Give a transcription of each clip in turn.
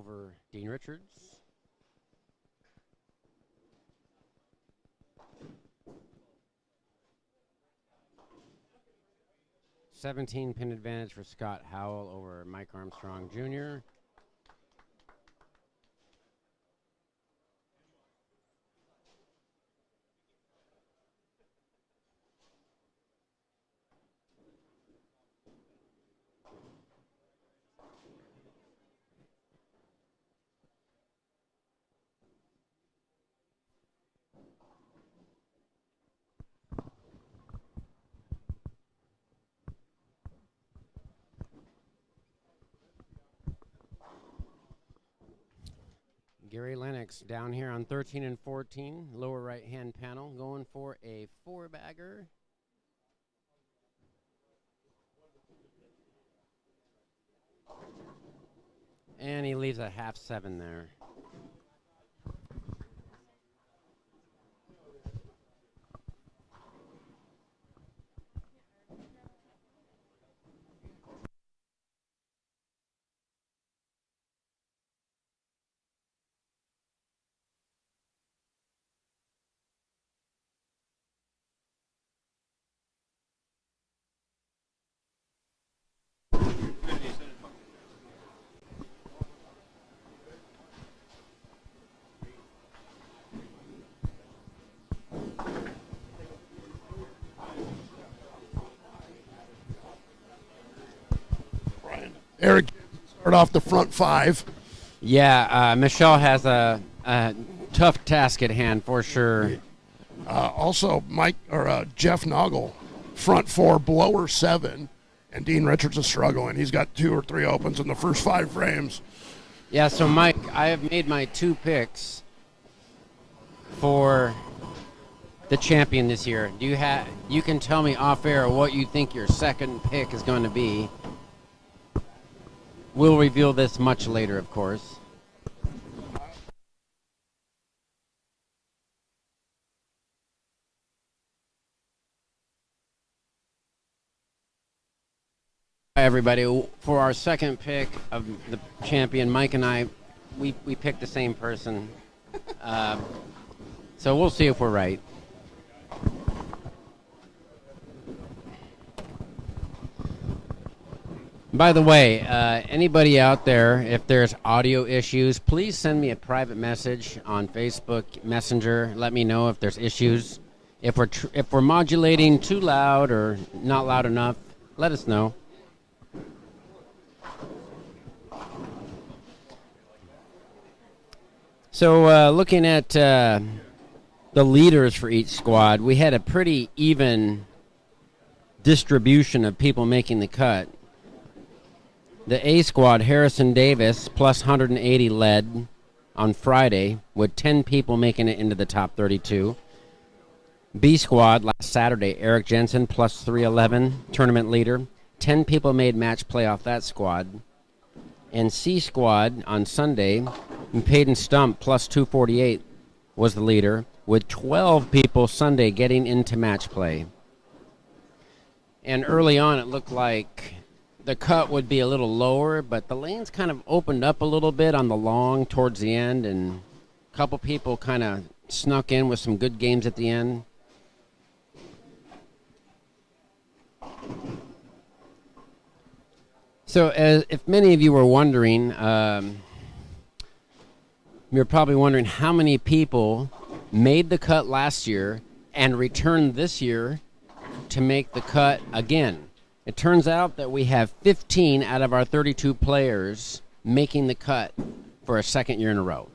over Dean Richards. $17-pin advantage for Scott Howell over Mike Armstrong Jr. Gary Lennox down here on 13 and 14, lower right-hand panel, going for a four-bagger. And he leaves a half seven there. Eric, start off the front five. Yeah, Michelle has a tough task at hand for sure. Also, Jeff Noggle, front four, blower seven, and Dean Richards is struggling. He's got 2 or 3 opens in the first 5 frames. Yeah, so Mike, I have made my 2 picks for the champion this year. You can tell me off air what you think your second pick is going to be. We'll reveal this much later, of course. Hi, everybody. For our second pick of the champion, Mike and I, we picked the same person. So we'll see if we're right. By the way, anybody out there, if there's audio issues, please send me a private message on Facebook Messenger. Let me know if there's issues. If we're modulating too loud or not loud enough, let us know. So looking at the leaders for each squad, we had a pretty even distribution of people making the cut. The A squad, Harrison Davis, plus 180 led on Friday, with 10 people making it into the top 32. B squad, last Saturday, Eric Jensen, plus 311, tournament leader. 10 people made match play off that squad. And C squad, on Sunday, Peyton Stump, plus 248, was the leader, with 12 people Sunday getting into match play. And early on, it looked like the cut would be a little lower, but the lanes kind of opened up a little bit on the long towards the end, and a couple people kind of snuck in with some good games at the end. So if many of you were wondering, you're probably wondering how many people made the cut last year and returned this year to make the cut again. It turns out that we have 15 out of our 32 players making the cut for a second year in a row.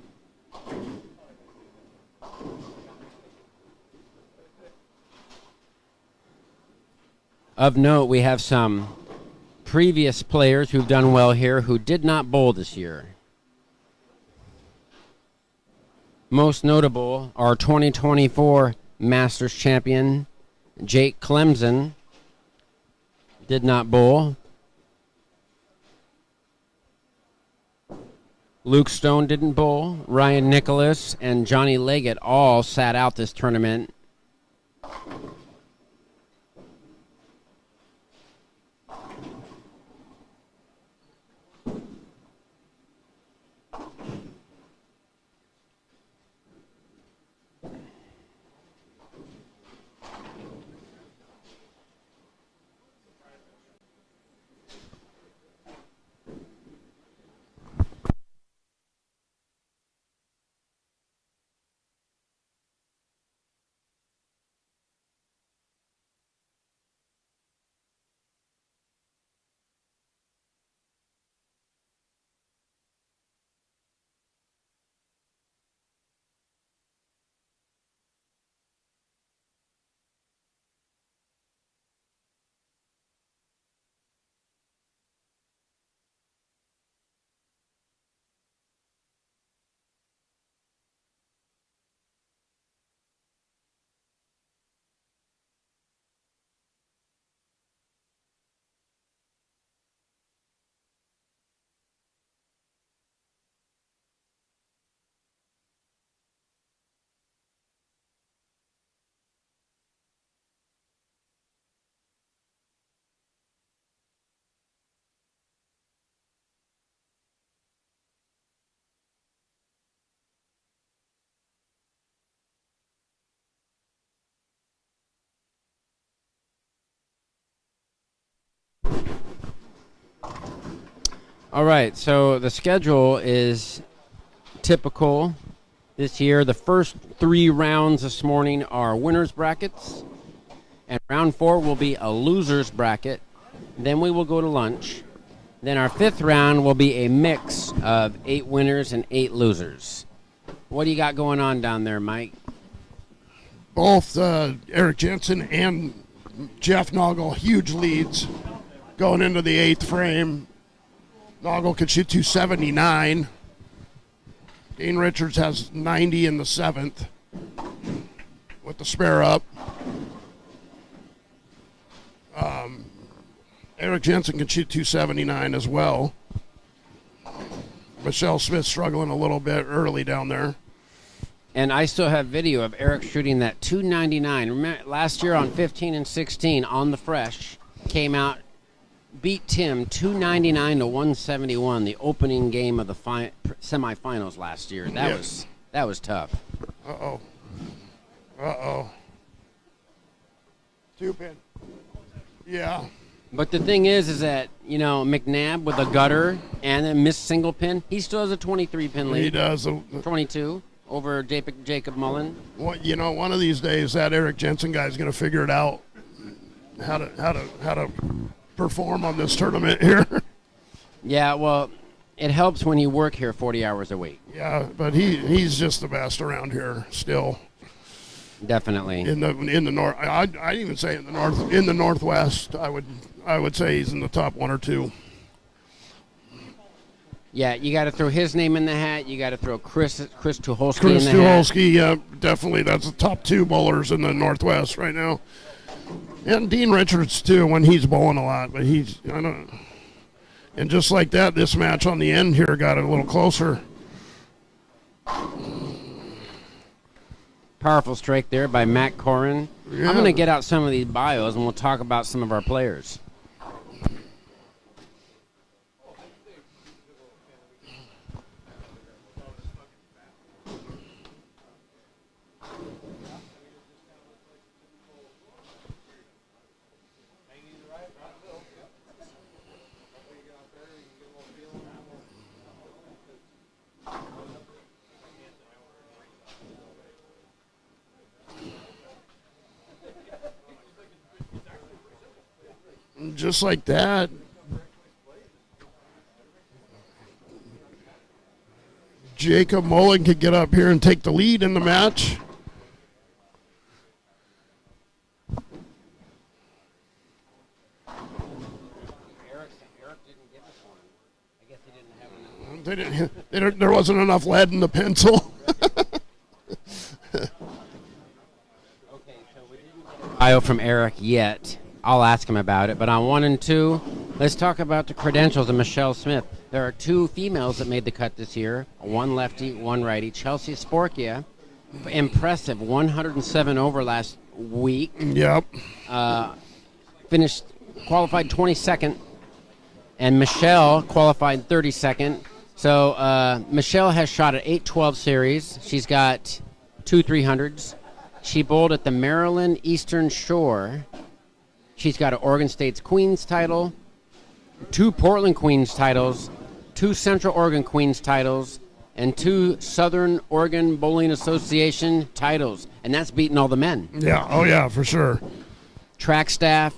Of note, we have some previous players who've done well here who did not bowl this year. Most notable, our 2024 Masters champion, Jake Clemson, did not bowl. Luke Stone didn't bowl. Ryan Nicholas and Johnny Leggett all sat out this tournament. All right, so the schedule is typical this year. The first 3 rounds this morning are winners brackets, and round 4 will be a losers bracket. Then we will go to lunch. Then our 5th round will be a mix of 8 winners and 8 losers. What do you got going on down there, Mike? Both Eric Jensen and Jeff Noggle, huge leads going into the 8th frame. Noggle could shoot 279. Dean Richards has 90 in the 7th with the spare up. Eric Jensen can shoot 279 as well. Michelle Smith struggling a little bit early down there. And I still have video of Eric shooting that 299. Remember, last year on 15 and 16 on the fresh, came out, beat Tim 299 to 171, the opening game of the semifinals last year. That was tough. Uh-oh. 2-pin. Yeah. But the thing is that, McNab with a gutter and a missed single pin, he still has a 23-pin lead. He does. 22 over Jacob Mullen. Well, one of these days that Eric Jensen guy is going to figure it out how to perform on this tournament here. Yeah, well, it helps when you work here 40 hours a week. Yeah, but he's just the best around here still. Definitely. In the north, I'd even say in the northwest, I would say he's in the top 1 or 2. Yeah, you got to throw his name in the hat. You got to throw Chris Tuholski Cruz in the hat. Tuholski, yeah, definitely. That's the top 2 bowlers in the northwest right now. And Dean Richards too, when he's bowling a lot, but and just like that, this match on the end here got a little closer. Powerful strike there by Matt Corin. Yeah. I'm going to get out some of these bios, and we'll talk about some of our players. Just like that, Jacob Mullen could get up here and take the lead in the match. Eric didn't give us one. I guess he didn't have enough. There wasn't enough lead in the pencil. Okay, so we didn't get a bio from Eric yet. I'll ask him about it. But on 1 and 2, let's talk about the credentials of Michelle Smith. There are 2 females that made the cut this year, 1 lefty, 1 righty. Chelsea Sporia, impressive, 107 over last week. Yep. Qualified 22nd, and Michelle qualified 32nd. So Michelle has shot at 812 series. She's got 2 300s. She bowled at the Maryland Eastern Shore. She's got an Oregon State's Queens title, 2 Portland Queens titles, 2 Central Oregon Queens titles, and 2 Southern Oregon Bowling Association titles. And that's beating all the men. Yeah, oh yeah, for sure. Track staff,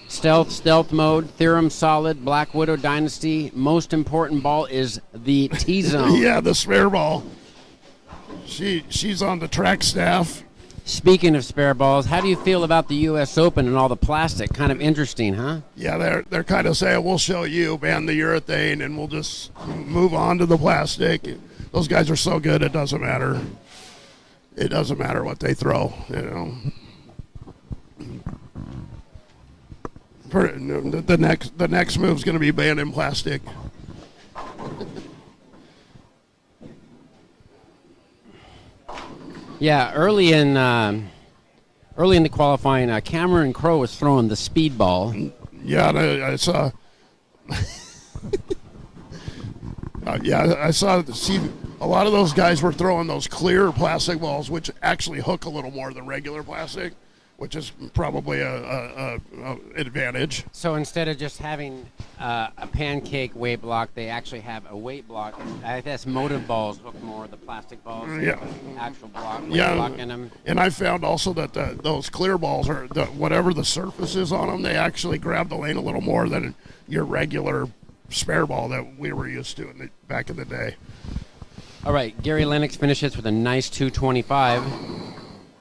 stealth mode, theorem solid, Black Widow Dynasty. Most important ball is the T-zone. Yeah, the spare ball. She's on the track staff. Speaking of spare balls, how do you feel about the U.S. Open and all the plastic? Kind of interesting, huh? Yeah, they're kind of saying, we'll show you, ban the urethane, and we'll just move on to the plastic. Those guys are so good, it doesn't matter. It doesn't matter what they throw, The next move's going to be banning plastic. Yeah, early in the qualifying, Cameron Crowe was throwing the speed ball. Yeah, I saw. I saw. See, a lot of those guys were throwing those clear plastic balls, which actually hook a little more than regular plastic, which is probably a advantage. So instead of just having a pancake weight block, they actually have a weight block. I guess motive balls hook more, the plastic balls. Yeah. Actual block, weight Yeah, block in them. and I found also that those clear balls are whatever the surface is on them, they actually grab the lane a little more than your regular spare ball that we were used to back in the day. All right, Gary Lennox finishes with a nice 225.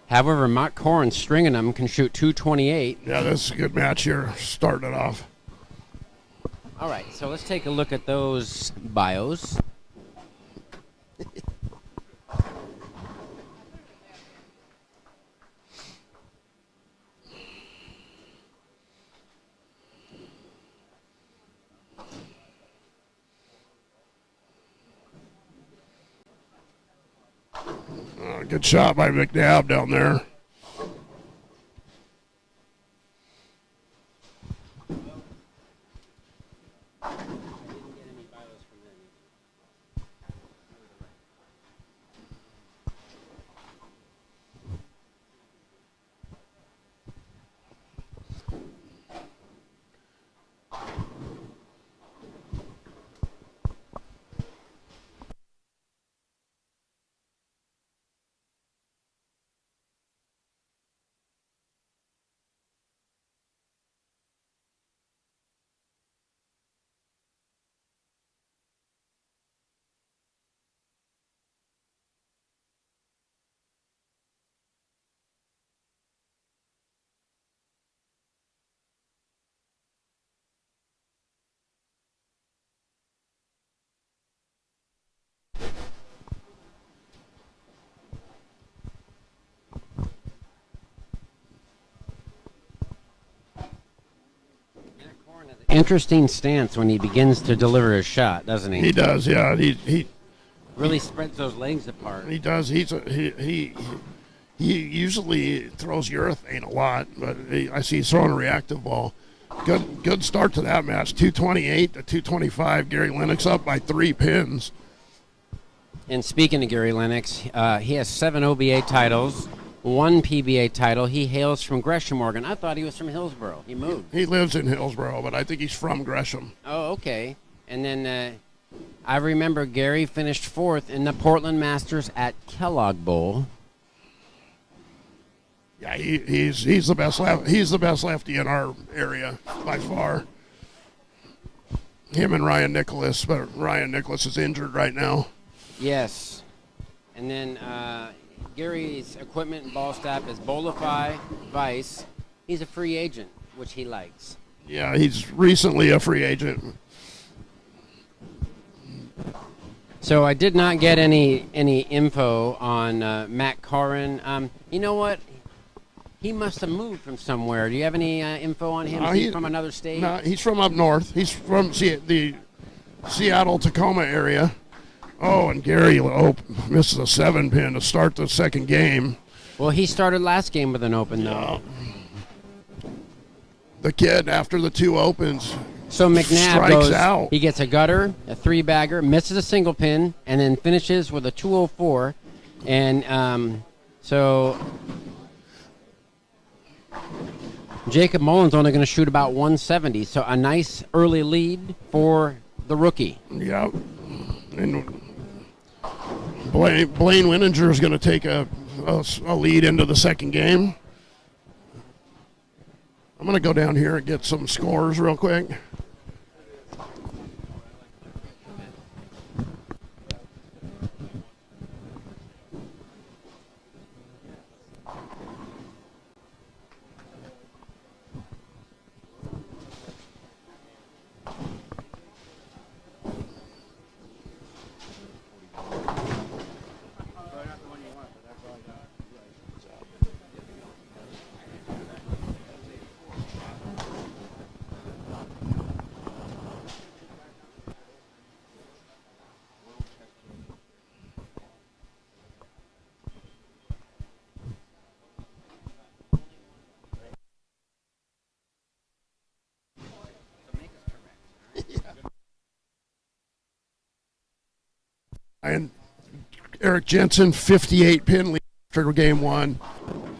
However, Corin stringing him can shoot 228. Yeah, this is a good match here, starting it off. All right, so let's take a look at those bios. Good shot by McNab down there. Interesting stance when he begins to deliver his shot, doesn't he? He does, yeah. He really spreads those legs apart. He does. He usually throws urethane a lot, but I see he's throwing a reactive ball. Good start to that match. 228 to 225. Gary Lennox up by 3 pins. And speaking of Gary Lennox, he has 7 OBA titles, 1 PBA title. He hails from Gresham, Oregon. I thought he was from Hillsboro. He moved. He lives in Hillsboro, but I think he's from Gresham. Oh, okay. And then I remember Gary finished 4th in the Portland Masters at Kellogg Bowl. Yeah, he's the best he's the best lefty in our area by far. Him and Ryan Nicholas, but Ryan Nicholas is injured right now. Yes. And then Gary's equipment and ball staff is Bolify, Vice. He's a free agent, which he likes. Yeah, he's recently a free agent. So I did not get any info on Matt Corin. You know what? He must have moved from somewhere. Do you have any info on him? He's from another state? No, he's from up north. He's from the Seattle-Tacoma area. Oh, and Gary misses a 7-pin to start the second game. Well, he started last game with an open, though. The kid, after the 2 opens, so McNab strikes goes out. He gets a gutter, a 3-bagger, misses a single pin, and then finishes with a 204. And so Jacob Mullen's only going to shoot about 170. So a nice early lead for the rookie. Yep. And Blaine Wininger is going to take a lead into the second game. I'm going to go down here and get some scores real quick. And Eric Jensen, 58 pin lead after game 1.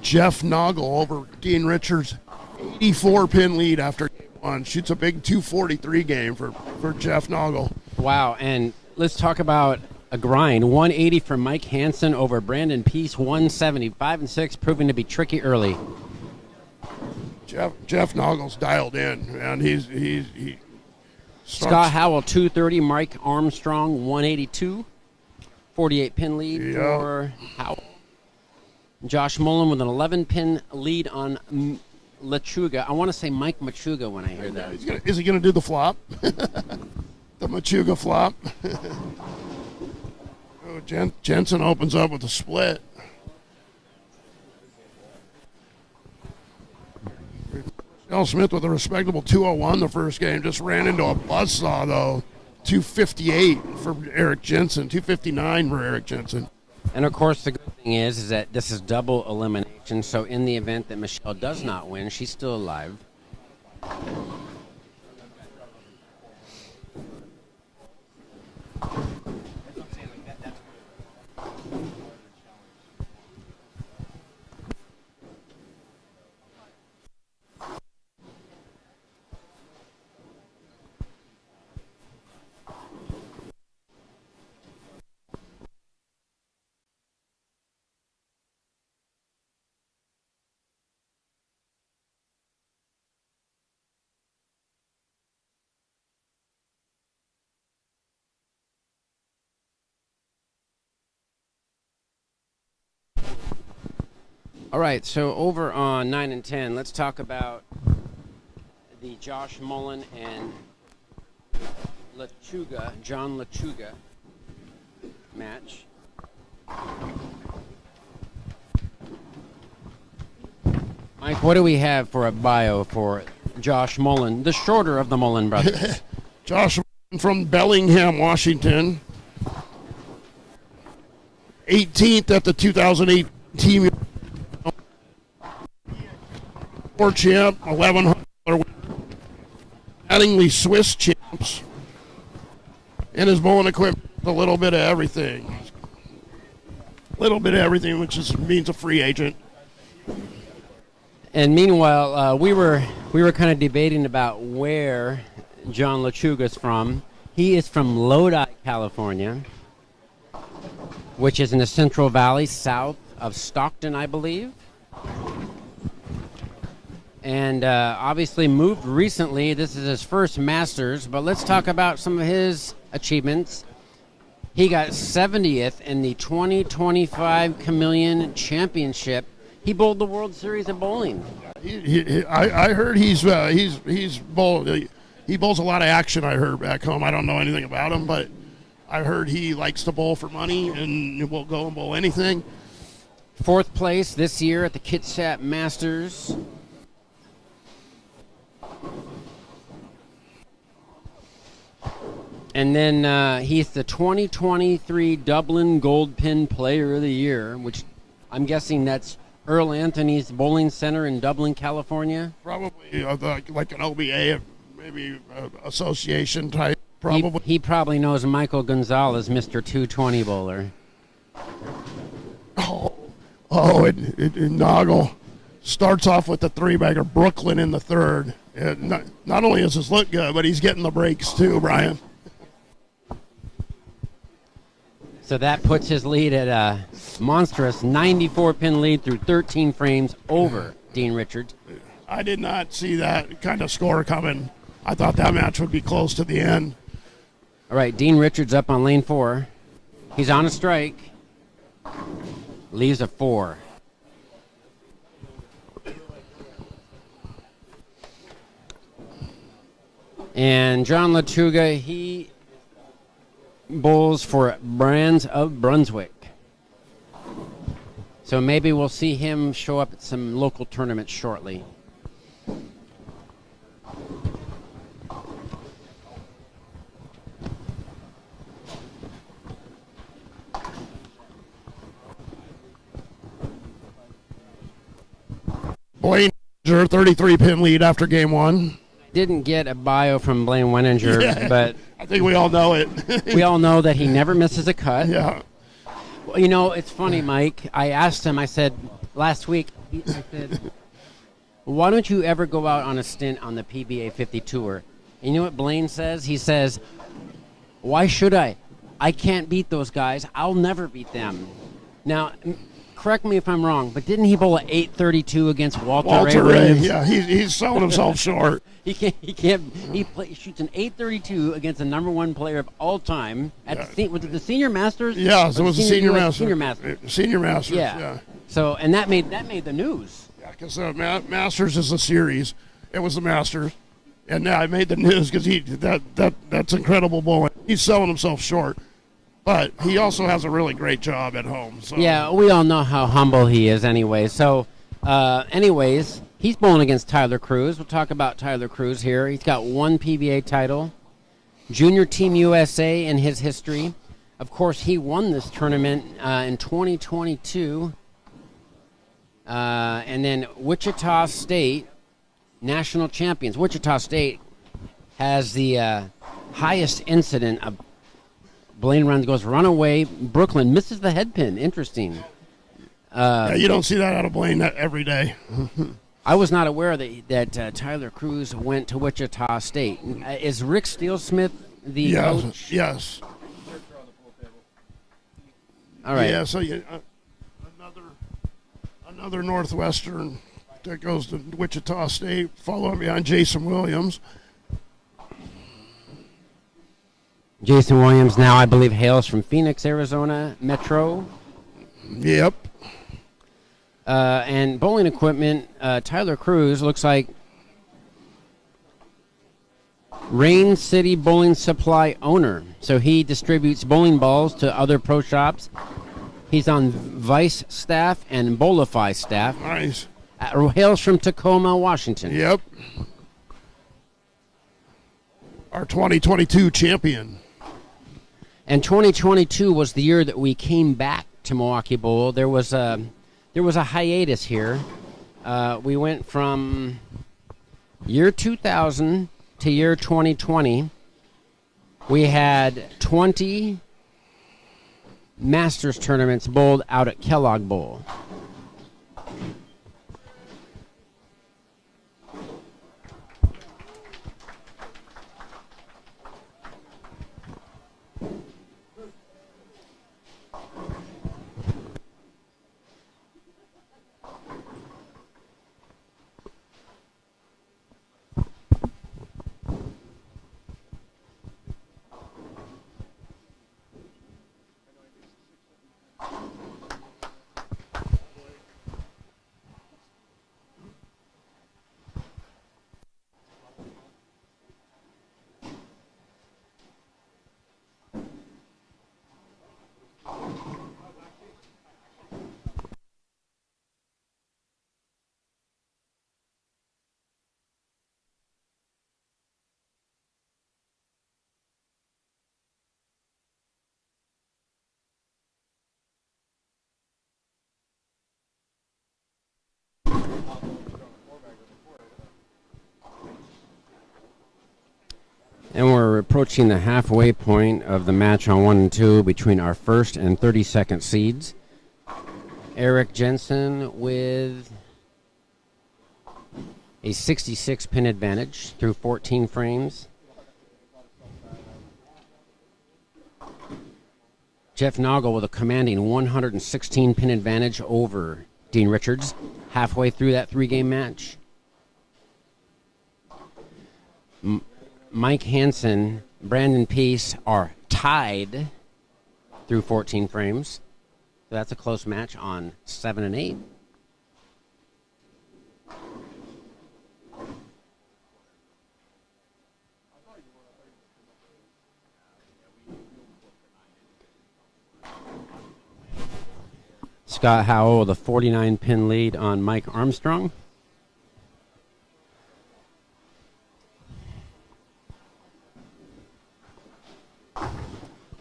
Jeff Noggle over Dean Richards, 84-pin lead after game one. Shoots a big 243 game for Jeff Noggle. Wow, and let's talk about a grind. 180 for Mike Hansen over Brandon Peace, 170. 5 and 6, proving to be tricky early. Jeff Noggle's dialed in, and he starts. Scott Howell, 230. Mike Armstrong, 182. 48-pin lead for Howell. Josh Mullen with an 11-pin lead on Lechuga. I want to say Mike Machuga when I hear that. Is he going to do the flop? The Machuga flop? Jensen opens up with a split. L. Smith with a respectable 201 the first game. Just ran into a buzzsaw, though. 258 for Eric Jensen. 259 for Eric Jensen. And, of course, the good thing is that this is double elimination. So in the event that Michelle does not win, she's still alive. All right, so over on 9 and 10, let's talk about the Josh Mullen and John Lechuga match. Mike, what do we have for a bio for Josh Mullen, the shorter of the Mullen brothers? Josh Mullen from Bellingham, Washington. 18th at the 2008 team champ, 1100 winner. Mattingly Swiss champs. And his bowling equipment, a little bit of everything. Which means a free agent. And meanwhile, we were kind of debating about where John Lechuga's from. He is from Lodi, California, which is in the Central Valley, south of Stockton, I believe. And obviously moved recently. This is his first Masters, but let's talk about some of his achievements. He got 70th in the 2025 Chameleon Championship. He bowled the World Series of Bowling. I heard he's bowled. He bowls a lot of action. I heard back home. I don't know anything about him, but I heard he likes to bowl for money and will go and bowl anything. 4th place this year at the Kitsap Masters. And then he's the 2023 Dublin Gold Pin Player of the Year, which I'm guessing that's Earl Anthony's Bowling Center in Dublin, California. Probably like an OBA, maybe association type. Probably. He probably knows Michael Gonzalez, Mr. 220 bowler. And Noggle starts off with the 3-bagger, Brooklyn in the 3rd. Not only does this look good, but he's getting the breaks too, Brian. So that puts his lead at a monstrous 94-pin lead through 13 frames over Dean Richards. I did not see that kind of score coming. I thought that match would be close to the end. All right, Dean Richards up on lane 4. He's on a strike. Leaves a 4. And John Lechuga, he bowls for Brands of Brunswick. So maybe we'll see him show up at some local tournaments shortly. Blaine, 33-pin lead after game 1. Didn't get a bio from Blaine Wininger, but I think we all know it. we all know that he never misses a cut. Yeah. Well, you know, it's funny, Mike. I asked him, I said last week, I said, why don't you ever go out on a stint on the PBA 50 Tour? And you know what Blaine says? He says, why should I? I can't beat those guys. I'll never beat them. Now, correct me if I'm wrong, but didn't he bowl an 832 against Walter Ray? Williams? Yeah, he's selling himself short. He shoots an 832 against the number one player of all time at was it the Senior Masters? Yes, it was the Senior Masters. Senior Masters. Senior Masters. Yeah. So, and that made the news. Yeah, because Masters is a series. It was the Masters, and now I made the news because that's incredible bowling. He's selling himself short. But he also has a really great job at home. So. Yeah, we all know how humble he is anyway. So, anyways, he's bowling against Tyler Cruz. We'll talk about Tyler Cruz here. He's got one PBA title, Junior Team USA in his history. Of course, he won this tournament in 2022. And then Wichita State, national champions. Wichita State has the highest incident of Blaine runs, goes runaway. Brooklyn misses the head pin. Interesting. Yeah, you don't see that out of Blaine every day. I was not aware that Tyler Cruz went to Wichita State. Is Rick Steelsmith the coach? Yes. All right. Yeah, so another Northwestern that goes to Wichita State, following behind Jason Williams. Jason Williams now, I believe, hails from Phoenix, Arizona Metro. Yep. And bowling equipment, Tyler Cruz looks like Rain City Bowling Supply owner. So he distributes bowling balls to other pro shops. He's on Vice staff and Bowlify staff. Nice. Hails from Tacoma, Washington. Yep. Our 2022 champion. And 2022 was the year that we came back to Milwaukee Bowl. There was a hiatus here. We went from year 2000 to year 2020. We had 20 Masters tournaments bowled out at Kellogg Bowl. And we're approaching the halfway point of the match on 1 and 2 between our first and 32nd seeds. Eric Jensen with a 66 pin advantage through 14 frames. Jeff Noggle with a commanding 116 pin advantage over Dean Richards halfway through that 3-game match. Mike Hansen, Brandon Peace are tied through 14 frames. So that's a close match on 7 and 8. Scott Howell with a 49-pin lead on Mike Armstrong.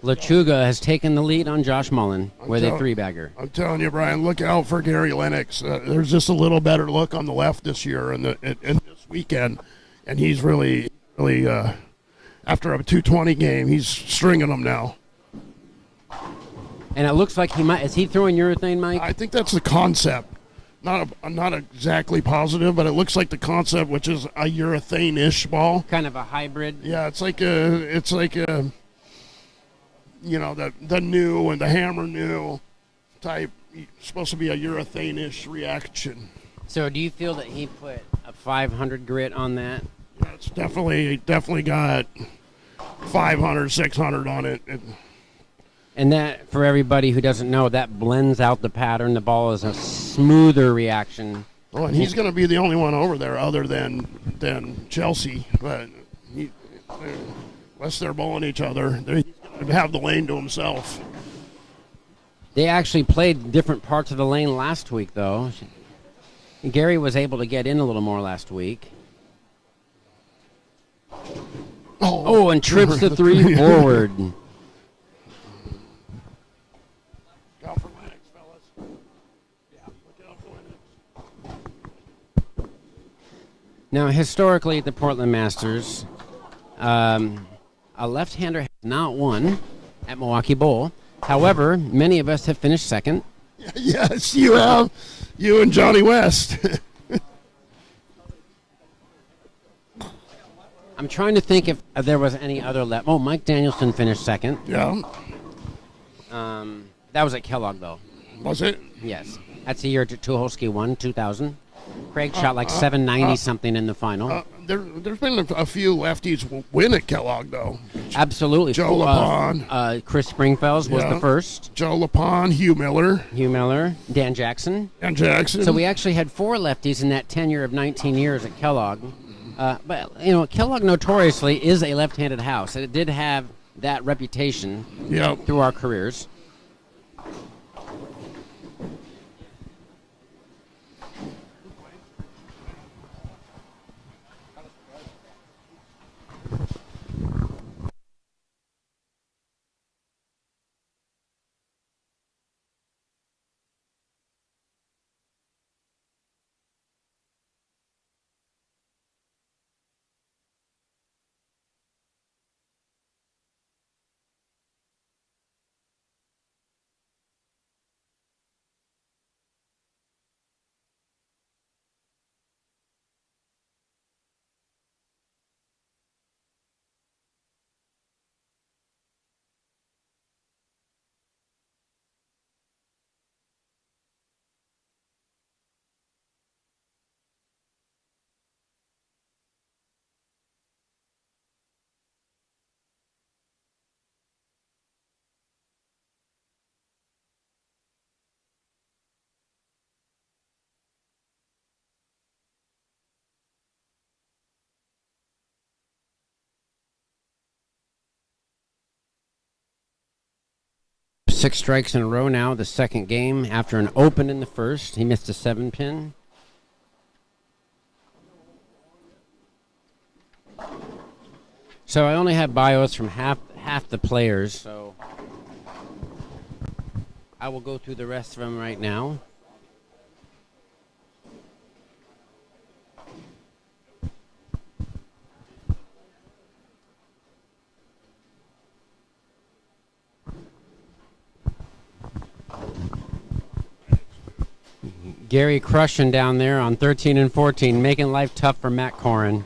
Lechuga has taken the lead on Josh Mullen with a 3-bagger. I'm telling you, Brian, look out for Gary Lennox. There's just a little better look on the left this year and this weekend, and he's really after a 220 game, he's stringing them now. And it looks like he might. Is he throwing urethane, Mike? I think that's the concept. not exactly positive, but it looks like the concept, which is a urethane-ish ball. Kind of a hybrid. Yeah, it's like a the new and the hammer new type. Supposed to be a urethane-ish reaction. So do you feel that he put a 500 grit on that? Yeah, it's definitely got 500, 600 on it. And that, for everybody who doesn't know, that blends out the pattern. The ball is a smoother reaction. Well, and he's going to be the only one over there other than Chelsea. But unless they're bowling each other, he's going to have the lane to himself. They actually played different parts of the lane last week, though. Gary was able to get in a little more last week. Oh, and trips the 3 forward. Out for Lennox, fellas. Yeah, look out for Lennox. Now, historically at the Portland Masters, a left-hander has not won at Milwaukee Bowl. However, many of us have finished second. Yes, you have. You and Johnny West. I'm trying to think if there was any other left. Oh, Mike Danielson finished second. Yeah. That was at Kellogg, though. Was it? Yes. That's the year Tuholski won, 2000. Craig shot like 790 something in the final. There's been a few lefties win at Kellogg, though. Absolutely. Joe LaPon. Chris Springfells was the first. Joe LaPon, Hugh Miller, Dan Jackson. and Jackson. So we actually had 4 lefties in that tenure of 19 years at Kellogg. But, Kellogg notoriously is a left-handed house. And it did have that reputation through our careers. Six strikes in a row now, the second game. After an open in the first, he missed a 7-pin. So I only have bios from half the players, so I will go through the rest of them right now. Gary crushing down there on 13 and 14, making life tough for Matt Corin.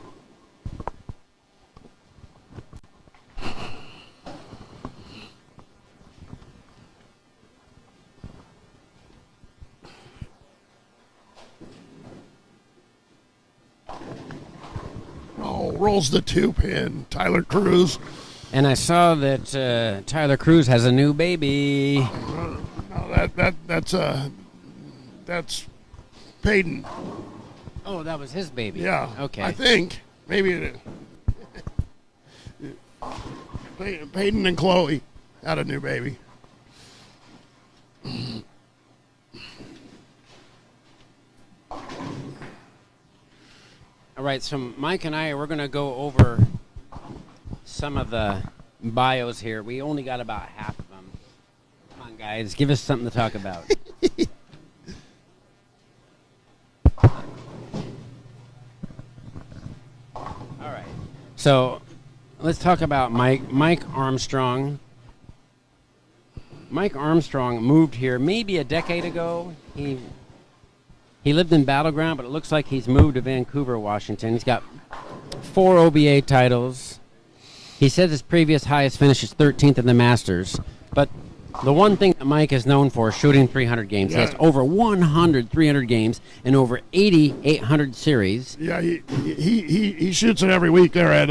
Oh, rolls the 2-pin. Tyler Cruz. And I saw that Tyler Cruz has a new baby. No, that's Peyton. Oh, that was his baby. Yeah. Okay. I think maybe it. Peyton and Chloe had a new baby. All right, so Mike and we're going to go over some of the bios here. We only got about half of them. Come on, guys, give us something to talk about. All right, so let's talk about Mike Armstrong. Mike Armstrong moved here maybe a decade ago. He He lived in Battleground, but it looks like he's moved to Vancouver, Washington. He's got 4 OBA titles. He says his previous highest finish is 13th in the Masters. But the one thing that Mike is known for is shooting 300 games. Yeah. He has over 100 300 games and over 80 800 series. Yeah, he shoots it every week there at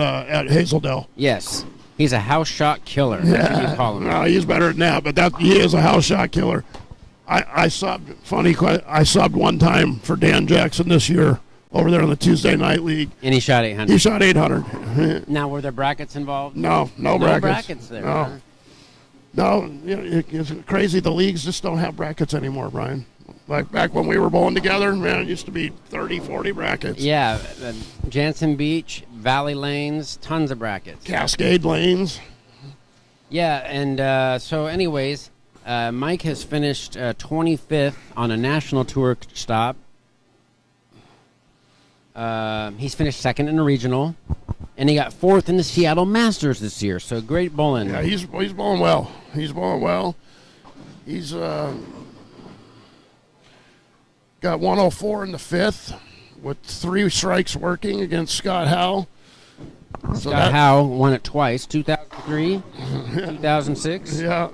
Hazeldale. Yes. He's a house shot killer. That's what you call him. No, he's better than that, but he is a house shot killer. I subbed one time for Dan Jackson this year over there in the Tuesday Night League. And he shot 800. He shot 800. Now, were there brackets involved? No No brackets. brackets there. No. Huh? No, you know, it's crazy. The leagues just don't have brackets anymore, Brian. Like back when we were bowling together, man, it used to be 30, 40 brackets. Yeah, Jensen Beach, Valley Lanes, tons of brackets. Cascade Lanes. Yeah, and so anyways, Mike has finished 25th on a national tour stop. He's finished second in a regional, and he got 4th in the Seattle Masters this year. So great bowling. Yeah, he's bowling well. He's bowling well. He's got 104 in the 5th with 3 strikes working against Scott Howell. Scott Howell won it twice, 2003, 2006. Yeah.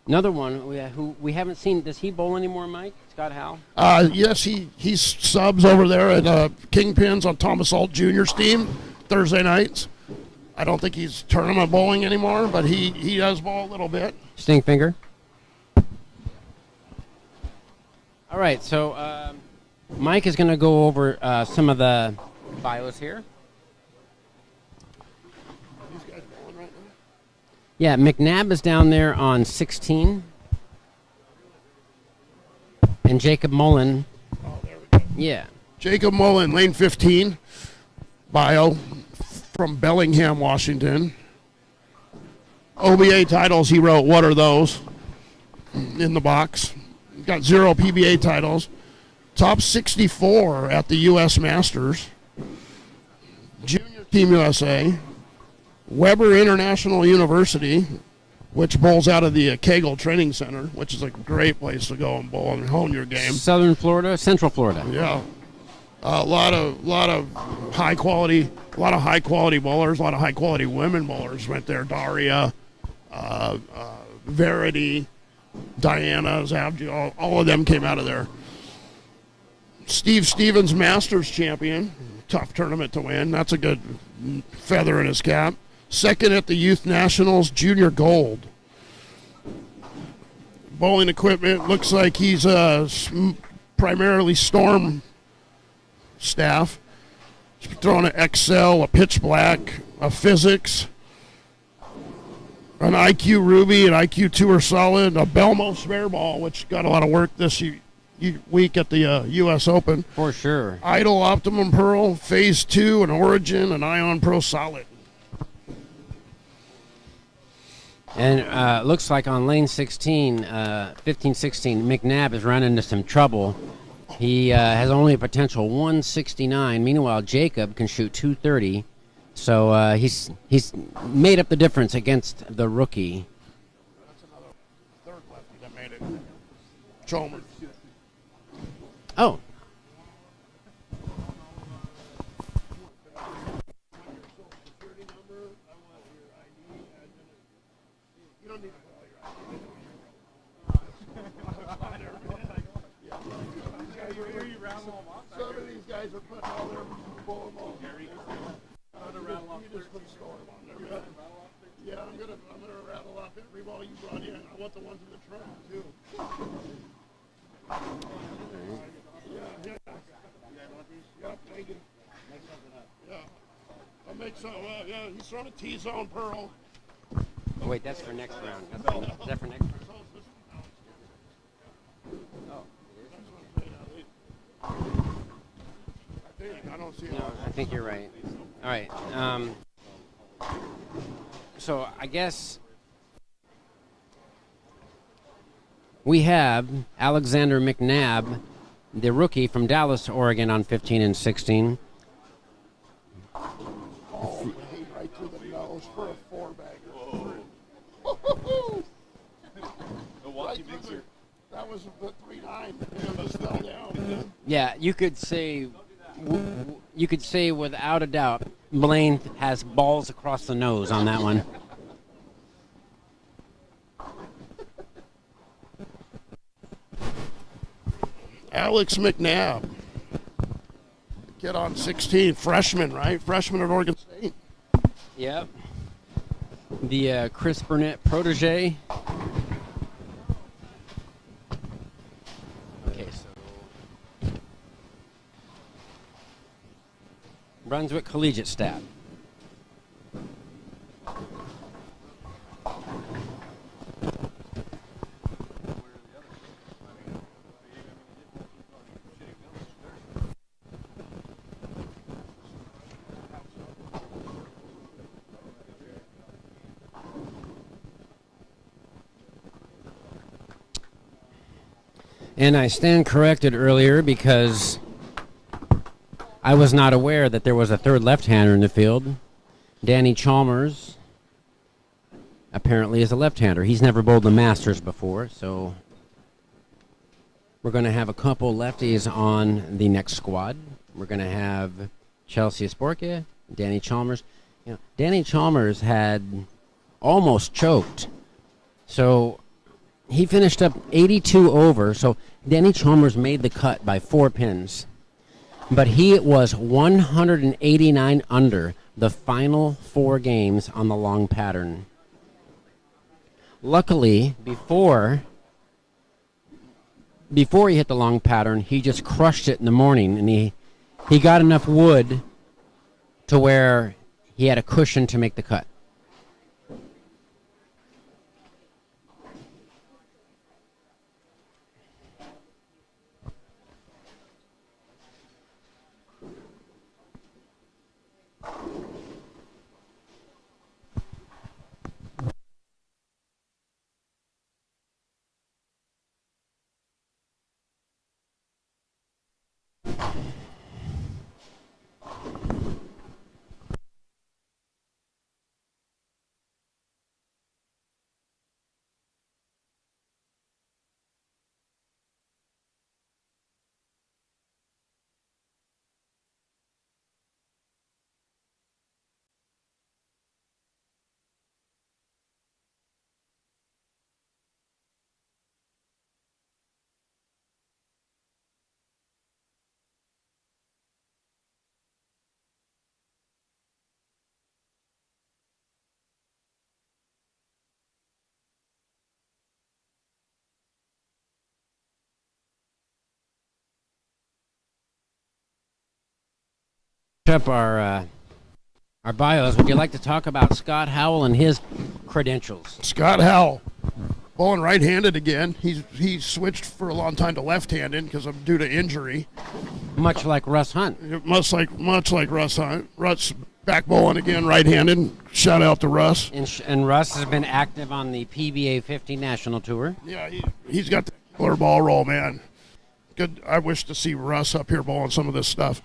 Another one who we haven't seen. Does he bowl anymore, Mike? Scott Howell? Yes, he subs over there at Kingpins on Thomas Alt Jr.'s team Thursday nights. I don't think he's tournament bowling anymore, but he does bowl a little bit. Sting finger. All right, so Mike is going to go over some of the bios here. These guys bowling right now? Yeah, McNab is down there on 16. And Jacob Mullen. Oh, there we go. Yeah. Jacob Mullen, lane 15, bio from Bellingham, Washington. OBA titles, he wrote, what are those? In the box. Got 0 PBA titles. Top 64 at the U.S. Masters. Junior Team USA. Weber International University, which bowls out of the Kegel Training Center, which is a great place to go and bowl and hone your game. Southern Florida, Central Florida. Yeah, a lot of high quality bowlers, a lot of high quality women bowlers went there. Daria, Verity, Diana, Zabji, all of them came out of there. Steve Stevens, Masters champion, tough tournament to win. That's a good feather in his cap. Second at the Youth Nationals, junior gold. Bowling equipment, looks like he's primarily Storm staff. He's throwing an XL, a pitch black, a physics, an IQ Ruby, an IQ Tour Solid, a Belmo spare ball, which got a lot of work this week at the U.S. Open. For sure. Idol Optimum Pearl, Phase 2, an Origin, an Ion Pro Solid. And looks like on lane 16, 15-16, McNab has run into some trouble. He has only a potential 169. Meanwhile, Jacob can shoot 230. So he's made up the difference against the rookie. That's another third lefty that made it. Chalmers. Oh. You don't need to put all your Some of these guys are putting all their bull them all. You just put Storm on there. Yeah, I'm gonna rattle off every ball you brought in. I want the ones in the trunk too. Yeah. Yep, take it. Yeah. I'll make something up. Yeah, he's throwing a T-zone pearl. Oh, wait, that's for next round. Is that for next round? Oh. I don't see it. No, I think you're right. All right. So I guess we have Alexander McNab, the rookie from Dallas, Oregon, on 15 and 16. Oh, right through the nose for a four-bagger. Milwaukee mixer. That that was the 3-9. And was fell down. Yeah, you could say without a doubt, Blaine has balls across the nose on that one. Alex McNab. Kid on 16, freshman, right? Freshman at Oregon State. Yep. The Chris Burnett protege. Okay, so Brunswick Collegiate Stat. And I stand corrected earlier because I was not aware that there was a third left-hander in the field. Danny Chalmers apparently is a left-hander. He's never bowled the Masters before, so we're going to have a couple lefties on the next squad. We're going to have Chelsea Sporia, Danny Chalmers. You know, Danny Chalmers had almost choked, so he finished up 82 over, so Danny Chalmers made the cut by 4 pins. But he was 189 under the final 4 games on the long pattern. Luckily, before he hit the long pattern, he just crushed it in the morning, and he got enough wood to where he had a cushion to make the cut. Up our bios, would you like to talk about Scott Howell and his credentials? Scott Howell, bowling right-handed again. He's switched for a long time to left-handed because of due to injury. Much like Russ Hunt. Much like Russ Hunt. Russ back bowling again, right-handed. Shout out to Russ. And Russ has been active on the PBA 50 National Tour. Yeah, he's got the killer ball roll, man. Good. I wish to see Russ up here bowling some of this stuff.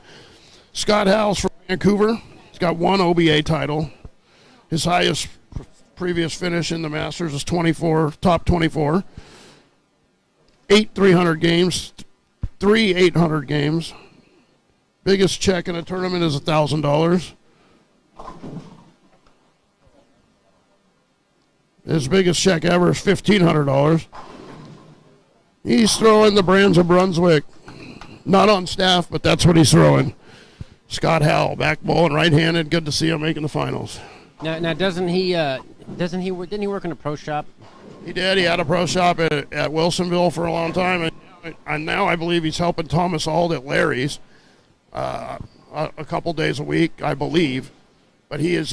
Scott Howell's from Vancouver. He's got 1 OBA title. His highest previous finish in the Masters is 24, top 24. 8 300 games, 3 800 games. Biggest check in a tournament is $1,000. His biggest check ever is $1,500. He's throwing the brands of Brunswick. Not on staff, but that's what he's throwing. Scott Howell, back bowling right-handed. Good to see him making the finals. Now didn't he work in a pro shop? He did. He had a pro shop at Wilsonville for a long time, and now I believe he's helping Thomas Auld at Larry's a couple days a week, I believe. But he's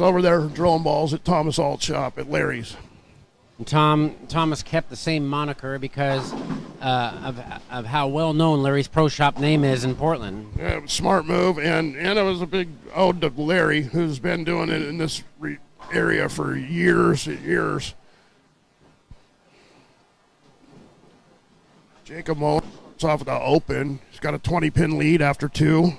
over there drilling balls at Thomas Ald's shop at Larry's. Thomas kept the same moniker because of how well known Larry's Pro Shop name is in Portland. Yeah, it was a smart move, and it was a big ode to Larry, who's been doing it in this area for years and years. Jacob Mullen starts off with the open. He's got a 20-pin lead after 2.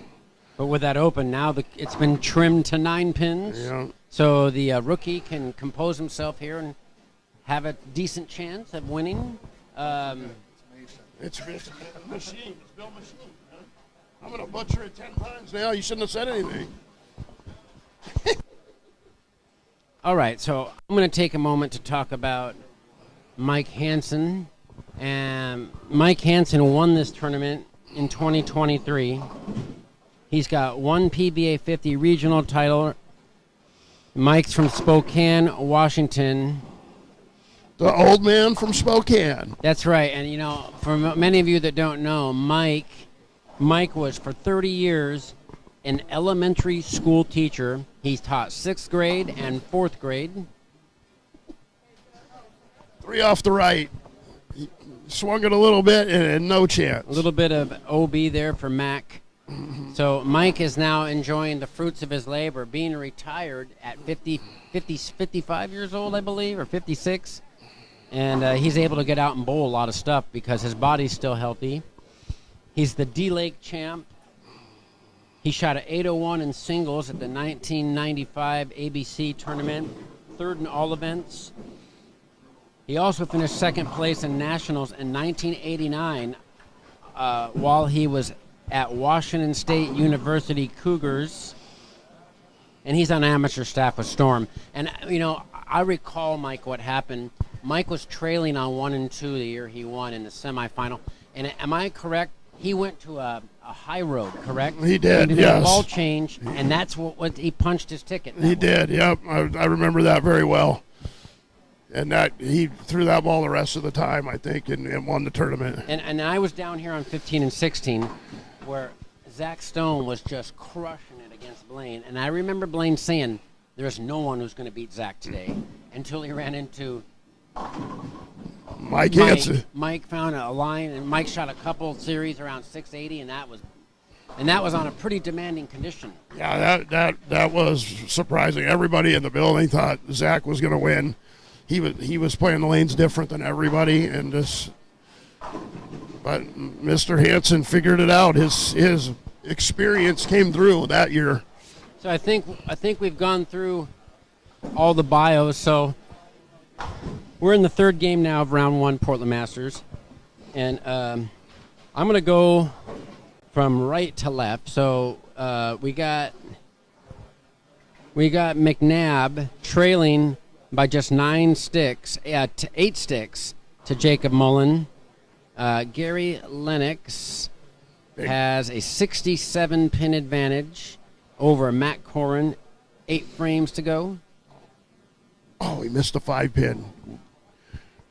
But with that open, now it's been trimmed to 9 pins. Yeah. So the rookie can compose himself here and have a decent chance of winning. It's a machine. It's Bill Machine. Man. I'm going to butcher it 10 times now. You shouldn't have said anything. All right, so I'm going to take a moment to talk about Mike Hansen. And Mike Hansen won this tournament in 2023. He's got one PBA 50 regional title. Mike's from Spokane, Washington. The old man from Spokane. That's right. And, you know, for many of you that don't know, Mike was for 30 years an elementary school teacher. He's taught 6th grade and 4th grade. 3 off the right. He swung it a little bit and no chance. A little bit of OB there for Mac. So Mike is now enjoying the fruits of his labor, being retired at 55 years old, I believe, or 56. And he's able to get out and bowl a lot of stuff because his body's still healthy. He's the D-Lake champ. He shot an 801 in singles at the 1995 ABC tournament, 3rd in all events. He also finished 2nd place in nationals in 1989 while he was at Washington State University Cougars. And he's on amateur staff with Storm. And, you know, I recall, Mike, what happened. Mike was trailing on 1 and 2 the year he won in the semifinal. And am I correct? He went to a high road, correct? He did, he did yes. a ball change, and that's what he punched his ticket. He did, yep. I remember that very well. And that he threw that ball the rest of the time, I think, and won the tournament. And I was down here on 15 and 16 where Zach Stone was just crushing it against Blaine. And I remember Blaine saying, there's no one who's going to beat Zach today, until he ran into Mike Hansen. Mike found a line, and Mike shot a couple series around 680, and that was on a pretty demanding condition. Yeah, that was surprising. Everybody in the building thought Zach was going to win. He was playing the lanes different than everybody, and but Mr. Hansen figured it out. His experience came through that year. So I think we've gone through all the bios. So we're in the 3rd game now of round 1, Portland Masters, and I'm going to go from right to left. So we got McNab trailing by just 8 sticks to Jacob Mullen. Gary Lennox has a 67 pin advantage over Matt Corin. 8 frames to go. Oh, he missed a 5-pin.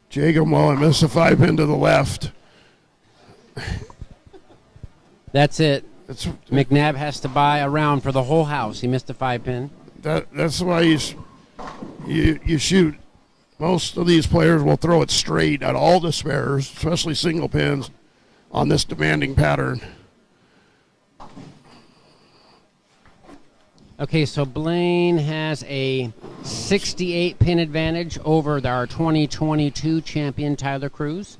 Jacob Mullen missed a 5-pin to the left. That's it. McNab has to buy a round for the whole house. He missed a 5-pin. That's why you shoot. Most of these players will throw it straight at all the spares, especially single pins, on this demanding pattern. Okay, so Blaine has a 68 pin advantage over our 2022 champion Tyler Cruz.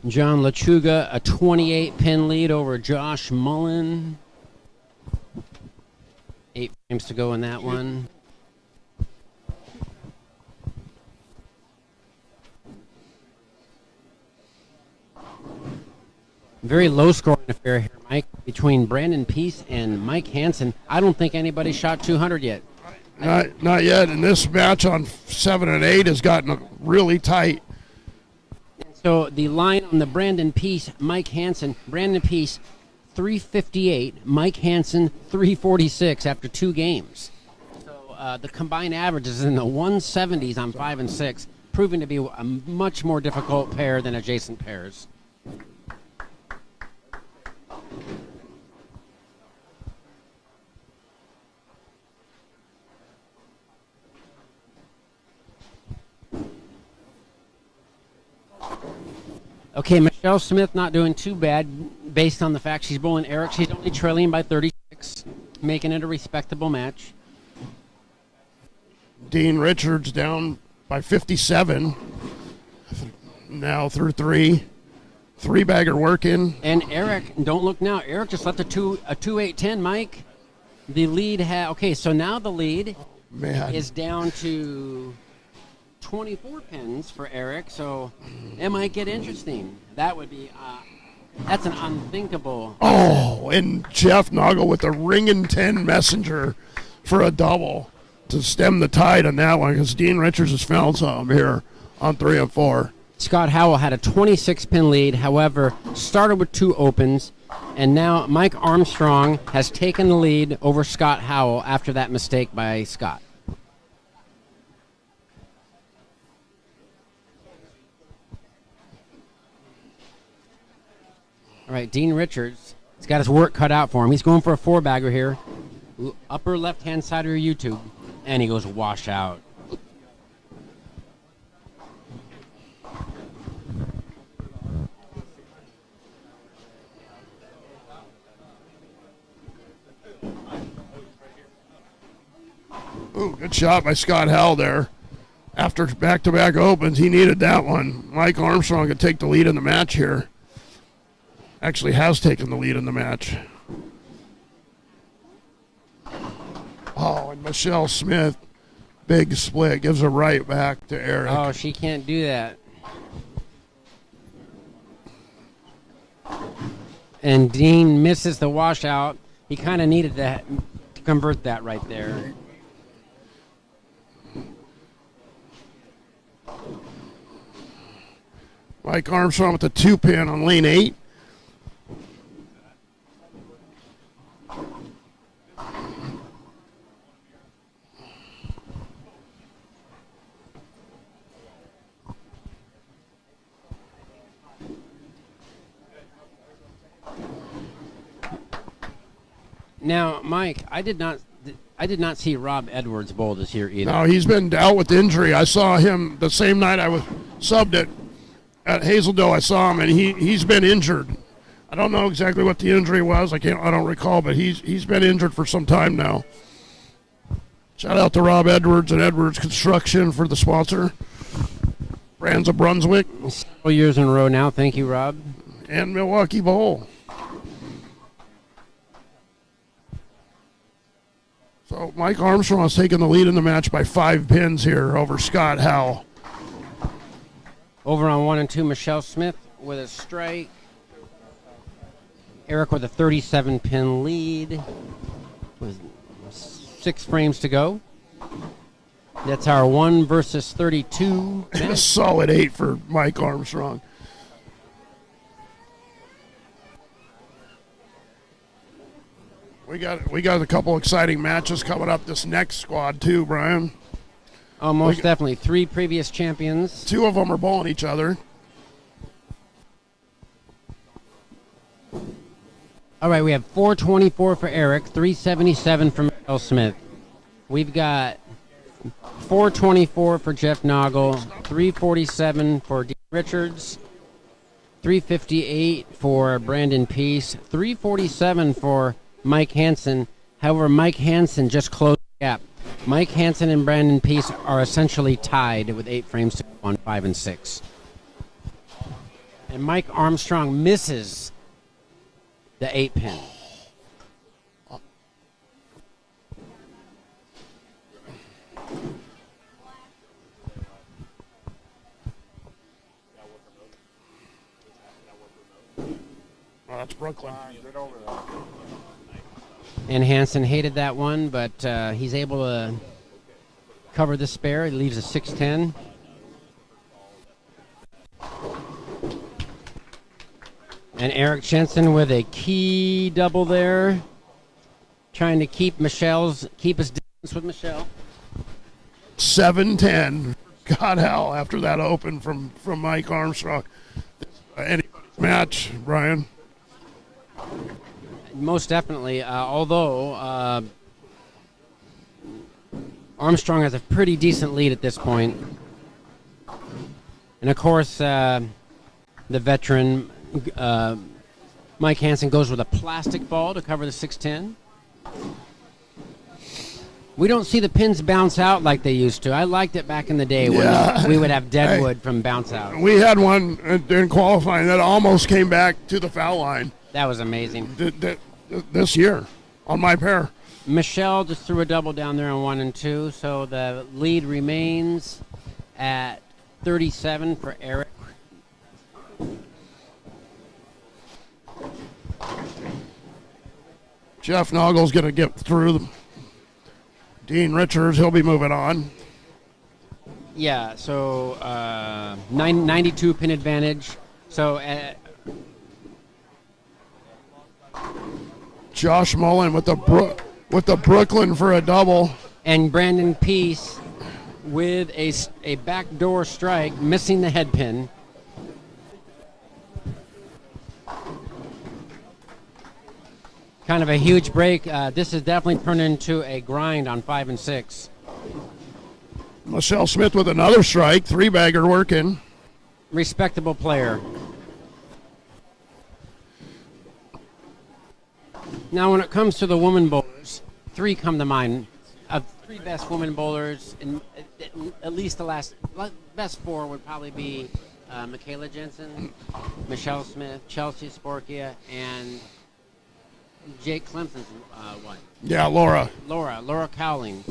John Lechuga, a 28 pin lead over Josh Mullen. 8 frames to go in that one. Very low scoring affair here, Mike, between Brandon Peace and Mike Hansen. I don't think anybody shot 200 yet. Not yet. And this match on 7 and 8 has gotten really tight. So the line on the Brandon Peace, Mike Hansen, Brandon Peace, 358, Mike Hansen, 346 after 2 games. So the combined average is in the 170s on 5 and 6, proving to be a much more difficult pair than adjacent pairs. Okay, Michelle Smith not doing too bad based on the fact she's bowling Eric. She's only trailing by 36, making it a respectable match. Dean Richards down by 57. Now through 3. 3-bagger working. And Eric, don't look now. Eric just left a 2-8-10, Mike. The lead okay, so now the lead Man. is down to 24 pins for Eric, so it might get interesting. That would be, that's an unthinkable. Oh, and Jeff Noggle with the ring 10 messenger for a double to stem the tide on that one, because Dean Richards has found something here on 3 and 4. Scott Howell had a 26-pin lead, however, started with 2 opens, and now Mike Armstrong has taken the lead over Scott Howell after that mistake by Scott. All right, Dean Richards, he's got his work cut out for him. He's going for a 4-bagger here. Upper left-hand side of your YouTube, and he goes wash out. Ooh, good shot by Scott Howell there. After back-to-back opens, he needed that one. Mike Armstrong could take the lead in the match here. Actually has taken the lead in the match. Oh, and Michelle Smith, big split, gives a right back to Eric. Oh, she can't do that. And Dean misses the washout. He kind of needed to convert that right there. Mike Armstrong with the 2-pin on lane 8. Now, Mike, I did not see Rob Edwards bowl this year either. No, he's been out with injury. I saw him the same night I was subbed at Hazeldoe. I saw him, and he's been injured. I don't know exactly what the injury was. I don't recall, but he's been injured for some time now. Shout out to Rob Edwards and Edwards Construction for the sponsor. Brands of Brunswick. Several years in a row now. Thank you, Rob. And Milwaukee Bowl. So Mike Armstrong has taken the lead in the match by 5 pins here over Scott Howell. Over on 1 and 2, Michelle Smith with a strike. Eric with a 37-pin lead with 6 frames to go. That's our 1 versus 32 And a match. solid 8 for Mike Armstrong. We got a couple exciting matches coming up this next squad too, Brian. Oh, most definitely. 3 previous champions. 2 of them are bowling each other. All right, we have 424 for Eric, 377 for Michelle Smith. We've got 424 for Jeff Noggle, 347 for Dean Richards, 358 for Brandon Peace, 347 for Mike Hansen. However, Mike Hansen just closed the gap. Mike Hansen and Brandon Peace are essentially tied with 8 frames to go on 5 and 6. And Mike Armstrong misses the 8-pin. Oh, that's Brooklyn. And Hansen hated that one, but he's able to cover the spare. He leaves a 6-10. And Eric Jensen with a key double there, trying to keep his distance with Michelle. 7-10. God hell after that open from Mike Armstrong. Anybody's match, Brian. Most definitely, although Armstrong has a pretty decent lead at this point. And of course, the veteran Mike Hansen goes with a plastic ball to cover the 6-10. We don't see the pins bounce out like they used to. I liked it back in the day when we would have deadwood from bounce out. We had one in qualifying that almost came back to the foul line. That was amazing. This year on my pair. Michelle just threw a double down there on 1 and 2, so the lead remains at 37 for Eric. Jeff Nagel's going to get through. Dean Richards, he'll be moving on. Yeah, so 92 pin advantage. So Josh Mullen with the Brooklyn for a double. And Brandon Peace with a backdoor strike, missing the head pin. Kind of a huge break. This has definitely turned into a grind on 5 and 6. Michelle Smith with another strike, 3-bagger working. Respectable player. Now, when it comes to the woman bowlers, 3 come to mind. Of 3 best women bowlers, and at least the best 4 would probably be Michaela Jensen, Michelle Smith, Chelsea Sporia, and Jake Clemson's one. Yeah, Laura Cowling.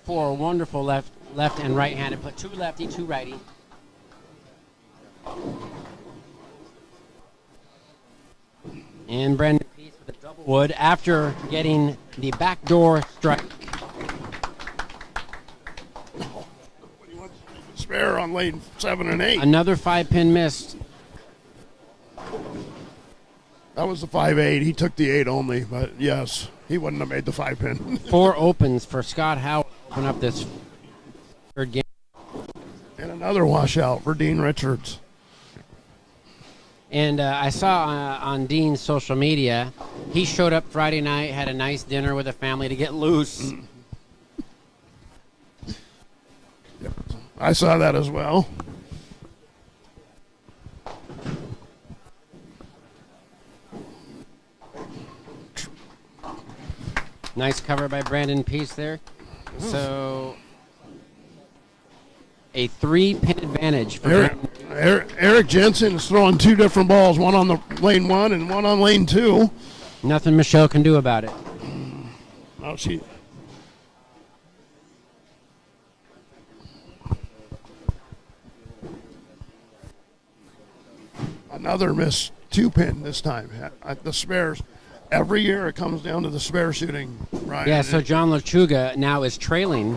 4 wonderful left and right-handed. Put 2 lefty, 2 righty. And Brandon Peace with a double wood after getting the backdoor strike. Spare on lane 7 and 8. Another 5-pin missed. That was the 5-8. He took the 8 only, but yes, he wouldn't have made the 5-pin. 4 opens for Scott Howell to open up this third game. And another washout for Dean Richards. And I saw on Dean's social media, he showed up Friday night, had a nice dinner with the family to get loose. I saw that as well. Nice cover by Brandon Peace there. So a 3-pin advantage for Eric Jensen is throwing 2 different balls, one on the lane 1 and one on lane 2. Nothing Michelle can do about it. Oh, another missed 2-pin this time. At the spares. Every year it comes down to the spare shooting, right? Yeah, so John Lachuga now is trailing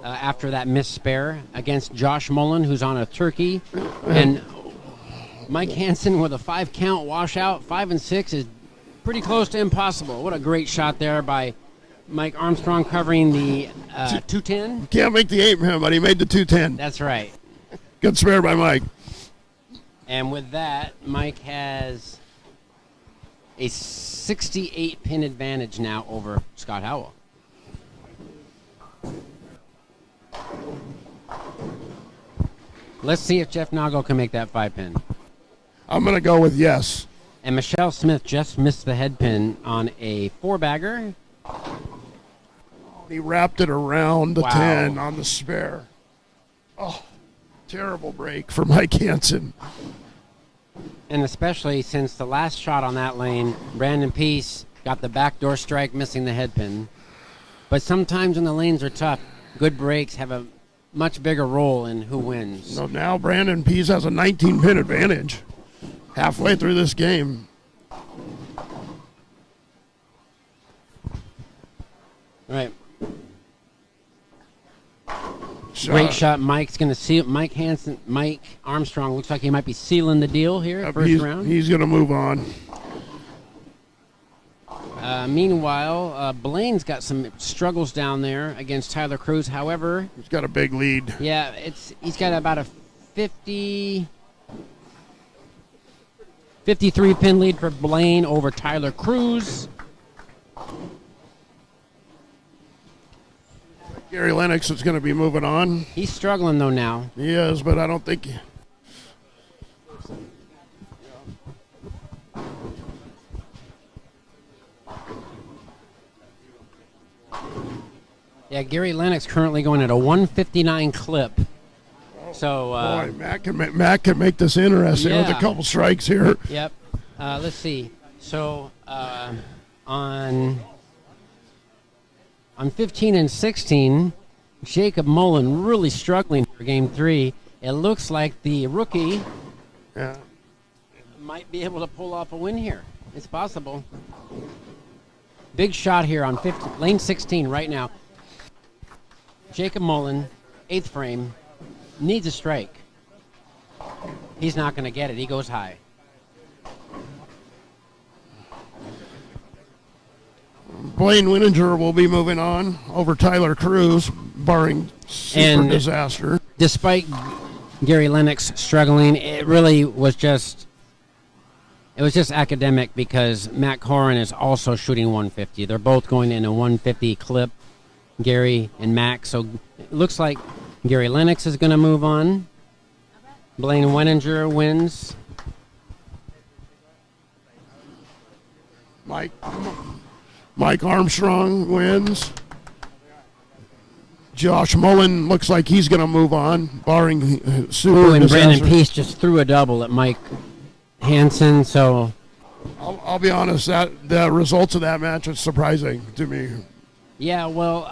after that missed spare against Josh Mullen, who's on a turkey. And Mike Hansen with a 5-count washout. 5 and 6 is pretty close to impossible. What a great shot there by Mike Armstrong covering the 210. Can't make the 8 man, but he made the 210. That's right. Good spare by Mike. And with that, Mike has a 68-pin advantage now over Scott Howell. Let's see if Jeff Noggle can make that 5-pin. I'm going to go with yes. And Michelle Smith just missed the head pin on a 4-bagger. He wrapped it around the Wow. 10 on the spare. Oh, terrible break for Mike Hansen. And especially since the last shot on that lane, Brandon Peace got the backdoor strike, missing the head pin. But sometimes when the lanes are tough, good breaks have a much bigger role in who wins. So now Brandon Pease has a 19-pin advantage halfway through this game. Right. Great shot. Mike's going to seal. Mike Armstrong looks like he might be sealing the deal here, first round. He's going to move on. Meanwhile, Blaine's got some struggles down there against Tyler Cruz. However, he's got a big lead. Yeah, he's got about a 53-pin lead for Blaine over Tyler Cruz. Gary Lennox is going to be moving on. He's struggling, though, now. He is, but I don't think... Yeah, Gary Lennox currently going at a 159 clip. So boy, Matt can make this interesting with a couple strikes here. Yep. Let's see. So on On 15 and 16, Jacob Mullen really struggling for game 3. It looks like the rookie might be able to pull off a win here. It's possible. Big shot here on lane 16 right now. Jacob Mullen, 8th frame, needs a strike. He's not going to get it. He goes high. Blaine Wininger will be moving on over Tyler Cruz, barring super disaster. Despite Gary Lennox struggling, it really was just academic because Matt Corin is also shooting 150. They're both going in a 150 clip, Gary and Mac. So it looks like Gary Lennox is going to move on. Blaine Wininger wins. Mike Armstrong wins. Josh Mullen looks like he's going to move on, barring super and disaster. Brandon Peace just threw a double at Mike Hansen. So I'll be honest, that the results of that match is surprising to me. Yeah, well,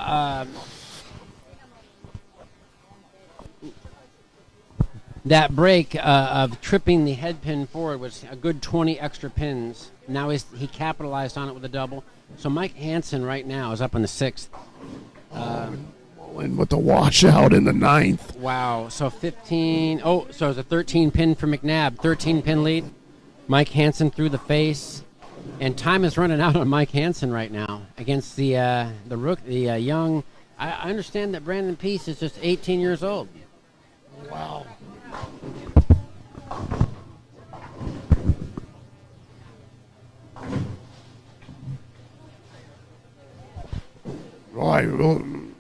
that break of tripping the head pin forward was a good 20 extra pins. Now he capitalized on it with a double. So Mike Hansen right now is up in the 6th. Mullen with the washout in the 9th. Wow. So 15. Oh, so it's a 13 pin for McNab. 13 pin lead. Mike Hansen through the face. And time is running out on Mike Hansen right now against the young. I understand that Brandon Peace is just 18 years old. Wow. Right. And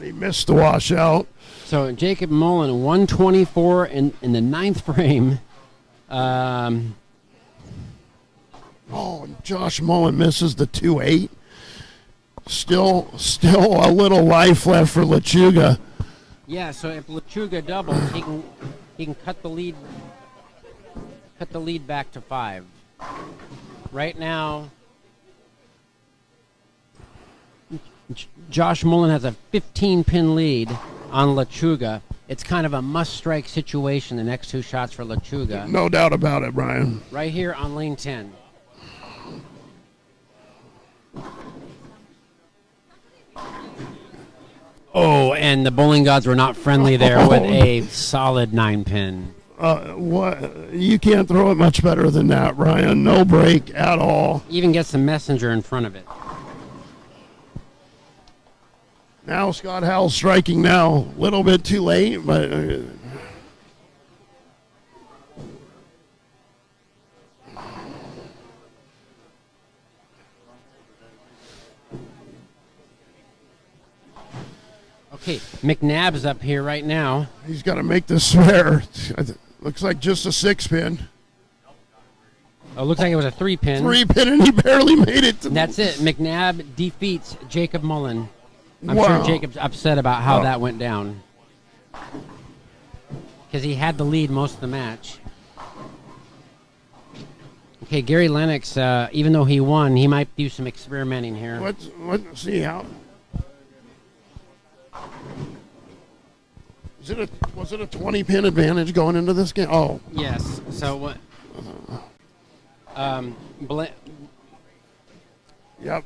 he missed the washout. So Jacob Mullen, 124 in the 9th frame. And Josh Mullen misses the 2-8. Still a little life left for Lechuga. Yeah, so if Lechuga doubles, he can cut the lead back to 5. Right now, Josh Mullen has a 15-pin lead on Lechuga. It's kind of a must-strike situation, the next 2 shots for Lechuga. No doubt about it, Brian. Right here on lane 10. Oh, and the bowling gods were not friendly there with a solid 9-pin. What? You can't throw it much better than that, Brian. No break at all. Even gets the messenger in front of it. Now Scott Howell striking now. A little bit too late, but... Okay, McNab's up here right now. He's got to make this swear. Looks like just a 6-pin. Oh, looks like it was a 3-pin. 3-pin, and he barely made it. That's it. McNab defeats Jacob Mullen. I'm Wow. sure Jacob's upset about how that went down. Because he had the lead most of the match. Okay, Gary Lennox, even though he won, he might do some experimenting here. Let's see how... Was it a 20-pin advantage going into this game? Oh. Yes. So what? Yep.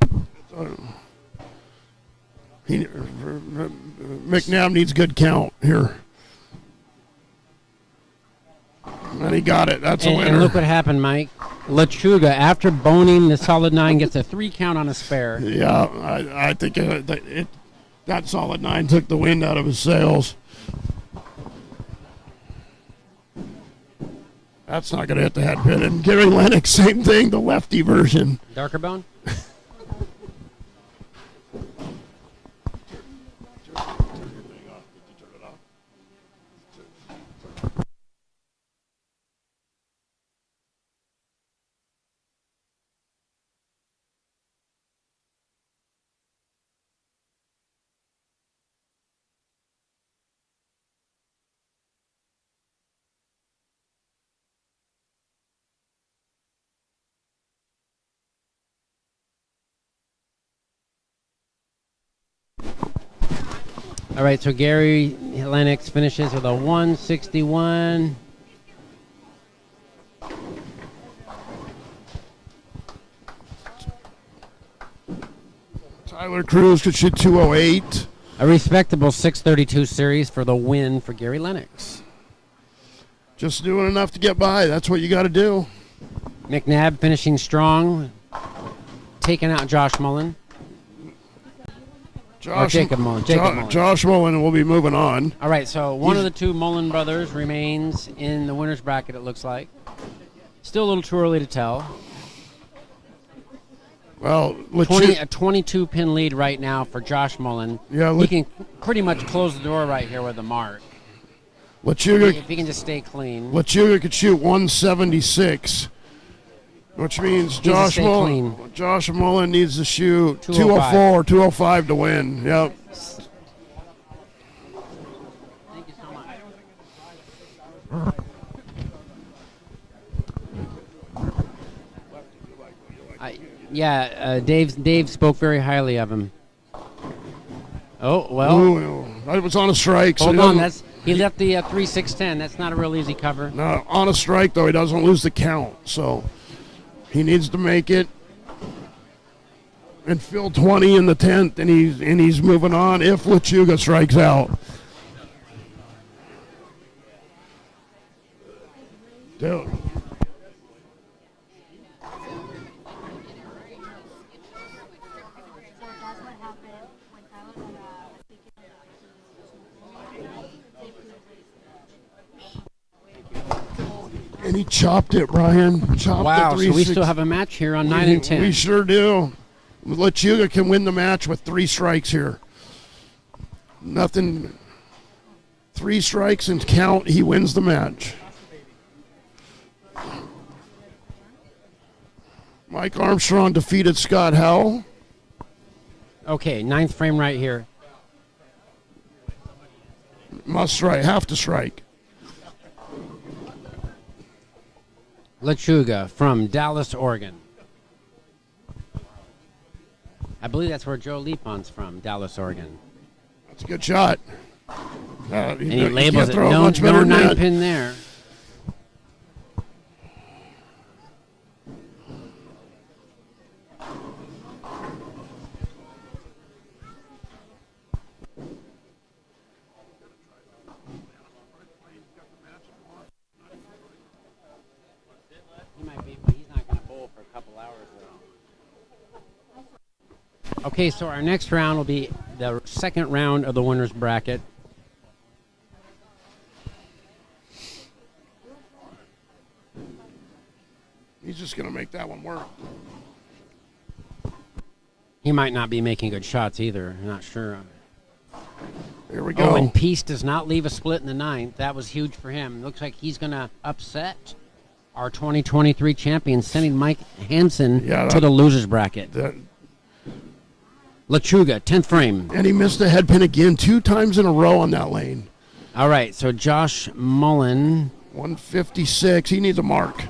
McNab needs good count here. And he got it. That's a winner. And look what happened, Mike. Lechuga, after boning the solid 9, gets a 3 count on a spare. Yeah, I think that solid 9 took the wind out of his sails. That's not going to hit the head pin. And Gary Lennox, same thing, the lefty version. Darker bone? All right, so Gary Lennox finishes with a 161. Tyler Cruz could shoot 208. A respectable 632 series for the win for Gary Lennox. Just doing enough to get by. That's what you got to do. McNab finishing strong, taking out Josh Mullen. Jacob Mullen. Josh Mullen will be moving on. All right, so one of the two Mullen brothers remains in the winner's bracket, it looks like. Still a little too early to tell. Well, a 22-pin lead right now for Josh Mullen. Yeah, he can pretty much close the door right here with a mark. If he can just stay clean. Lechuga could shoot 176, which means Josh Mullen needs to shoot 204, 205 to win. Yep. Thank you so much. Dave spoke very highly of him. Oh, well. Ooh, that was on a strike. Hold on, he left the 3-6-10. That's not a real easy cover. No, on a strike, though, he doesn't lose the count. So he needs to make it and fill 20 in the 10th, and he's moving on if Lechuga strikes out. Dude. And he chopped it, Brian. Wow, so we still have a match here on 9 and 10. We sure do. Lechuga can win the match with 3 strikes here. Nothing. 3 strikes and count, he wins the match. Mike Armstrong defeated Scott Howell. Okay, 9th frame right here. Must strike, have to strike. Lechuga from Dallas, Oregon. I believe that's where Joe Leapon's from, Dallas, Oregon. That's a good shot. And he labels it. No 9-pin there. Okay, so our next round will be the second round of the winner's bracket. He's just going to make that one work. He might not be making good shots either. I'm not sure. Here we go. Oh, and Peace does not leave a split in the 9th. That was huge for him. Looks like he's going to upset our 2023 champion, sending Mike Hansen to the loser's bracket. Lechuga, 10th frame. And he missed a head pin again 2 times in a row on that lane. All right, so Josh Mullen. 156. He needs a mark.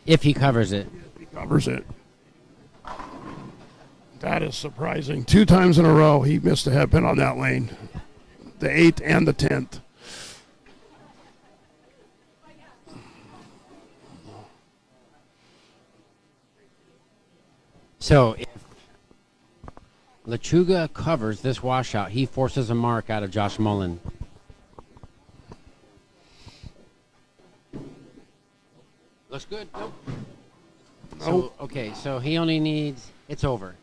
If he covers it. If he covers it. That is surprising. 2 times in a row he missed a head pin on that lane. The 8th and the 10th. So if Lechuga covers this washout, he forces a mark out of Josh Mullen. Looks good. Nope. So, okay, so he only needs, it's over.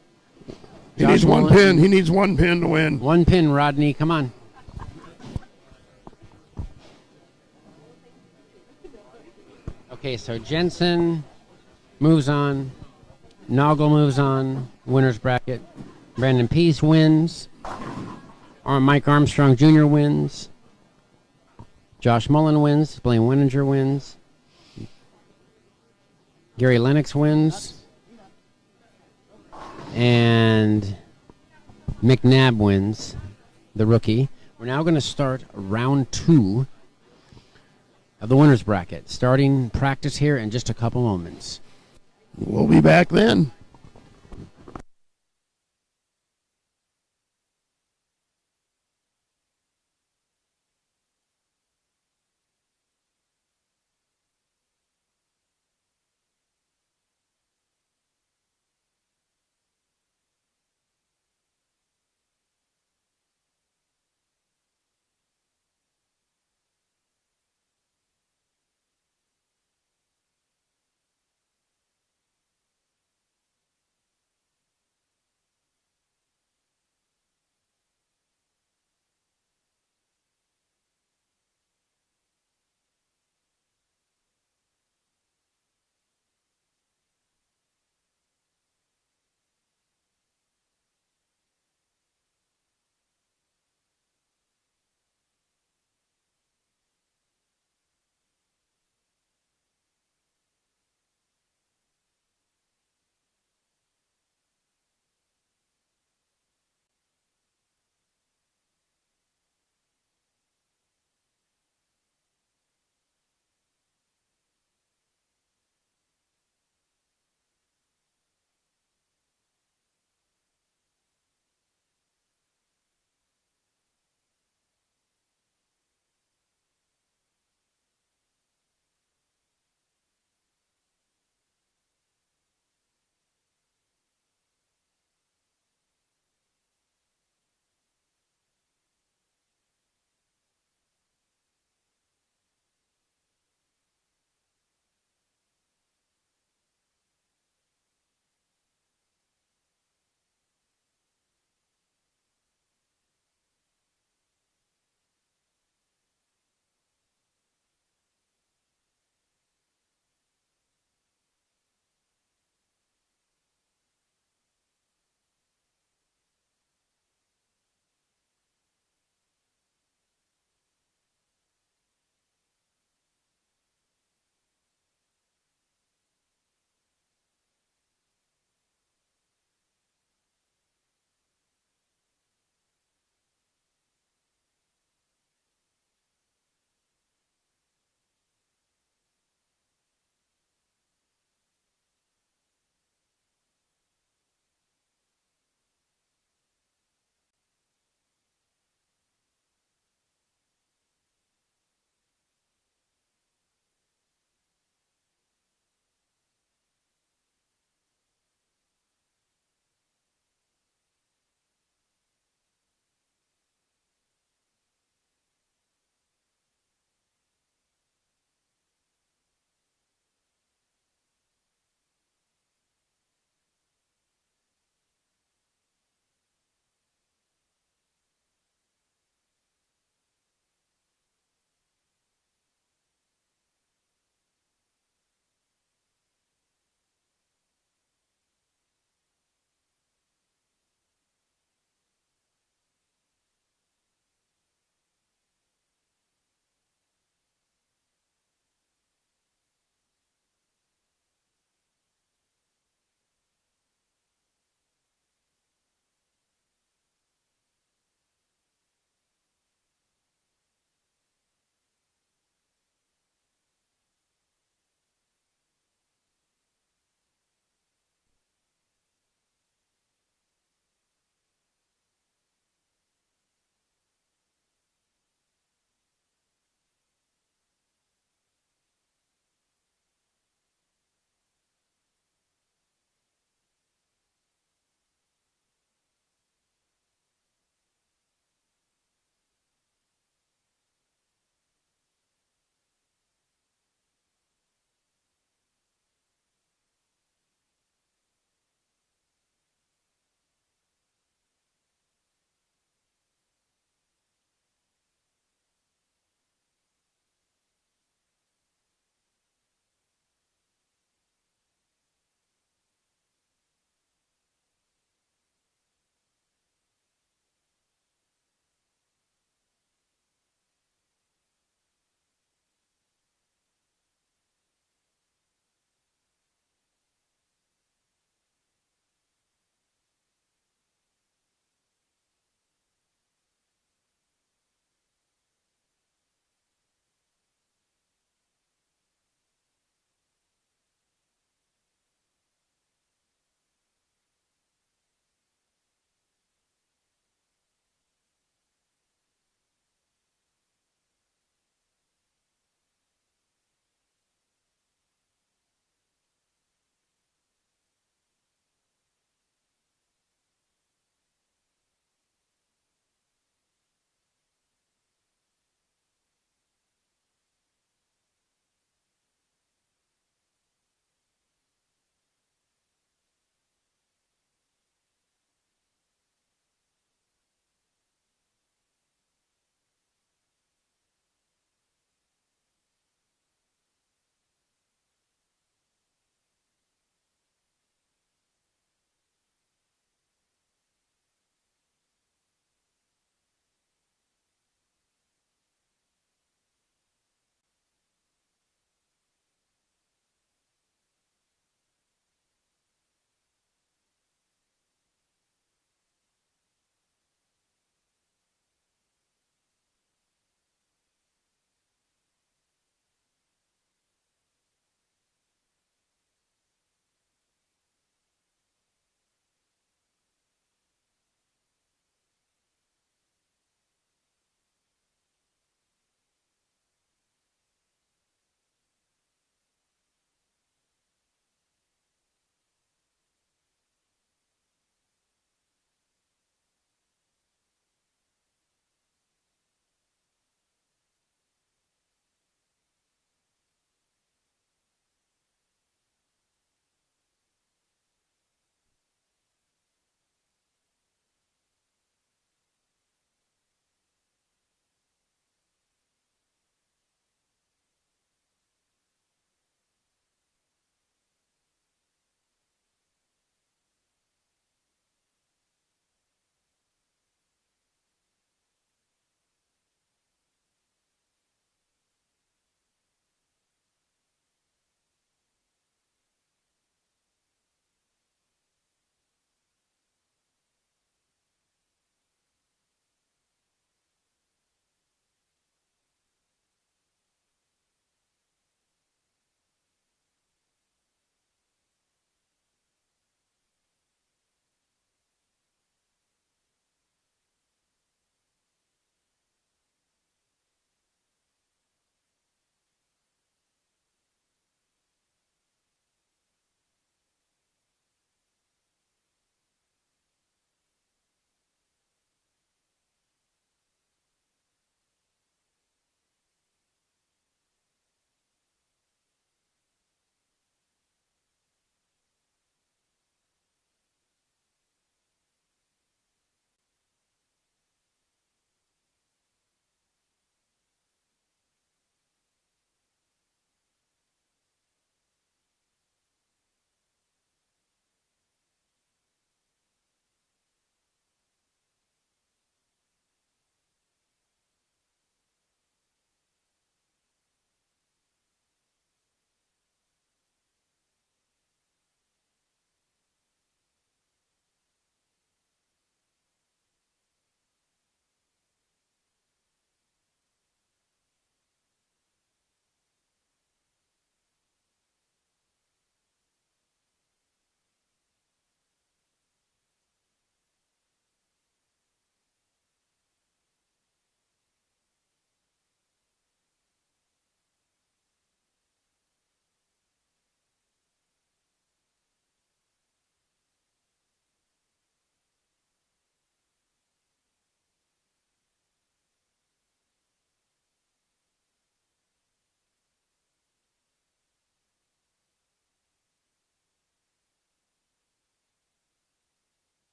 He needs one pin. He needs 1 pin to win. 1 pin, Rodney. Come on. Okay, so Jensen moves on. Noggle moves on. Winner's bracket. Brandon Peace wins. Mike Armstrong Jr. wins. Josh Mullen wins. Blaine Wininger wins. Gary Lennox wins. And McNab wins, the rookie. We're now going to start round 2 of the winner's bracket. Starting practice here in just a couple moments. We'll be back then.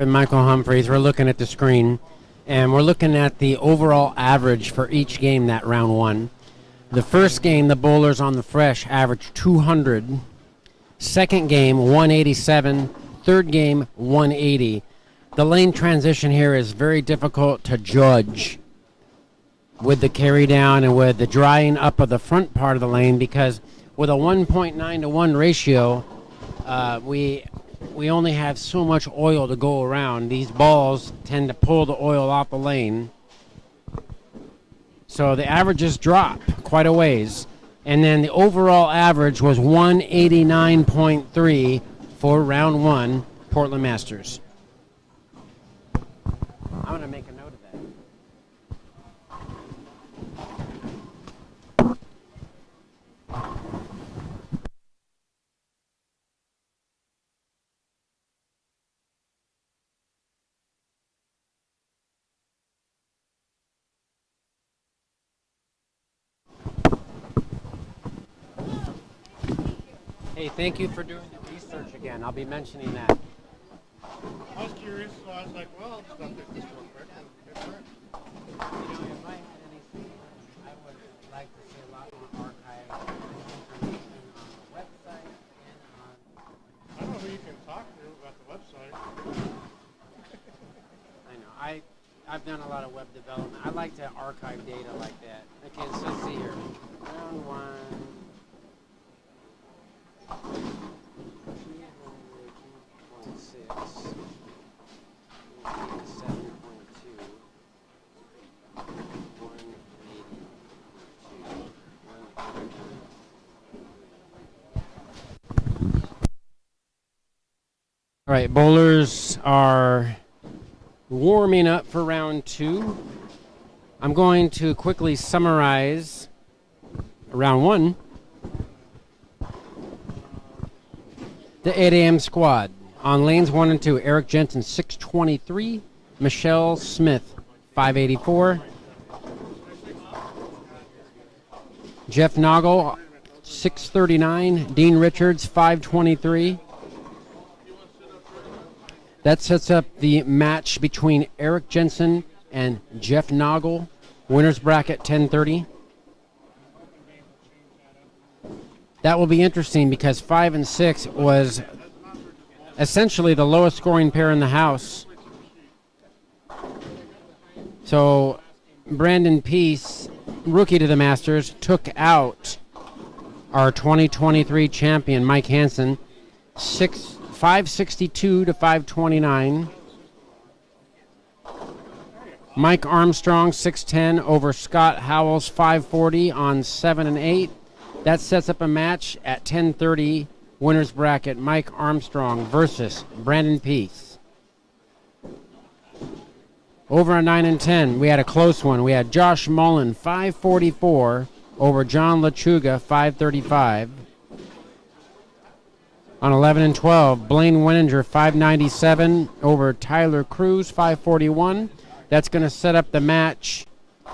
And Michael Humphreys, we're looking at the screen, and we're looking at the overall average for each game that round one. The first game, the bowlers on the fresh averaged 200. Second game, 187. Third game, 180. The lane transition here is very difficult to judge with the carry down and with the drying up of the front part of the lane, because with a 1.9 to 1 ratio, we only have so much oil to go around. These balls tend to pull the oil off the lane. So the averages drop quite a ways. And then the overall average was 189.3 for round one, Portland Masters. I'm going to make a note of that. Hey, thank you for doing the research again. I'll be mentioning that. I was curious, so I was like, well, I'll just update this real quick. If I had anything, I would like to see a lot more archive information on the website and on... I don't know who you can talk to about the website. I know. I've done a lot of web development. I like to archive data like that. Okay, so let's see here. Round one. 326. 7.2. 182. All right, bowlers are warming up for round two. I'm going to quickly summarize round one. The 8 a.m. squad. On lanes 1 and 2, Eric Jensen, 623. Michelle Smith, 584. Jeff Noggle, 639. Dean Richards, 523. That sets up the match between Eric Jensen and Jeff Noggle. Winner's bracket, 10:30. That will be interesting because 5 and 6 was essentially the lowest scoring pair in the house. So Brandon Peace, rookie to the Masters, took out our 2023 champion, Mike Hansen, 562 to 529. Mike Armstrong, 610 over Scott Howell's 540 on 7 and 8. That sets up a match at 10:30, winner's bracket, Mike Armstrong versus Brandon Peace. Over on 9 and 10, we had a close one. We had Josh Mullen, 544 over John Lechuga, 535. On 11 and 12, Blaine Wininger, 597 over Tyler Cruz, 541. That's going to set up the match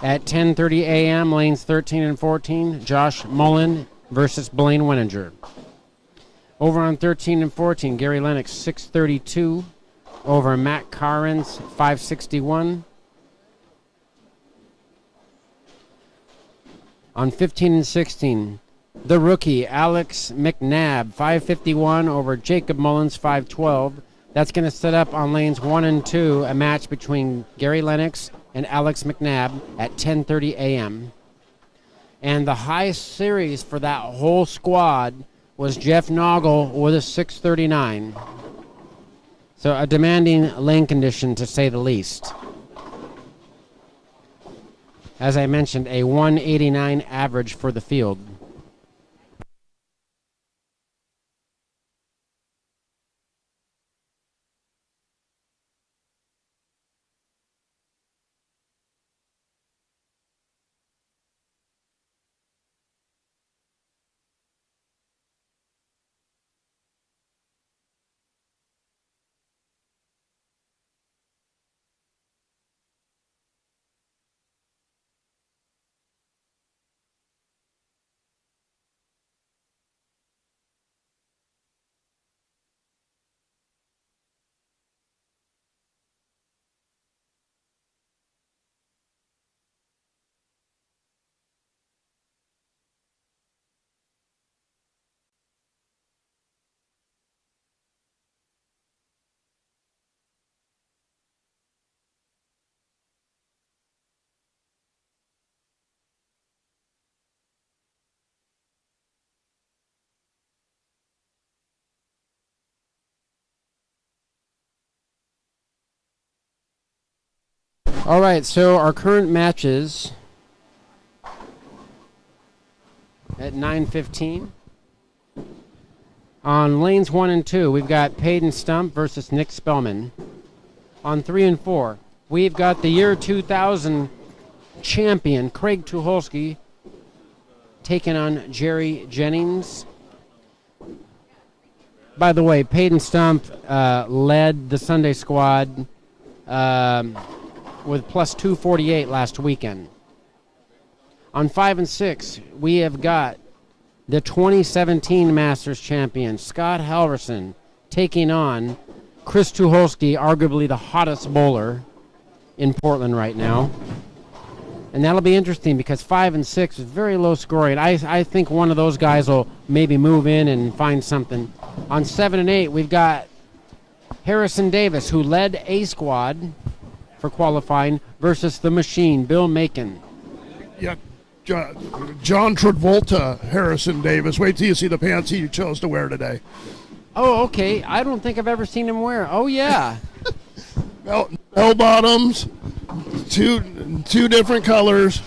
at 10:30 a.m., lanes 13 and 14, Josh Mullen versus Blaine Wininger. Over on 13 and 14, Gary Lennox, 632 over Matt Corin's 561. On 15 and 16, the rookie, Alex McNab, 551 over Jacob Mullins, 512. That's going to set up on lanes 1 and 2 a match between Gary Lennox and Alex McNab at 10:30 a.m. And the highest series for that whole squad was Jeff Noggle with a 639. So a demanding lane condition, to say the least. As I mentioned, a 189 average for the field. All right, so our current matches at 9:15. On lanes 1 and 2, we've got Peyton Stump versus Nick Spellman. On 3 and 4, we've got the year 2000 champion Craig Tuholski taking on Jerry Jennings. By the way, Peyton Stump led the Sunday squad with plus 248 last weekend. On 5 and 6, we have got the 2017 Masters champion Scott Halverson taking on Chris Tuholski, arguably the hottest bowler in Portland right now. And that'll be interesting because 5 and 6 is very low scoring. I think one of those guys will maybe move in and find something. On 7 and 8, we've got Harrison Davis, who led A squad for qualifying, versus the machine, Bill Macon. Yeah, John Travolta, Harrison Davis. Wait till you see the pants he chose to wear today. Oh, okay. I don't think I've ever seen him wear. Oh, yeah. Bell bottoms, two different colors.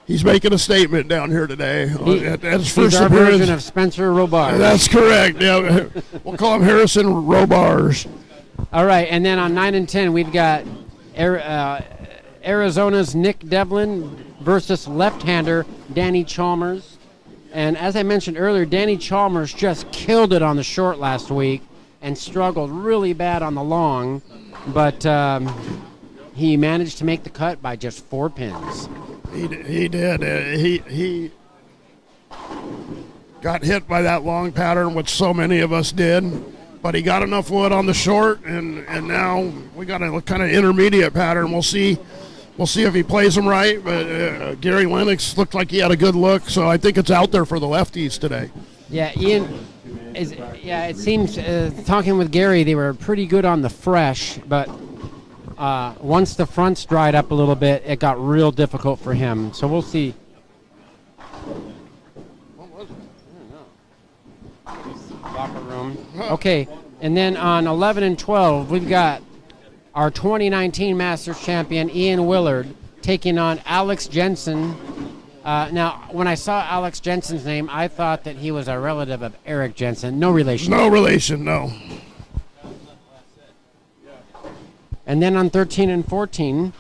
He's making a statement down here today. At his first He's our appearance. version of Spencer Robar. That's correct. Yeah, we'll call him Harrison Robars. All right, and then on 9 and 10, we've got Arizona's Nick Develin versus left-hander Danny Chalmers. And as I mentioned earlier, Danny Chalmers just killed it on the short last week and struggled really bad on the long, but he managed to make the cut by just 4 pins. He did. He got hit by that long pattern, which so many of us did. But he got enough wood on the short, and now we got a kind of intermediate pattern. We'll see if he plays them right. But Gary Lennox looked like he had a good look, so I think it's out there for the lefties today. Yeah, Ian. It seems talking with Gary, they were pretty good on the fresh, but once the fronts dried up a little bit, it got real difficult for him. So we'll see. Locker room. Okay, and then on 11 and 12, we've got our 2019 Masters champion Ian Willard taking on Alex Jensen. Now, when I saw Alex Jensen's name, I thought that he was a relative of Eric Jensen. No relation. No relation, no. And then on 13 and 14,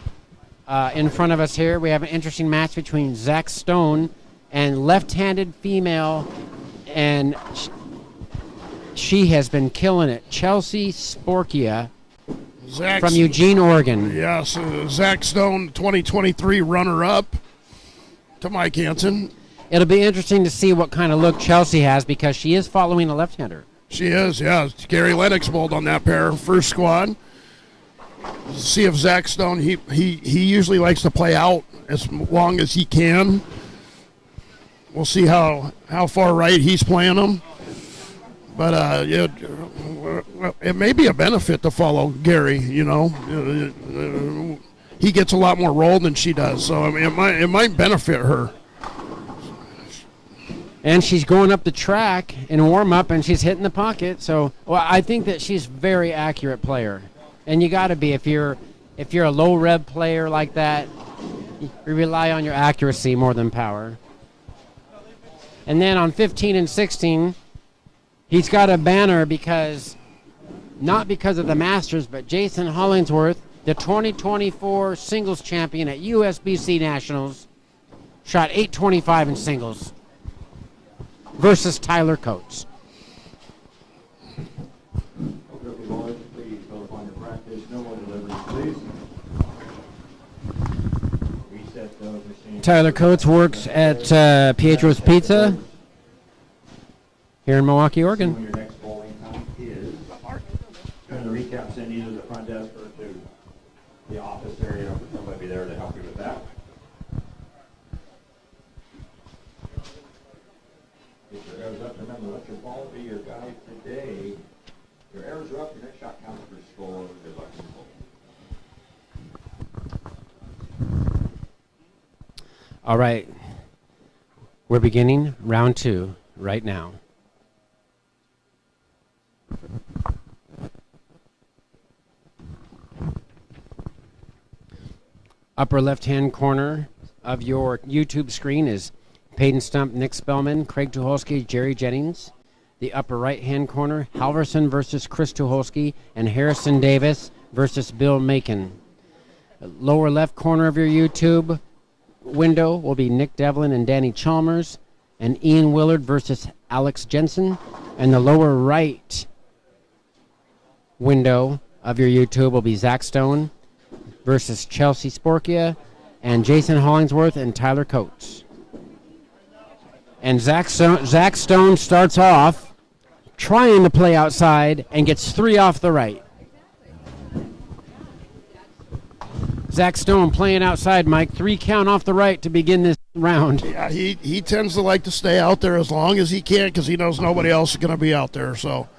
in front of us here, we have an interesting match between Zach Stone and left-handed female, and she has been killing it, Chelsea Sporia from Eugene, Oregon. Yes, Zach Stone, 2023 runner-up to Mike Hansen. It'll be interesting to see what kind of look Chelsea has because she is following a left-hander. She is, yeah. Gary Lennox bowled on that pair, first squad. See if Zach Stone, he usually likes to play out as long as he can. We'll see how far right he's playing them. But it may be a benefit to follow Gary, you know. He gets a lot more roll than she does, so I mean, it might benefit her. And she's going up the track in warm-up, and she's hitting the pocket. So, well, I think that she's a very accurate player. And you got to be if you're a low-rev player like that. You rely on your accuracy more than power. And then on 15 and 16, he's got a banner not because of the Masters, but Jason Hollingsworth, the 2024 singles champion at USBC Nationals, shot .825 in singles versus Tyler Coates. Tyler Coates works at Pietro's Pizza here in Milwaukee, Oregon. When your next bowling time is, and the recap send either the front desk or to the office area, or somebody there to help you with that. Get your arrows up. Remember, let your ball be your guide today. Your arrows are up. Your next shot counts for score. Good luck in the bowl. All right. We're beginning round 2 right now. Upper left-hand corner of your YouTube screen is Peyton Stump, Nick Spellman, Craig Tuholski, Jerry Jennings. The upper right-hand corner, Halverson versus Chris Tuholski, and Harrison Davis versus Bill Macon. Lower left corner of your YouTube window will be Nick Develin and Danny Chalmers, and Ian Willard versus Alex Jensen. And the lower right window of your YouTube will be Zach Stone versus Chelsea Sporia, and Jason Hollingsworth and Tyler Coates. And Zach Stone starts off trying to play outside and gets 3 off the right. Zach Stone playing outside, Mike. 3 count off the right to begin this round. Yeah, he tends to like to stay out there as long as he can because he knows nobody else is going to be out there. So.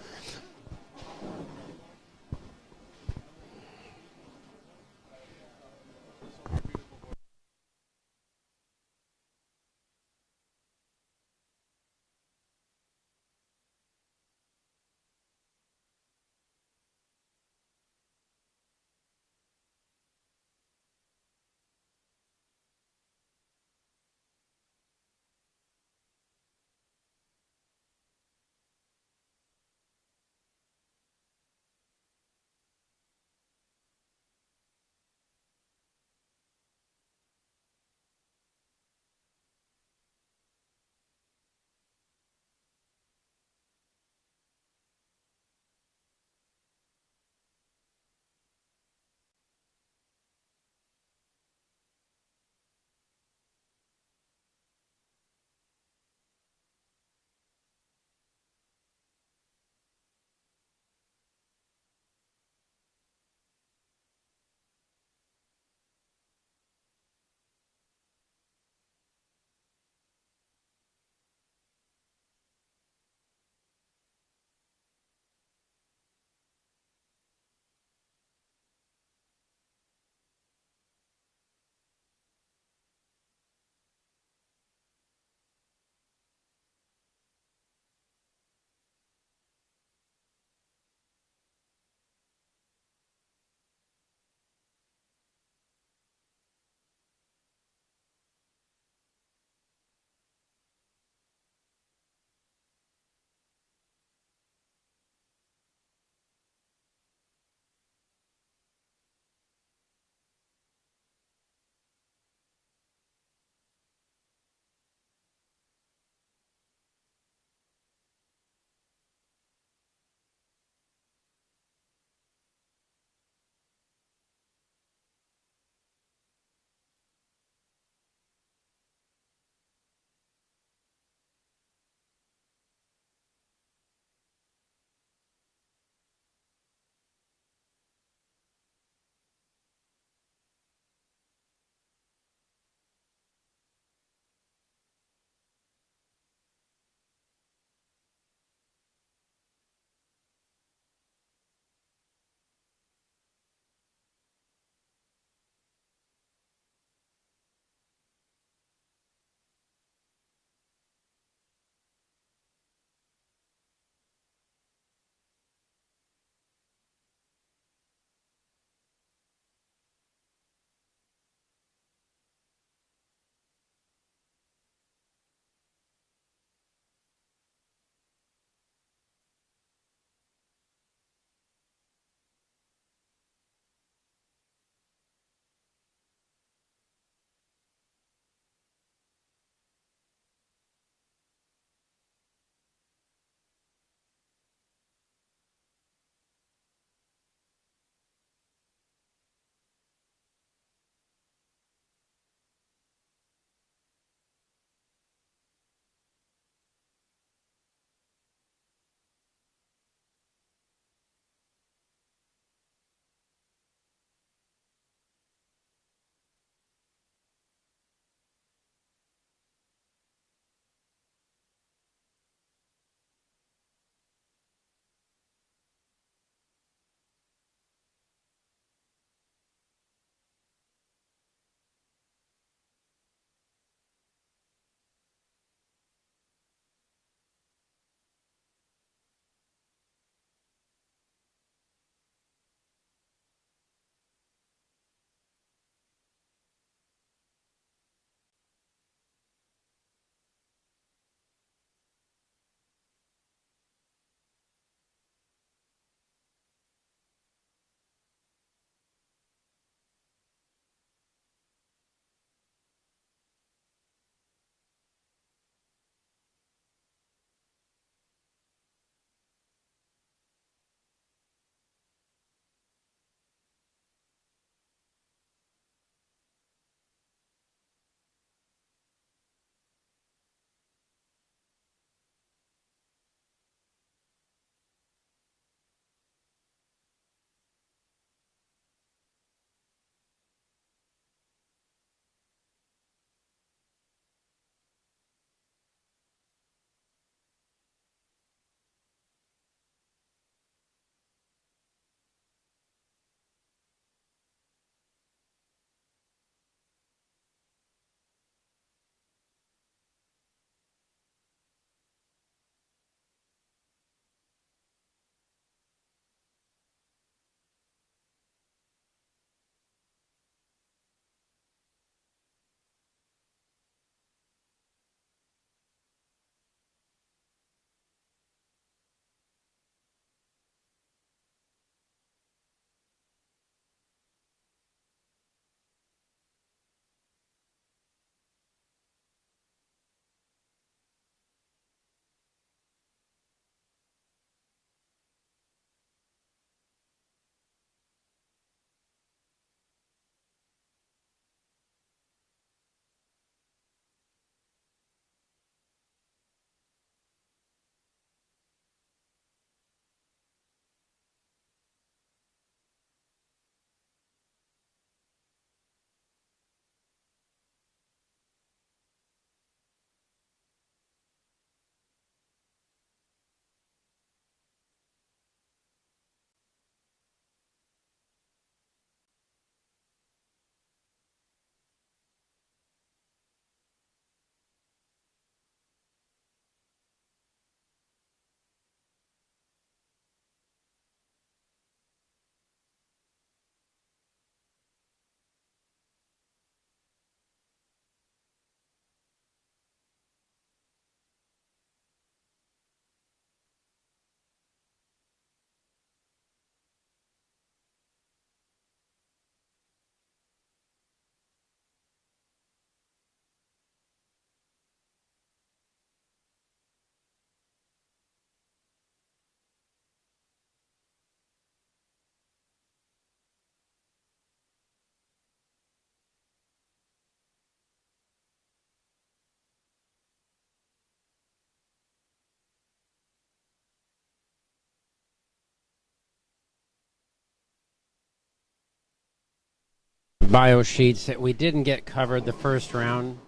bio sheets that we didn't get covered the first round.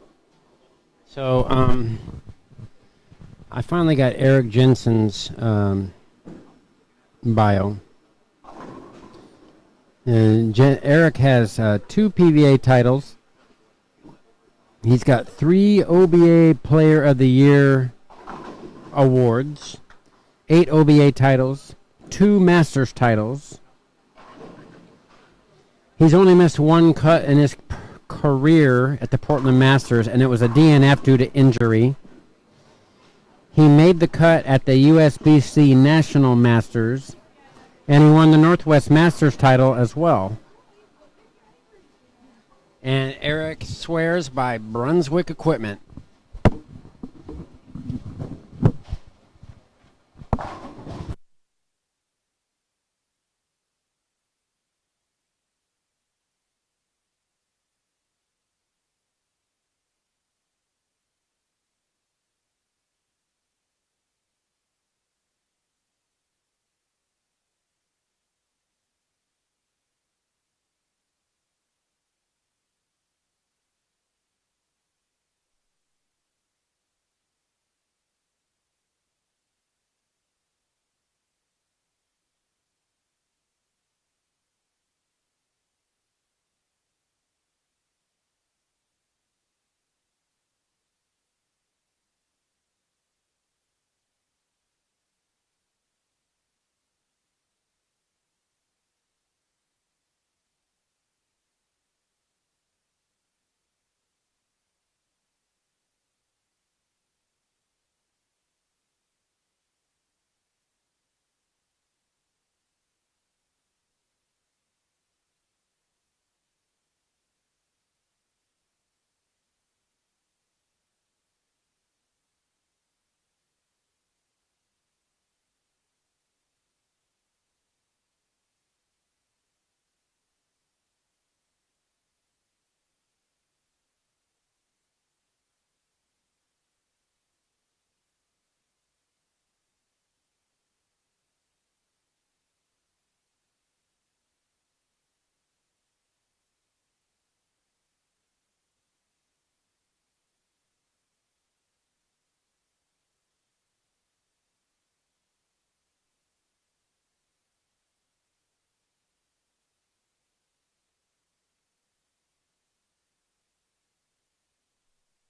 So I finally got Eric Jensen's bio. Eric has 2 PVA titles. He's got 3 OBA Player of the Year awards, 8 OBA titles, 2 Masters titles. He's only missed 1 cut in his career at the Portland Masters, and it was a DNF due to injury. He made the cut at the USBC National Masters, and he won the Northwest Masters title as well. And Eric swears by Brunswick equipment.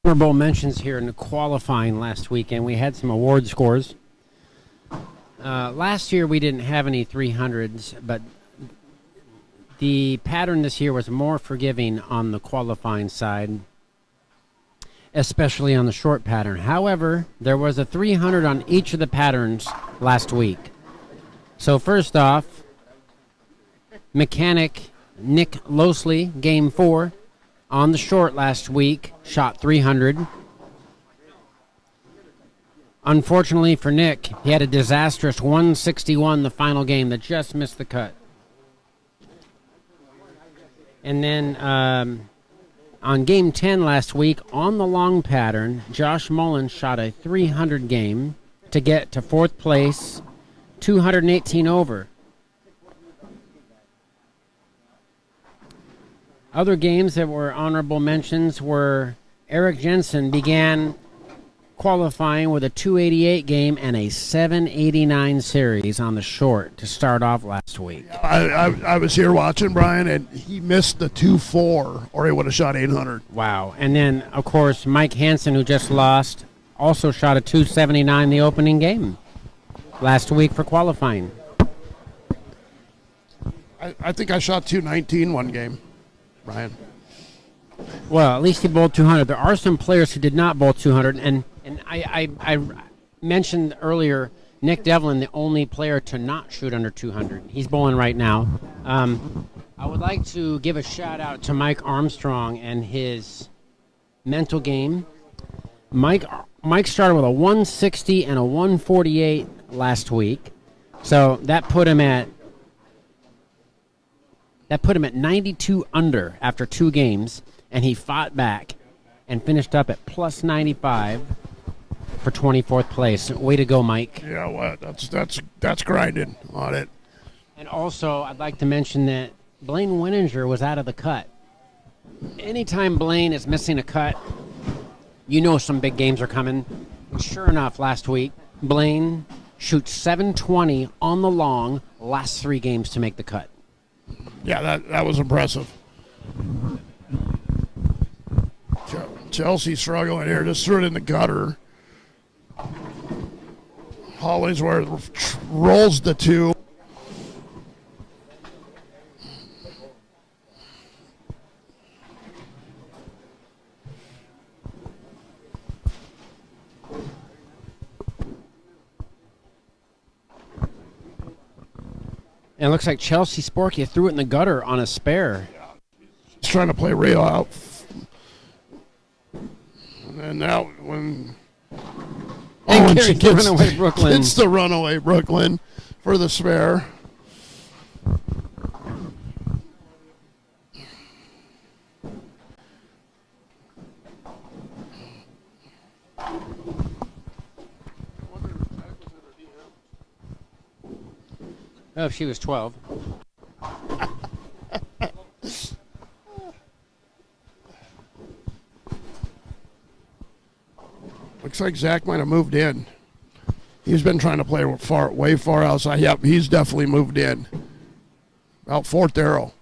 Honorable mentions here in the qualifying last weekend. We had some award scores. Last year we didn't have any 300s, but the pattern this year was more forgiving on the qualifying side, especially on the short pattern. However, there was a 300 on each of the patterns last week. So first off, mechanic Nick Losley, game 4, on the short last week, shot 300. Unfortunately for Nick, he had a disastrous 161 the final game that just missed the cut. And then on game 10 last week, on the long pattern, Josh Mullen shot a 300 game to get to 4th place, 218 over. Other games that were honorable mentions were Eric Jensen began qualifying with a 288 game and a 789 series on the short to start off last week. I was here watching, Brian, and he missed the 2-4, or he would have shot 800. Wow. And then, of course, Mike Hansen, who just lost, also shot a 279 the opening game last week for qualifying. I think I shot 219 one game, Brian. Well, at least he bowled 200. There are some players who did not bowl 200, and I mentioned earlier Nick Develin, the only player to not shoot under 200. He's bowling right now. I would like to give a shout-out to Mike Armstrong and his mental game. Mike started with a 160 and a 148 last week, so that put him at 92 under after 2 games, and he fought back and finished up at plus 95 for 24th place. Way to go, Mike. Yeah, well, that's grinding on it. And also, I'd like to mention that Blaine Wininger was out of the cut anytime Blaine is missing a cut, you know some big games are coming. And sure enough, last week, Blaine shoots 720 on the long, last 3 games to make the cut. Yeah, that was impressive. Chelsea struggling here, just threw it in the gutter. Hollingsworth rolls the 2. And it looks like Chelsea Sporia threw it in the gutter on a spare. He's trying to play rail out. And now when... And carries the runaway Brooklyn. It's the runaway Brooklyn for the spare. Oh, if she was 12. Looks like Zach might have moved in. He's been trying to play way far outside. Yep, he's definitely moved in. Out 4th arrow.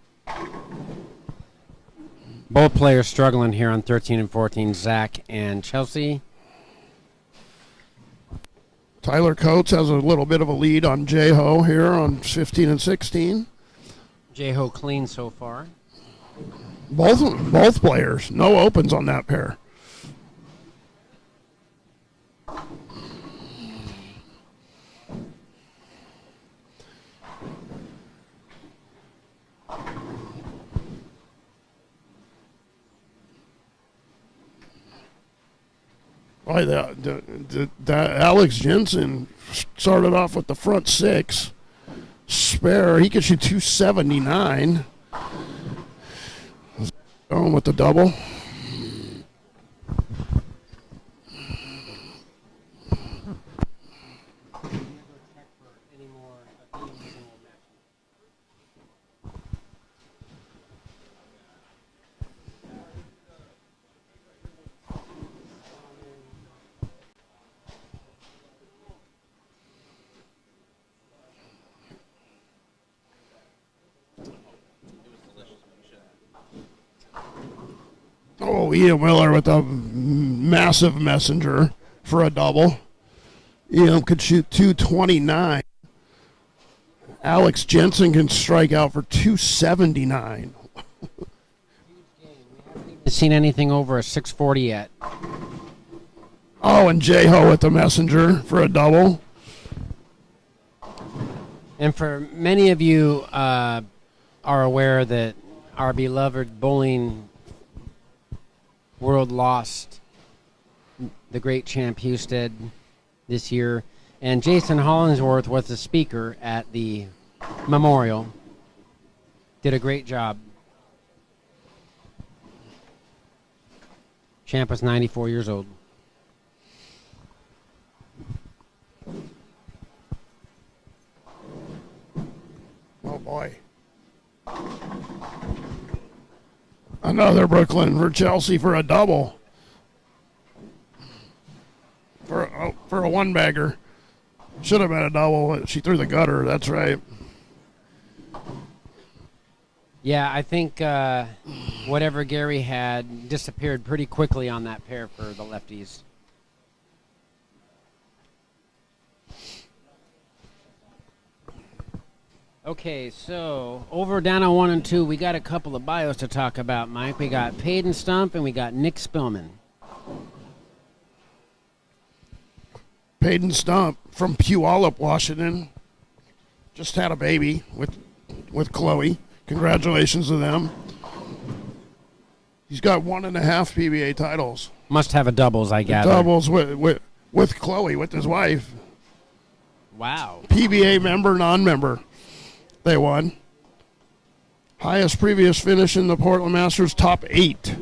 Both players struggling here on 13 and 14, Zach and Chelsea. Tyler Coates has a little bit of a lead on J-Ho here on 15 and 16. J-Ho clean so far. Both players. No opens on that pair. Boy, the Alex Jensen started off with the front 6 spare. He could shoot 279. Going with the double. Oh, Ian Miller with a massive messenger for a double. Ian could shoot 229. Alex Jensen can strike out for 279. Haven't seen anything over a 640 yet. Oh, and J-Ho with the messenger for a double. And for many of you are aware that our beloved bowling world lost the great champ Husted this year, and Jason Hollingsworth was the speaker at the memorial. Did a great job. Champ was 94 years old. Oh boy. Another Brooklyn for Chelsea for a double. For a one-bagger. Should have been a double. She threw the gutter. That's right. Yeah, I think whatever Gary had disappeared pretty quickly on that pair for the lefties. Okay, so over down on 1 and 2, we got a couple of bios to talk about, Mike. We got Peyton Stump and we got Nick Spillman. Peyton Stump from Puyallup, Washington. Just had a baby with Chloe. Congratulations to them. He's got 1.5 PBA titles. Must have a doubles, I gather. Doubles with Chloe, with his wife. Wow. PBA member, non-member. They won. Highest previous finish in the Portland Masters, top 8.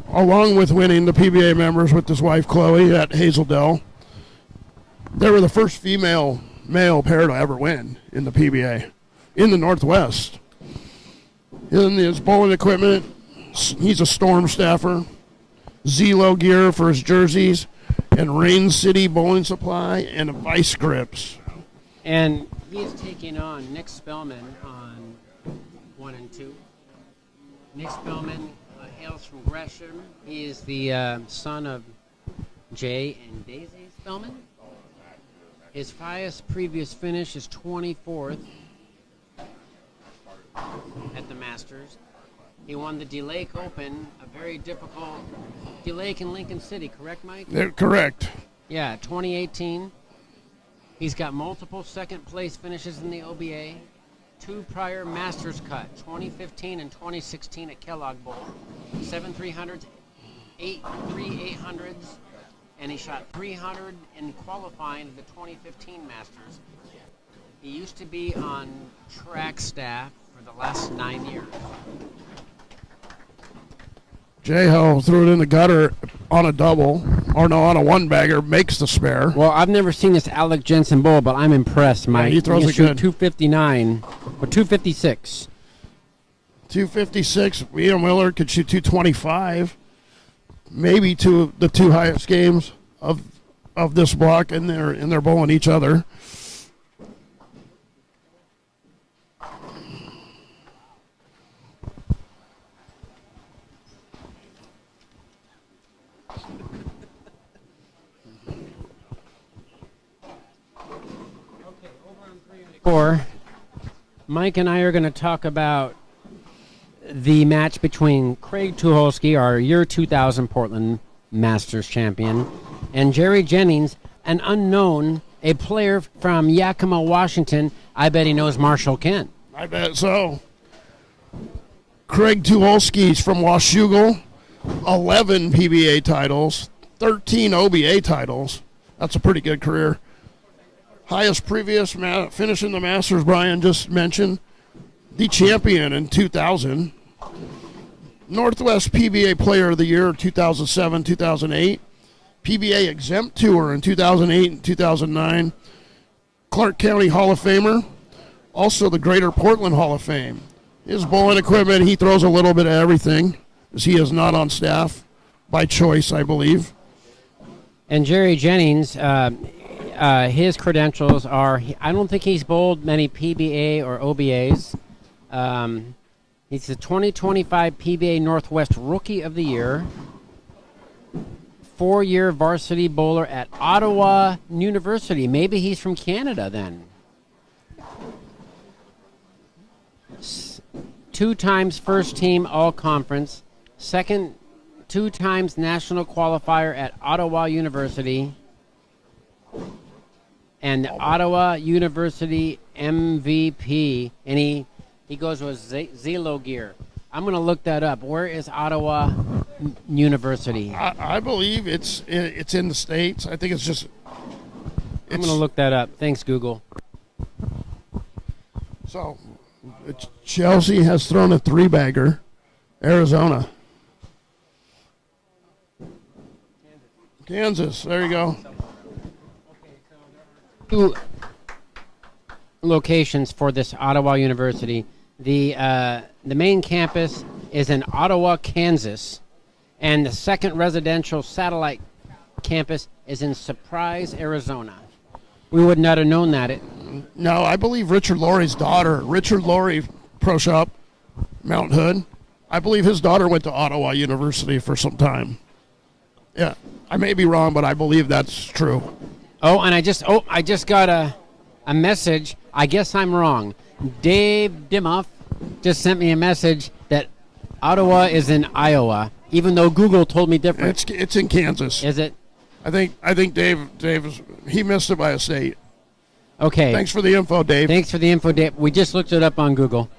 Along with winning the PBA members with his wife Chloe at Hazeldale. They were the first female-male pair to ever win in the PBA in the Northwest. In his bowling equipment, he's a Storm staffer. Zelo gear for his jerseys, and Rain City bowling supply, and vice grips. And he is taking on Nick Spellman on 1 and 2. Nick Spellman hails from Gresham. He is the son of Jay and Daisy Spellman. His highest previous finish is 24th at the Masters. He won the DeLake Open, a very difficult DeLake in Lincoln City, correct, Mike? They're correct. Yeah, 2018. He's got multiple second place finishes in the OBA, 2 prior Masters cut, 2015 and 2016 at Kellogg Bowl, 7 300s, 8 800s, and he shot 300 in qualifying at the 2015 Masters. He used to be on track staff for the last 9 years. J-Ho threw it in the gutter on a double, or no, on a one-bagger, makes the spare. Well, I've never seen this Alec Jensen bowl, but I'm impressed, Mike. Yeah, he throws it good. 259 or 256. 256. Ian Willard could shoot 225. Maybe the two highest games of this block, and they're bowling each other. Mike and I are going to talk about the match between Craig Tuholski, our year 2000 Portland Masters champion, and Jerry Jennings, an unknown, a player from Yakima, Washington. I bet he knows Marshall Kent. I bet so. Craig Tuolski's from Washougal, 11 PBA titles, 13 OBA titles. That's a pretty good career. Highest previous finish in the Masters, Brian just mentioned. The champion in 2000. Northwest PBA Player of the Year 2007, 2008. PBA Exempt Tour in 2008 and 2009. Clark County Hall of Famer. Also the Greater Portland Hall of Fame. His bowling equipment, he throws a little bit of everything, as he is not on staff by choice, I believe. And Jerry Jennings, his credentials are, I don't think he's bowled many PBA or OBAs. He's the 2025 PBA Northwest Rookie of the Year. 4-year varsity bowler at Ottawa University. Maybe he's from Canada then. 2 times first team all conference. 2 times national qualifier at Ottawa University. And Ottawa University MVP. And he goes with Zelo gear. I'm going to look that up. Where is Ottawa University? I believe it's in the States. I think it's just... I'm going to look that up. Thanks, Google. So, Chelsea has thrown a 3-bagger. Arizona. Kansas. There you go. 2 locations for this Ottawa University. The main campus is in Ottawa, Kansas, and the second residential satellite campus is in Surprise, Arizona. We would not have known that. No, I believe Richard Laurie's daughter, Richard Laurie, Pro Shop, Mount Hood, I believe his daughter went to Ottawa University for some time. Yeah, I may be wrong, but I believe that's true. Oh, and I just got a message. I guess I'm wrong. Dave Dimoff just sent me a message that Ottawa is in Iowa, even though Google told me different. It's in Kansas. Is it? I think Dave he missed it by a state. Okay. Thanks for the info, Dave. Thanks for the info, Dave. We just looked it up on Google.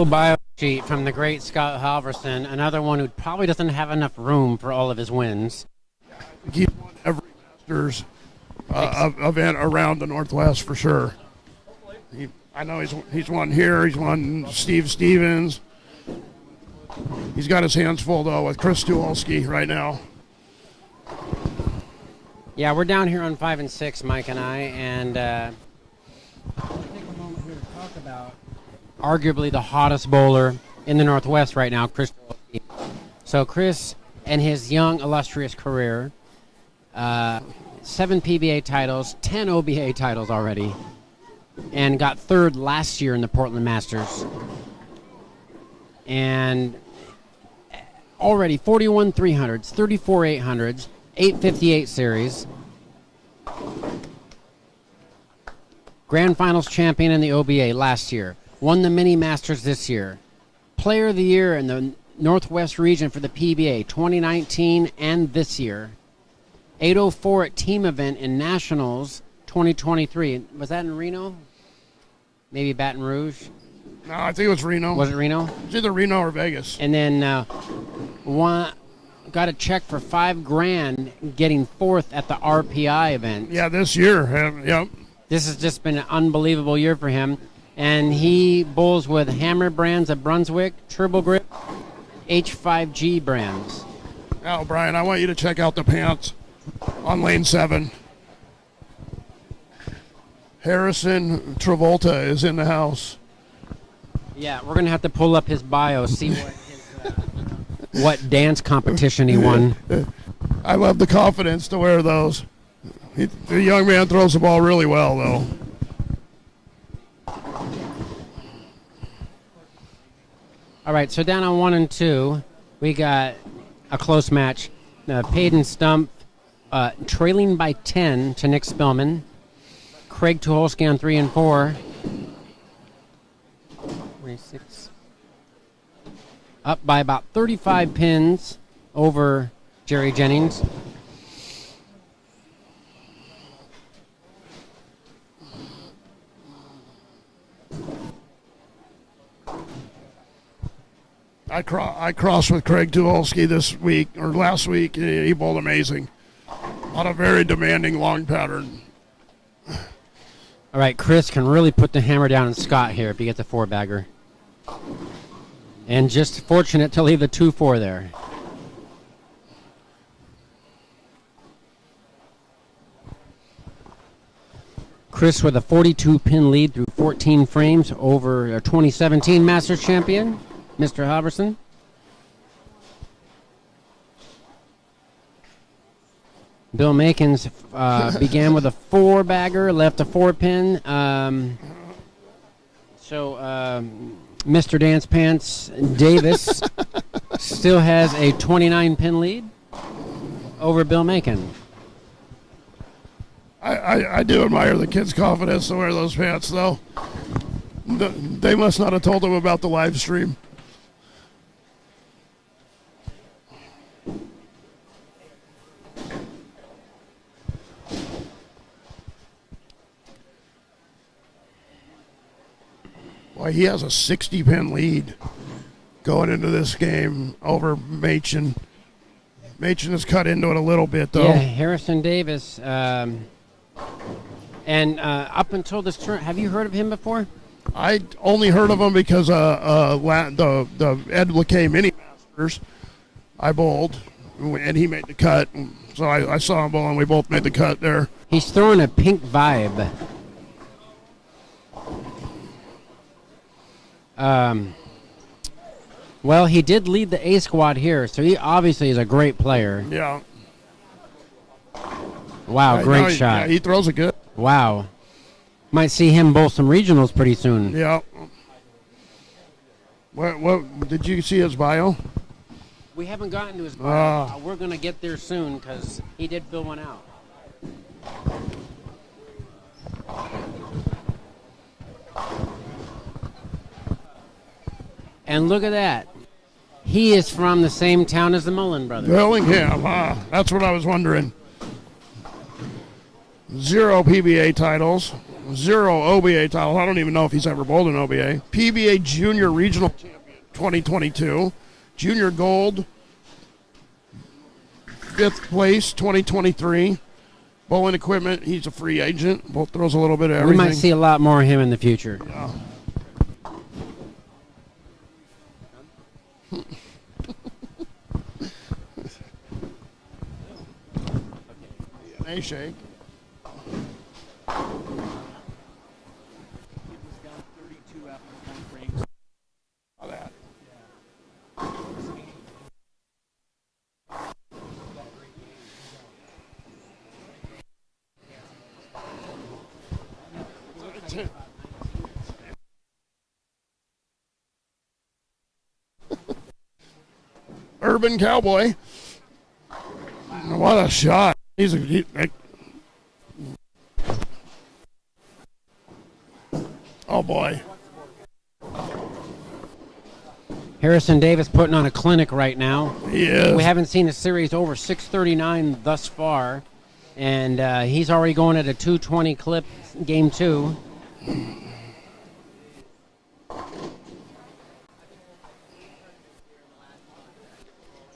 cool bio sheet from the great Scott Halverson, another one who probably doesn't have enough room for all of his wins. He's won every Masters event around the Northwest for sure. I know he's won here. He's won Steve Stevens. He's got his hands full, though, with Chris Tuolski right now. Yeah, we're down here on 5 and 6, Mike and I, and I'll take a moment here to talk about arguably the hottest bowler in the Northwest right now, Chris Tuholski. So Chris and his young, illustrious career, 7 PBA titles, 10 OBA titles already, and got third last year in the Portland Masters. And already 41 300s, 34 800s, 858 series. Grand Finals champion in the OBA last year. Won the Mini Masters this year. Player of the Year in the Northwest region for the PBA 2019 and this year. 804 at team event in Nationals 2023. Was that in Reno? Maybe Baton Rouge? No, I think it was Reno. Was it Reno? It's either Reno or Vegas. And then got a check for $5,000 getting fourth at the RPI event. Yeah, this year. Yep. This has just been an unbelievable year for him. And he bowls with Hammer brands of Brunswick, Turbo Grip, H5G brands. Now, Brian, I want you to check out the pants on lane 7. Harrison Travolta is in the house. Yeah, we're going to have to pull up his bio, see what dance competition he won. I love the confidence to wear those. The young man throws the ball really well, though. All right, so down on 1 and 2, we got a close match. Payton Stump trailing by 10 to Nick Spillman. Craig Tuholski on 3 and 4. 26. Up by about 35 pins over Jerry Jennings. I crossed with Craig Tuholski this week, or last week. He bowled amazing. On a very demanding long pattern. All right, Chris can really put the hammer down on Scott here if he gets a 4-bagger. And just fortunate to leave the 2-4 there. Chris with a 42-pin lead through 14 frames over a 2017 Masters champion, Mr. Halverson. Bill Makins began with a 4-bagger, left a 4-pin. Mr. Dance Pants Davis still has a 29-pin lead over Bill Macon. I do admire the kid's confidence to wear those pants, though. They must not have told him about the live stream. Boy, he has a 60-pin lead going into this game over Machen. Machen has cut into it a little bit, though. Yeah, Harrison Davis. And up until this turn, have you heard of him before? I only heard of him because the Ed LeKay Mini Masters I bowled, and he made the cut. So I saw him bowl, and we both made the cut there. He's throwing a pink vibe. Well, he did lead the A squad here, so he obviously is a great player. Yeah. Wow, great shot. Yeah, he throws it good. Wow. Might see him bowl some regionals pretty soon. Yeah. What did you see his bio? We haven't gotten to his bio. We're going to get there soon because he did fill one out. And look at that. He is from the same town as the Mullen brothers. Bellingham, that's what I was wondering. 0 PBA titles. 0 OBA titles. I don't even know if he's ever bowled an OBA. PBA Junior Regional Champion 2022. Junior Gold, 5th place 2023. Bowling equipment, he's a free agent. Both throws a little bit of everything. We might see a lot more of him in the future. Yeah. DNA shake. How that? Urban Cowboy. What a shot. Oh boy. Harrison Davis putting on a clinic right now. He is. We haven't seen a series over 639 thus far, and he's already going at a 220 clip, game 2.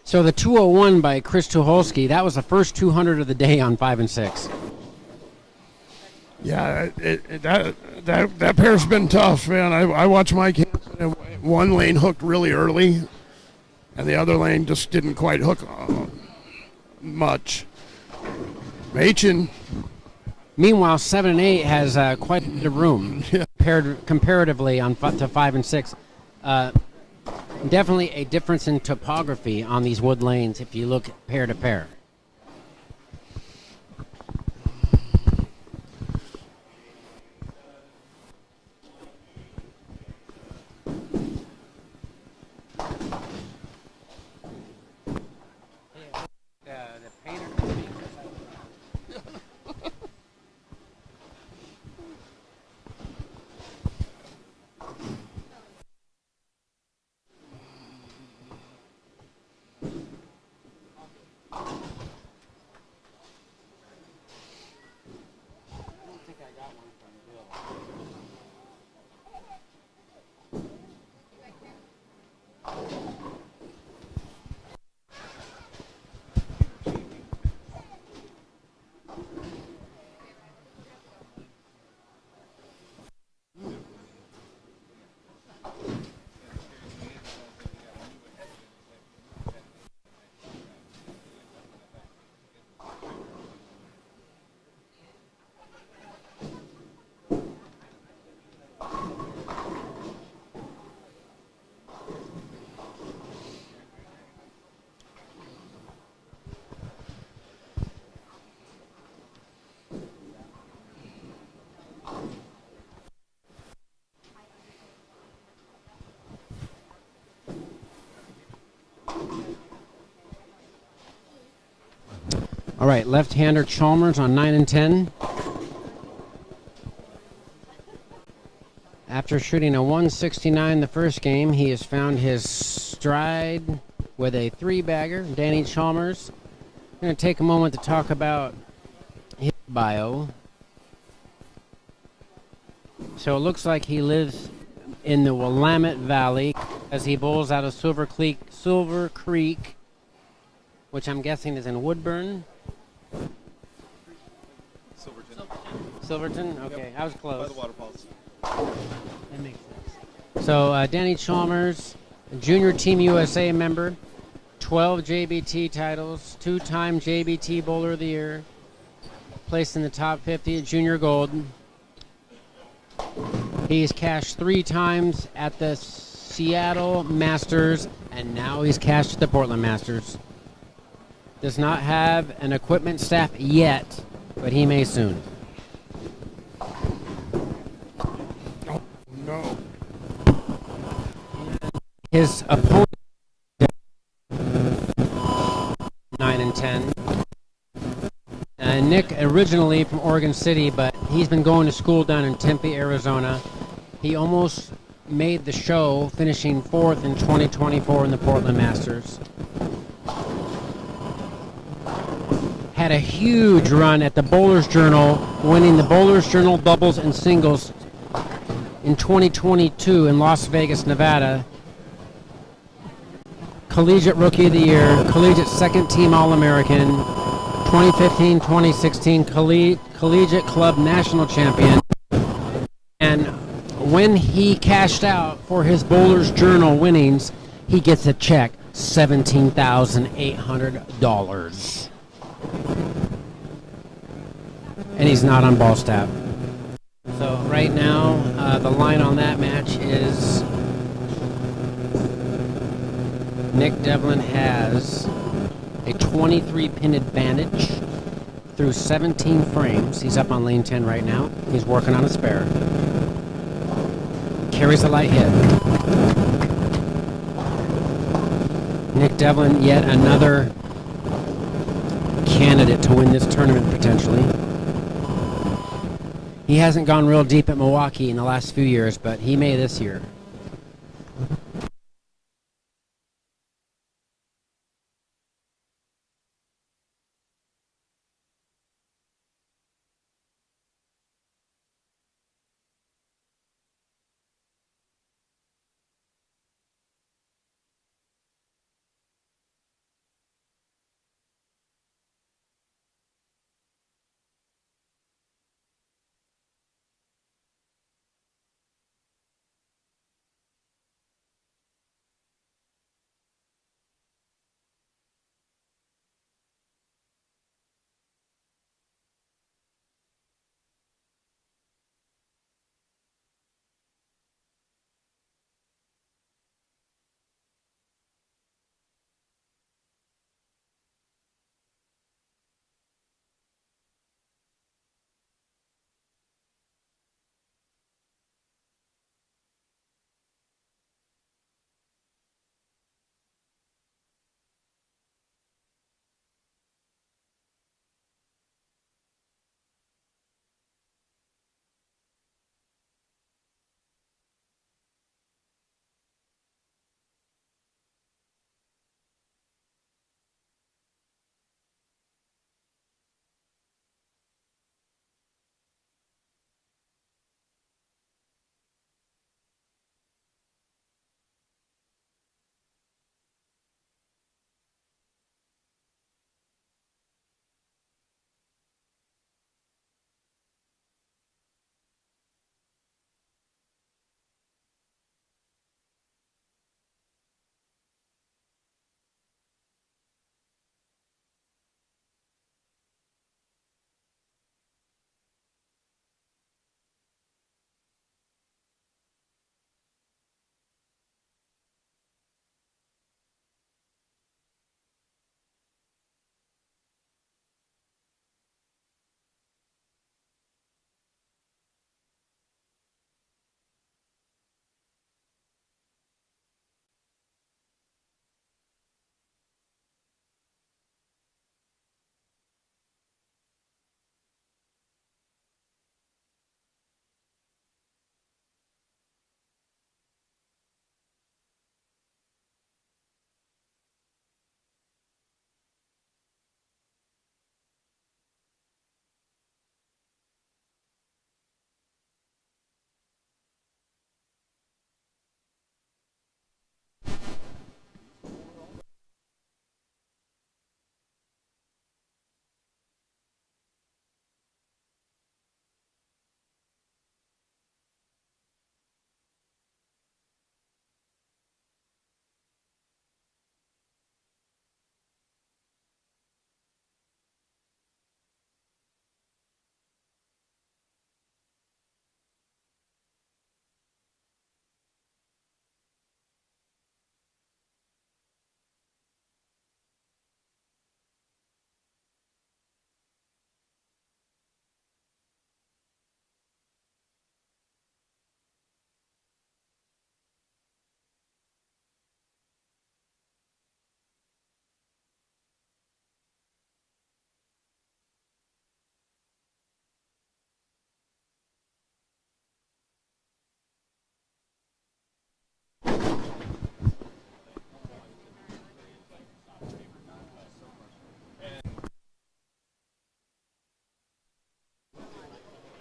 So the 201 by Chris Tuholski, that was the first 200 of the day on 5 and 6. Yeah, that pair's been tough, man. I watched Mike Hansen, and one lane hooked really early, and the other lane just didn't quite hook much. Machin. Meanwhile, 7 and 8 has quite a bit of room comparatively to 5 and 6. Definitely a difference in topography on these wood lanes if you look pair to pair. All right, left-hander Chalmers on 9 and 10. After shooting a 169 the first game, he has found his stride with a 3-bagger. Danny Chalmers. I'm going to take a moment to talk about his bio. So it looks like he lives in the Willamette Valley as he bowls out of Silver Creek, which I'm guessing is in Woodburn. Silverton? Okay, I was close. By the waterfalls. That makes sense. So Danny Chalmers, Junior Team USA member, 12 JBT titles, 2-time JBT Bowler of the Year, placed in the top 50 at Junior Gold. He's cashed 3 times at the Seattle Masters, and now he's cashed at the Portland Masters. Does not have an equipment staff yet, but he may soon. No. His opponent, 9 and 10. Nick, originally from Oregon City, but he's been going to school down in Tempe, Arizona. He almost made the show, finishing 4th in 2024 in the Portland Masters. had a huge run at the Bowlers Journal, winning the Bowlers Journal doubles and singles in 2022 in Las Vegas, Nevada. Collegiate Rookie of the Year, Collegiate Second Team All-American, 2015-2016 Collegiate Club National Champion. And when he cashed out for his Bowlers Journal winnings, he gets a check, $17,800. And he's not on ball stat. So right now, the line on that match is Nick Develin has a 23-pin advantage through 17 frames. He's up on lane 10 right now. He's working on a spare. Carries a light hit. Nick Develin, yet another candidate to win this tournament potentially. He hasn't gone real deep at Milwaukee in the last few years, but he may this year.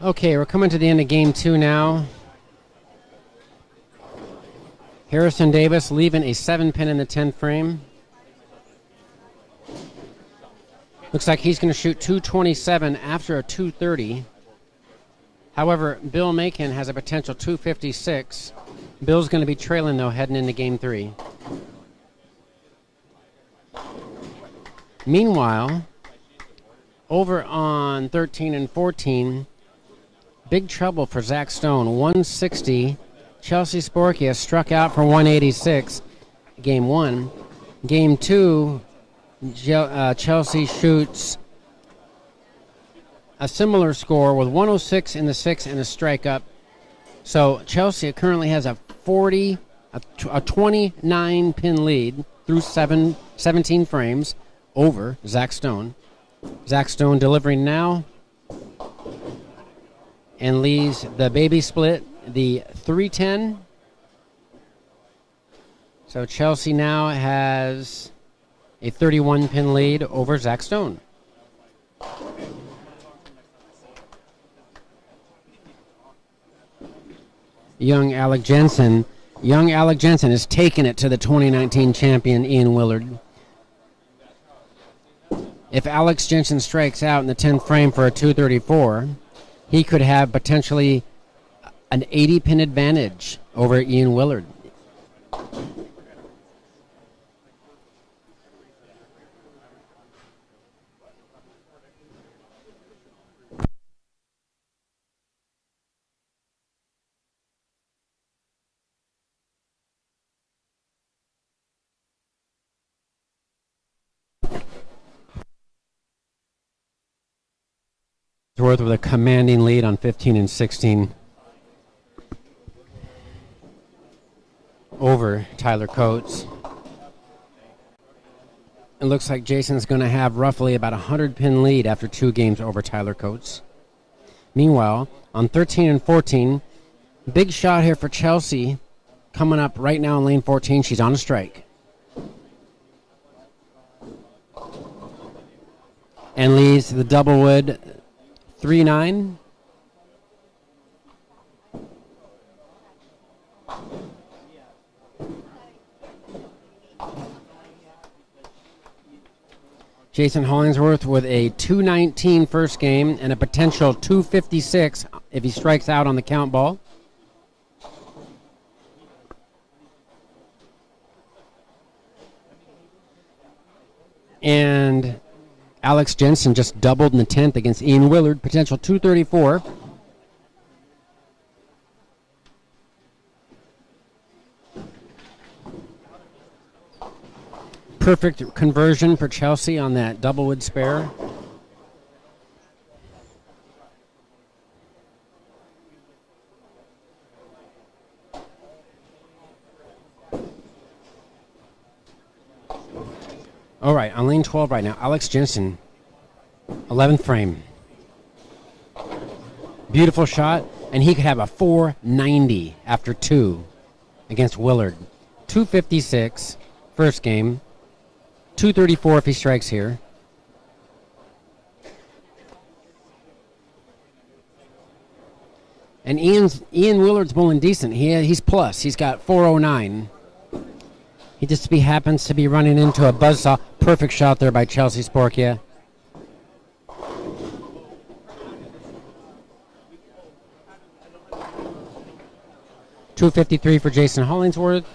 Okay, we're coming to the end of game 2 now. Harrison Davis leaving a 7-pin in the 10th frame. Looks like he's going to shoot 227 after a 230. However, Bill Macon has a potential 256. Bill's going to be trailing, though, heading into game 3. Meanwhile, over on 13 and 14, big trouble for Zach Stone. 160. Chelsea Sporia struck out for 186. Game 1. Game 2, Chelsea shoots a similar score with 106 in the 6 and a strike up. So Chelsea currently has a 29-pin lead through 17 frames over Zach Stone. Zach Stone delivering now and leaves the baby split, the 310. So Chelsea now has a 31-pin lead over Zach Stone. Young Alec Jensen is taking it to the 2019 champion Ian Willard. If Alex Jensen strikes out in the 10th frame for a 234, he could have potentially an 80-pin advantage over Ian Willard. Worth with a commanding lead on 15 and 16 over Tyler Coates. It looks like Jason's going to have roughly about a 100-pin lead after 2 games over Tyler Coates. Meanwhile, on 13 and 14, big shot here for Chelsea coming up right now in lane 14. She's on a strike. And leaves the Doublewood 3-9. Jason Hollingsworth with a 219 first game and a potential 256 if he strikes out on the count ball. And Alex Jensen just doubled in the 10th against Ian Willard, potential 234. Perfect conversion for Chelsea on that Doublewood spare. All right, on lane 12 right now, Alex Jensen, 11th frame. Beautiful shot, and he could have a 490 after 2 against Willard. 256, first game. 234 if he strikes here. And Ian Willard's bowling decent. He's plus. He's got 409. He just happens to be running into a buzzsaw. Perfect shot there by Chelsea Sporia. .253 for Jason Hollingsworth.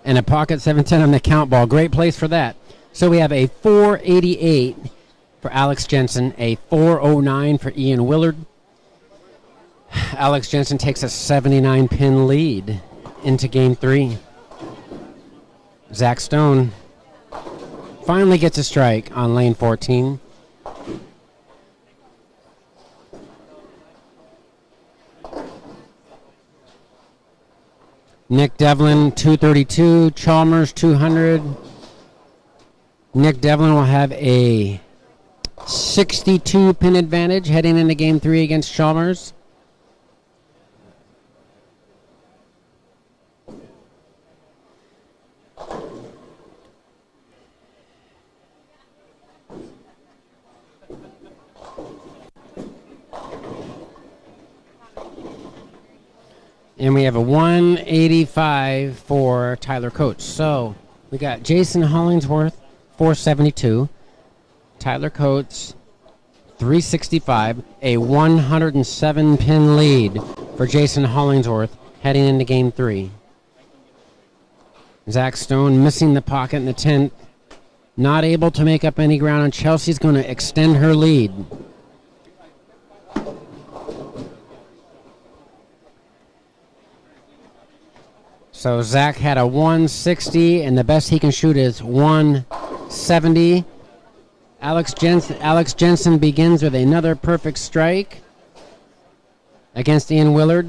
And a pocket 710 on the count ball. Great place for that. So we have a 488 for Alex Jensen, a 409 for Ian Willard. Alex Jensen takes a 79-pin lead into Game 3. Zach Stone finally gets a strike on lane 14. Nick Develin, 232. Chalmers, 200. Nick Develin will have a 62-pin advantage heading into Game 3 against Chalmers. And we have a 185 for Tyler Coates. So we got Jason Hollingsworth, 472. Tyler Coates, 365. A 107-pin lead for Jason Hollingsworth heading into Game 3. Zach Stone missing the pocket in the 10th. Not able to make up any ground, and Chelsea's going to extend her lead. So Zach had a 160, and the best he can shoot is 170. Alex Jensen begins with another perfect strike against Ian Willard.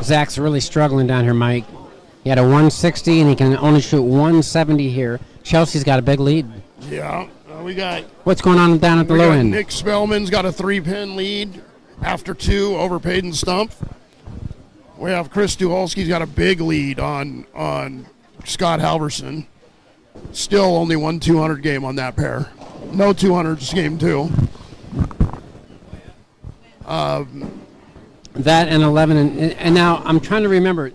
Zach's really struggling down here, Mike. He had a 160, and he can only shoot 170 here. Chelsea's got a big lead. Yeah, we got... What's going on down at the low end? Nick Spellman's got a 3-pin lead after 2 over Peyton Stump. We have Chris Tuholski's got a big lead on Scott Halverson. Still only one 200 game on that pair. No 200s game 2. That and 11, and now I'm trying to remember.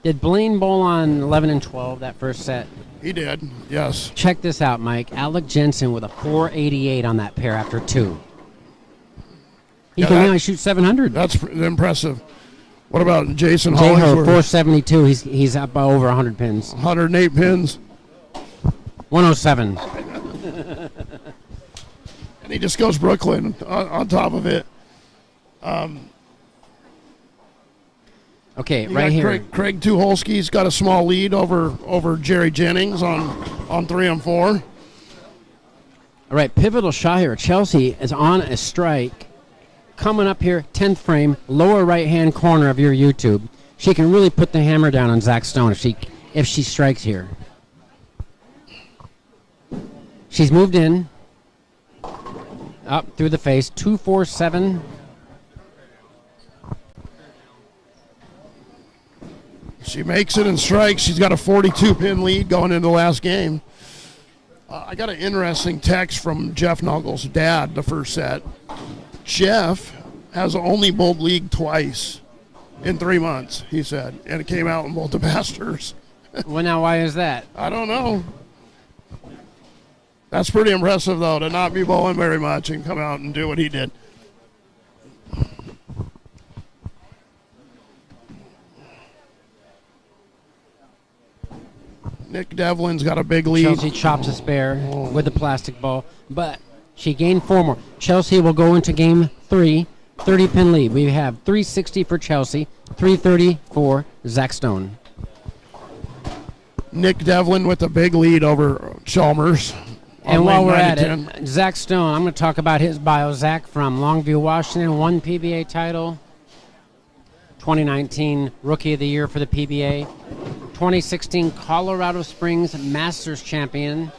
Did Blaine bowl on 11 and 12 that first set? He did, yes. Check this out, Mike. Alec Jensen with a 488 on that pair after 2. He can now shoot 700. That's impressive. What about Jason J-Ho, Hollingsworth? 472. He's up by over 100 pins. 108 pins. 107. And he just goes Brooklyn on top of it. Okay, right here. Craig Tuholski's got a small lead over Jerry Jennings on 3 and 4. All right, pivotal shot here. Chelsea is on a strike. Coming up here, 10th frame, lower right-hand corner of your YouTube. She can really put the hammer down on Zach Stone if she strikes here. She's moved in. Up through the face, 247. She makes it and strikes. She's got a 42-pin lead going into the last game. I got an interesting text from Jeff Nuggles' dad the first set. Jeff has only bowled league twice in 3 months, he said, and it came out in both the Masters. Well, now, why is that? I don't know. That's pretty impressive, though, to not be bowling very much and come out and do what he did. Nick Devlin's got a big lead. Chelsea chops a spare with the plastic ball, but she gained 4 more. Chelsea will go into game 3, 30-pin lead. We have 360 for Chelsea, 330 for Zach Stone. Nick Devlin with a big lead over Chalmers. And while we're at it, Zach Stone, I'm going to talk about his bio. Zach from Longview, Washington, won PBA title. 2019 Rookie of the Year for the PBA. 2016 Colorado Springs Masters Champion.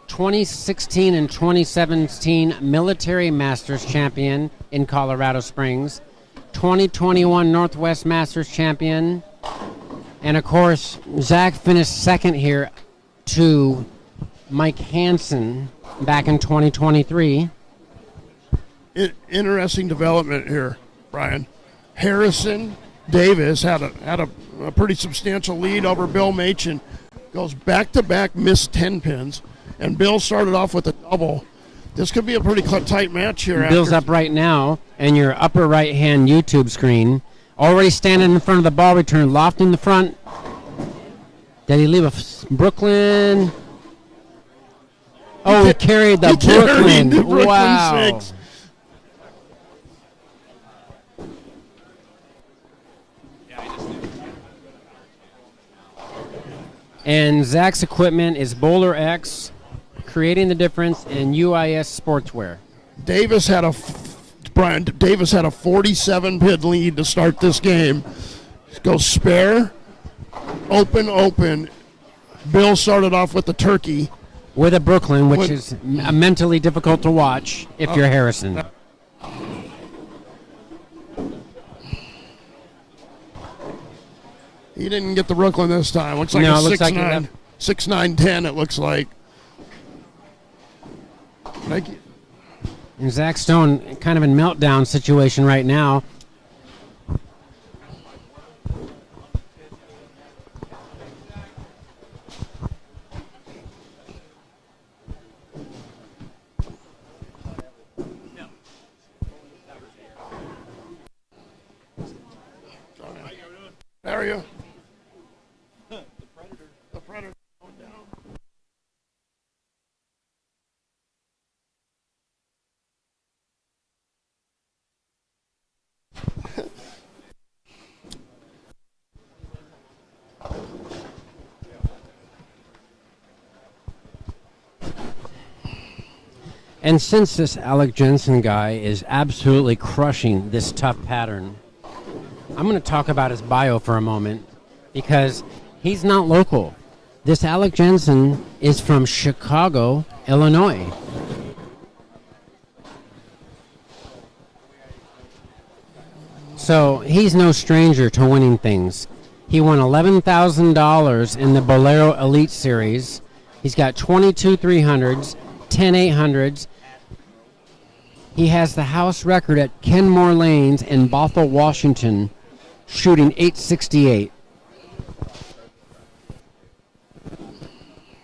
2016 and 2017 Military Masters Champion in Colorado Springs. 2021 Northwest Masters Champion. And, of course, Zach finished second here to Mike Hansen back in 2023. Interesting development here, Brian. Harrison Davis had a pretty substantial lead over Bill Machen. Goes back-to-back, missed 10 pins, and Bill started off with a double. This could be a pretty tight match here. Bill's up right now, and your upper right-hand YouTube screen. Already standing in front of the ball return, lofting the front. Did he leave a Brooklyn? Oh, he carried the Brooklyn. Wow. 6. And Zach's equipment is Bowler X, creating the difference in UIS sportswear. Davis had a 47-pin lead to start this game. Goes spare, open. Bill started off with the turkey. With a Brooklyn, which is mentally difficult to watch if you're Harrison. He didn't get the Brooklyn this time. Looks like No, a it looks like 6'9", 6'9", 10, it looks like. And Zach Stone kind of in meltdown situation right now. There you. The Predator going down. And since this Alec Jensen guy is absolutely crushing this tough pattern, I'm going to talk about his bio for a moment because he's not local. This Alec Jensen is from Chicago, Illinois. So he's no stranger to winning things. He won $11,000 in the Bolero Elite Series. He's got 22 300s, 10 800s. He has the house record at Kenmore Lanes in Bothell, Washington, shooting .868.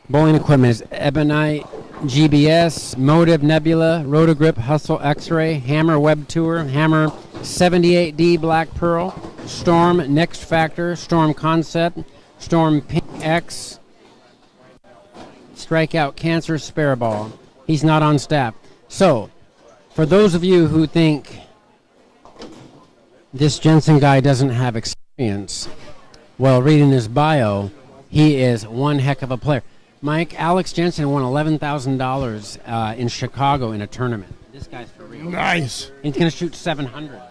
Bowling equipment is Ebonite, GBS, Motive, Nebula, Rotogrip, Hustle, X-Ray, Hammer Web Tour, Hammer 78D Black Pearl, Storm Next Factor, Storm Concept, Storm Pink X, Strikeout Cancer Spare Ball. He's not on staff. So, for those of you who think this Jensen guy doesn't have experience, well, reading his bio, he is one heck of a player. Mike, Alex Jensen won $11,000 in Chicago in a tournament. This guy's for real. Nice. He's going to shoot 700.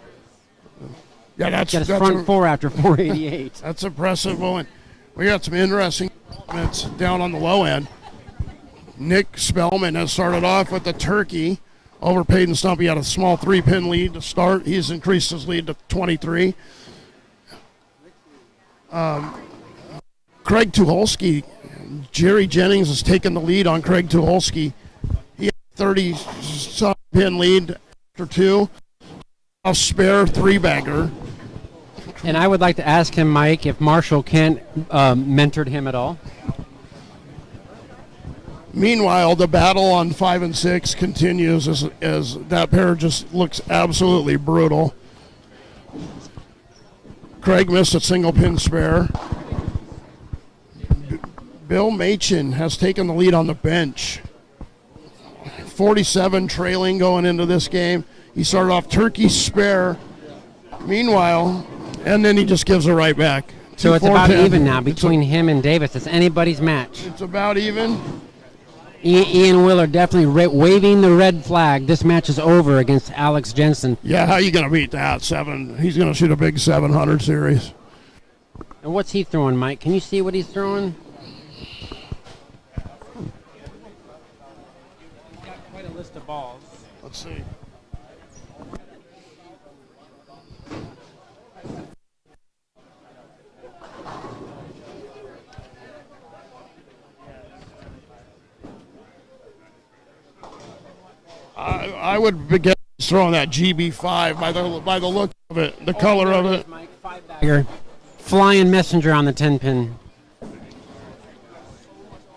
Yeah, that's Got his front four after 488. That's impressive. Well, we got some interesting elements down on the low end. Nick Spellman has started off with the turkey. Over Peyton Stump, he had a small 3-pin lead to start. He's increased his lead to 23. Craig Tuholski, Jerry Jennings has taken the lead on Craig Tuholski. He had 30-some pin lead after two. A spare 3-bagger. And I would like to ask him, Mike, if Marshall Kent mentored him at all. Meanwhile, the battle on 5 and 6 continues as that pair just looks absolutely brutal. Craig missed a single pin spare. Bill Machin has taken the lead on the bench. 47 trailing going into this game. He started off turkey spare. Meanwhile, and then he just gives it right back. So it's about even now between him and Davis. It's anybody's match. It's about even. Ian Willard definitely waving the red flag. This match is over against Alex Jensen. Yeah, how you going to beat that? He's going to shoot a big 700 series. And what's he throwing, Mike? Can you see what he's throwing? He's got quite a list of balls. Let's see. I would begin throwing that GB5 by the look of it, the color of it. Mike, 5-bagger. Flying messenger on the 10-pin.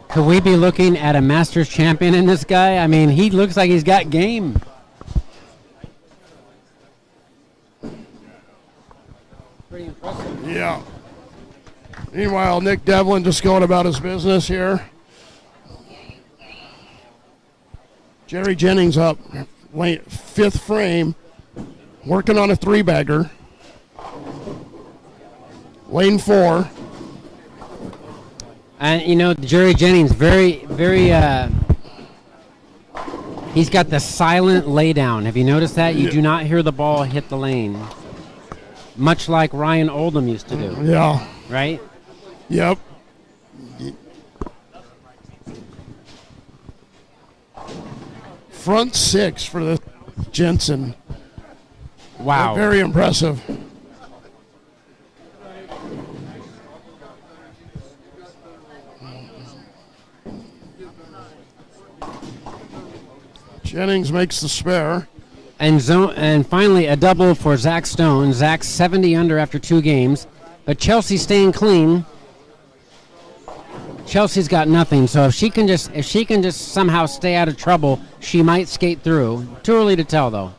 Could we be looking at a Masters champion in this guy? I mean, he looks like he's got game. Pretty impressive. Yeah. Meanwhile, Nick Develin just going about his business here. Jerry Jennings up, fifth frame, working on a 3-bagger. Lane 4. And, you know, Jerry Jennings, very, he's got the silent laydown. Have you noticed that? You do not hear the ball hit the lane. Much like Ryan Oldham used to do. Yeah. Right? Yep. Front 6 for the Jensen. Wow. Very impressive. Jennings makes the spare. And finally, a double for Zach Stone. Zach's 70 under after 2 games. But Chelsea's staying clean. Chelsea's got nothing, so if she can just somehow stay out of trouble, she might skate through. Too early to tell, though.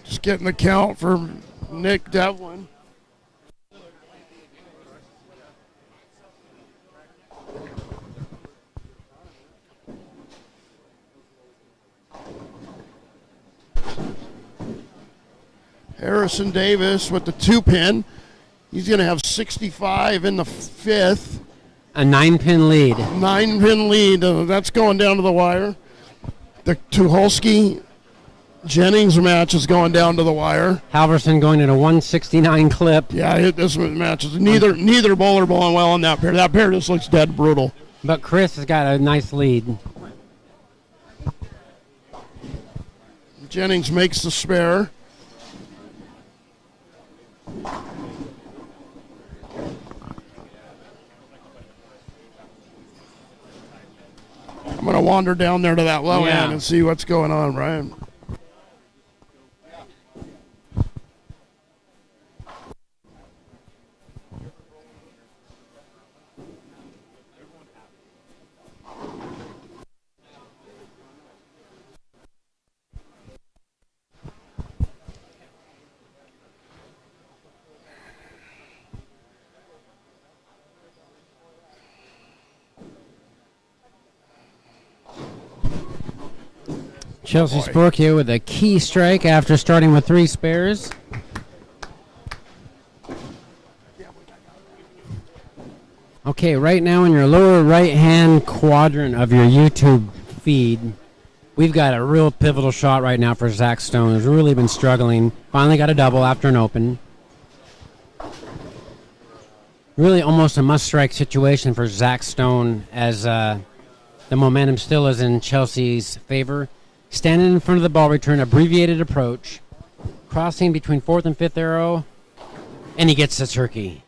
Just getting the count for Nick Devlin. Harrison Davis with the 2-pin. He's going to have 65 in the 5th. A 9-pin lead. 9-pin lead. That's going down to the wire. The Tuholski Jennings match is going down to the wire. Halverson going at a 169 clip. Yeah, this match is neither bowler blowing well on that pair. That pair just looks dead brutal. But Chris has got a nice lead. Jennings makes the spare. I'm going to wander down there to that low end and see what's going on, Brian. Chelsea Sporia with a key strike after starting with 3 spares. Okay, right now in your lower right-hand quadrant of your YouTube feed, we've got a real pivotal shot right now for Zach Stone. He's really been struggling. Finally got a double after an open. Really almost a must-strike situation for Zach Stone as the momentum still is in Chelsea's favor. Standing in front of the ball return, abbreviated approach, crossing between 4th and 5th arrow, and he gets the turkey.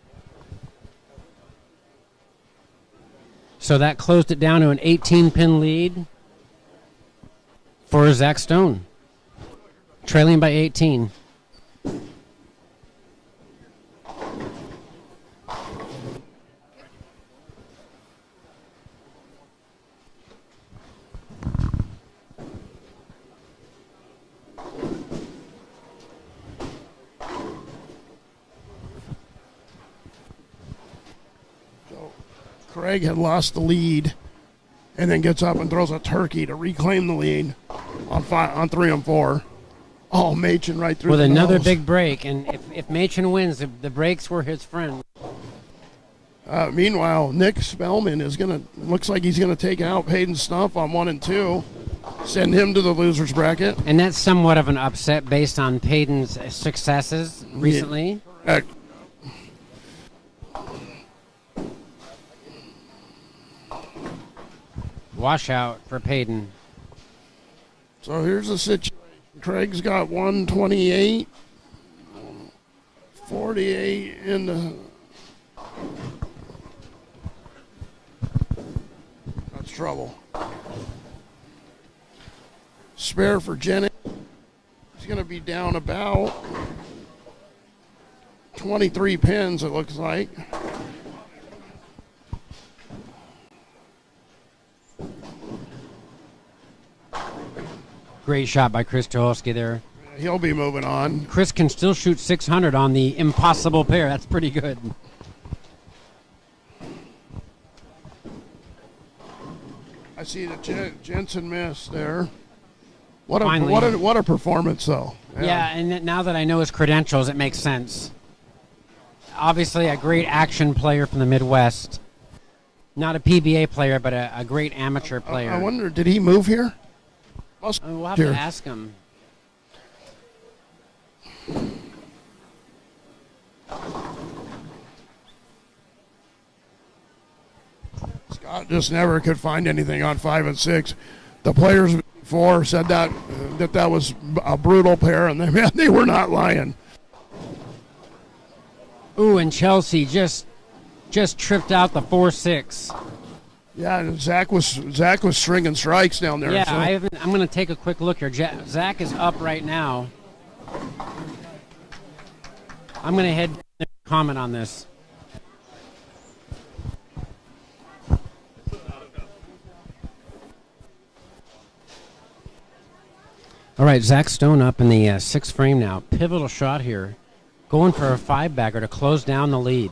So that closed it down to an 18-pin lead for Zach Stone, trailing by 18. Craig had lost the lead and then gets up and throws a turkey to reclaim the lead on 3 and 4. Oh, Machen right through with the another nose. big break, and if Machen wins, the breaks were his friend. Meanwhile, Nick Spellman looks like he's gonna take out Peyton Stumpf on 1 and 2, send him to the losers bracket. And that's somewhat of an upset based on Peyton's successes recently. Washout for Peyton. So here's the situation. Craig's got 128, 48 in the. That's trouble. Spare for Jennings. He's going to be down about 23 pins, it looks like. Great shot by Chris Tuholski there. He'll be moving on. Chris can still shoot 600 on the impossible pair. That's pretty good. I see the Jensen miss there. What a performance, though. Yeah, and now that I know his credentials, it makes sense. Obviously, a great action player from the Midwest. Not a PBA player, but a great amateur player. I wonder, did he move here? We'll have to ask him. He's Scott just never could find anything on 5 and 6. The players before said that was a brutal pair, and they were not lying. Ooh, and Chelsea just tripped out the 4-6. Yeah, and Zach was stringing strikes down there. Yeah, so. I'm going to take a quick look here. Zach is up right now. I'm going to head and comment on this. All right, Zach Stone up in the 6th frame now. Pivotal shot here. Going for a 5-bagger to close down the lead.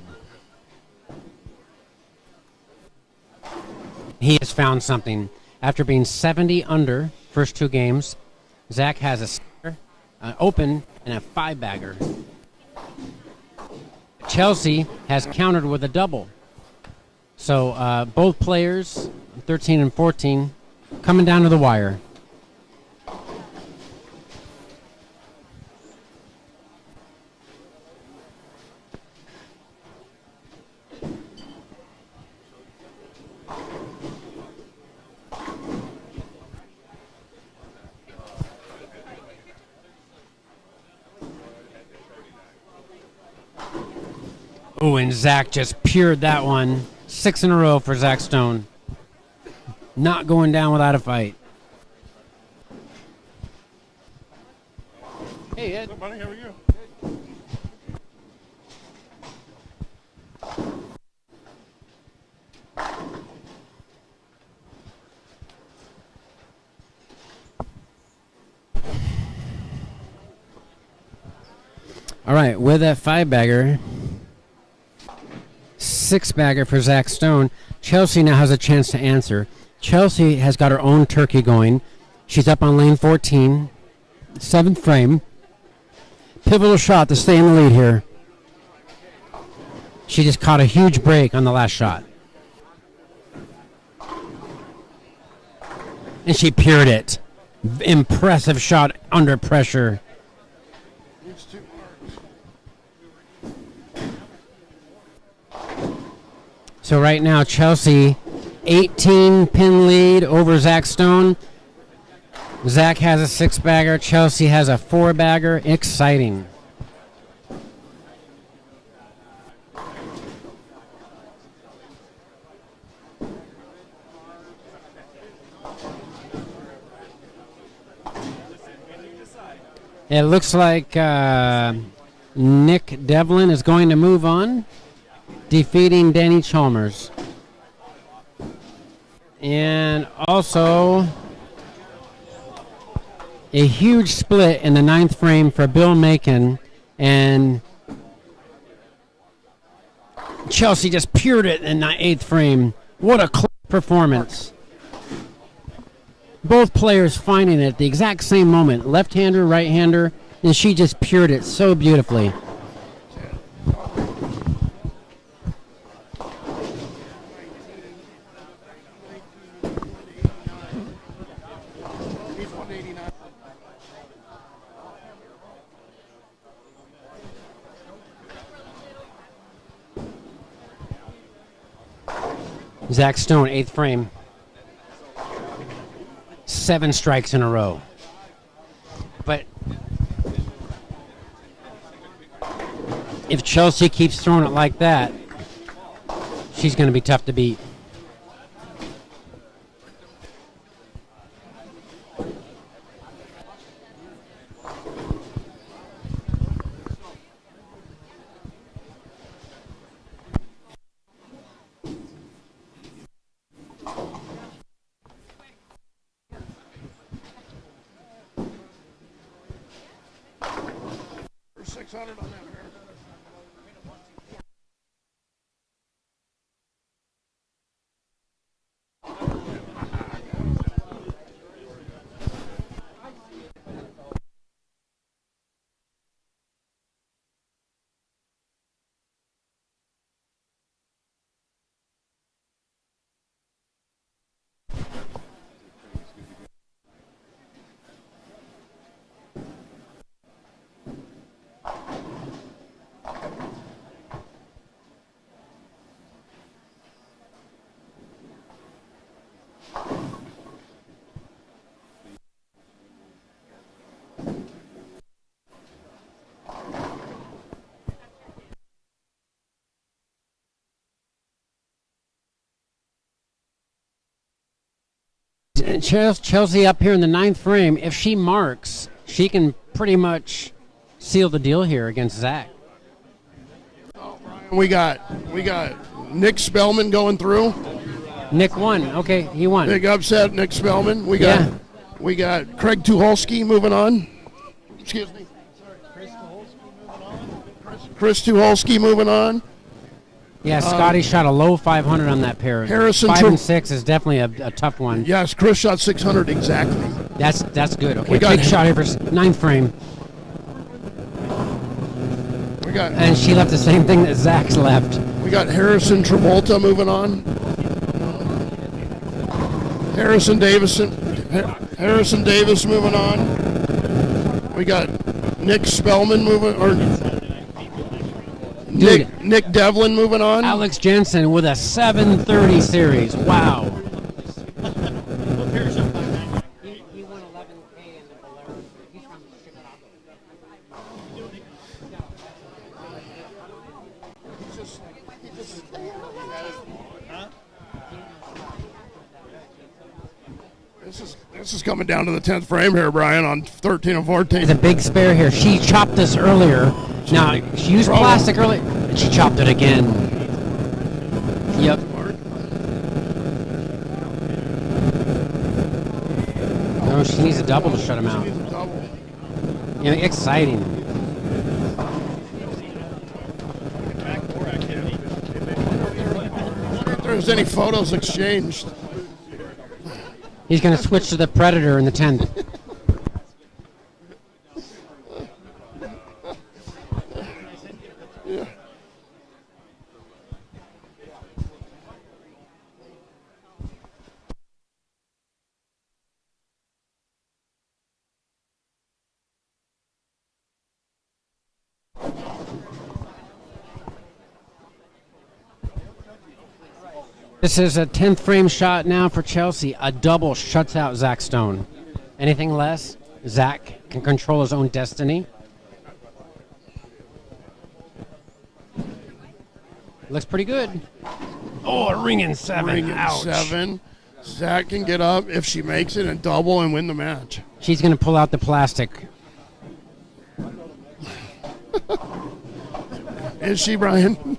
He has found something. After being 70 under first 2 games, Zach has an open and a 5-bagger. Chelsea has countered with a double. So both players, 13 and 14, coming down to the wire. Oh, and Zach just pured that one. 6 in a row for Zach Stone. Not going down without a fight. Hey, Ed. What's up, buddy? How are you? All right, with that 5-bagger, 6-bagger for Zach Stone, Chelsea now has a chance to answer. Chelsea has got her own turkey going. She's up on lane 14, 7th frame. Pivotal shot to stay in the lead here. She just caught a huge break on the last shot. And she pured it. Impressive shot under pressure. So right now, Chelsea, 18-pin lead over Zach Stone. Zach has a 6-bagger. Chelsea has a 4-bagger. Exciting. It looks like Nick Develin is going to move on, defeating Danny Chalmers. And also a huge split in the 9th frame for Bill Macon, and Chelsea just pured it in the 8th frame. What a close performance. Both players finding it at the exact same moment, left-hander, right-hander, and she just pured it so beautifully. Zach Stone, 8th frame. 7 strikes in a row. But if Chelsea keeps throwing it like that, she's going to be tough to beat. Chelsea up here in the 9th frame. If she marks, she can pretty much seal the deal here against Zach. We got Nick Spellman going through. Nick won. Okay, he won. Big upset, Nick Spellman. We got Craig Tuholski moving on. Excuse me. Chris Tuholski moving on. Yeah, Scotty shot a low 500 on that pair. Harrison 5 and 6 is definitely a tough one. Yes, Chris shot 600 exactly. That's good. Okay, We got big shot here for 9th frame. And she left the same thing that Zach's left. We got Harrison Travolta moving on. Harrison Davis moving on. We got Nick Spellman moving, or Nick Develin moving on. Alex Jensen with a 730 series. Wow. He won 11K in the Bolero. He's from Chicago. This is coming down to the 10th frame here, Brian, on 13 and 14. There's a big spare here. She chopped this earlier. Now, she used plastic earlier, and she chopped it again. Yep. No, she needs a double to shut him out. Yeah, exciting. If there's any photos exchanged. He's going to switch to the Predator in the 10th. Yeah. This is a 10th frame shot now for Chelsea. A double shuts out Zach Stone. Anything less, Zach can control his own destiny. Looks pretty good. Oh, a ringing 7. Ouch. 7. Zach can get up if she makes it and double and win the match. She's going to pull out the plastic. Is she, Brian?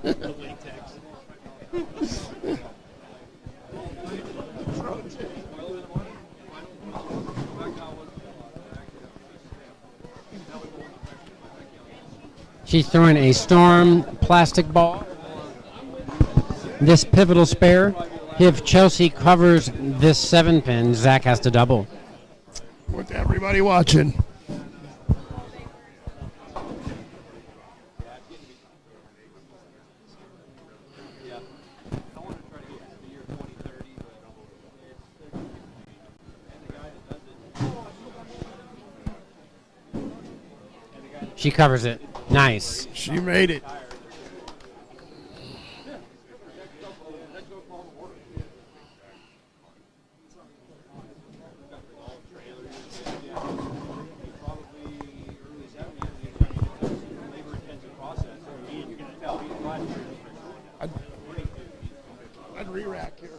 She's throwing a Storm plastic ball. This pivotal spare. If Chelsea covers this 7-pin, Zach has to double. With everybody watching. She covers it. Nice. She made it. I'd re-rack here.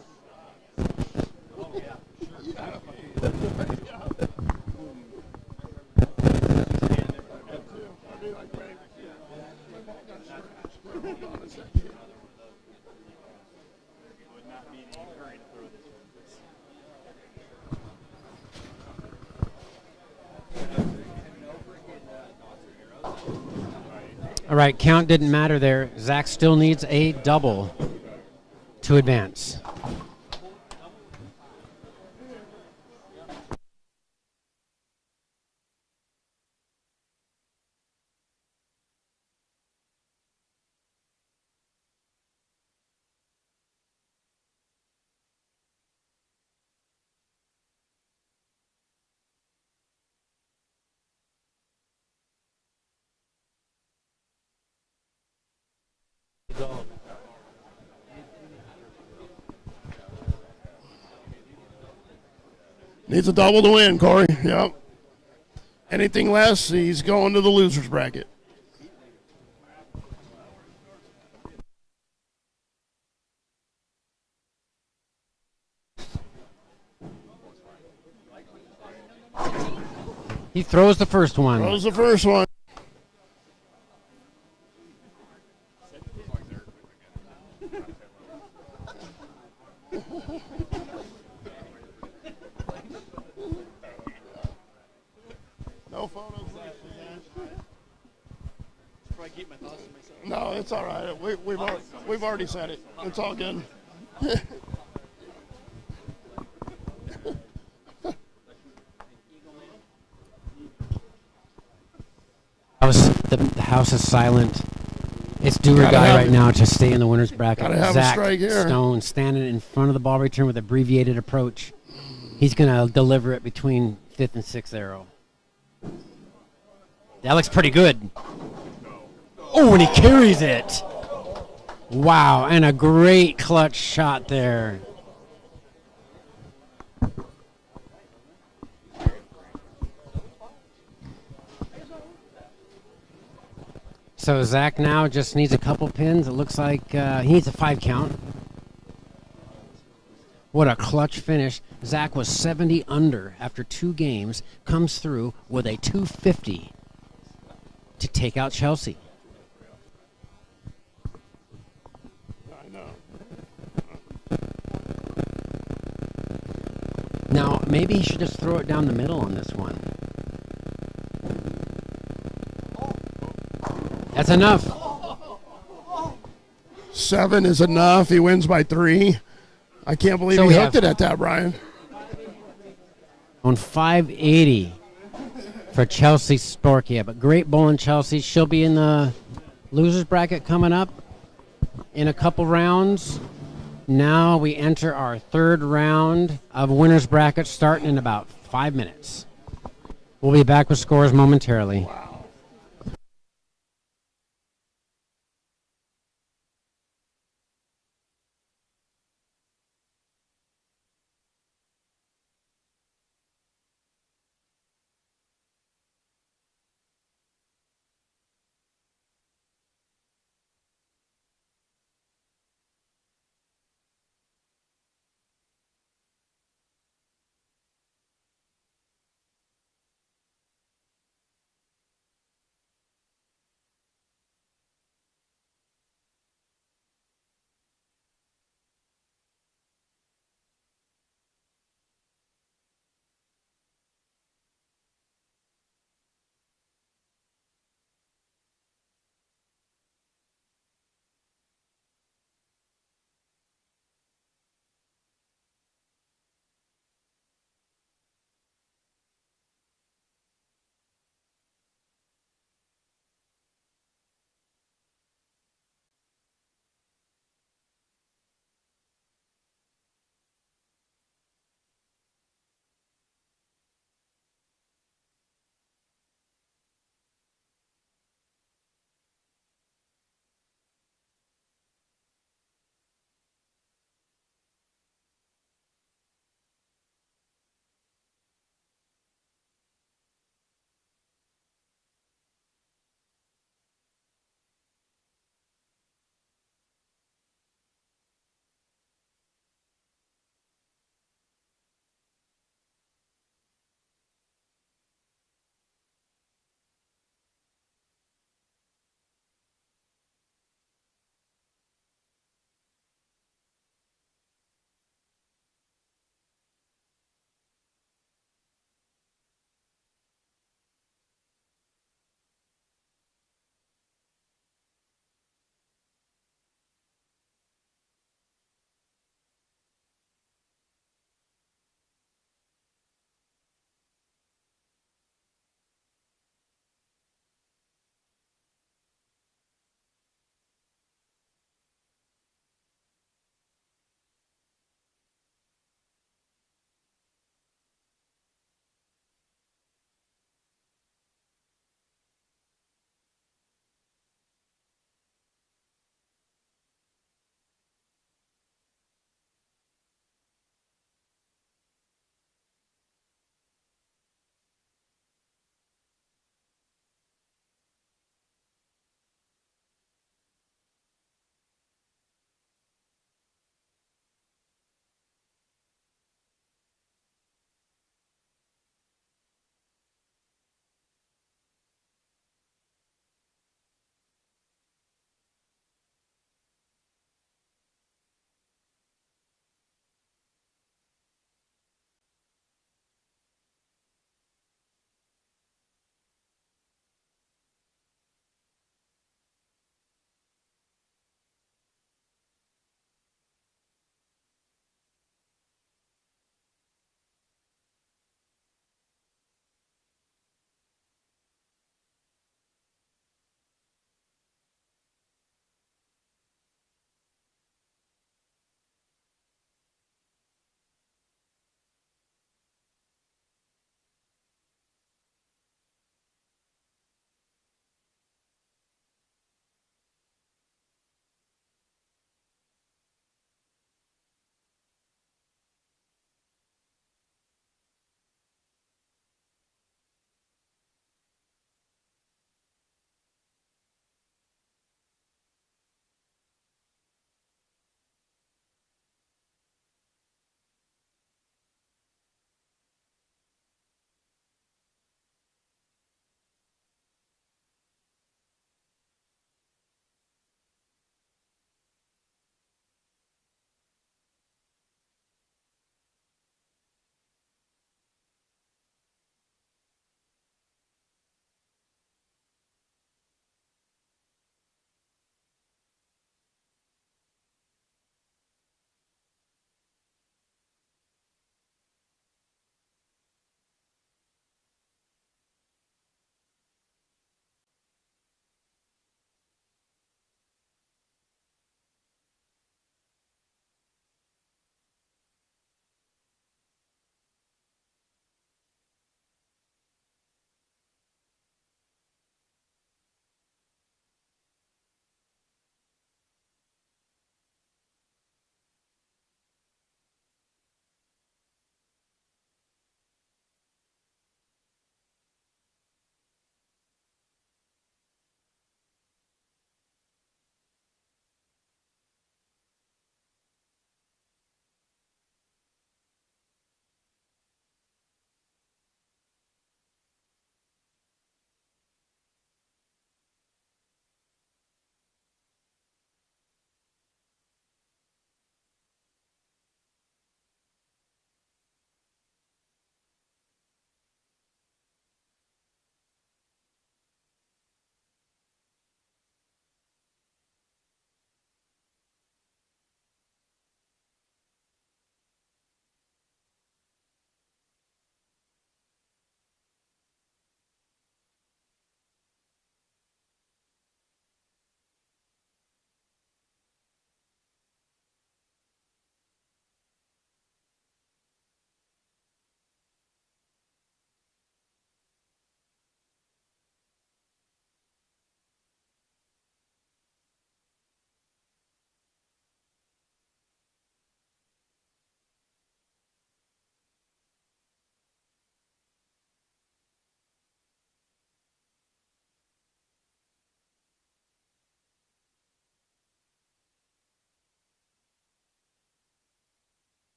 All right, count didn't matter there. Zach still needs a double to advance. Needs a double to win, Corey. Yep. Anything less, he's going to the loser's bracket. He throws the first one. Throws the first one. No photos. I keep my thoughts to myself. No, it's all right. We've already said it. It's all good. The house is silent. It's do or Gotta die have right it. now to stay in the winner's bracket. Gotta have a Zach strike here. Stone standing in front of the ball return with abbreviated approach. He's going to deliver it between fifth and sixth arrow. That looks pretty good. Oh, and he carries it. Wow, and a great clutch shot there. So Zach now just needs a couple pins. It looks like he needs a 5 count. What a clutch finish. Zach was 70 under after 2 games, comes through with a 250 to take out Chelsea. I know. Now, maybe he should just throw it down the middle on this one. That's enough. 7 is enough. He wins by 3. I can't believe So he we hooked have- it at that, Brian. On 580 for Chelsea Sporia. But great bowling, Chelsea. She'll be in the loser's bracket coming up in a couple rounds. Now we enter our 3rd round of winner's bracket starting in about 5 minutes. We'll be back with scores momentarily.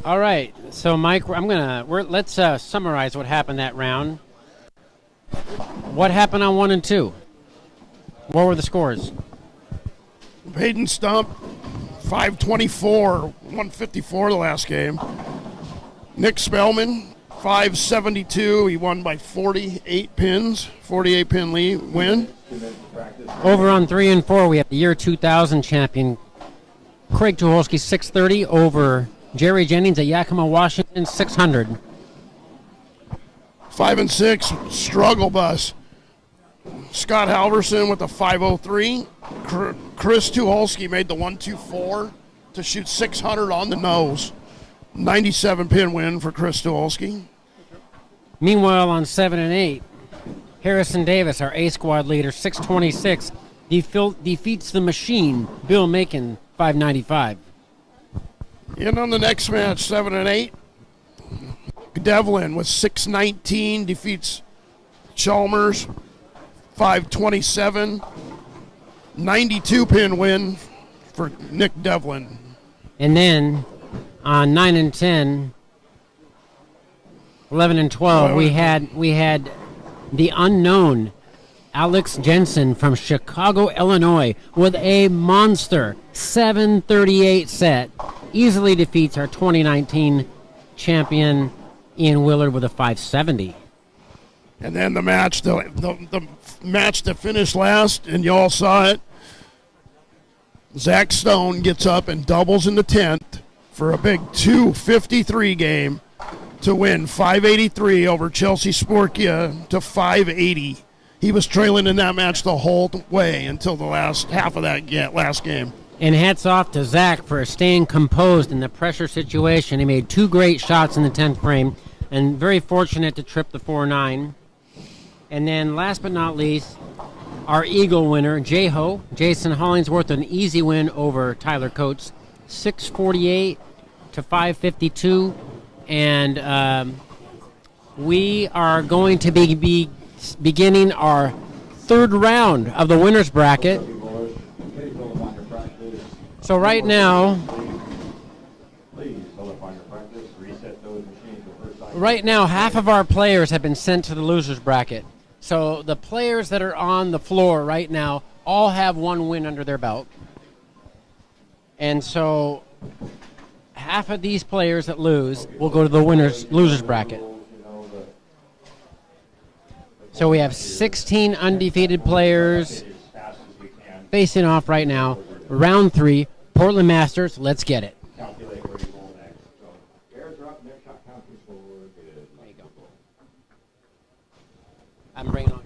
All right, so Mike, let's summarize what happened that round. What happened on 1 and 2? What were the scores? Hayden Stump, 524, 154 the last game. Nick Spellman, 572. He won by 48 pins, 48 pin lead win. Over on 3 and 4, we have the year 2000 champion Craig Tuholski, 630 over Jerry Jennings at Yakima, Washington, 600. 5 and 6, struggle bus. Scott Halverson with a 503. Chris Tuholski made the 124 to shoot 600 on the nose. 97 pin win for Chris Tuholski. Meanwhile, on 7 and 8, Harrison Davis, our A squad leader, 626, defeats the machine, Bill Macon, 595. And on the next match, 7 and 8, Develin with 619 defeats Chalmers, 527. 92 pin win for Nick Develin. And then on 9 and 10, 11 and 12, we had the unknown Alex Jensen from Chicago, Illinois, with a monster 738 set. Easily defeats our 2019 champion Ian Willard with a 570. And then the match, the match that finished last, and you all saw it. Zach Stone gets up and doubles in the 10th for a big 253 game to win 583 over Chelsea Sporia to 580. He was trailing in that match the whole way until the last half of that last game. And hats off to Zach for staying composed in the pressure situation. He made 2 great shots in the 10th frame and very fortunate to trip the 4-9. And then last but not least, our Eagle winner, Jason Hollingsworth, an easy win over Tyler Coates, 648 to 552. And we are going to be beginning our 3rd round of the winner's bracket. So right now, half of our players have been sent to the loser's bracket. So the players that are on the floor right now all have 1 win under their belt. And so half of these players that lose will go to the loser's bracket. So we have 16 undefeated players facing off right now. Round 3, Portland Masters, let's get it. Calculate where you go next. So, airdrop, next shot, counting forward. There you go. I'm bringing on.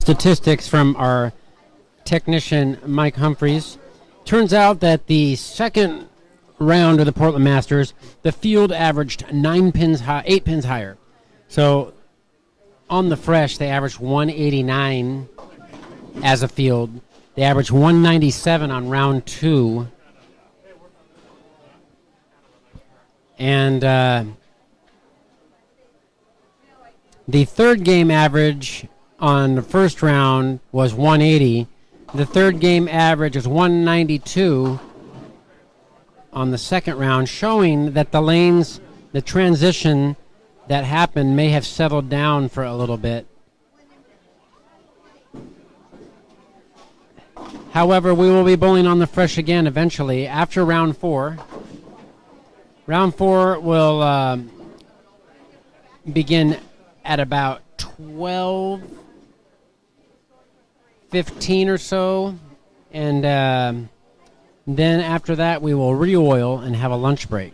statistics from our technician, Mike Humphreys. Turns out that the second round of the Portland Masters, the field averaged 8 pins higher. So on the fresh, they averaged 189 as a field. They averaged 197 on round 2. And the third game average on the first round was 180. The third game average is 192 on the second round, showing that the lanes, the transition that happened may have settled down for a little bit. However, we will be bowling on the fresh again eventually after round 4. Round 4 will begin at about 12:15 or so, and then after that we will re-oil and have a lunch break.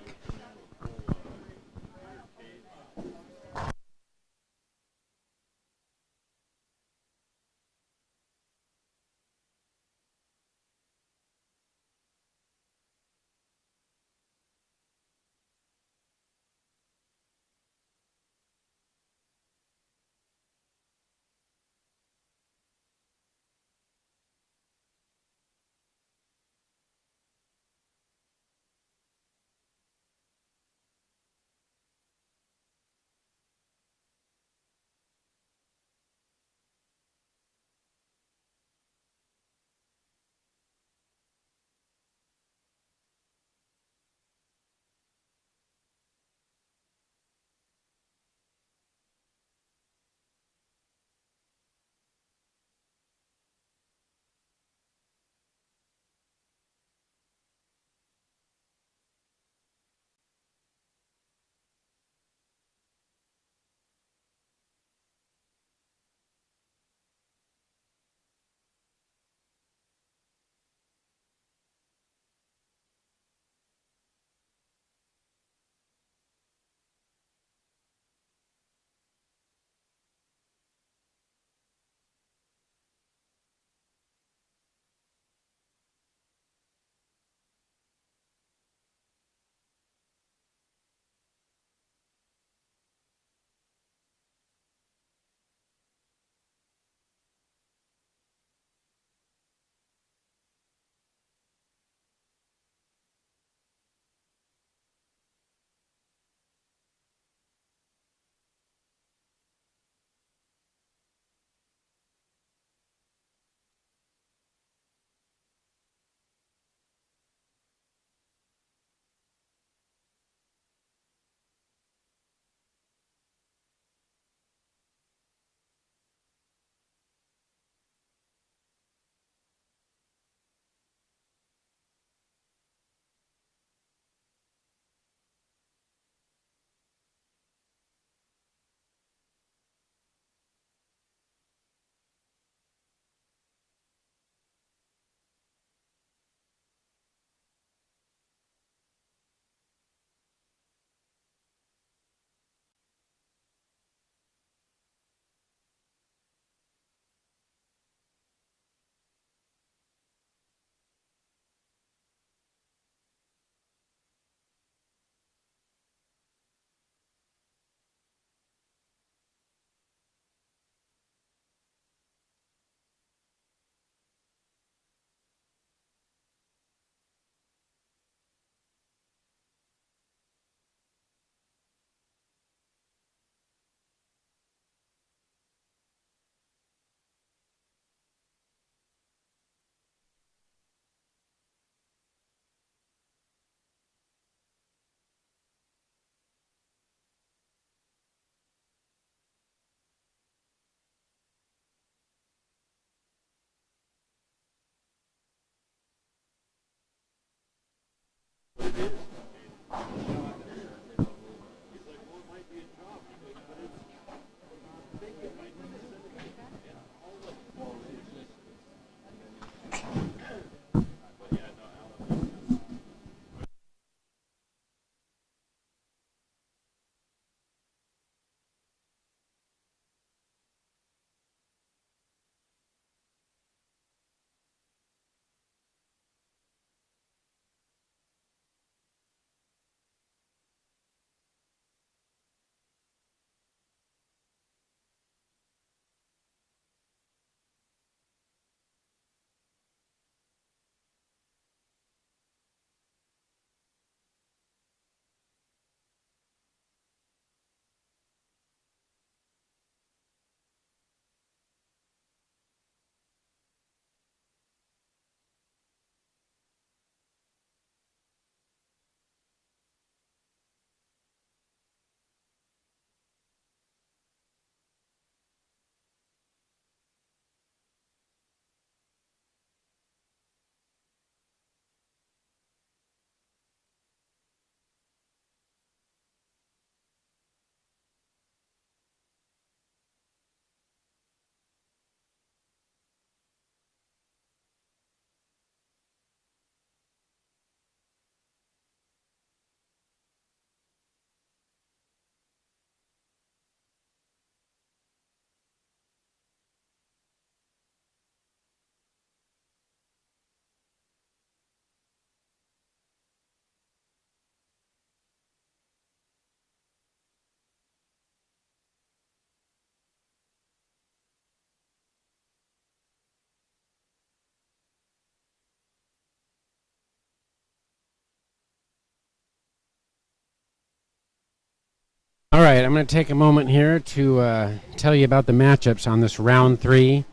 right, I'm going to take a moment here to tell you about the matchups on this round 3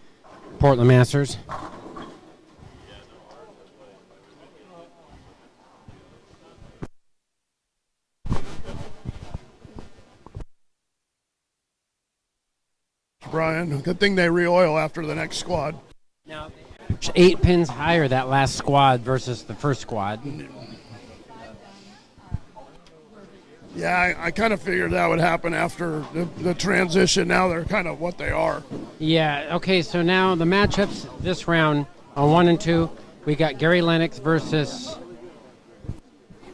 Portland Masters. Brian, good thing they re-oil after the next squad. Now, 8 pins higher that last squad versus the first squad. Yeah, I kind of figured that would happen after the transition. Now they're kind of what they are. Yeah, okay, so now the matchups this round on 1 and 2, we got Gary Lennox versus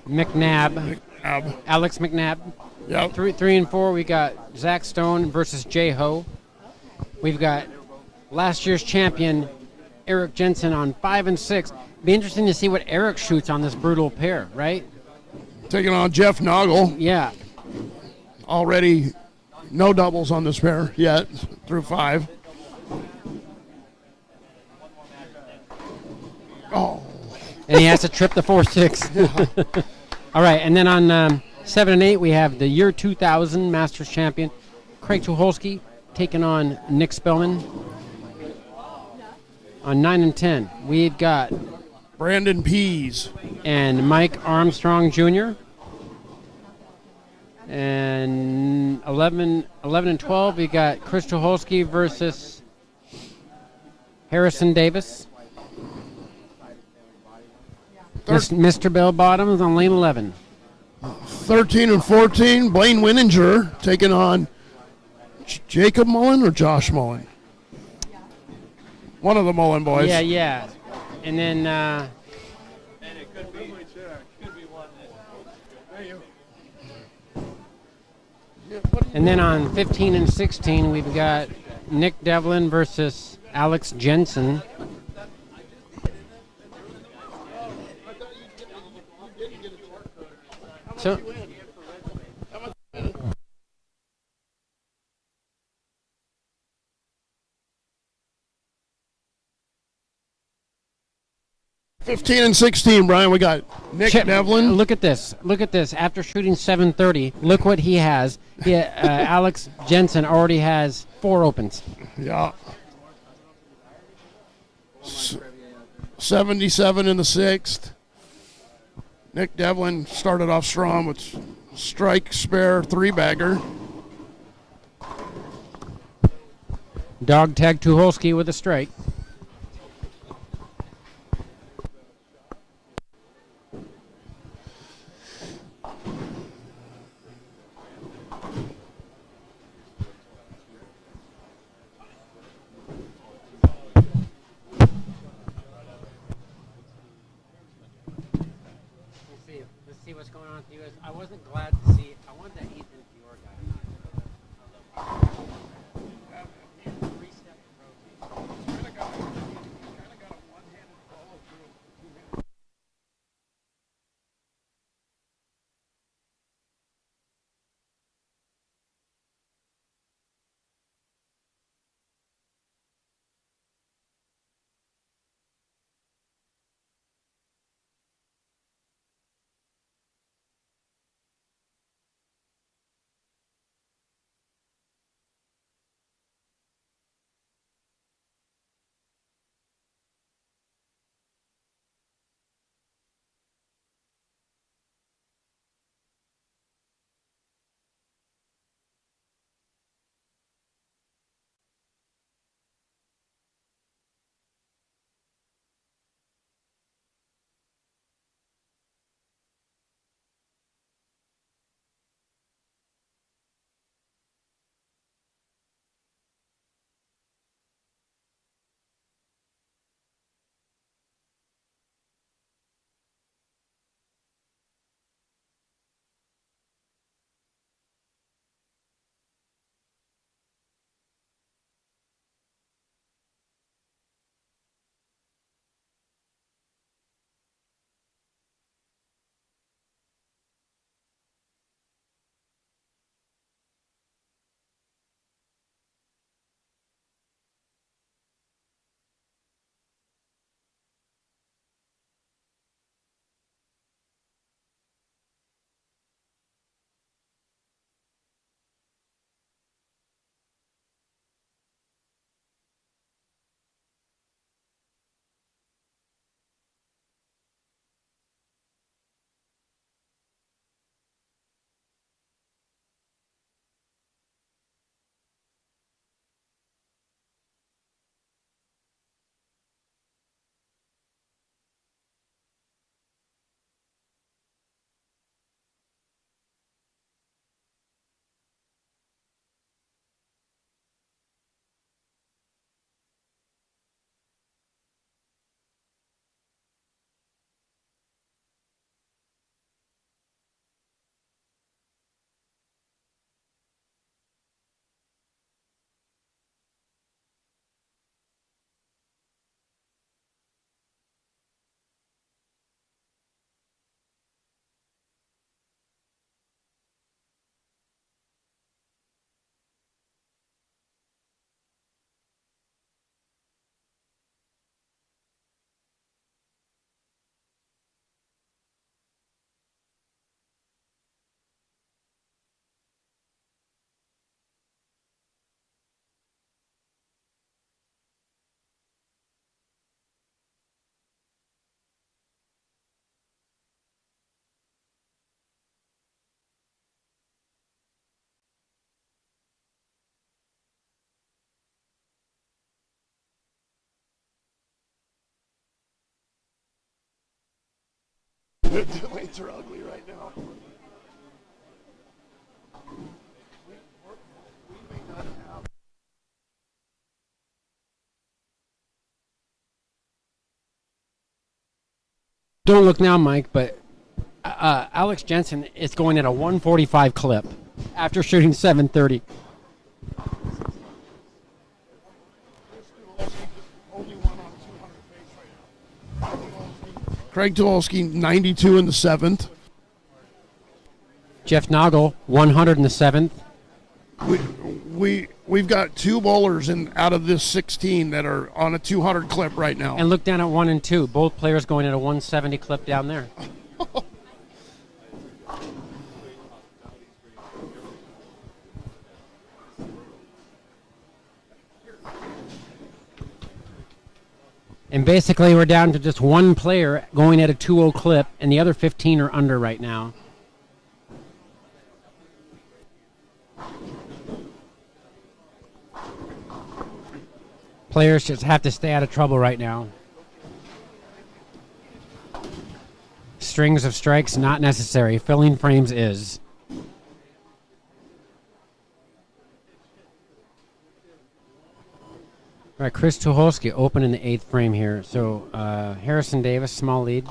McNab, Alex McNab. Yep. 3 and 4, we got Zach Stone versus Jay Ho. We've got last year's champion Eric Jensen on 5 and 6. Be interesting to see what Eric shoots on this brutal pair, right? Taking on Jeff Noggle. Yeah. Already no doubles on this pair yet through 5. Oh. And he has to trip the 4-6. All right, and then on 7 and 8, we have the year 2000 Masters champion Craig Tuholski taking on Nick Spellman. On 9 and 10, we've got Brandon Pease and Mike Armstrong Jr. And 11 and 12, we got Chris Tuholski versus Harrison Davis. Mr. Bell Bottoms on lane 11. 13 and 14, Blaine Wininger taking on Jacob Mullen or Josh Mullen? One of the Mullen boys. Yeah. And then on 15 and 16, we've got Nick Develin versus Alex Jensen. So, $15 and $16, Brian. We got Nick Devlin. Look at this. After shooting 730, look what he has. Alex Jensen already has 4 opens. Yeah. 77 in the 6th. Nick Devlin started off strong with strike spare 3-bagger. Dog tag Tuholski with a strike. Let's see what's going on with you guys. I wasn't glad to see. I want that Ethan Fior guy. The weights are ugly right now. Don't look now, Mike, but Alex Jensen is going at a 145 clip after shooting 730. Craig Tuolski, 92 in the 7th. Jeff Noggle, 100 in the 7th. We've got 2 bowlers out of this 16 that are on a 200 clip right now. And look down at 1 and 2. Both players going at a 170 clip down there. And basically, we're down to just one player going at a 2-0 clip, and the other 15 are under right now. Players just have to stay out of trouble right now. Strings of strikes not necessary. Filling frames is. All right, Chris Tuholski open in the 8th frame here. So Harrison Davis, small lead.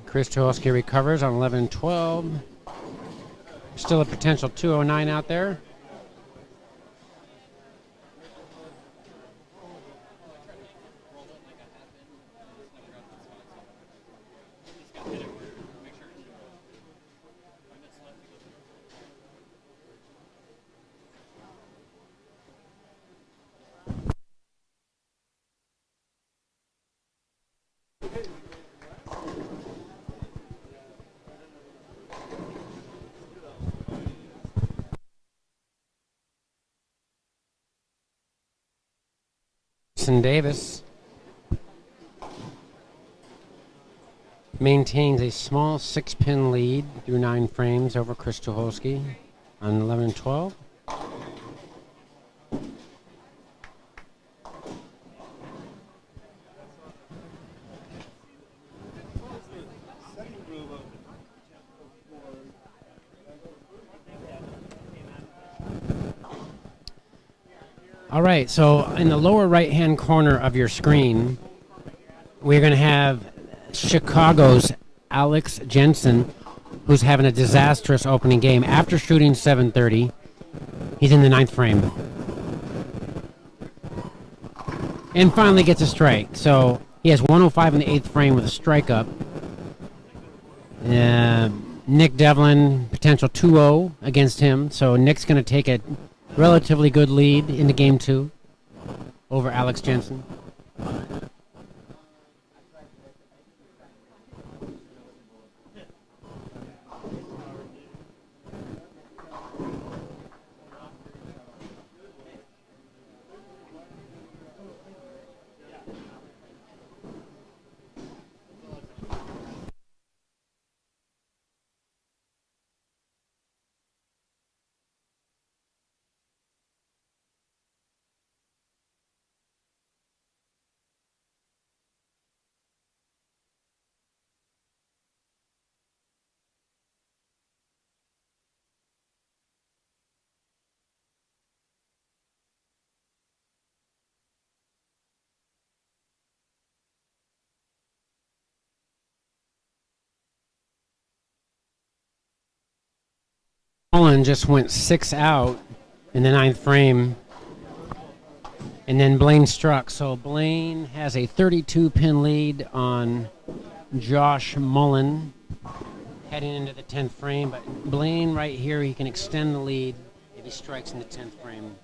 Chris Tuholski recovers on 11-12. Still a potential 209 out there. Davis maintains a small 6-pin lead through 9 frames over Chris Tuholski on 11-12. All right, so in the lower right-hand corner of your screen, we're going to have Chicago's Alex Jensen, who's having a disastrous opening game. After shooting 730, he's in the 9th frame. And finally gets a strike. So he has 105 in the 8th frame with a strike up. Nick Develin, potential 2-0 against him. So Nick's going to take a relatively good lead into game 2 over Alex Jensen. Mullen just went 6 out in the 9th frame, and then Blaine struck. So Blaine has a 32-pin lead on Josh Mullen heading into the 10th frame. But Blaine right here, he can extend the lead if he strikes in the 10th frame.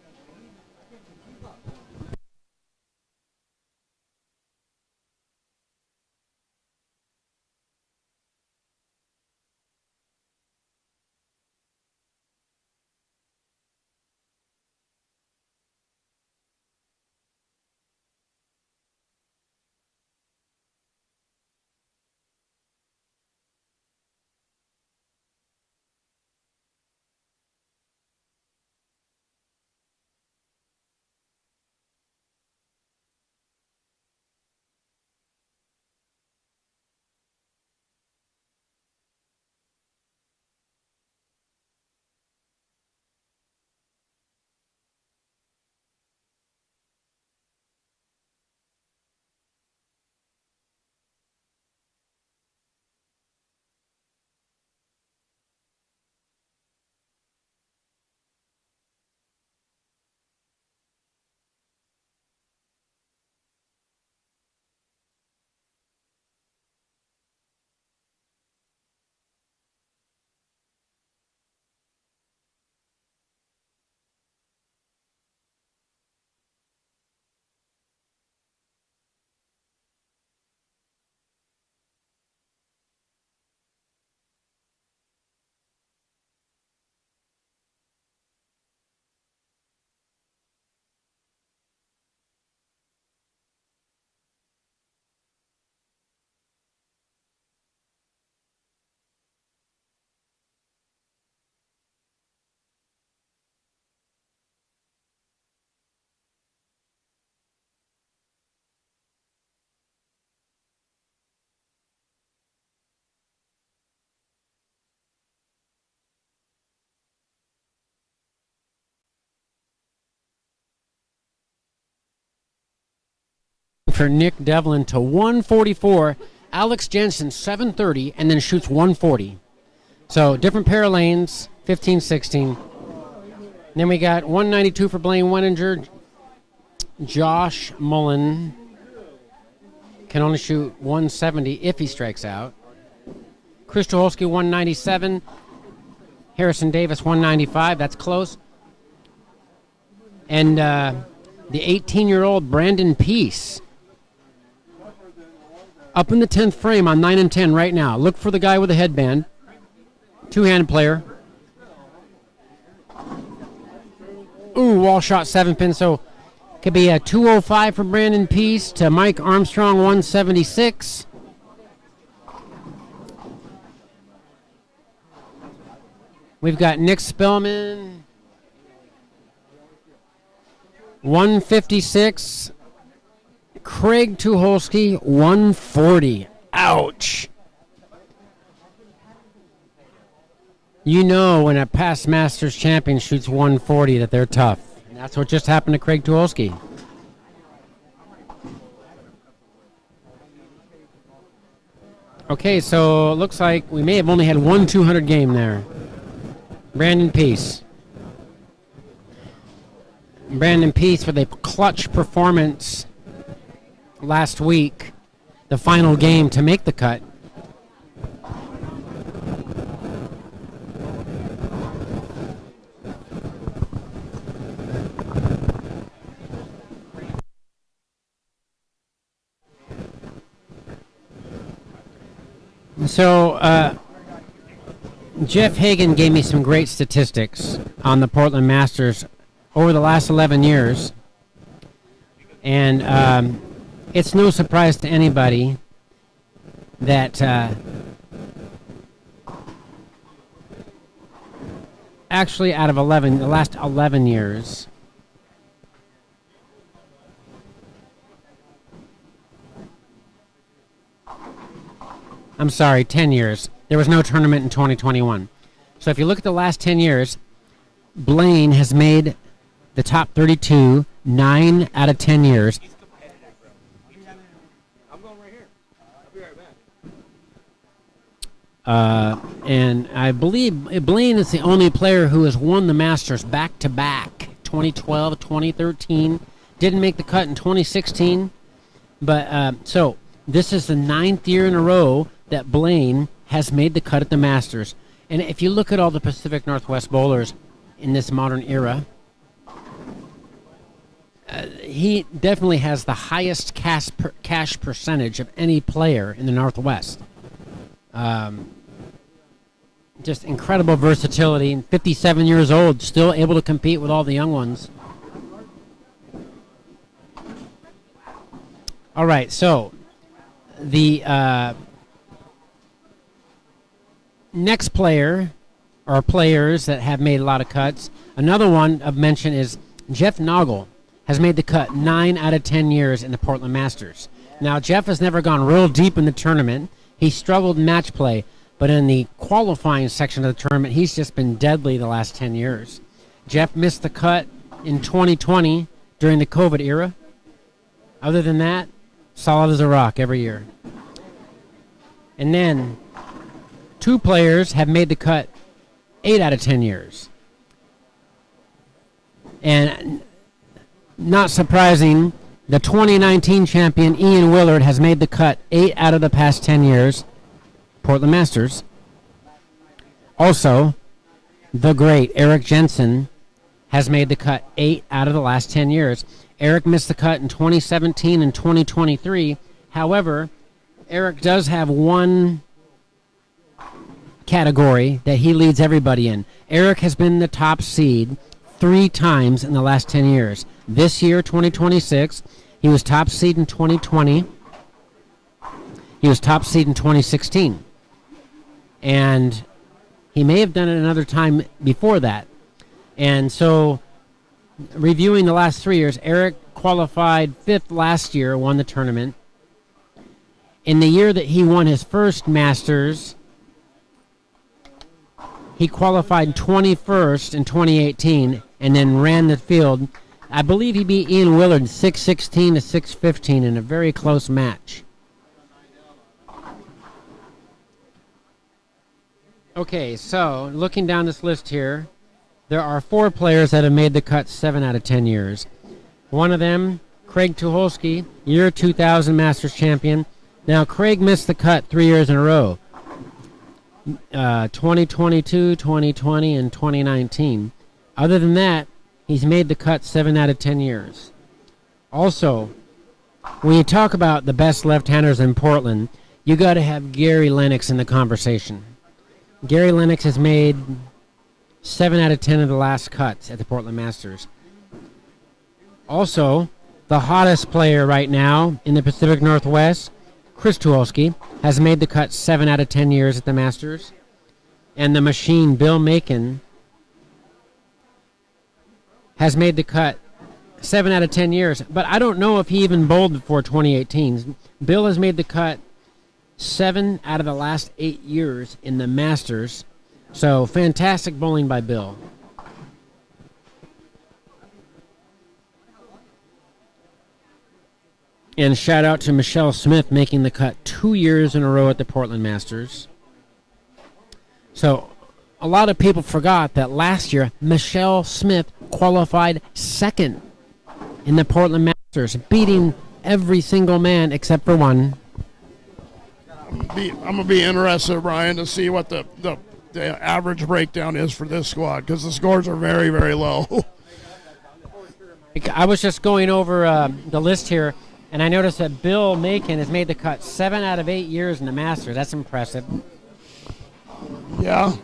for Nick Develin to 144. Alex Jensen, 730, and then shoots 140. So different pair of lanes, 15, 16. Then we got 192 for Blaine Wininger. Josh Mullen can only shoot 170 if he strikes out. Chris Tuholski, 197. Harrison Davis, 195. That's close. And the 18-year-old Brandon Peace up in the 10th frame on 9 and 10 right now. Look for the guy with the headband. Two-handed player. Ooh, wall shot 7-pin. So could be a 205 for Brandon Peace to Mike Armstrong, 176. We've got Nick Spellman, 156. Craig Tuholski, 140. Ouch. You know when a past Masters champion shoots 140 that they're tough. And that's what just happened to Craig Tuolski. Okay, so it looks like we may have only had one 200 game there. Brandon Peace. Brandon Peace with a clutch performance last week, the final game to make the cut. So, Jeff Hagan gave me some great statistics on the Portland Masters over the last 11 years. And it's no surprise to anybody that actually out of the last 11 years, I'm sorry, 10 years. There was no tournament in 2021. So if you look at the last 10 years, Blaine has made the top 32 9 out of 10 years. I'm going right here. I'll be right back. And I believe Blaine is the only player who has won the Masters back-to-back. 2012, 2013. Didn't make the cut in 2016. But so this is the 9th year in a row that Blaine has made the cut at the Masters. And if you look at all the Pacific Northwest bowlers in this modern era, he definitely has the highest cash percentage of any player in the Northwest. Just incredible versatility. And 57 years old, still able to compete with all the young ones. All right, so the next player, or players that have made a lot of cuts, another one of mention is Jeff Noggle has made the cut 9 out of 10 years in the Portland Masters. Now, Jeff has never gone real deep in the tournament. He struggled in match play, but in the qualifying section of the tournament, he's just been deadly the last 10 years. Jeff missed the cut in 2020 during the COVID era. Other than that, solid as a rock every year. And then 2 players have made the cut 8 out of 10 years. And not surprising, the 2019 champion Ian Willard has made the cut 8 out of the past 10 years. Portland Masters. Also, the great Eric Jensen has made the cut 8 out of the last 10 years. Eric missed the cut in 2017 and 2023. However, Eric does have one category that he leads everybody in. Eric has been the top seed 3 times in the last 10 years. This year, 2026, he was top seed in 2020. He was top seed in 2016. And he may have done it another time before that. And so, reviewing the last 3 years, Eric qualified 5th last year, won the tournament. In the year that he won his first Masters, he qualified 21st in 2018 and then ran the field I believe he beat Ian Willard 6-16 to 6-15 in a very close match. Okay, so looking down this list here, there are 4 players that have made the cut 7 out of 10 years. One of them, Craig Tuholski, year 2000 Masters champion. Now, Craig missed the cut 3 years in a row, 2022, 2020, and 2019. Other than that, he's made the cut 7 out of 10 years. Also, when you talk about the best left-handers in Portland, you got to have Gary Lennox in the conversation. Gary Lennox has made 7 out of 10 of the last cuts at the Portland Masters. Also, the hottest player right now in the Pacific Northwest, Chris Tuolski, has made the cut 7 out of 10 years at the Masters. And the machine, Bill Macon, has made the cut 7 out of 10 years. But I don't know if he even bowled before 2018. Bill has made the cut 7 out of the last 8 years in the Masters. So fantastic bowling by Bill. And shout out to Michelle Smith making the cut 2 years in a row at the Portland Masters. So a lot of people forgot that last year Michelle Smith qualified second in the Portland Masters, beating every single man except for one. I'm going to be interested, Brian, to see what the average breakdown is for this squad, because the scores are very, very low. I was just going over the list here, and I noticed that Bill Macon has made the cut 7 out of 8 years in the Masters. That's impressive. Yeah.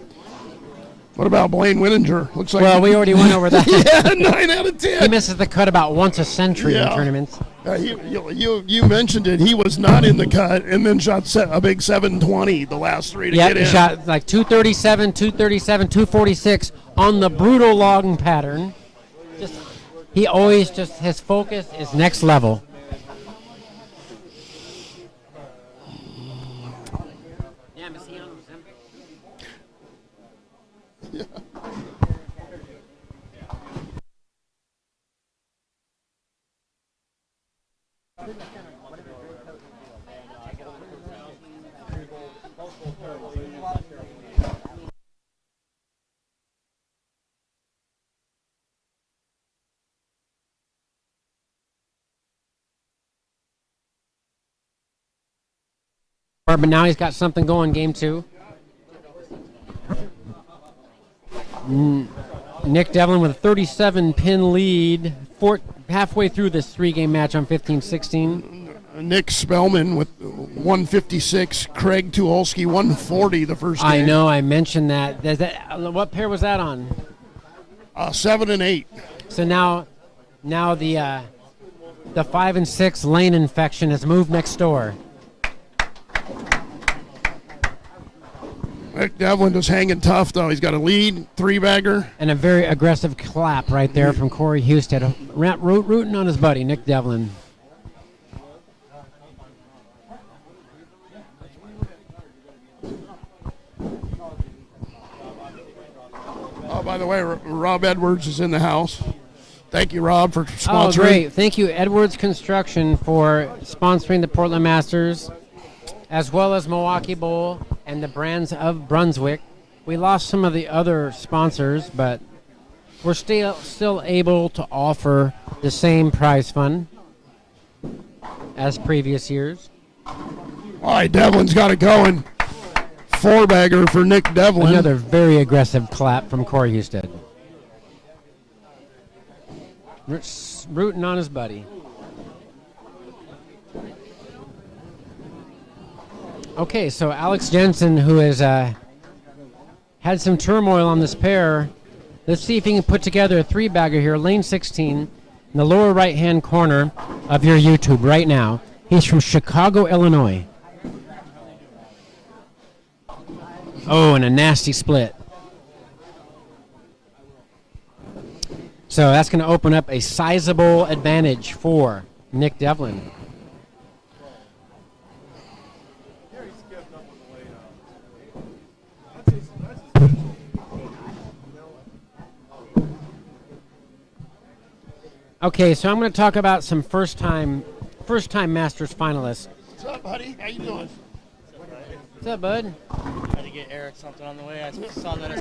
What about Blaine Wininger? Looks like Well, we already went over that. Yeah, 9 out of 10. He misses the cut about once a century in tournaments. You mentioned it. He was not in the cut and then shot a big 720 the last 3 to get in. He shot like 237, 237, 246 on the brutal logging pattern. He always his focus is next level. But now he's got something going, game 2. Nick Develin with a 37-pin lead, halfway through this 3-game match on 15-16. Nick Spellman with 156, Craig Tuholski 140 the first game. I know, I mentioned that. What pair was that on? 7 and 8. So now the 5 and 6 lane infection has moved next door. Nick Develin is hanging tough, though. He's got a lead, 3-bagger. And a very aggressive clap right there from Corey Husted, rooting on his buddy, Nick Develin. Oh, by the way, Rob Edwards is in the house. Thank you, Rob, for sponsoring. Oh, great. Thank you, Edwards Construction, for sponsoring the Portland Masters, as well as Milwaukee Bowl and the Brands of Brunswick. We lost some of the other sponsors, but we're still able to offer the same prize fund as previous years. All right, Devlin's got it going. 4-bagger for Nick Develin. Another very aggressive clap from Corey Husted. Rooting on his buddy. Okay, so Alex Jensen, who has had some turmoil on this pair, let's see if he can put together a 3-bagger here, lane 16, in the lower right-hand corner of your YouTube right now. He's from Chicago, Illinois. Oh, and a nasty split. So that's going to open up a sizable advantage for Nick Develin. Okay, so I'm going to talk about some first-time Masters finalists. What's up, buddy? How you doing? What's up, bud? Had to get Eric something on the way. I saw that.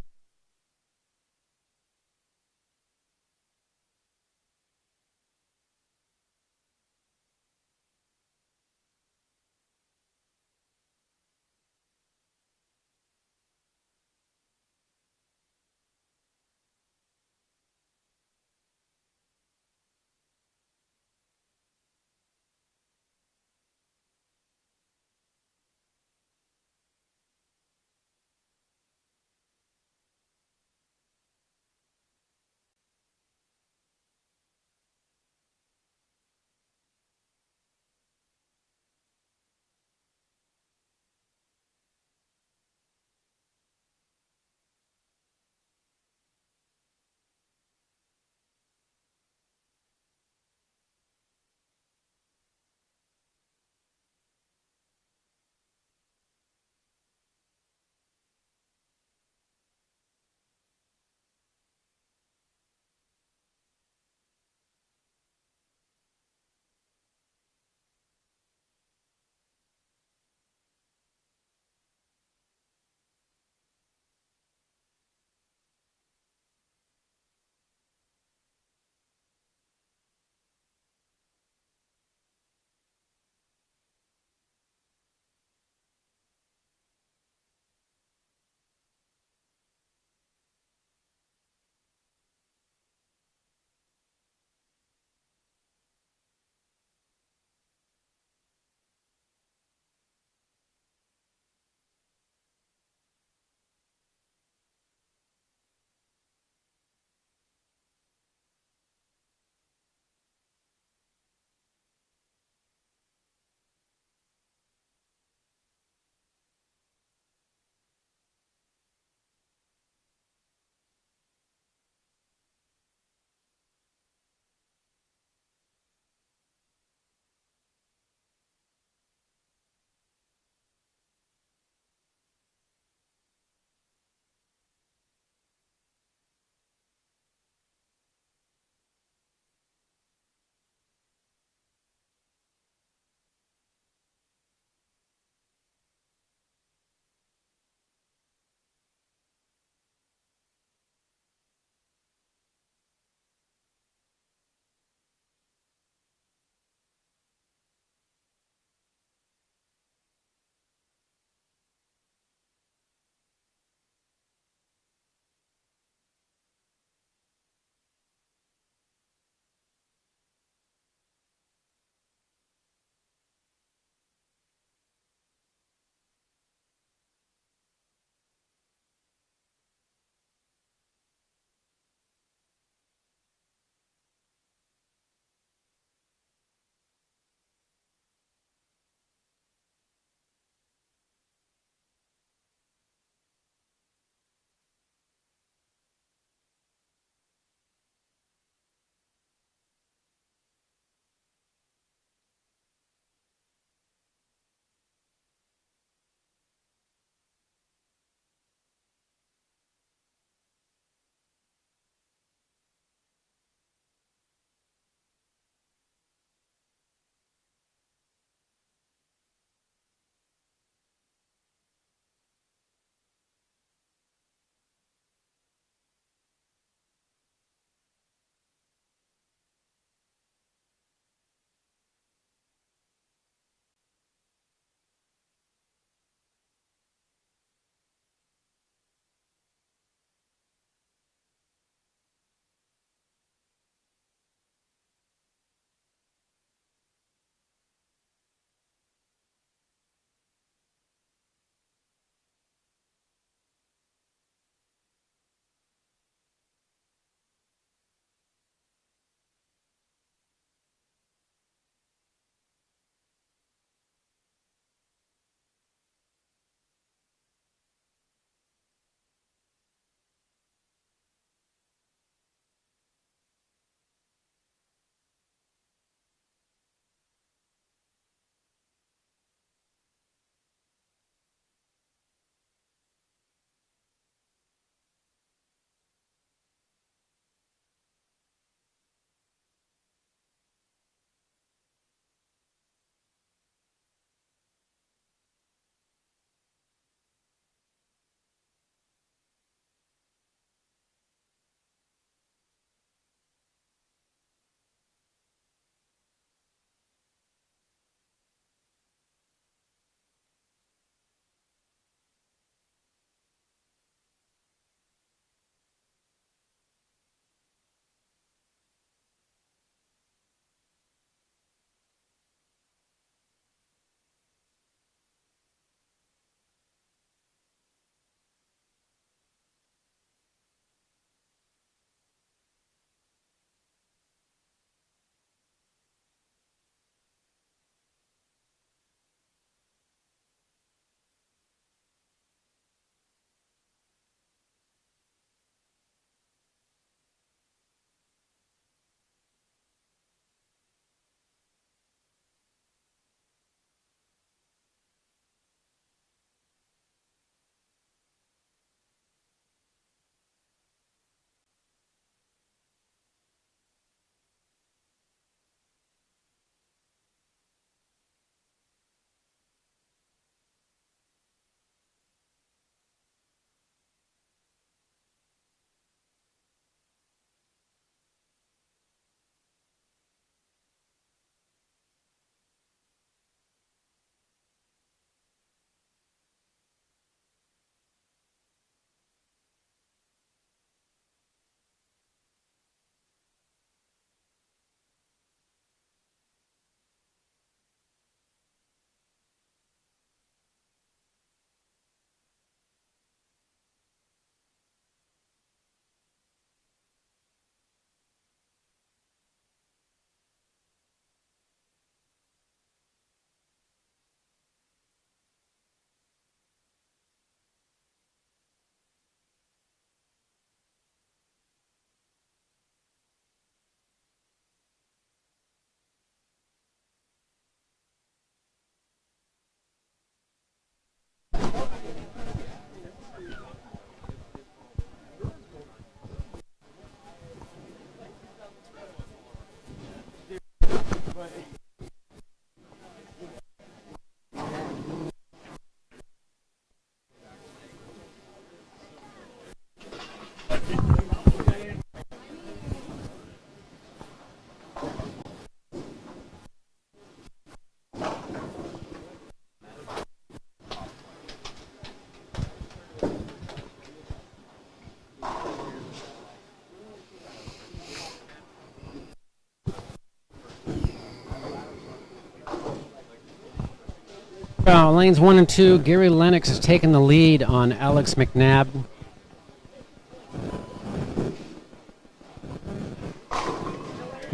Lanes 1 and 2. Gary Lennox has taken the lead on Alex McNab.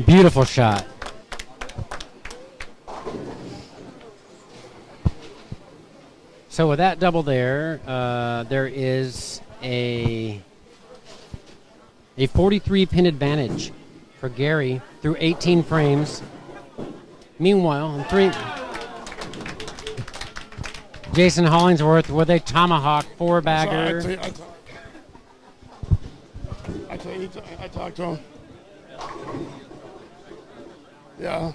Beautiful shot. So with that double there, there is a 43-pin advantage for Gary through 18 frames. Meanwhile, Jason Hollingsworth with a tomahawk four-bagger. I talked to him. Yeah.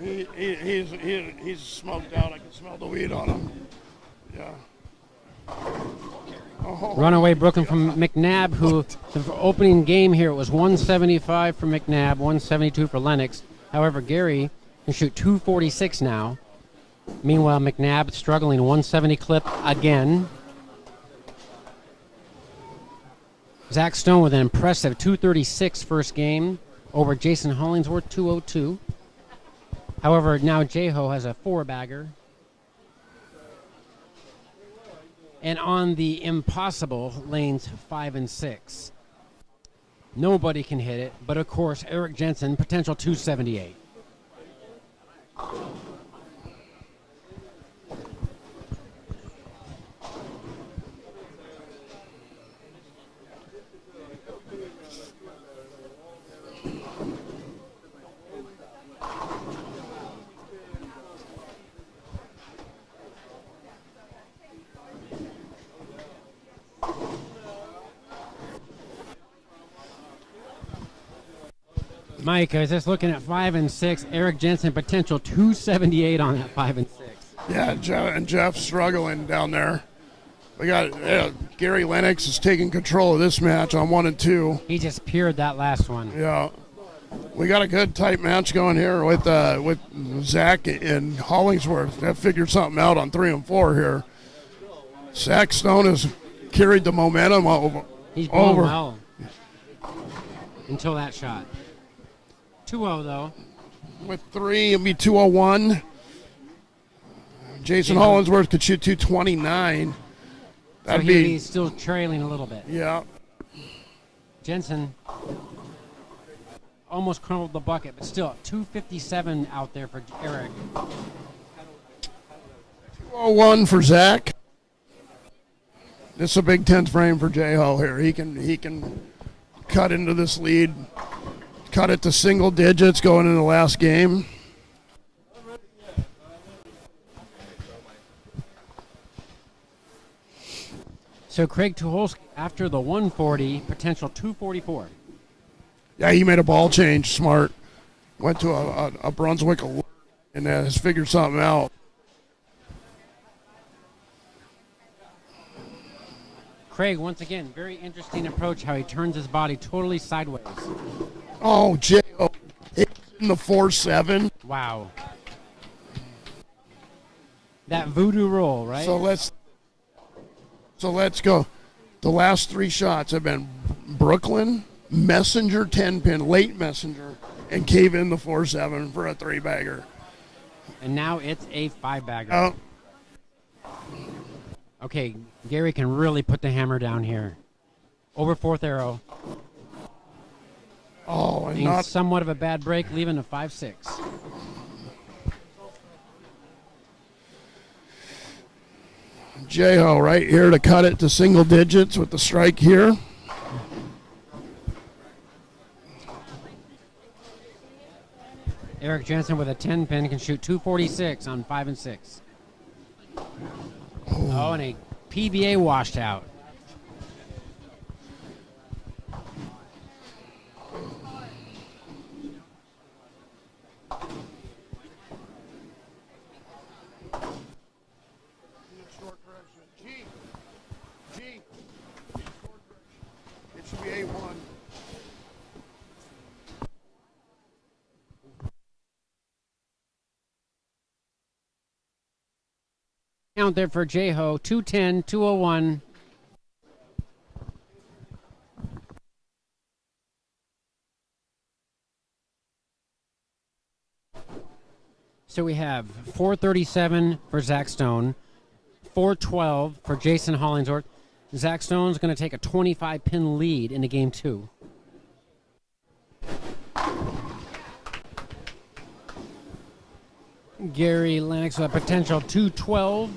He's smoked out. I can smell the weed on him. Yeah. Oh. Runaway Brooklyn from McNab, who the opening game here it was 175 for McNab, 172 for Lennox. However, Gary can shoot 246 now. Meanwhile, McNab struggling 170 clip again. Zach Stone with an impressive 236 first game over Jason Hollingsworth 202. However, now J-Ho has a four-bagger. And on the impossible, lanes 5 and 6. Nobody can hit it, but of course, Eric Jensen, potential 278. Mike, I was just looking at 5 and 6. Eric Jensen, potential 278 on that 5 and 6. Yeah, and Jeff's struggling down there. We got Gary Lennox is taking control of this match on 1 and 2. He just peered that last one. Yeah, we got a good tight match going here with Zach and Hollingsworth. That figured something out on 3 and 4 here. Zach Stone has carried the momentum over. He's blown well until that shot. 2-0 though. With 3, it'll be 201. Jason Hollingsworth could shoot 229. So he's still trailing a little bit. Yeah. Jensen almost crumbled the bucket, but still 257 out there for Eric. 201 for Zach. This is a big 10th frame for J-Ho here. He can cut into this lead. Cut it to single digits going into the last game. So Craig Tuholski, after the 140, potential 244. Yeah, he made a ball change, smart. Went to a Brunswick and has figured something out. Craig, once again, very interesting approach how he turns his body totally sideways. Oh, J.O. in the 4-7. Wow. That voodoo roll, right? So let's go. The last 3 shots have been Brooklyn, Messenger 10-pin, late Messenger, and cave in the 4-7 for a 3-bagger. And now it's a 5-bagger. Oh. Okay, Gary can really put the hammer down here. Over 4th arrow. Oh, and Being somewhat of a bad break, leaving a 5-6. J-Ho right here to cut it to single digits with the strike here. Eric Jensen with a 10-pin can shoot 246 on 5 and 6. Oh, and a PBA washed out. It should be A1. Count there for J-Ho, 210, 201. So we have 437 for Zach Stone, 412 for Jason Hollingsworth. Zach Stone's going to take a 25-pin lead into game 2. Gary Lennox with a potential 212.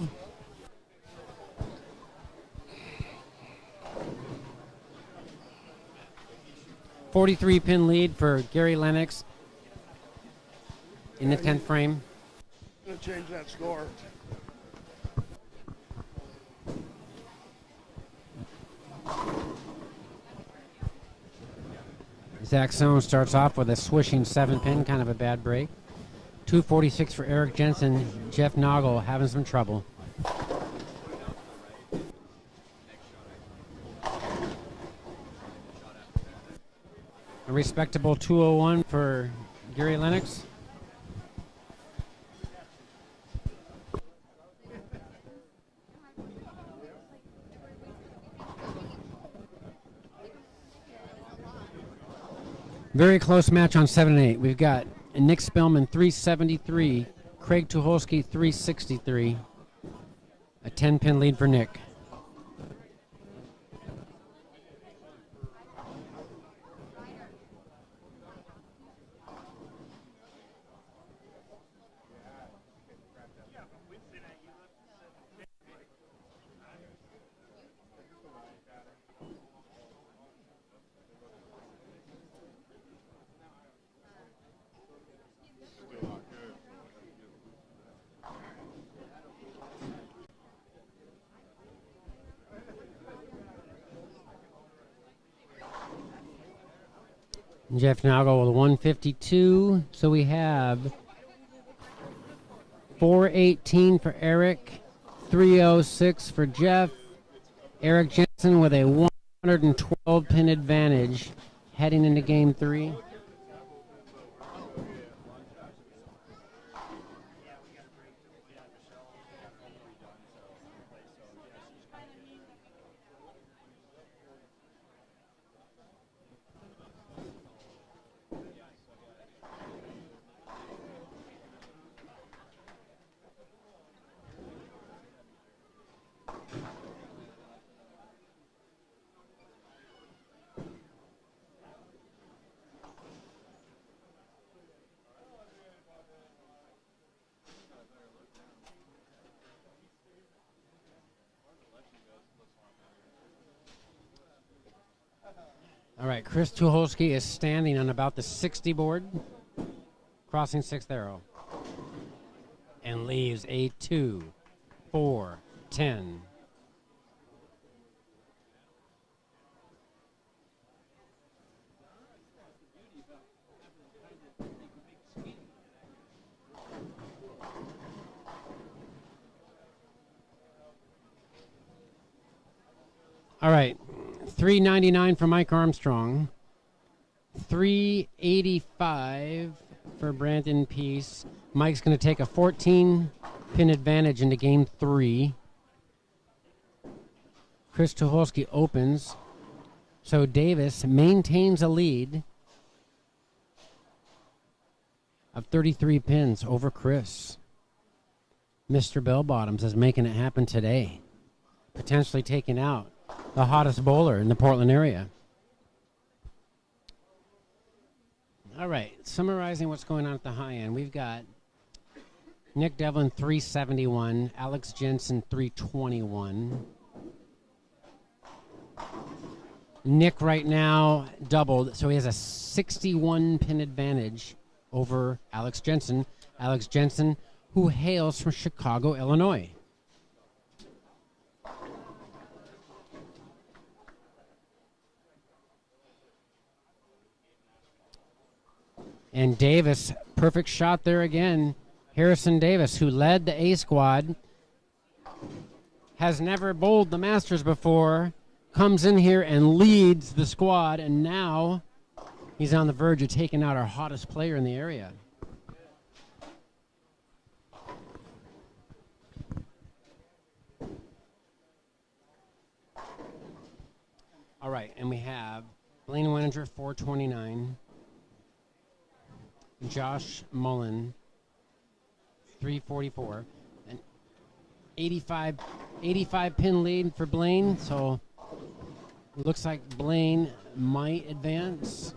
$43-pin lead for Gary Lennox in the 10th frame. Gonna change that score. Zach Stone starts off with a swishing 7-pin, kind of a bad break. 246 for Eric Jensen. Jeff Noggle having some trouble. A respectable 201 for Gary Lennox. Very close match on 7 and 8. We've got Nick Spellman 373, Craig Tuholski 363. A 10-pin lead for Nick. Jeff Noggle with 152. So we have 418 for Eric, 306 for Jeff. Eric Jensen with a 112 pin advantage heading into game 3. All right, Chris Tuholski is standing on about the 60 board, crossing 6th arrow, and leaves a 2, 4, 10. All right. 399 for Mike Armstrong, 385 for Brandon Peace. Mike's going to take a 14-pin advantage into game 3. Chris Tuholski opens, so Davis maintains a lead of 33 pins over Chris. Mr. Bell Bottoms is making it happen today, potentially taking out the hottest bowler in the Portland area. All right, summarizing what's going on at the high end, we've got Nick Develin 371, Alex Jensen 321. Nick right now doubled, so he has a 61 pin advantage over Alex Jensen. Alex Jensen, who hails from Chicago, Illinois. And Davis, perfect shot there again. Harrison Davis, who led the A squad, has never bowled the Masters before, comes in here and leads the squad, and now he's on the verge of taking out our hottest player in the area. All right, and we have Blaine Wininger, 429. Josh Mullen, 43-44. An 85 pin lead for Blaine, so looks like Blaine might advance.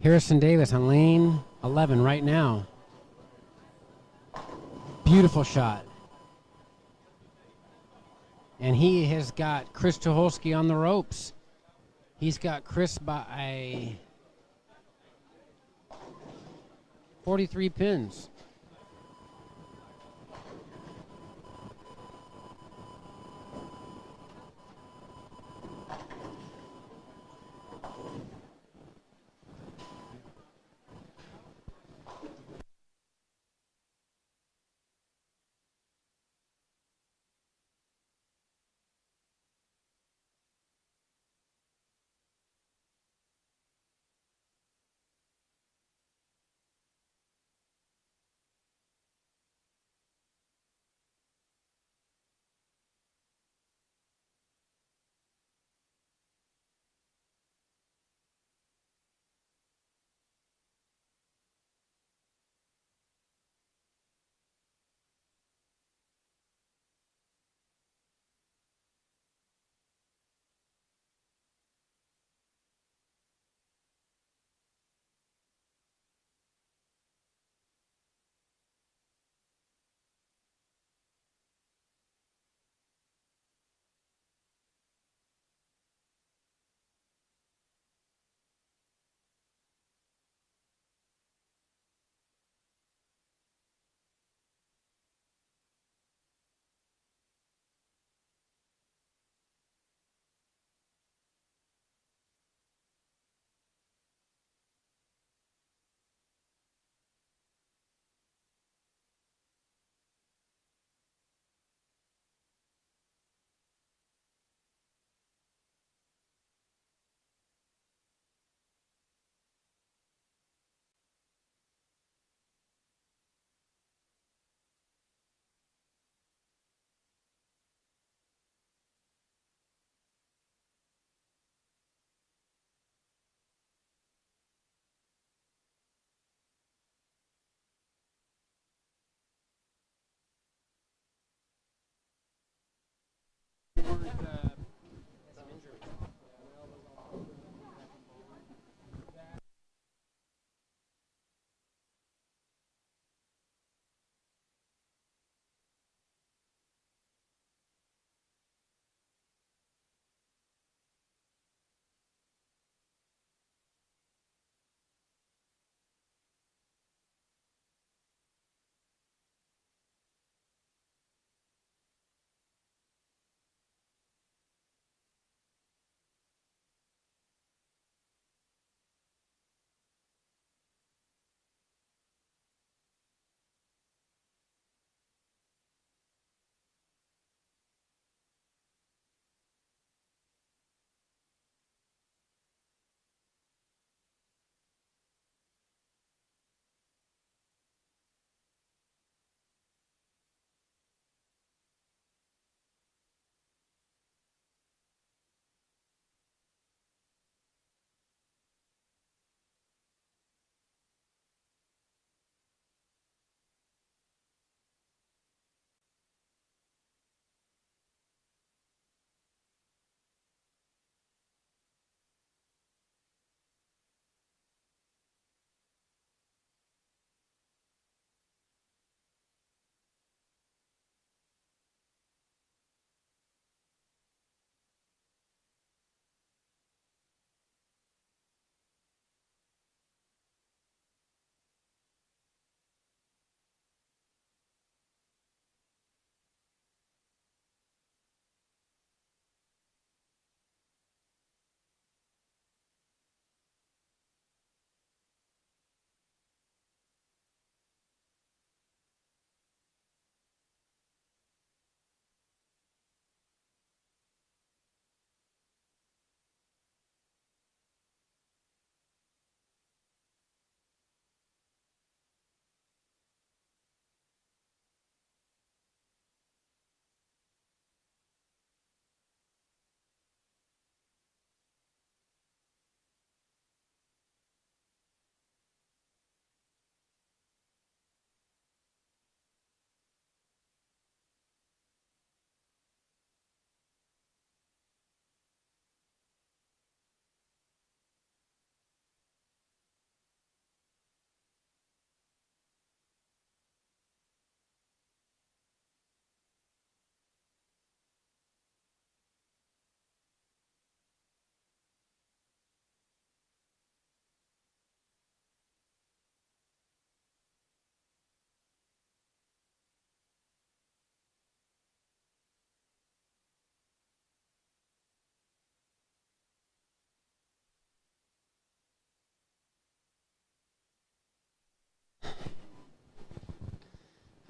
Harrison Davis on lane 11 right now. Beautiful shot. And he has got Chris Tuholski on the ropes. He's got Chris by 43 pins.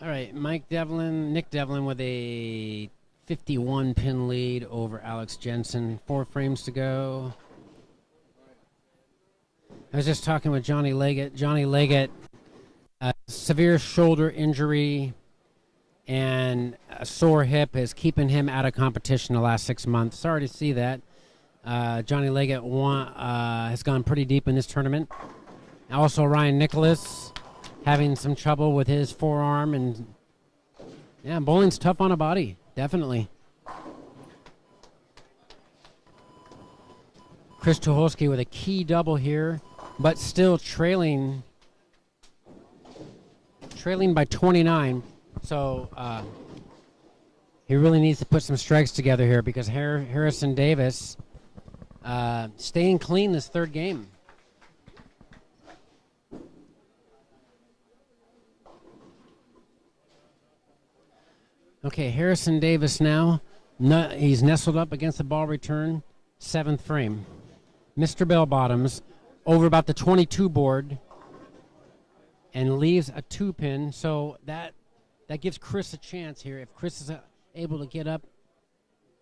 All right, Nick Develin with a 51 pin lead over Alex Jensen. 4 frames to go. I was just talking with Johnny Leggett. Johnny Leggett, severe shoulder injury and a sore hip is keeping him out of competition the last 6 months. Sorry to see that. Johnny Leggett has gone pretty deep in this tournament. Also, Ryan Nicholas having some trouble with his forearm. And yeah, bowling's tough on a body, definitely. Chris Tuholski with a key double here, but still trailing by 29. So he really needs to put some strikes together here because Harrison Davis staying clean this third game. Okay, Harrison Davis now. He's nestled up against the ball return, 7th frame. Mr. Bell Bottoms over about the 22 board and leaves a 2-pin. So that gives Chris a chance here. If Chris is able to get up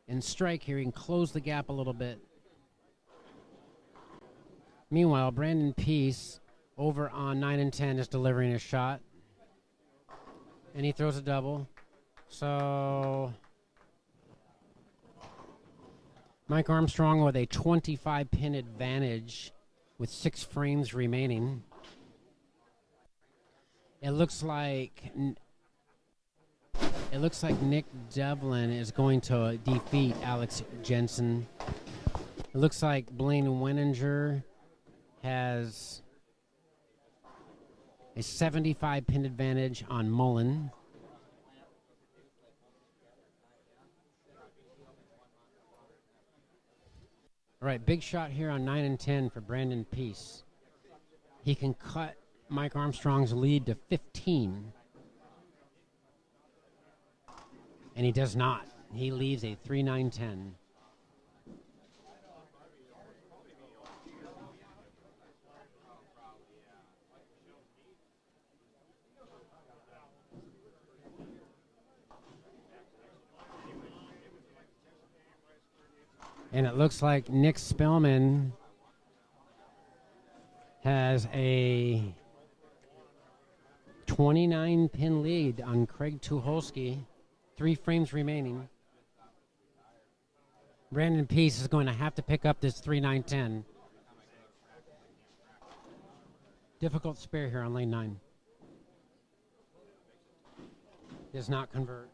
and strike here, he can close the gap a little bit. Meanwhile, Brandon Peace over on 9 and 10 is delivering a shot. And he throws a double. So Mike Armstrong with a 25-pin advantage with 6 frames remaining. It looks like Nick Develin is going to defeat Alex Jensen. It looks like Blaine Wininger has a 75-pin advantage on Mullen. All right, big shot here on 9 and 10 for Brandon Peace. He can cut Mike Armstrong's lead to 15. And he does not. He leaves a 3-9-10. And it looks like Nick Spellman has a 29-pin lead on Craig Tuholski. 3 frames remaining. Brandon Peace is going to have to pick up this 3-9-10. Difficult spare here on lane 9. Does not convert.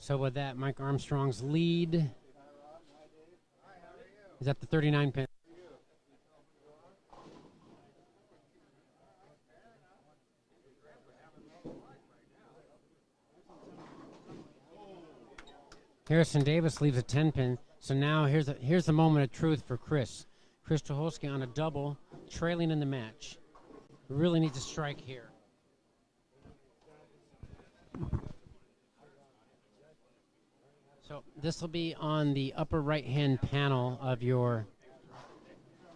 So with that, Mike Armstrong's lead is at the 39 pin. Harrison Davis leaves a 10 pin. So now here's the moment of truth for Chris. Chris Tuholski on a double, trailing in the match. Really needs a strike here. So this will be on the upper right-hand panel of your,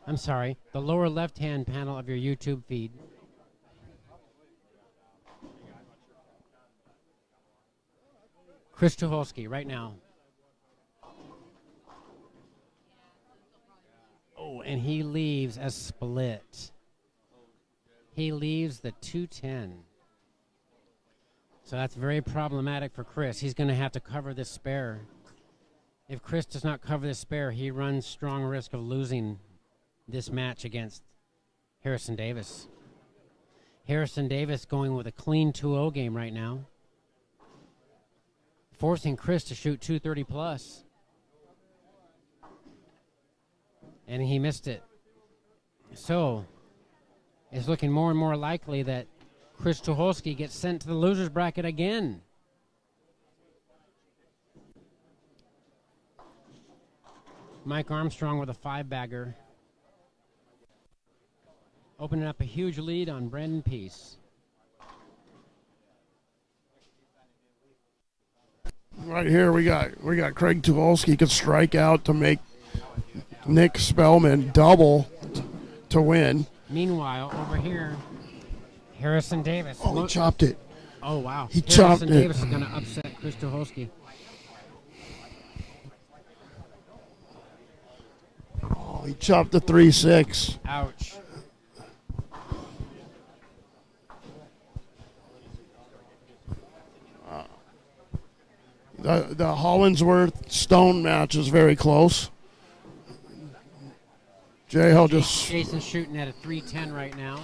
the lower left-hand panel of your YouTube feed. Chris Tuholski right now. Oh, and he leaves a split. He leaves the 210. So that's very problematic for Chris. He's going to have to cover this spare. If Chris does not cover this spare, he runs strong risk of losing this match against Harrison Davis. Harrison Davis going with a clean 2-0 game right now, forcing Chris to shoot 230 plus. And he missed it. So it's looking more and more likely that Chris Tuholski gets sent to the loser's bracket again. Mike Armstrong with a 5-bagger. Opening up a huge lead on Brandon Peace. Right here we got Craig Tuolski could strike out to make Nick Spellman double to win. Meanwhile, over here, Harrison Davis. Oh, he chopped it. Oh, wow. He chopped it. Harrison Davis is going to upset Cruz Tuholski. Oh, he chopped the 3-6. Ouch. The Hollingsworth-Stone match is very close. J-Ho just... Jason's shooting at a 310 right now.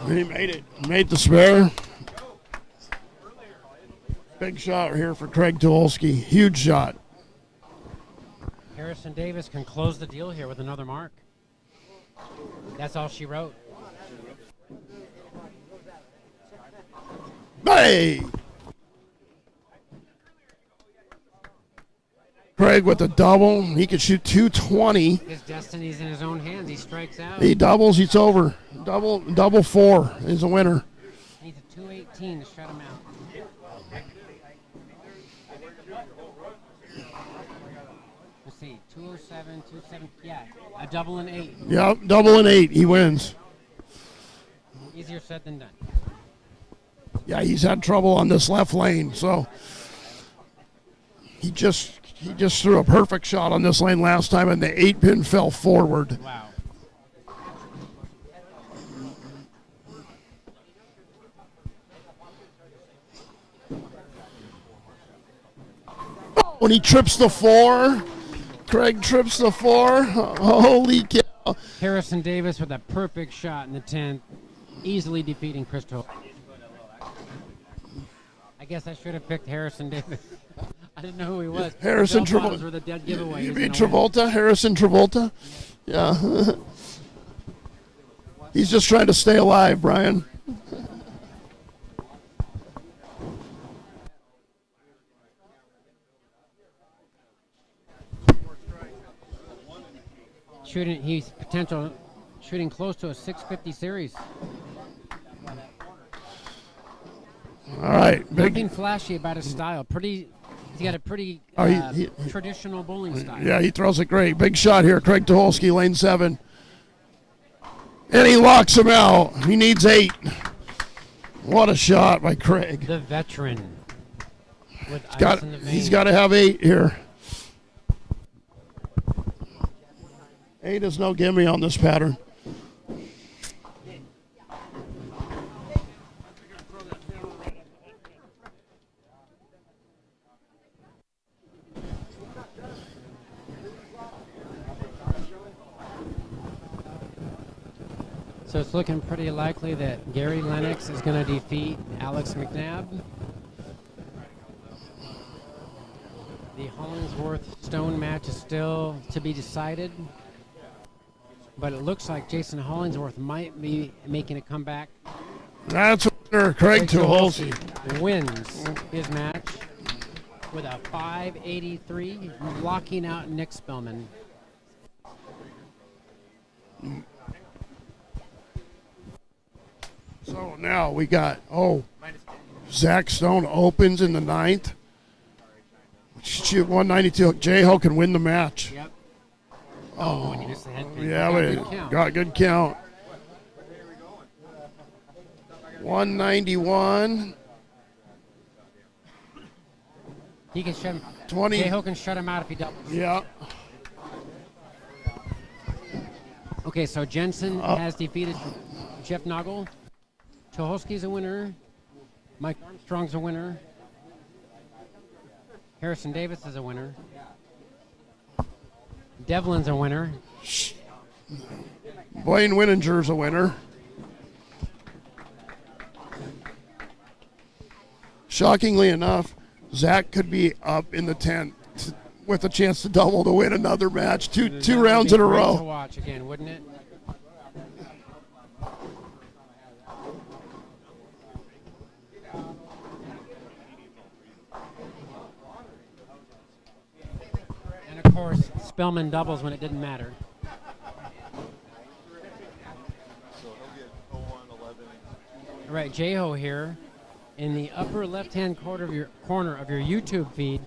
He made it. Made the spare. Big shot here for Craig Tuolski. Huge shot. Harrison Davis can close the deal here with another mark. That's all she wrote. Hey! Craig with a double. He could shoot 220. His destiny's in his own hands. He strikes out. He doubles. He's over. Double 4 is a winner. Needs a 218 to shut him out. Let's see. 207, 27. Yeah, a double and 8. Yep, double and 8. He wins. Easier said than done. Yeah, he's had trouble on this left lane, so he just threw a perfect shot on this lane last time, and the 8-pin fell forward. Wow. When he trips the 4, Craig trips the 4. Holy cow. Harrison Davis with a perfect shot in the 10th, easily defeating Cruz Tuholski. I guess I should have picked Harrison Davis. I didn't know who he was. Harrison Travolta were the dead giveaway. You mean Travolta? Harrison Travolta? Yeah. He's just trying to stay alive, Brian. He's shooting close to a 650 series. All right. Nothing flashy about his style. He's got a pretty traditional bowling style. Yeah, he throws it great. Big shot here. Craig Tuholski, lane 7. And he locks him out. He needs 8. What a shot by Craig. The veteran. With ice in the veins. He's got to have 8 here. 8 is no gimme on this pattern. So it's looking pretty likely that Gary Lennox is going to defeat Alex McNab. The Hollingsworth-Stone match is still to be decided. But it looks like Jason Hollingsworth might be making a comeback. That's winner. Craig Tuholski wins his match with a 583, locking out Nick Spillman. So now we got, Zach Stone opens in the 9th. Shoot 192. J-Ho can win the match. Yep. Oh, and he missed the head pin. yeah, got a good count. 191. He can shut him. 20. J-Ho can shut him out if he doubles. Yeah. Okay, so Jensen has defeated Jeff Noggle. Tuholski's a winner. Mike Armstrong's a winner. Harrison Davis is a winner. Develin's a winner. Blaine Wininger's a winner. Shockingly enough, Zach could be up in the 10th with a chance to double to win another match. Two rounds in a row. To watch again, wouldn't it? And of course, Spillman doubles when it didn't matter. All right, J-Ho here. In the upper left-hand corner of your YouTube feed,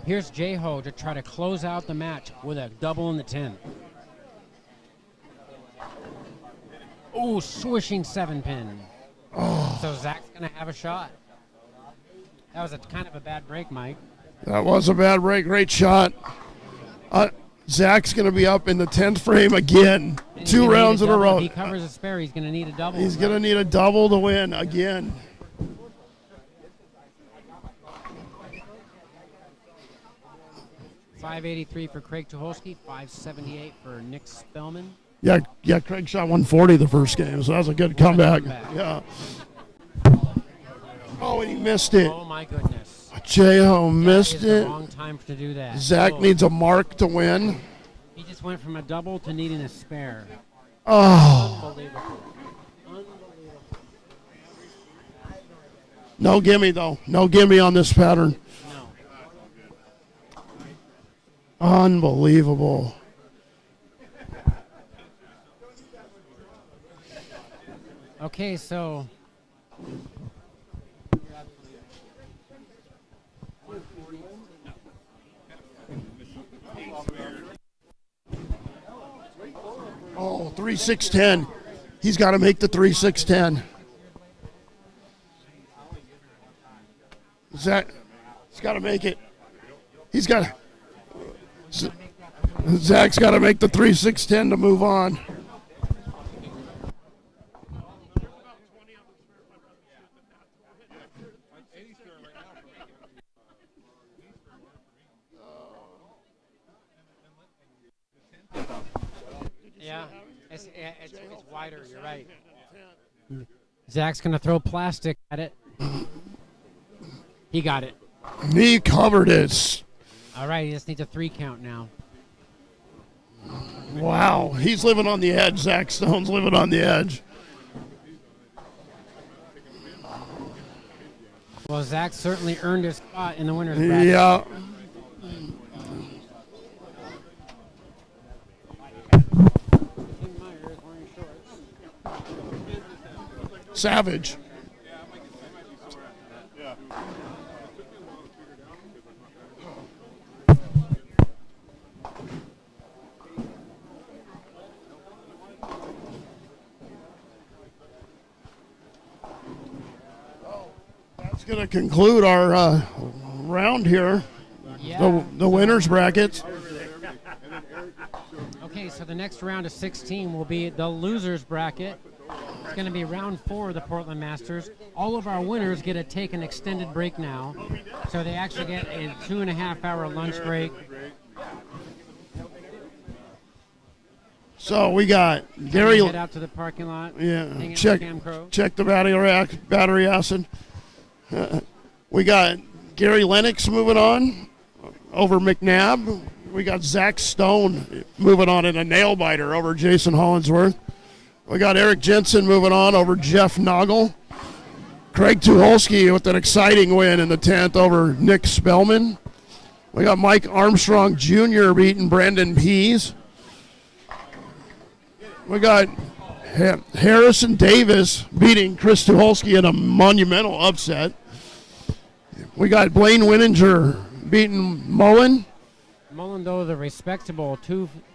here's J-Ho to try to close out the match with a double in the 10. Oh, swishing 7-pin. Oh. So Zach's going to have a shot. That was a kind of a bad break, Mike. That was a bad break. Great shot. Zach's going to be up in the 10th frame again. 2 rounds in a row. If he covers a spare, he's going to need a double. He's going to need a double to win again. $583 for Craig Tuholski, $578 for Nick Spellman. Yeah, Craig shot 140 the first game, so that was a good comeback. Yeah. Oh, and he missed it. Oh, my goodness. J.O. missed it. The wrong time to do that. Zach needs a mark to win. He just went from a double to needing a spare. Oh. Unbelievable. No gimme, though. No gimme on this pattern. No. Unbelievable. Okay, so oh, 3-6-10. He's got to make the 3-6-10. Zach, he's got to make it. He's got to. Zach's got to make the 3-6-10 to move on. yeah, it's wider. You're right. Zach's gonna throw plastic at it. He got it. He covered it. All right, he just needs a 3 count now. Wow, he's living on the edge. Zach Stone's living on the edge. Well, Zach certainly earned his spot in the winner's bracket. Yeah. Savage. That's going to conclude our round here. Yeah. The winners brackets. Okay, so the next round of 16 will be the losers bracket. It's going to be round 4 of the Portland Masters. All of our winners get to take an extended break now. So they actually get a 2.5-hour lunch break. So we got Gary. Head out to the parking lot. Yeah, check the battery acid. We got Gary Lennox moving on over McNab. We got Zach Stone moving on in a nail biter over Jason Hollinsworth. We got Eric Jensen moving on over Jeff Noggle. Craig Tuholski with an exciting win in the 10th over Nick Spellman. We got Mike Armstrong Jr. beating Brandon Pease. We got Harrison Davis beating Chris Tuholski in a monumental upset. We got Blaine Wininger beating Mullen. Mullen, though, the respectable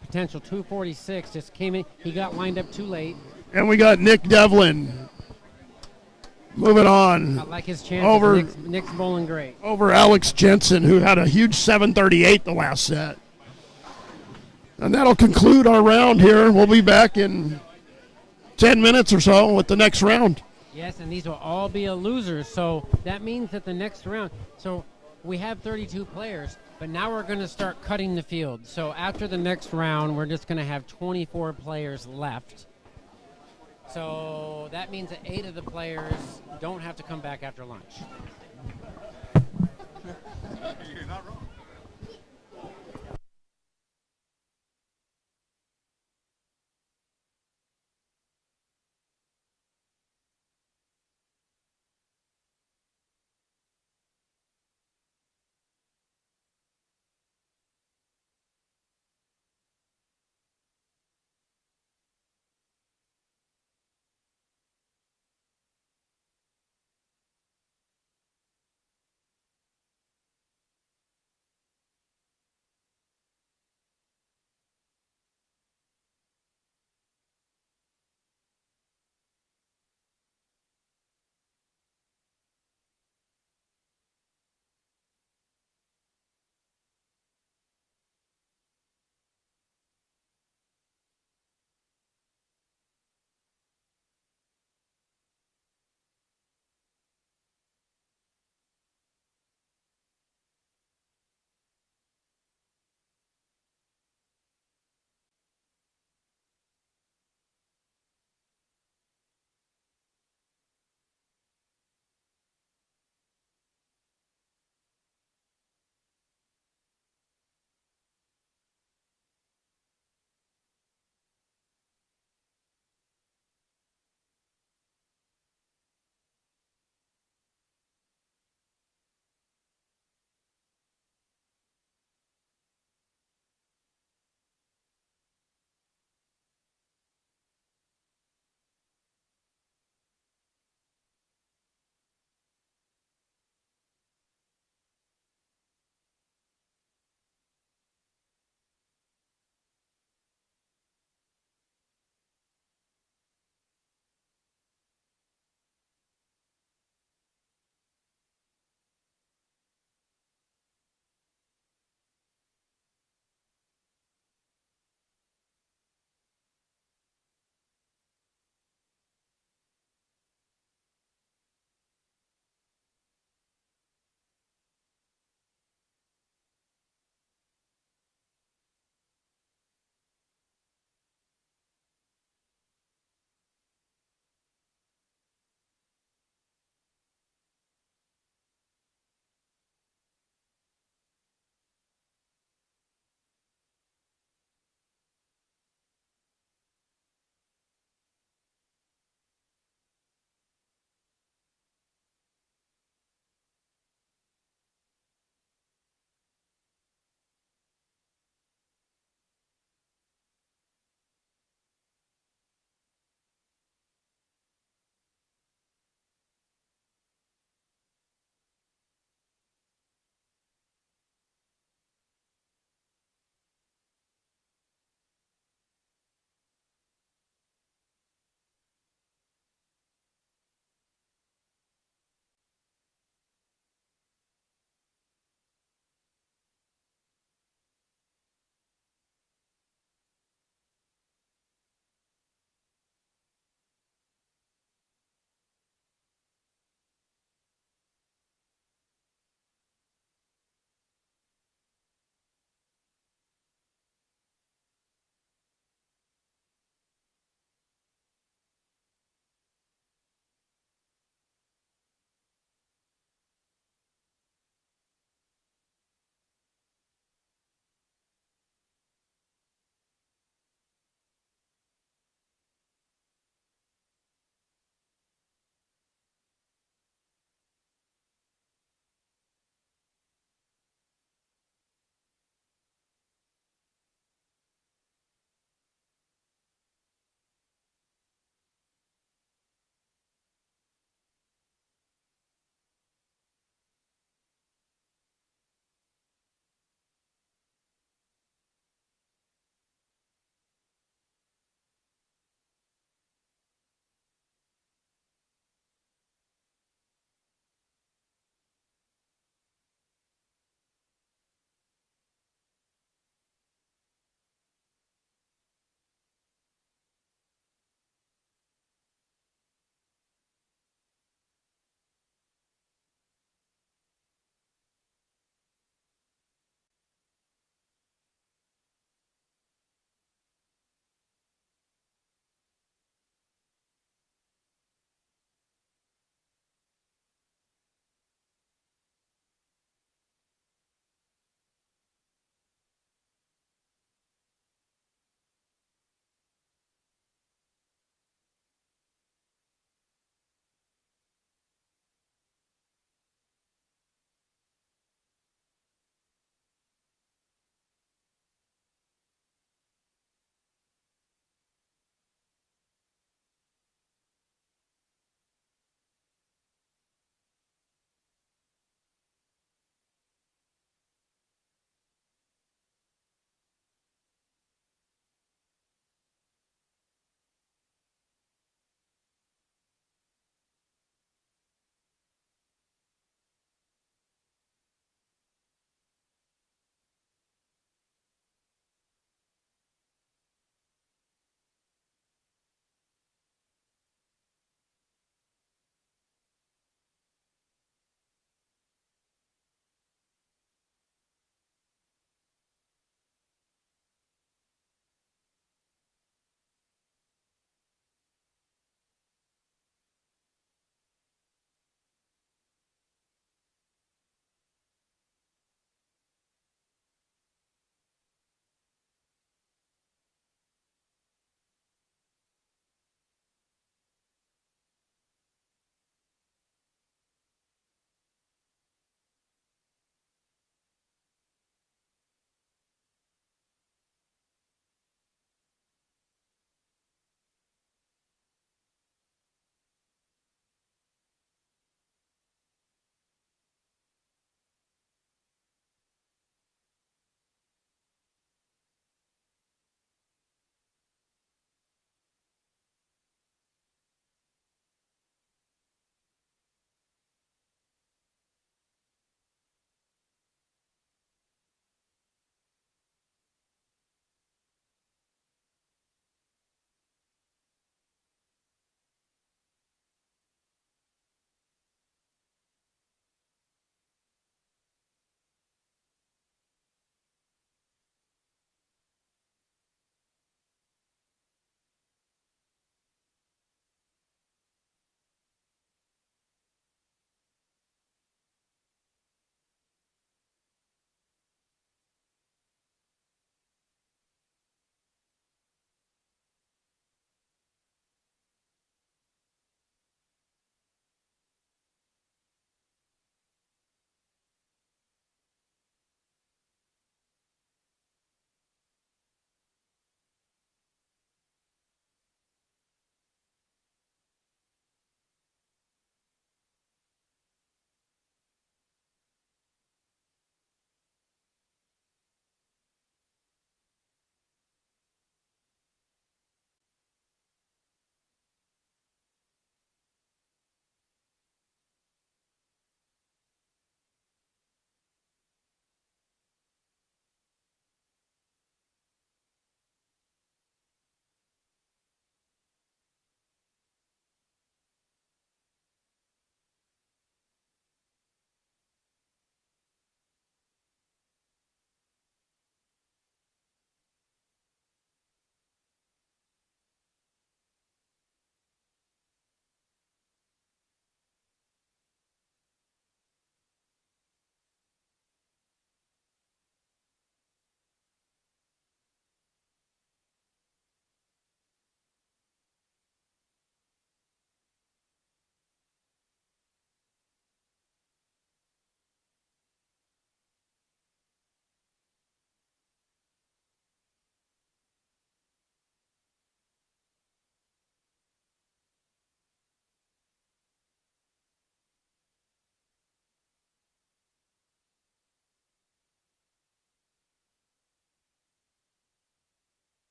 potential 246, just came in. He got lined up too late. And we got Nick Develin moving on. I like his chances. Over Nick's bowling great. Over Alex Jensen, who had a huge 738 the last set. And that'll conclude our round here. We'll be back in 10 minutes or so with the next round. Yes, and these will all be a loser. So that means that the next round, so we have 32 players, but now we're going to start cutting the field. So after the next round, we're just going to have 24 players left. So that means that 8 of the players don't have to come back after lunch. You're not wrong.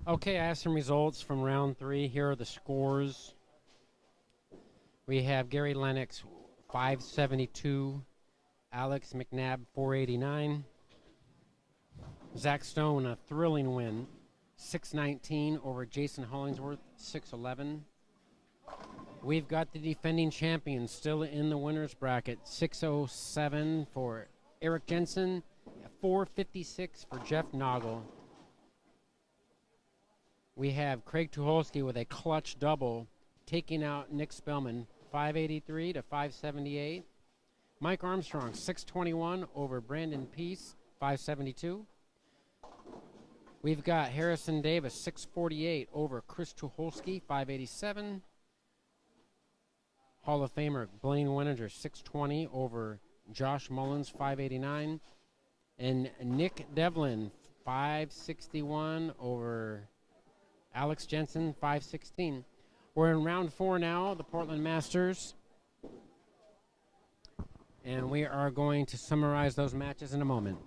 Okay, I have some results from round 3. Here are the scores. We have Gary Lennox 572, Alex McNab 489, Zach Stone a thrilling win 619 over Jason Hollingsworth 611. We've got the defending champion still in the winner's bracket 607 for Eric Jensen, 456 for Jeff Noggle. We have Craig Tuholski with a clutch double, taking out Nick Spellman, 583 to 578. Mike Armstrong, 621 over Brandon Peace, 572. We've got Harrison Davis, 648 over Chris Tuholski, 587. Hall of Famer Blaine Wininger, 620 over Josh Mullins, 589. And Nick Develin, 561 over Alex Jensen, 516. We're in round 4 now, the Portland Masters. And we are going to summarize those matches in a moment.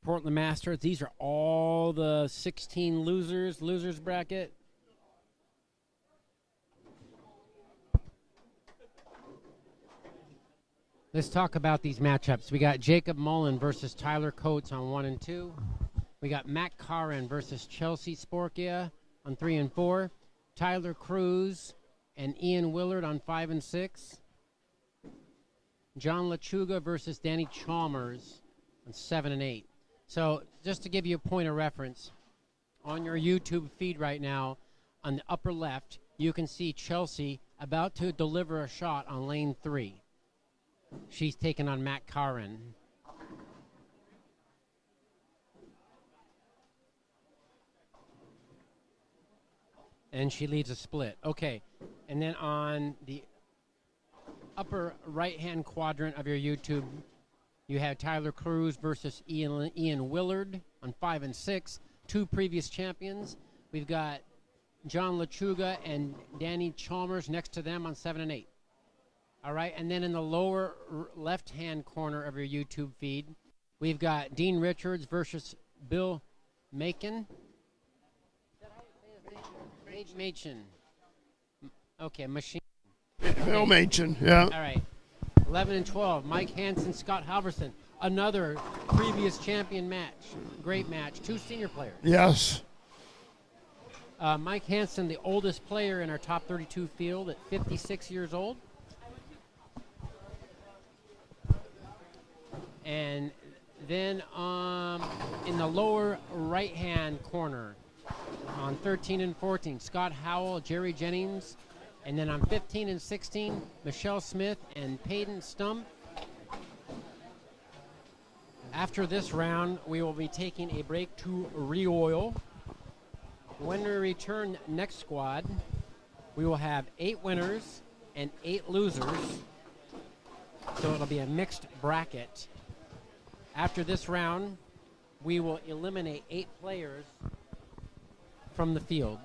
Portland Masters. These are all the 16 losers bracket. Let's talk about these matchups. We got Jacob Mullen versus Tyler Coates on 1 and 2. We got Matt Corin versus Chelsea Sporia on 3 and 4. Tyler Cruz and Ian Willard on 5 and 6. John Lechuga versus Danny Chalmers on 7 and 8. So just to give you a point of reference, on your YouTube feed right now, on the upper left, you can see Chelsea about to deliver a shot on lane 3. She's taking on Matt Corin. And she leads a split. Okay. And then on the upper right-hand quadrant of your YouTube, you have Tyler Cruz versus Ian Willard on 5 and 6. 2 previous champions. We've got John Lechuga and Danny Chalmers next to them on 7 and 8. All right, and then in the lower left-hand corner of your YouTube feed, we've got Dean Richards versus Bill Macon. Machin. Okay, Machine. Bill Machin, yeah. All right. 11 and 12, Mike Hansen, Scott Halverson. Another previous champion match. Great match. 2 senior players. Yes. Mike Hansen, the oldest player in our top 32 field at 56 years old. And then in the lower right-hand corner, on 13 and 14, Scott Howell, Jerry Jennings. And then on 15 and 16, Michelle Smith and Peyton Stump. After this round, we will be taking a break to re-oil. When we return next squad, we will have 8 winners and 8 losers. So it'll be a mixed bracket. After this round, we will eliminate 8 players from the field.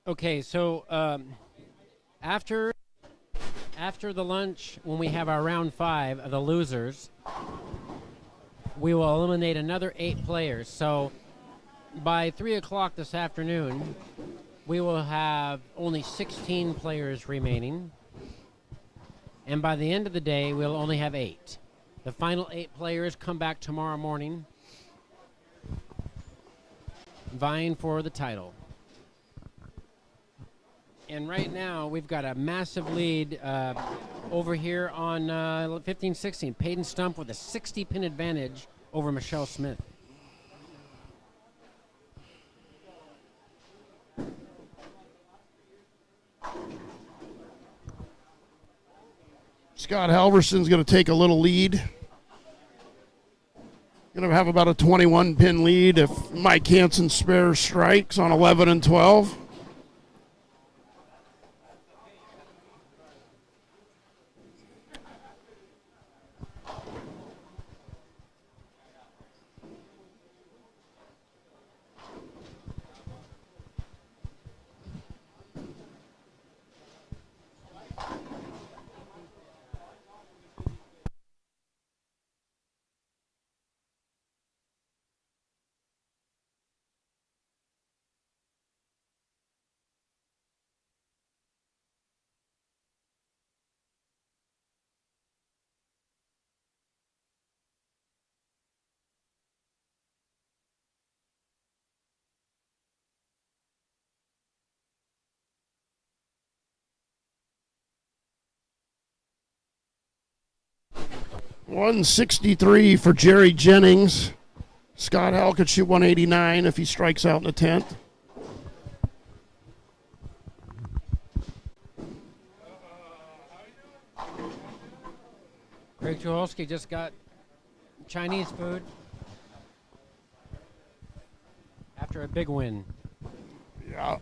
Okay, so after the lunch, when we have our round 5 of the losers, we will eliminate another 8 players. So by 3 o'clock this afternoon, we will have only 16 players remaining. And by the end of the day, we'll only have 8. The final 8 players come back tomorrow morning, vying for the title. And right now, we've got a massive lead over here on 15-16. Peyton Stump with a 60-pin advantage over Michelle Smith. Scott Halverson's going to take a little lead. Going to have about a 21-pin lead if Mike Hansen spares strikes on 11 and 12. 163 for Jerry Jennings. Scott Howell could shoot 189 if he strikes out in the 10th. Craig Tuholski just got Chinese food after a big win. Yeah.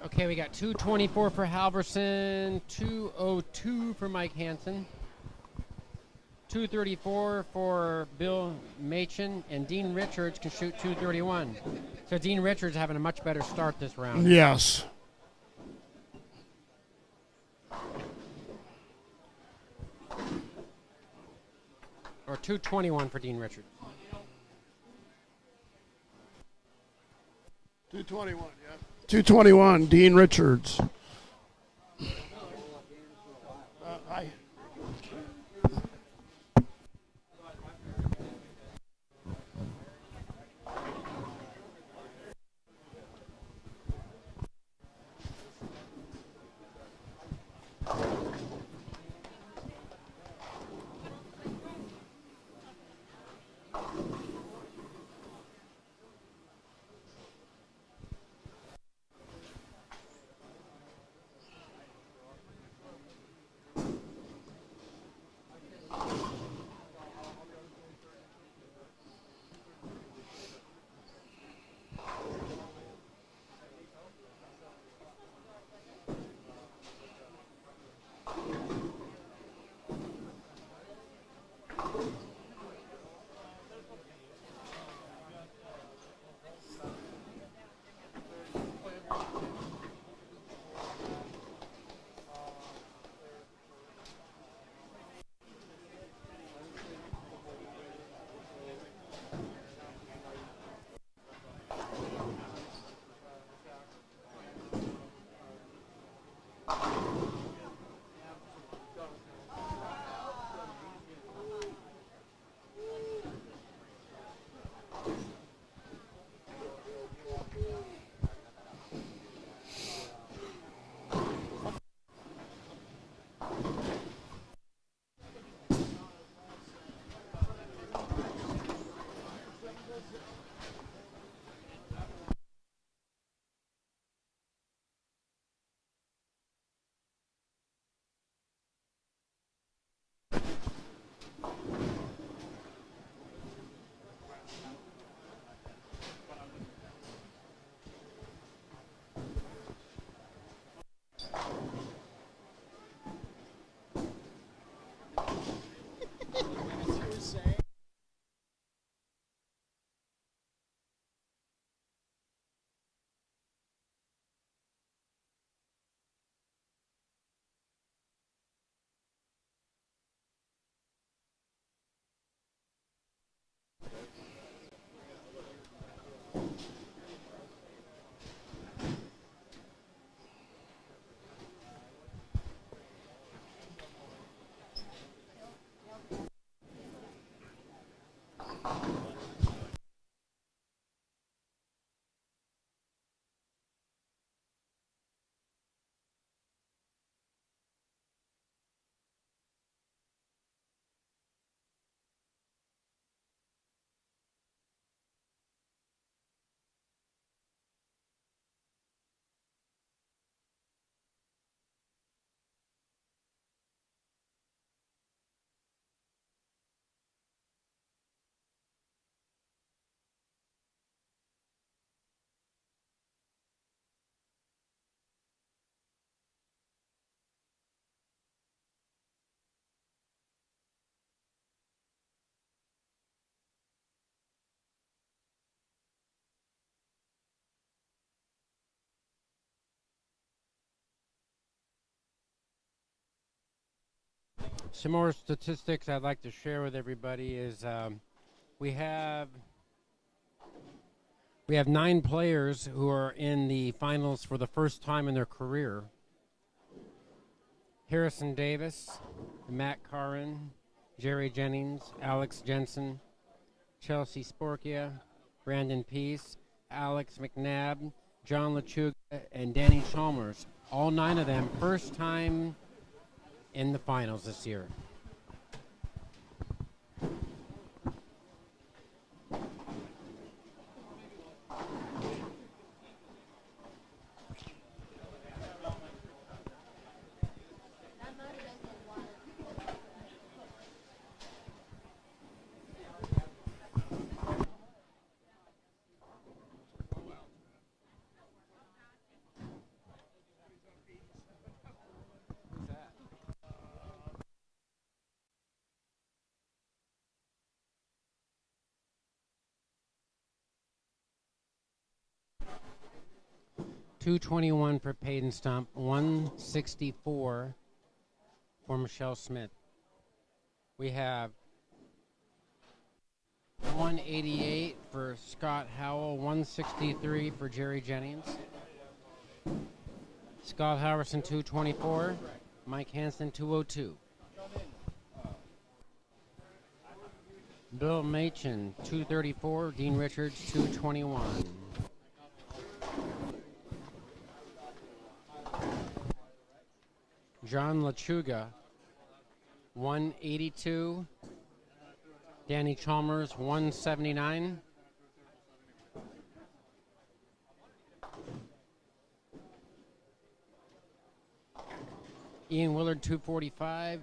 Okay, we got 224 for Halverson, 202 for Mike Hansen, 234 for Bill Machin, and Dean Richards can shoot 231. So Dean Richards having a much better start this round. Yes. Or 221 for Dean Richards. 221, yeah. 221, Dean Richards. Hi. Some more statistics I'd like to share with everybody is we have 9 players who are in the finals for the first time in their career. Harrison Davis, Matt Corin, Jerry Jennings, Alex Jensen, Chelsea Sporkia, Brandon Peace, Alex McNab, John Lechuga, and Danny Chalmers. All 9 of them first time in the finals this year. $221 for Peyton Stump, $164 for Michelle Smith. We have $188 for Scott Howell, $163 for Jerry Jennings. Scott Halverson, $224. Mike Hansen, $202. Bill Machin, $234. Dean Richards, $221. John Lechuga, $182. Danny Chalmers, $179. Ian Willard, $245.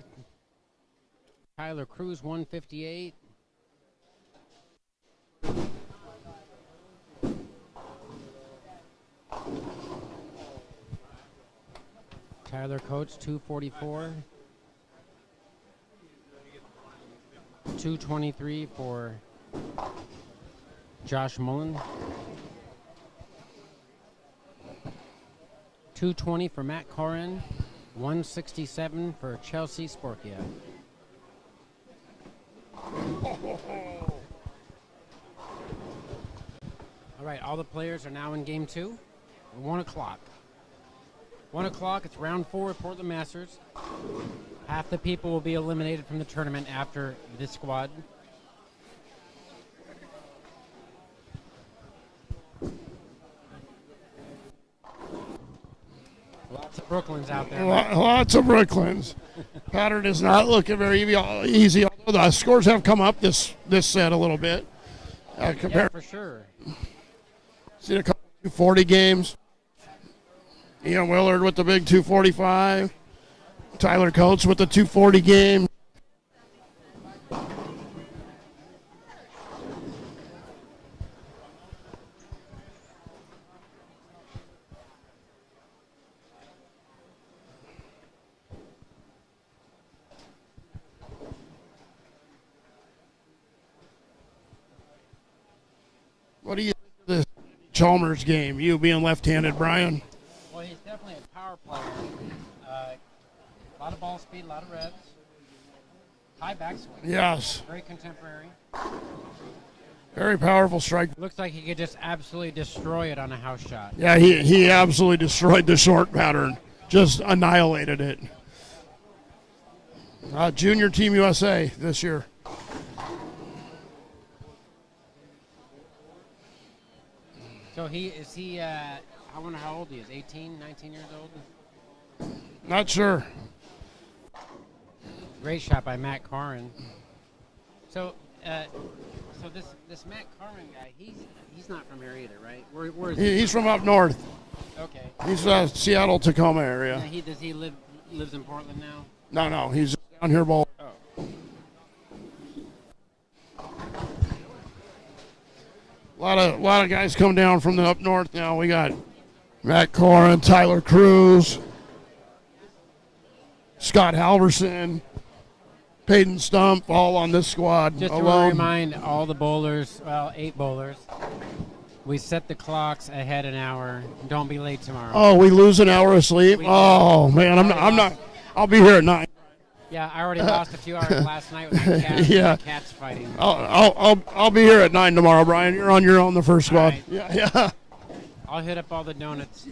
Tyler Cruz, $158. Tyler Coates, $244. $223 for Josh Mullen. $220 for Matt Corin. $167 for Chelsea Sporkia. All right, all the players are now in game 2. 1 o'clock. 1 o'clock, it's round 4 at Portland Masters. Half the people will be eliminated from the tournament after this squad. Lots of Brooklyns out there. Lots of Brooklyns. Pattern is not looking very easy, although the scores have come up this set a little bit. Yeah, for sure. Seen a couple 240 games. Ian Willard with the big 245. Tyler Coates with the 240 game. What do you think of this Chalmers game? You being left-handed, Brian? Well, he's definitely a power player. A lot of ball speed, a lot of revs. High backswing. Yes. Very contemporary. Very powerful strike. Looks like he could just absolutely destroy it on a house shot. Yeah, he absolutely destroyed the short pattern. Just annihilated it. Junior Team USA this year. So I wonder how old he is, 18, 19 years old? Not sure. Great shot by Matt Corin. So this Matt Corin guy, he's not from here either, right? Where is he? He's from up north. Okay. He's Seattle, Tacoma area. Yeah, does he lives in Portland now? No, he's down here. Oh. A lot of guys come down from the up north now. We got Matt Corin, Tyler Cruz, Scott Halverson, Peyton Stump, all on this squad Just alone. to remind all the bowlers, 8 bowlers, we set the clocks ahead an hour. Don't be late tomorrow. Oh, we lose an hour of sleep. We Oh man, I'm not. I'll be here at 9. Yeah, I already lost a few hours last night with my cats. Yeah. My cats fighting. I'll be here at 9 tomorrow, Brian. You're on your own, the first squad. Right. Yeah. I'll hit up all the donuts.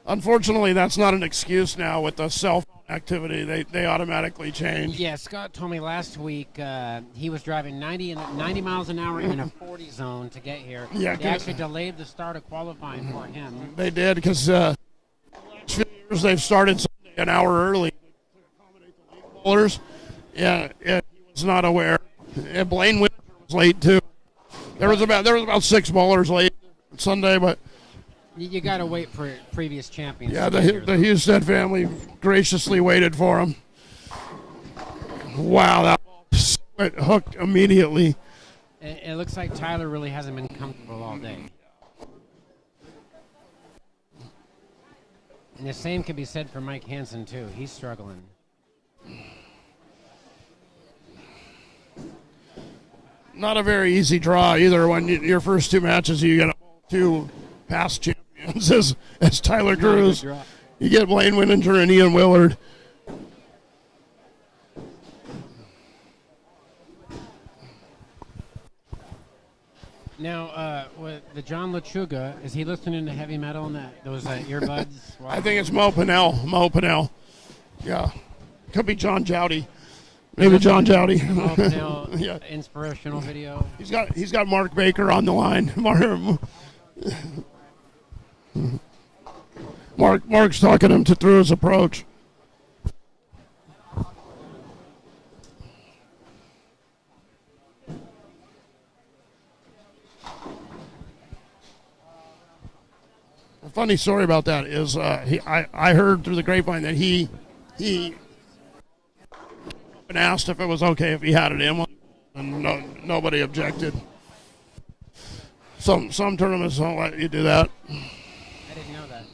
Unfortunately, that's not an excuse now with the cell phone activity. They automatically change. Yeah, Scott told me last week he was driving 90 miles an hour in a 40 zone to get here. Yeah, they actually delayed the start of qualifying for him. They did because the last few years they've started Sunday an hour early to accommodate the late bowlers. Yeah, he was not aware. And Blaine Wininger was late too. There was about 6 bowlers late Sunday, but You got to wait for previous champions. yeah, the Husted family graciously waited for him. Wow, that ball went hooked immediately. It looks like Tyler really hasn't been comfortable all day. And the same can be said for Mike Hansen too. He's struggling. Not a very easy draw either. When your first 2 matches, you get 2 past champions as Tyler Cruz. You get Blaine Wininger and Ian Willard. Now, with the John Lechuga, is he listening to heavy metal in those earbuds? Wow. I think it's Mo Pinnell. Yeah. Could be John Jowdy. Maybe John Jowdy. Mo Pinnell, Yeah. inspirational video. He's got Mark Baker on the line. Mark's talking him through his approach. A funny story about that is I heard through the grapevine that he and asked if it was okay if he had it in, and nobody objected. Some tournaments don't let you do that. I didn't know that.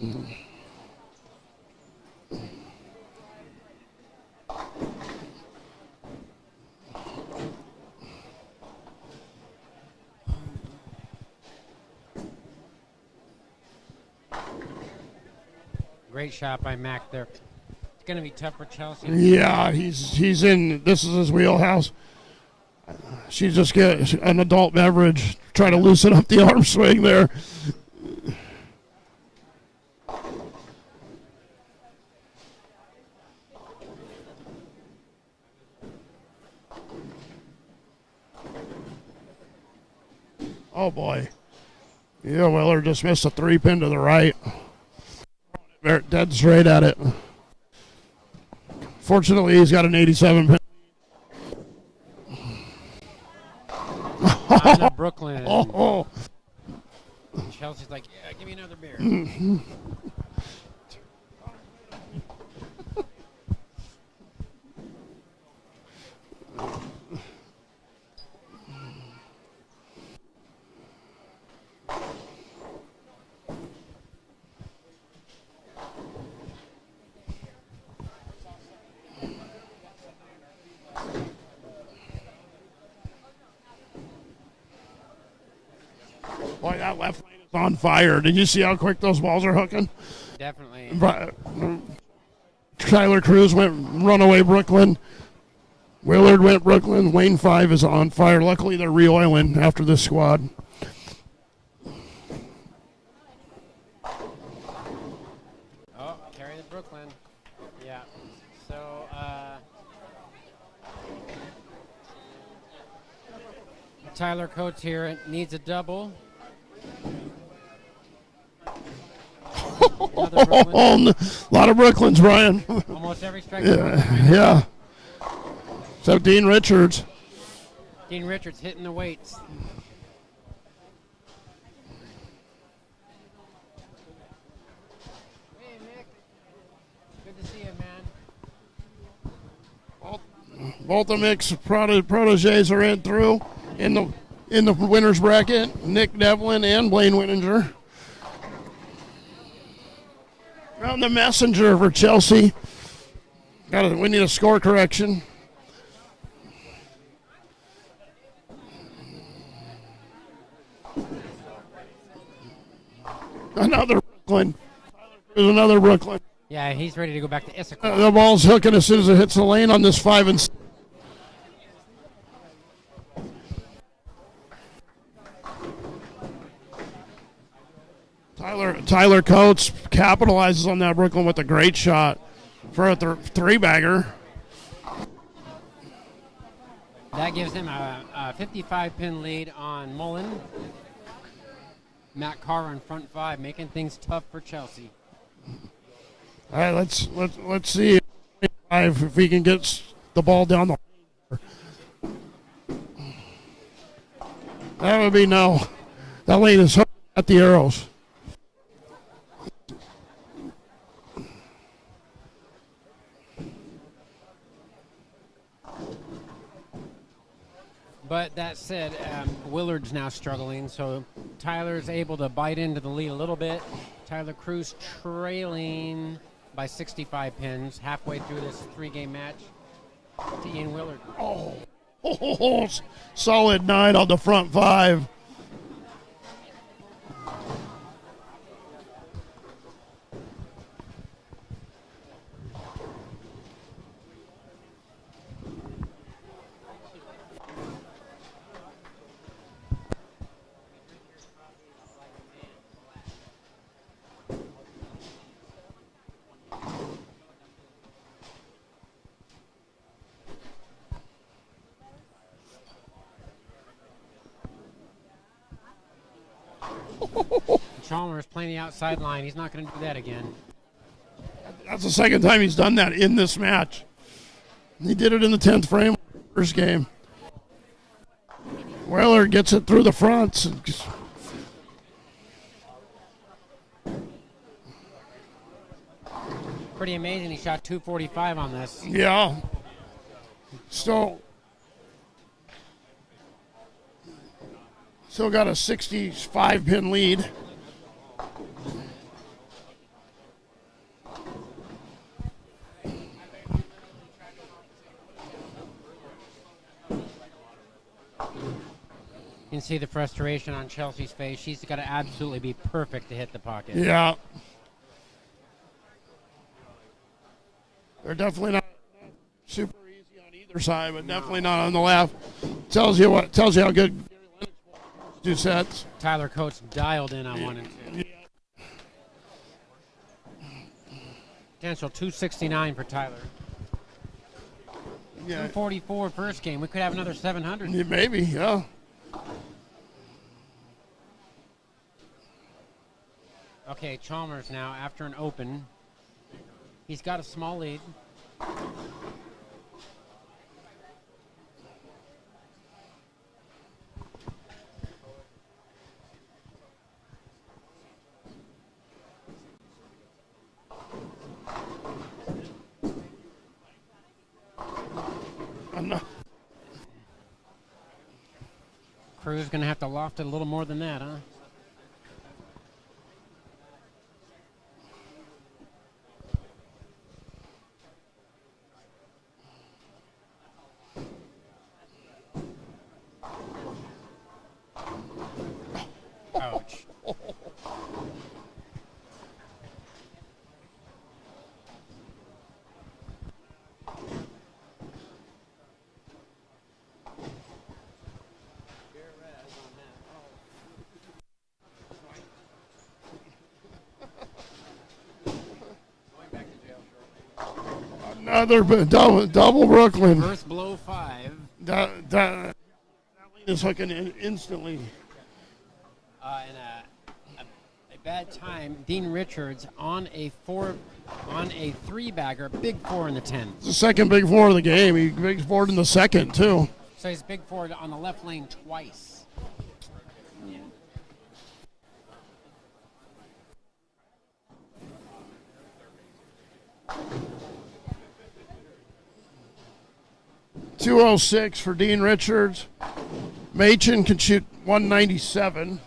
Great shot by Mac there. It's going to be tough for Chelsea. Yeah, he's in. This is his wheelhouse. She just get an adult beverage. Try to loosen up the arm swing there. Oh boy. Yeah, Weller just missed a 3-pin to the right. Dead straight at it. Fortunately, he's got an 87 pin. Anna Brooklyn. Oh. Chelsea's like, yeah, give me another beer. Boy, that left lane is on fire. Did you see how quick those balls are hooking? Definitely. Tyler Cruz went runaway Brooklyn. Willard went Brooklyn. Lane 5 is on fire. Luckily, they're re-oiling after this squad. Oh, carry the Brooklyn. Yeah. So, Tyler Coates here needs a double. A lot of Brooklyns, Brian. Almost every strike. Yeah. So Dean Richards. Dean Richards hitting the weights. Hey, Nick. Good to see you, man. Both the Mick's proteges are in through in the winners bracket. Nick Develin and Blaine Wininger. On the messenger for Chelsea. We need a score correction. Another Brooklyn. There's another Brooklyn. Yeah, he's ready to go back to Issaquah. The ball's hooking as soon as it hits the lane on this 5 and 6. Tyler Coates capitalizes on that Brooklyn with a great shot. for a three-bagger. That gives him a 55-pin lead on Mullen. Matt Carr in front five, making things tough for Chelsea. All right, let's see if he can get the ball down the. That would be no. That lane is hooked at the arrows. But that said, Willard's now struggling, so Tyler's able to bite into the lead a little bit. Tyler Cruz trailing by 65 pins halfway through this three-game match to Ian Willard. Oh, solid 9 on the front 5. Chalmers playing the outside line. He's not going to do that again. That's the second time he's done that in this match. He did it in the 10th frame first game. Willard gets it through the fronts. Pretty amazing. He shot 245 on this. Yeah. Still got a 65-pin lead. You can see the frustration on Chelsea's face. She's got to absolutely be perfect to hit the pocket. Yeah. They're definitely not super easy on either side, but definitely not on the left. Tells you how good Lennox was 2 sets. Tyler Coates dialed in on 1 and 2. Yeah. Potential 269 for Tyler. Yeah. 244 first game. We could have another 700. Maybe, yeah. Okay, Chalmers now after an open. He's got a small lead. Cruz going to have to loft it a little more than that, huh? Ouch. Another double Brooklyn. First blow 5. That lane is hooking in instantly. And a bad time. Dean Richards on a 3-bagger, big 4 in the 10. It's the second big 4 of the game. He big 4'd in the second too. So he's big 4 on the left lane twice. Yeah. .206 for Dean Richards. Machen can shoot 197.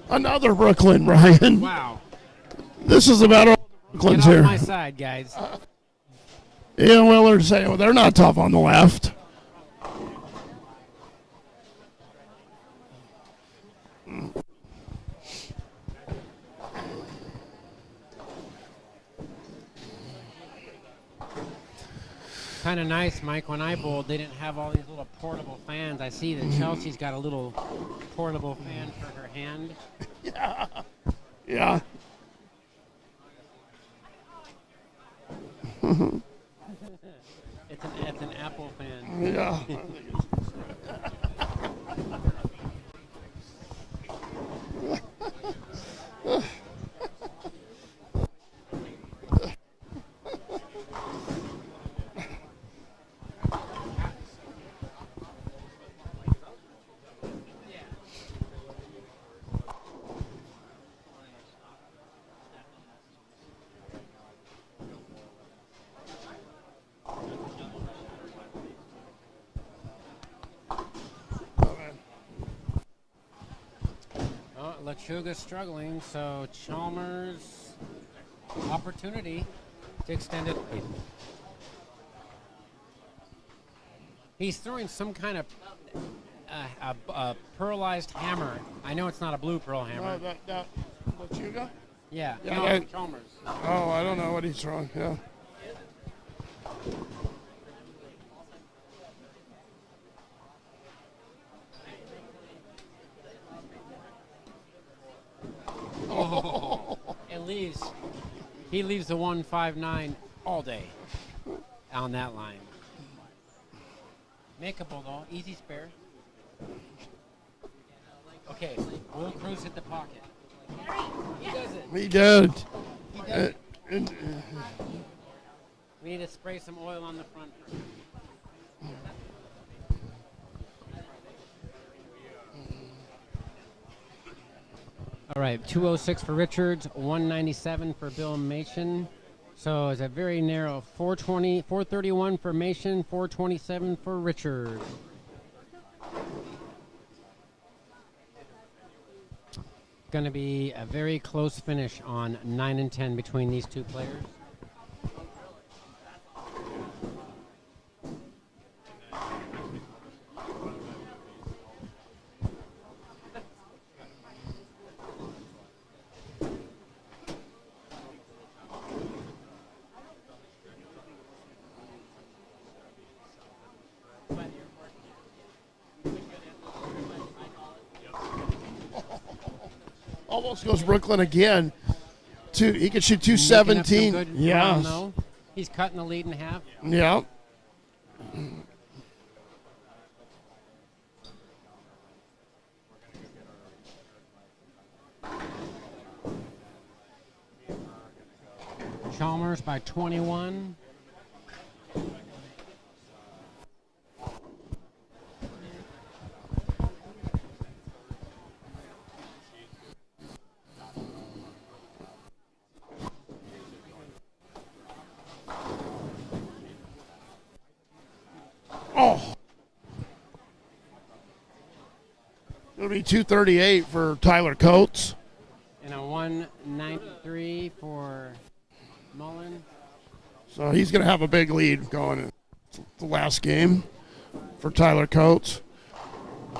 Another Brooklyn, Ryan. Wow. This is about all the Brooklyns Get off here. my side, guys. Ian Willard saying, well, they're not tough on the left. Kind of nice, Mike. When I bowled, they didn't have all these little portable fans. I see that Chelsea's got a little portable fan for her hand. Yeah. It's an Apple fan. Yeah. Oh, Lechuga's struggling, so Chalmers opportunity to extend it. He's throwing some kind of a pearlized hammer. I know it's not a blue pearl hammer. That Lechuga? Yeah, Yeah, no, that- Chalmers. Oh, I don't know what he's throwing. Yeah. It leaves. He leaves the 159 all day on that line. Makeable though, easy spare. Okay, will Cruz hit the pocket? He does it. He did. He does it. And, We need to spray some oil on the front. All right, 206 for Richards, 197 for Bill Machen. So it's a very narrow 420, 431 for Machen, 427 for Richards. Going to be a very close finish on 9 and 10 between these two players. almost goes Brooklyn again. He could shoot Making up some 217. good ground, Yes. though. He's cutting the lead in half. Yeah. Chalmers by 21. Oh. It'll be 238 for Tyler Coates. And a 193 for Mullen. So he's going to have a big lead going in the last game for Tyler Coates.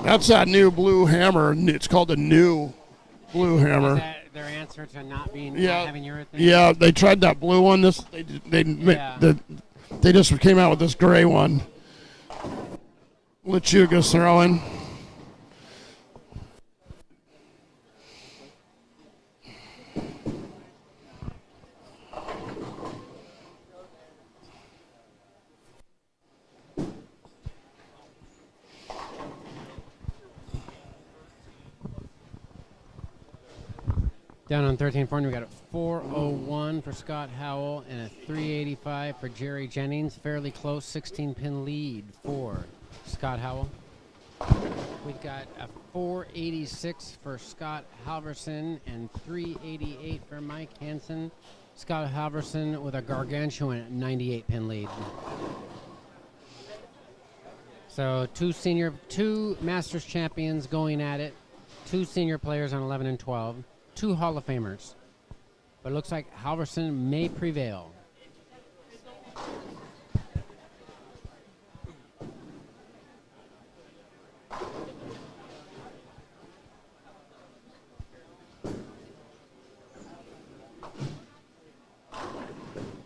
That's that new blue hammer. It's called the new blue Is hammer. that their answer to not being Yeah. not having urethane? Yeah, they tried that blue one. They just came out with this gray one. Lechuga's throwing. Down on 13-4, we got a 401 for Scott Howell and a 385 for Jerry Jennings. Fairly close, 16-pin lead for Scott Howell. We've got a 486 for Scott Halverson and 388 for Mike Hansen. Scott Halverson with a gargantuan 98-pin lead. So two Masters champions going at it. Two senior players on 11 and 12. Two Hall of Famers. But it looks like Halverson may prevail.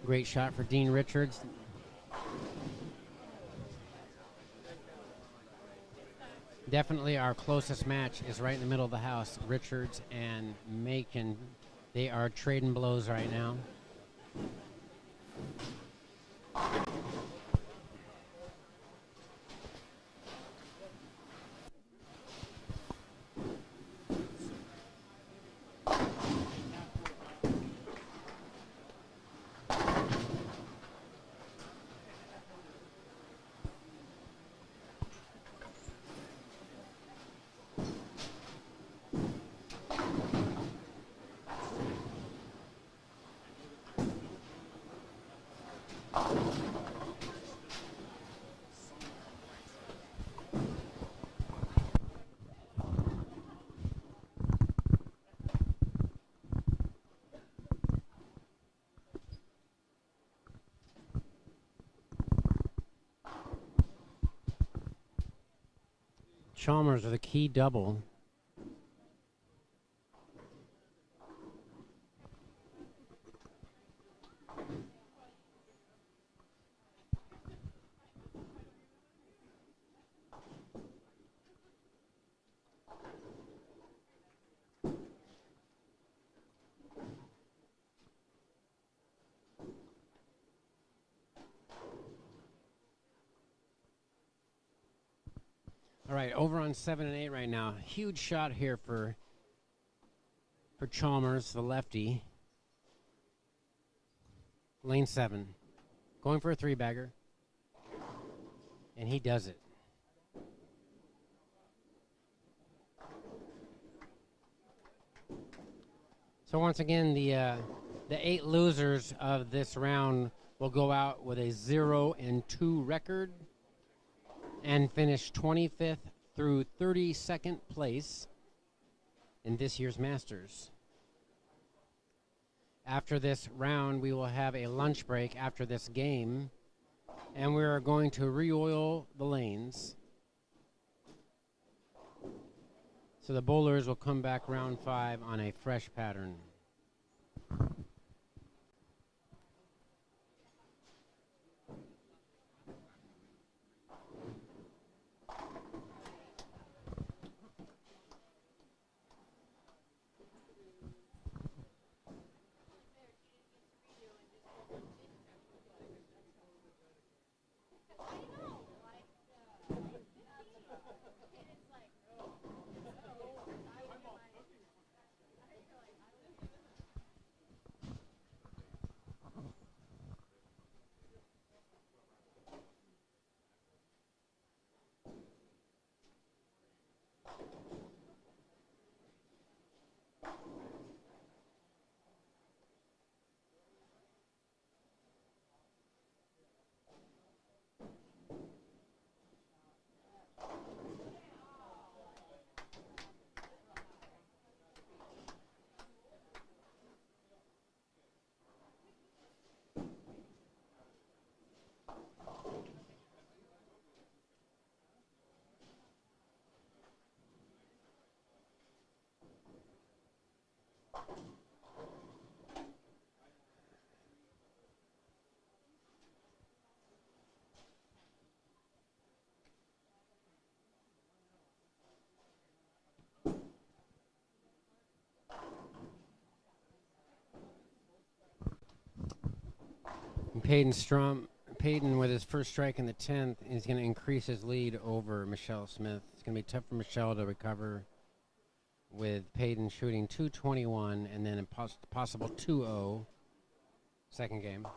Great shot for Dean Richards. Definitely our closest match is right in the middle of the house. Richards and Macon, they are trading blows right now. Chalmers with a key double. All right, over on 7 and 8 right now. Huge shot here for Chalmers, the lefty. Lane 7. Going for a 3-bagger. And he does it. So once again, the 8 losers of this round will go out with a 0-2 record and finish 25th through 32nd place in this year's Masters. After this round, we will have a lunch break after this game, and we are going to re-oil the lanes. So the bowlers will come back round 5 on a fresh pattern. Payton with his first strike in the 10th is going to increase his lead over Michelle Smith. It's going to be tough for Michelle to recover with Payton shooting 221 and then a possible 2-0 second game.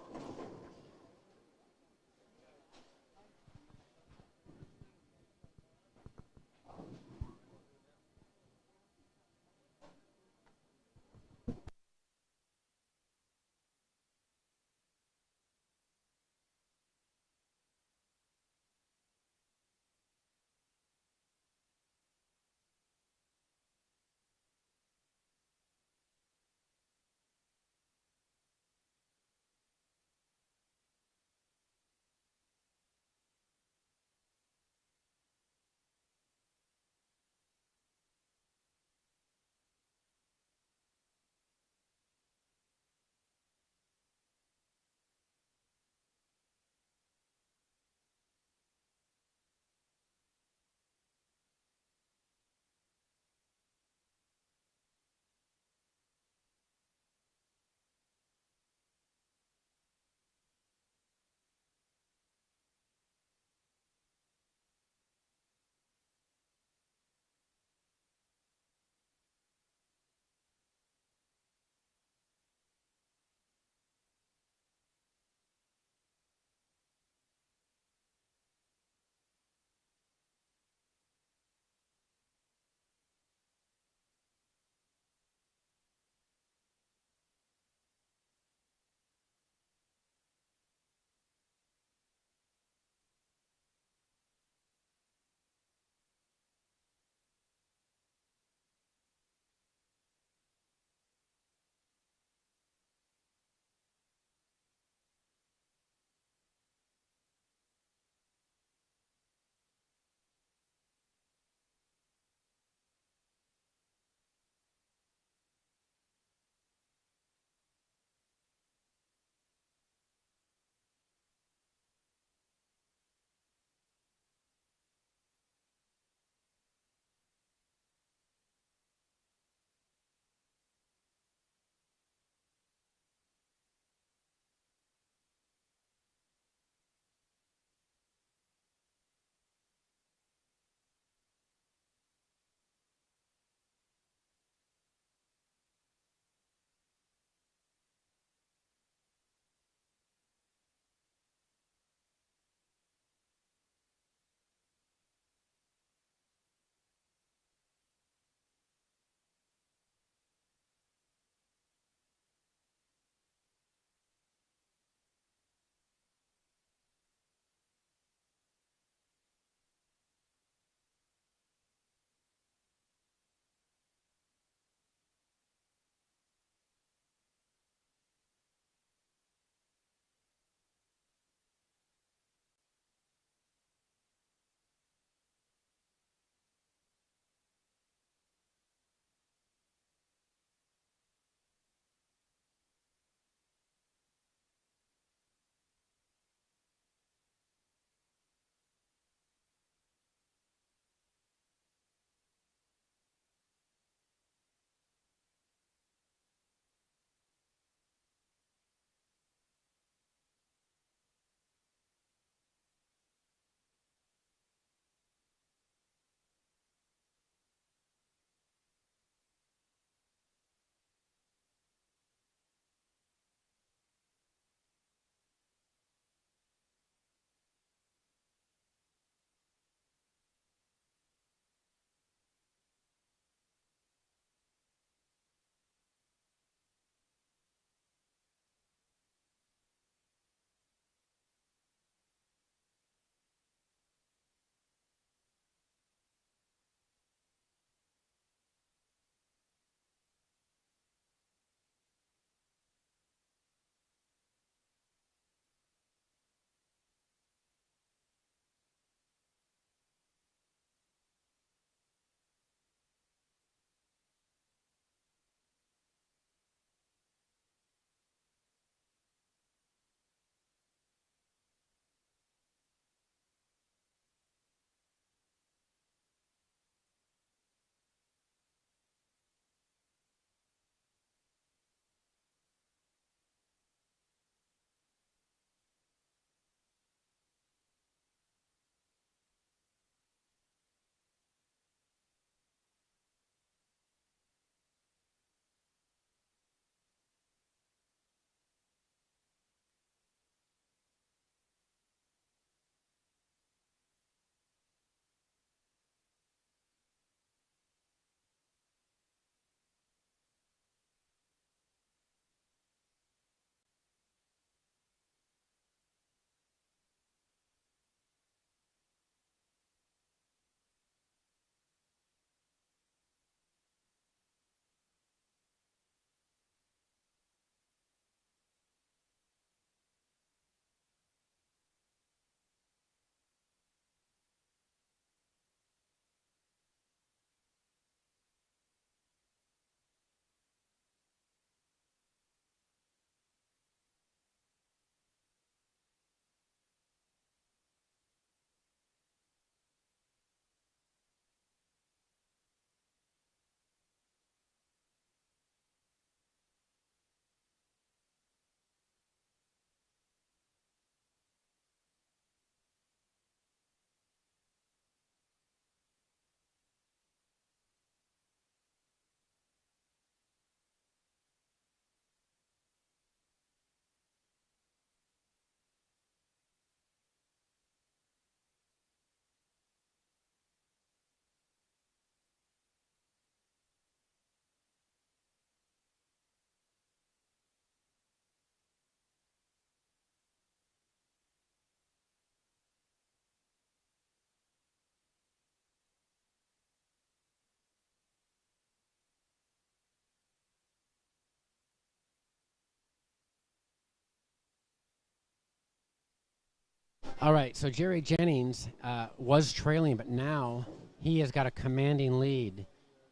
All right, so Jerry Jennings was trailing, but now he has got a commanding lead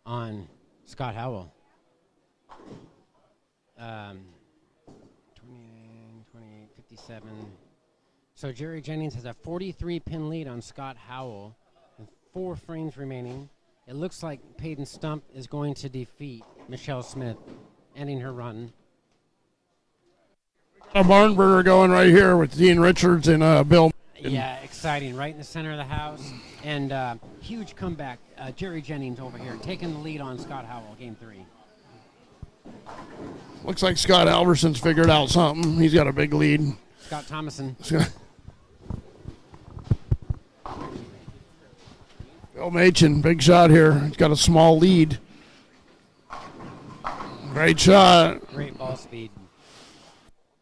on Scott Howell. 29, 28, 57. So Jerry Jennings has a 43-pin lead on Scott Howell with 4 frames remaining. It looks like Peyton Stump is going to defeat Michelle Smith, ending her run. A barn burner going right here with Dean Richards and Bill. Yeah, exciting. Right in the center of the house. And huge comeback. Jerry Jennings over here taking the lead on Scott Howell, game 3. Looks like Scott Halverson's figured out something. He's got a big lead. Scott Thomason. Bill Machin, big shot here. He's got a small lead. Great shot. Great ball speed.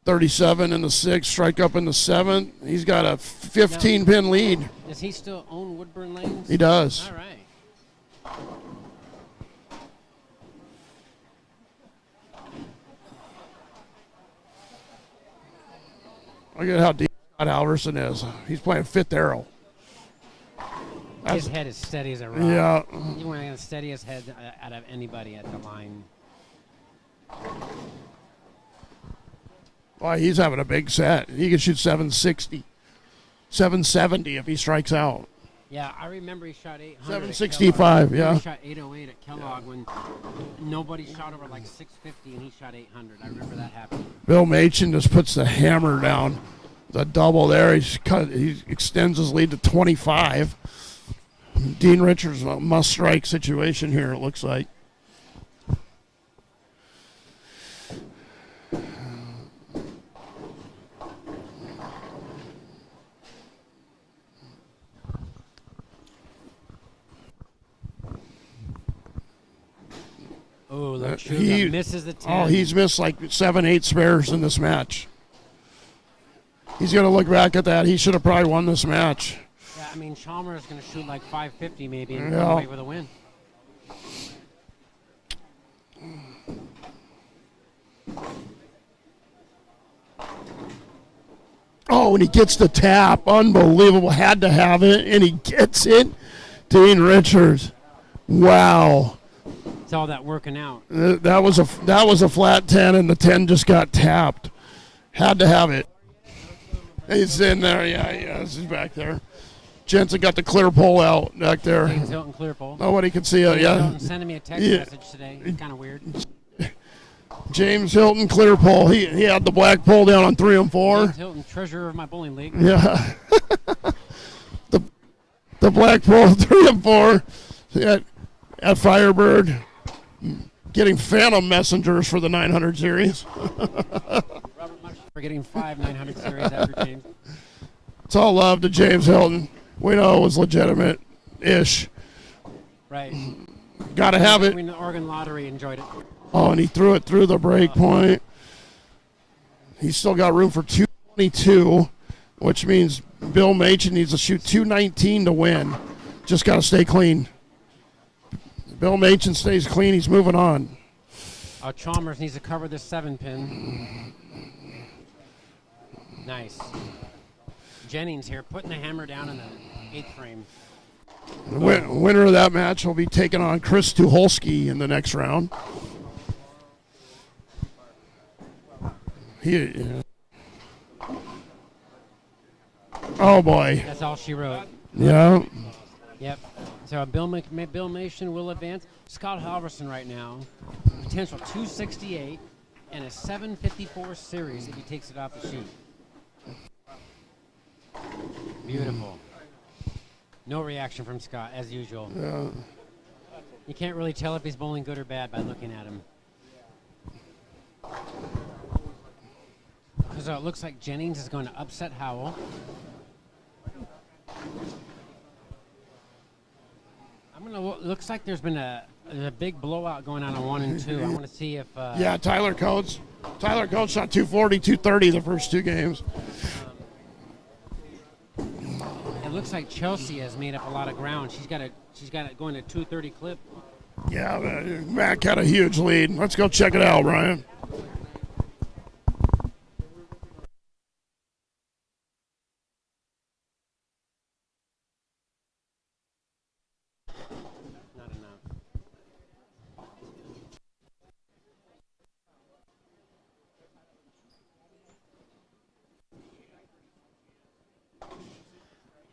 37 in the 6th, strike up in the 7th. He's got a 15-pin lead. Does he still own Woodburn Lanes? He does. All right. Look at how deep Scott Halverson is. He's playing 5th arrow. His head is steady as a rock. Yeah. He's one of the steadiest heads out of anybody at the line. Well, he's having a big set. He can shoot 760, 770 if he strikes out. Yeah, I remember he shot 800. 765, yeah. He shot 808 at Kellogg when nobody shot over like 650 and he shot 800. I remember that happening. Bill Machin just puts the hammer down. The double there. He extends his lead to 25. Dean Richards, a must-strike situation here, it looks like. Oh, look, he misses the 10. Oh, he's missed like 7-8 spares in this match. He's going to look back at that. He should have probably won this match. Yeah, I mean, Chalmers is going to shoot like 550 maybe and Yeah. come away with a win. Oh, and he gets the tap. Unbelievable. Had to have it, and he gets it. Dean Richards. Wow. It's all that working out. That was a flat 10, and the 10 just got tapped. Had to have it. He's in there. Yeah, he's back there. Jensen got the clear pole out back there. James Hilton clear pole. Nobody can see it. James Yeah. Hilton sending me a text message today. It's kind of weird. James Hilton clear pole. He had the black pole down on 3 and 4. James Hilton, treasurer of my bowling league. Yeah. the black pole 3 and 4 at Firebird. Getting phantom messengers for the 900 series. Robert Mush for getting 5 900 series after James. It's all love to James Hilton. We know it was legitimate-ish. Right. Got to have it. We the Oregon Lottery enjoyed it. Oh, and he threw it through the break point. He's still got room for 222, which means Bill Machin needs to shoot 219 to win. Just got to stay clean. Bill Machin stays clean. He's moving on. Chalmers needs to cover this 7-pin. Nice. Jennings here putting the hammer down in the 8th frame. The winner of that match will be taking on Chris Tuholski in the next round. Oh boy. That's all she wrote. Yeah. Yep. So Bill Machin will advance. Scott Halverson right now, potential 268 and a 754 series if he takes it off the sheet. Beautiful. No reaction from Scott, as usual. Yeah. You can't really tell if he's bowling good or bad by looking at him. So it looks like Jennings is going to upset Howell. Looks like there's been a big blowout going on 1 and 2. I want to see if... yeah, Tyler Coates. Tyler Coates shot 240, 230 the first 2 games. It looks like Chelsea has made up a lot of ground. She's got it going to 230 clip. Yeah, Mac had a huge lead. Let's go check it out, Brian.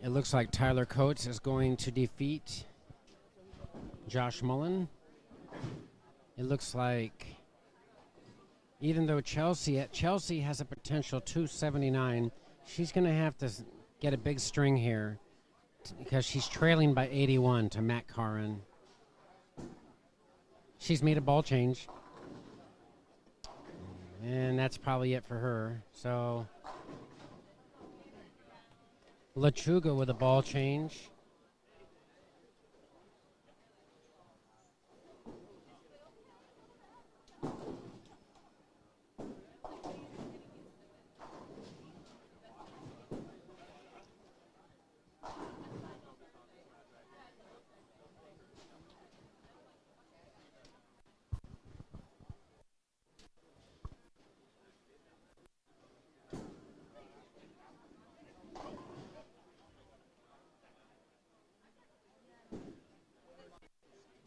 It looks like Tyler Coates is going to defeat Josh Mullen. It looks like, even though Chelsea has a potential 279, she's going to have to get a big string here because she's trailing by 81 to Matt Corin. She's made a ball change, and that's probably it for her. So Lechuga with a ball change.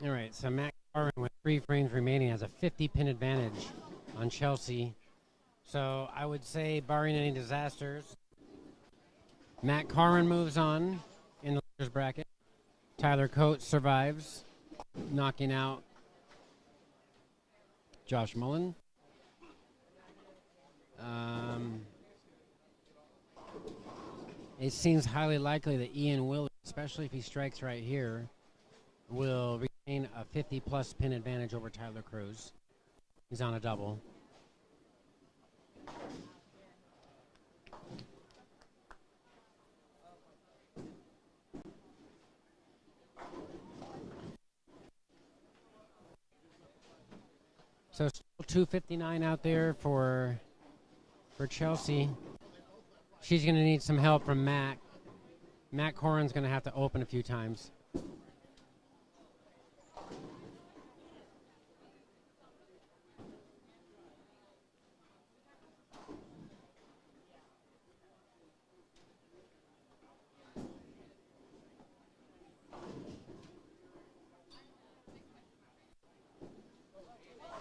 All right, so Matt Corin with 3 frames remaining has a 50-pin advantage on Chelsea. So I would say, barring any disasters, Matt Corin moves on in the losers bracket. Tyler Coates survives, knocking out Josh Mullen. It seems highly likely that Ian Will, especially if he strikes right here, will retain a 50-plus pin advantage over Tyler Cruz. He's on a double. So still 259 out there for Chelsea. She's going to need some help from Matt. Matt Corin's going to have to open a few times.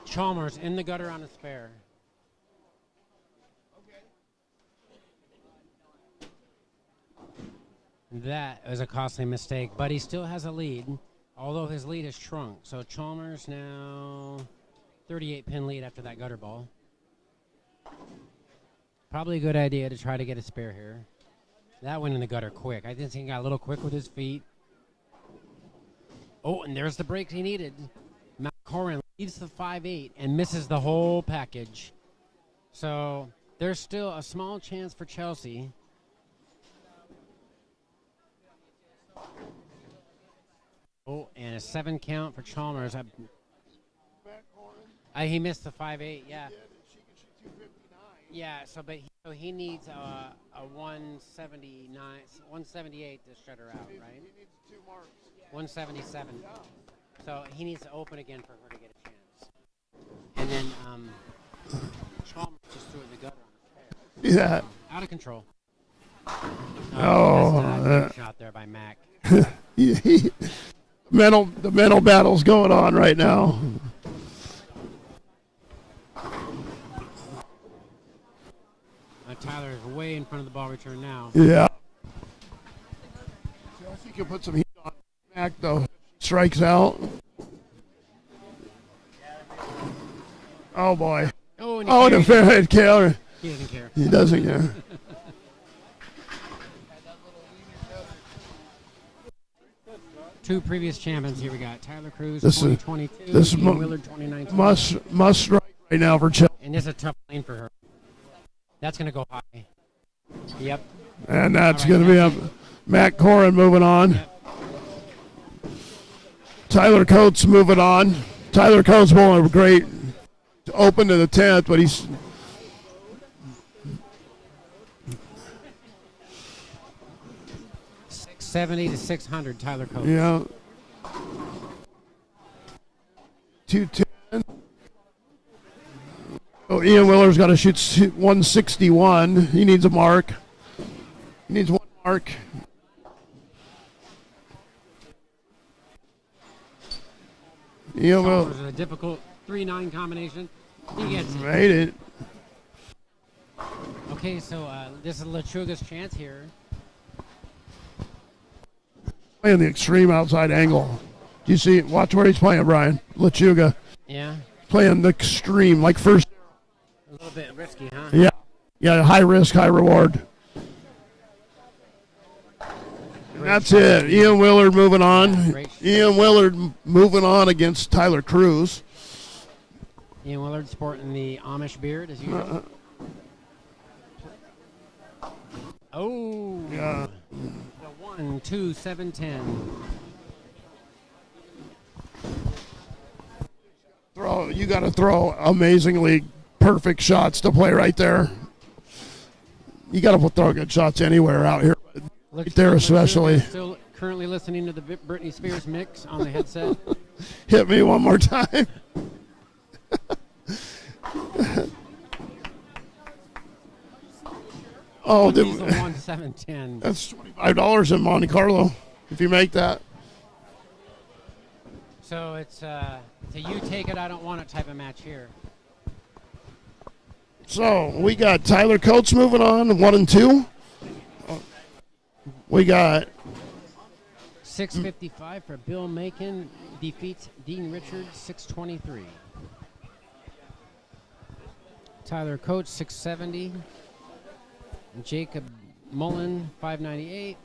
Chalmers in the gutter on a spare. That is a costly mistake, but he still has a lead, although his lead has shrunk. So Chalmers now 38-pin lead after that gutter ball. Probably a good idea to try to get a spare here. That went in the gutter quick. I think he got a little quick with his feet. Oh, and there's the break he needed. Matt Corin leads the 5-8 and misses the whole package. So there's still a small chance for Chelsea. Oh, and a 7 count for Chalmers. He missed the 5-8, yeah. Yeah, so he needs a 178 to shut her out, right? He needs 2 marks. 177. Yeah. So he needs to open again for her to get a chance. And then Chalmers just threw it in the gutter on his hair. Yeah. Out of control. Oh, shot there by Mac. the mental battle's going on right now. Tyler is way in front of the ball return now. Yeah. Chelsea can put some heat on Mac, though. Strikes out. Oh, boy. Oh, the fairhead killer. He doesn't care. He doesn't care. Two previous champions here we got. Tyler Cruz, This 2022, is Ian Willard, 2019. Must strike right now for Chelsea. And this is a tough lane for her. That's going to go high. Yep. And that's going to be up. Matt Corin moving on. Yep. Tyler Coates moving on. Tyler Coates bowling great. Open to the 10th, but he's... $670 to $600, Tyler Coates. Yeah. 210. Oh, Ian Willer's got to shoot 161. He needs a mark. He needs 1 mark. Ian Willer a difficult 3-9 combination. He gets it. made it. Okay, so this is Lechuga's chance here. playing the extreme outside angle. Do you see? Watch where he's playing, Brian. Lechuga Yeah. playing the extreme, like first. A little bit risky, huh? Yeah, yeah, high risk, high reward. And that's it. Ian Willard moving on. Great shot. Ian Willard moving on against Tyler Cruz. Ian Willard sporting the Amish beard as usual. Oh. Yeah. The 1, 2, 7, 10. You got to throw amazingly perfect shots to play right there. You got to throw good shots anywhere out here. Right there especially. Still currently listening to the Britney Spears mix on the headset. Hit me one more time. Oh, Diesel 1, 7, 10. that's $25 in Monte Carlo if you make that. So it's a you take it, I don't want it type of match here. So we got Tyler Coates moving on, 1 and 2. We got 655 for Bill Macon. Defeats Dean Richards, 623. Tyler Coates, 670. Jacob Mullen, 598.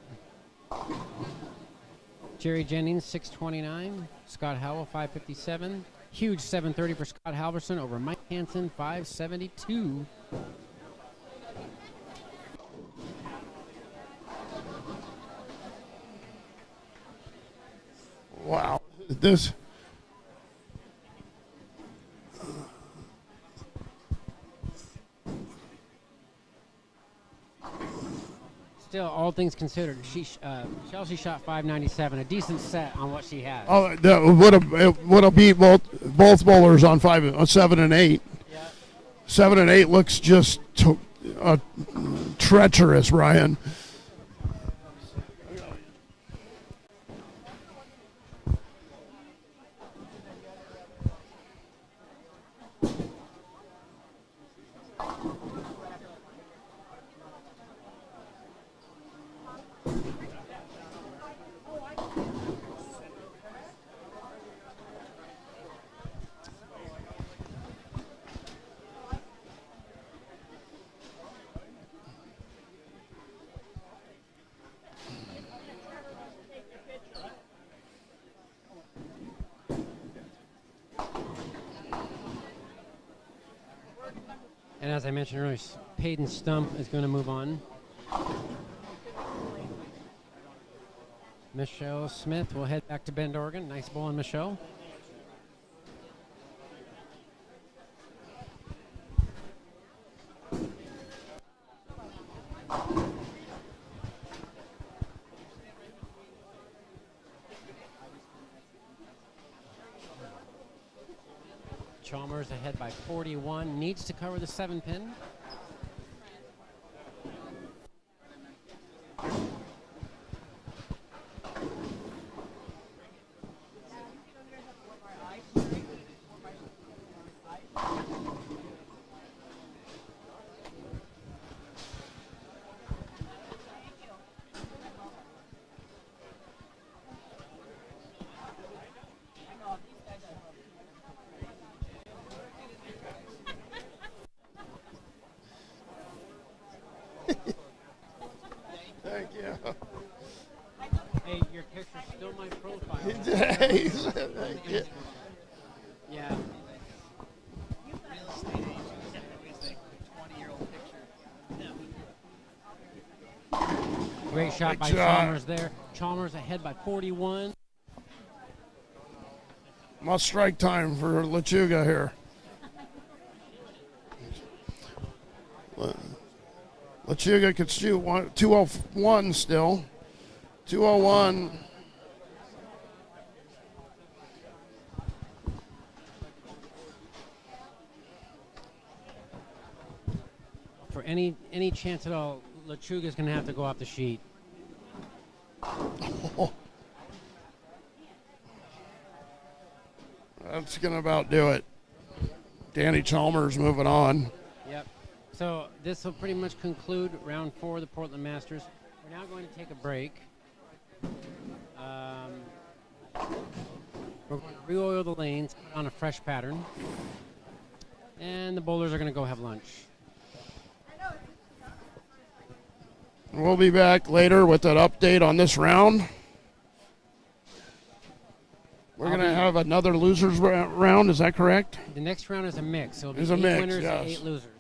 Jerry Jennings, 629. Scott Howell, 557. Huge 730 for Scott Halverson over Mike Hansen, 572. wow. This Still, all things considered, Chelsea shot 597, a decent set on what she has. oh, that would have beat both bowlers on 7 and 8. Yeah. 7 and 8 looks just treacherous, Ryan. And as I mentioned earlier, Peyton Stump is going to move on. Michelle Smith will head back to Bend, Oregon. Nice ball on Michelle. Chalmers ahead by 41, needs to cover the 7-pin. Thank you. Hey, your picture's still my profile. Hey, thank you. Yeah. Great shot by Chalmers there. Chalmers ahead by 41. Must strike time for Lechuga here. Lechuga could shoot 201 still. 201. For any chance at all, Lechuga's going to have to go off the sheet. That's going to about do it. Danny Chalmers moving on. Yep. So this will pretty much conclude round 4 of the Portland Masters. We're now going to take a break. We're going to re-oil the lanes, put on a fresh pattern, and the bowlers are going to go have lunch. We'll be back later with an update on this round. We're going to have another losers round, is that correct? The next round is a mix. So it'll be It's a 8 mix, winners yes. and 8 losers.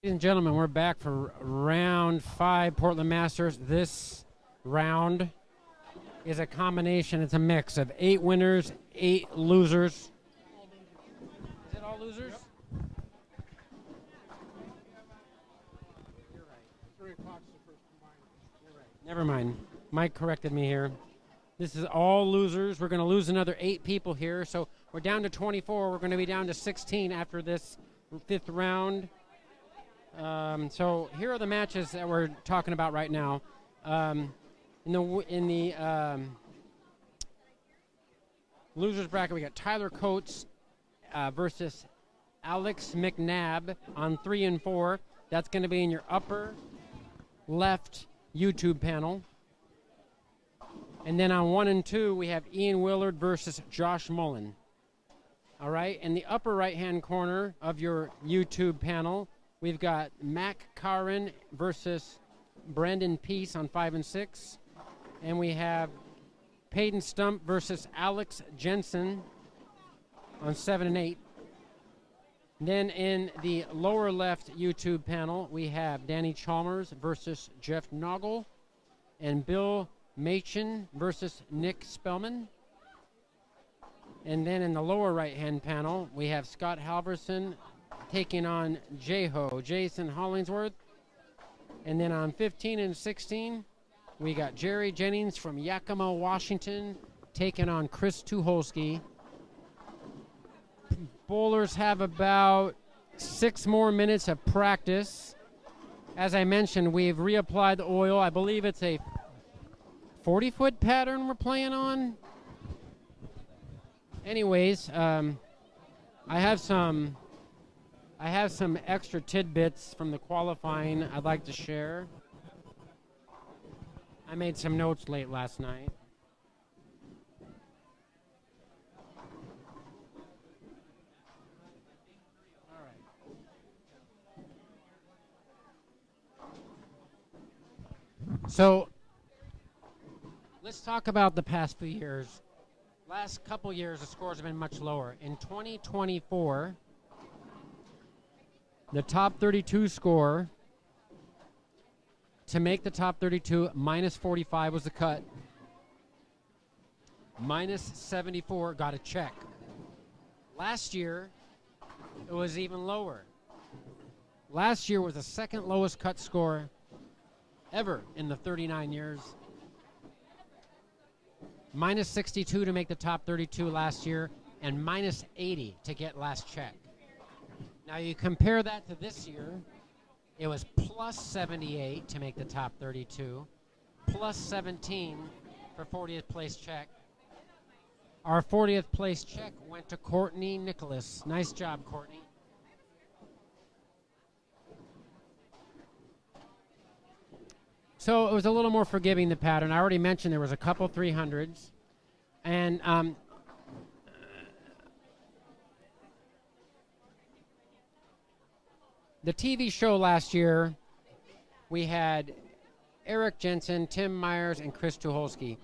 Ladies and gentlemen, we're back for round 5 Portland Masters. This round is a combination, it's a mix of 8 winners, 8 losers. Is it all losers? You're right. 3 o'clock's the first combined. You're right. Never mind. Mike corrected me here. This is all losers. We're going to lose another 8 people here. So we're down to 24. We're going to be down to 16 after this 5th round. So here are the matches that we're talking about right now. In the losers bracket, we got Tyler Coates versus Alex McNab on 3 and 4. That's going to be in your upper left YouTube panel. And then on 1 and 2, we have Ian Willard versus Josh Mullen. All right, in the upper right-hand corner of your YouTube panel, we've got Corin versus Brandon Peace on 5 and 6. And we have Peyton Stump versus Alex Jensen on 7 and 8. Then in the lower left YouTube panel, we have Danny Chalmers versus Jeff Noggle and Bill Machen versus Nick Spellman. And then in the lower right-hand panel, we have Scott Halverson taking on Jason Hollingsworth. And then on 15 and 16, we got Jerry Jennings from Yakima, Washington, taking on Chris Tuholski. Bowlers have about 6 more minutes of practice. As I mentioned, we've reapplied the oil. I believe it's a 40-foot pattern we're playing on. Anyways, I have some extra tidbits from the qualifying I'd like to share. I made some notes late last night. All right. So let's talk about the past few years. Last couple years, the scores have been much lower. In 2024, the top 32 score to make the top 32, minus 45 was the cut. Minus 74 got a check. Last year, it was even lower. Last year was the second lowest cut score ever in the 39 years. Minus 62 to make the top 32 last year, and minus 80 to get last check. Now you compare that to this year, it was plus 78 to make the top 32, plus 17 for 40th place check. Our 40th place check went to Courtney Nicholas. Nice job, Courtney. So it was a little more forgiving, the pattern. I already mentioned there was a couple 300s. And the TV show last year, we had Eric Jensen, Tim Myers, and Chris Tuholski.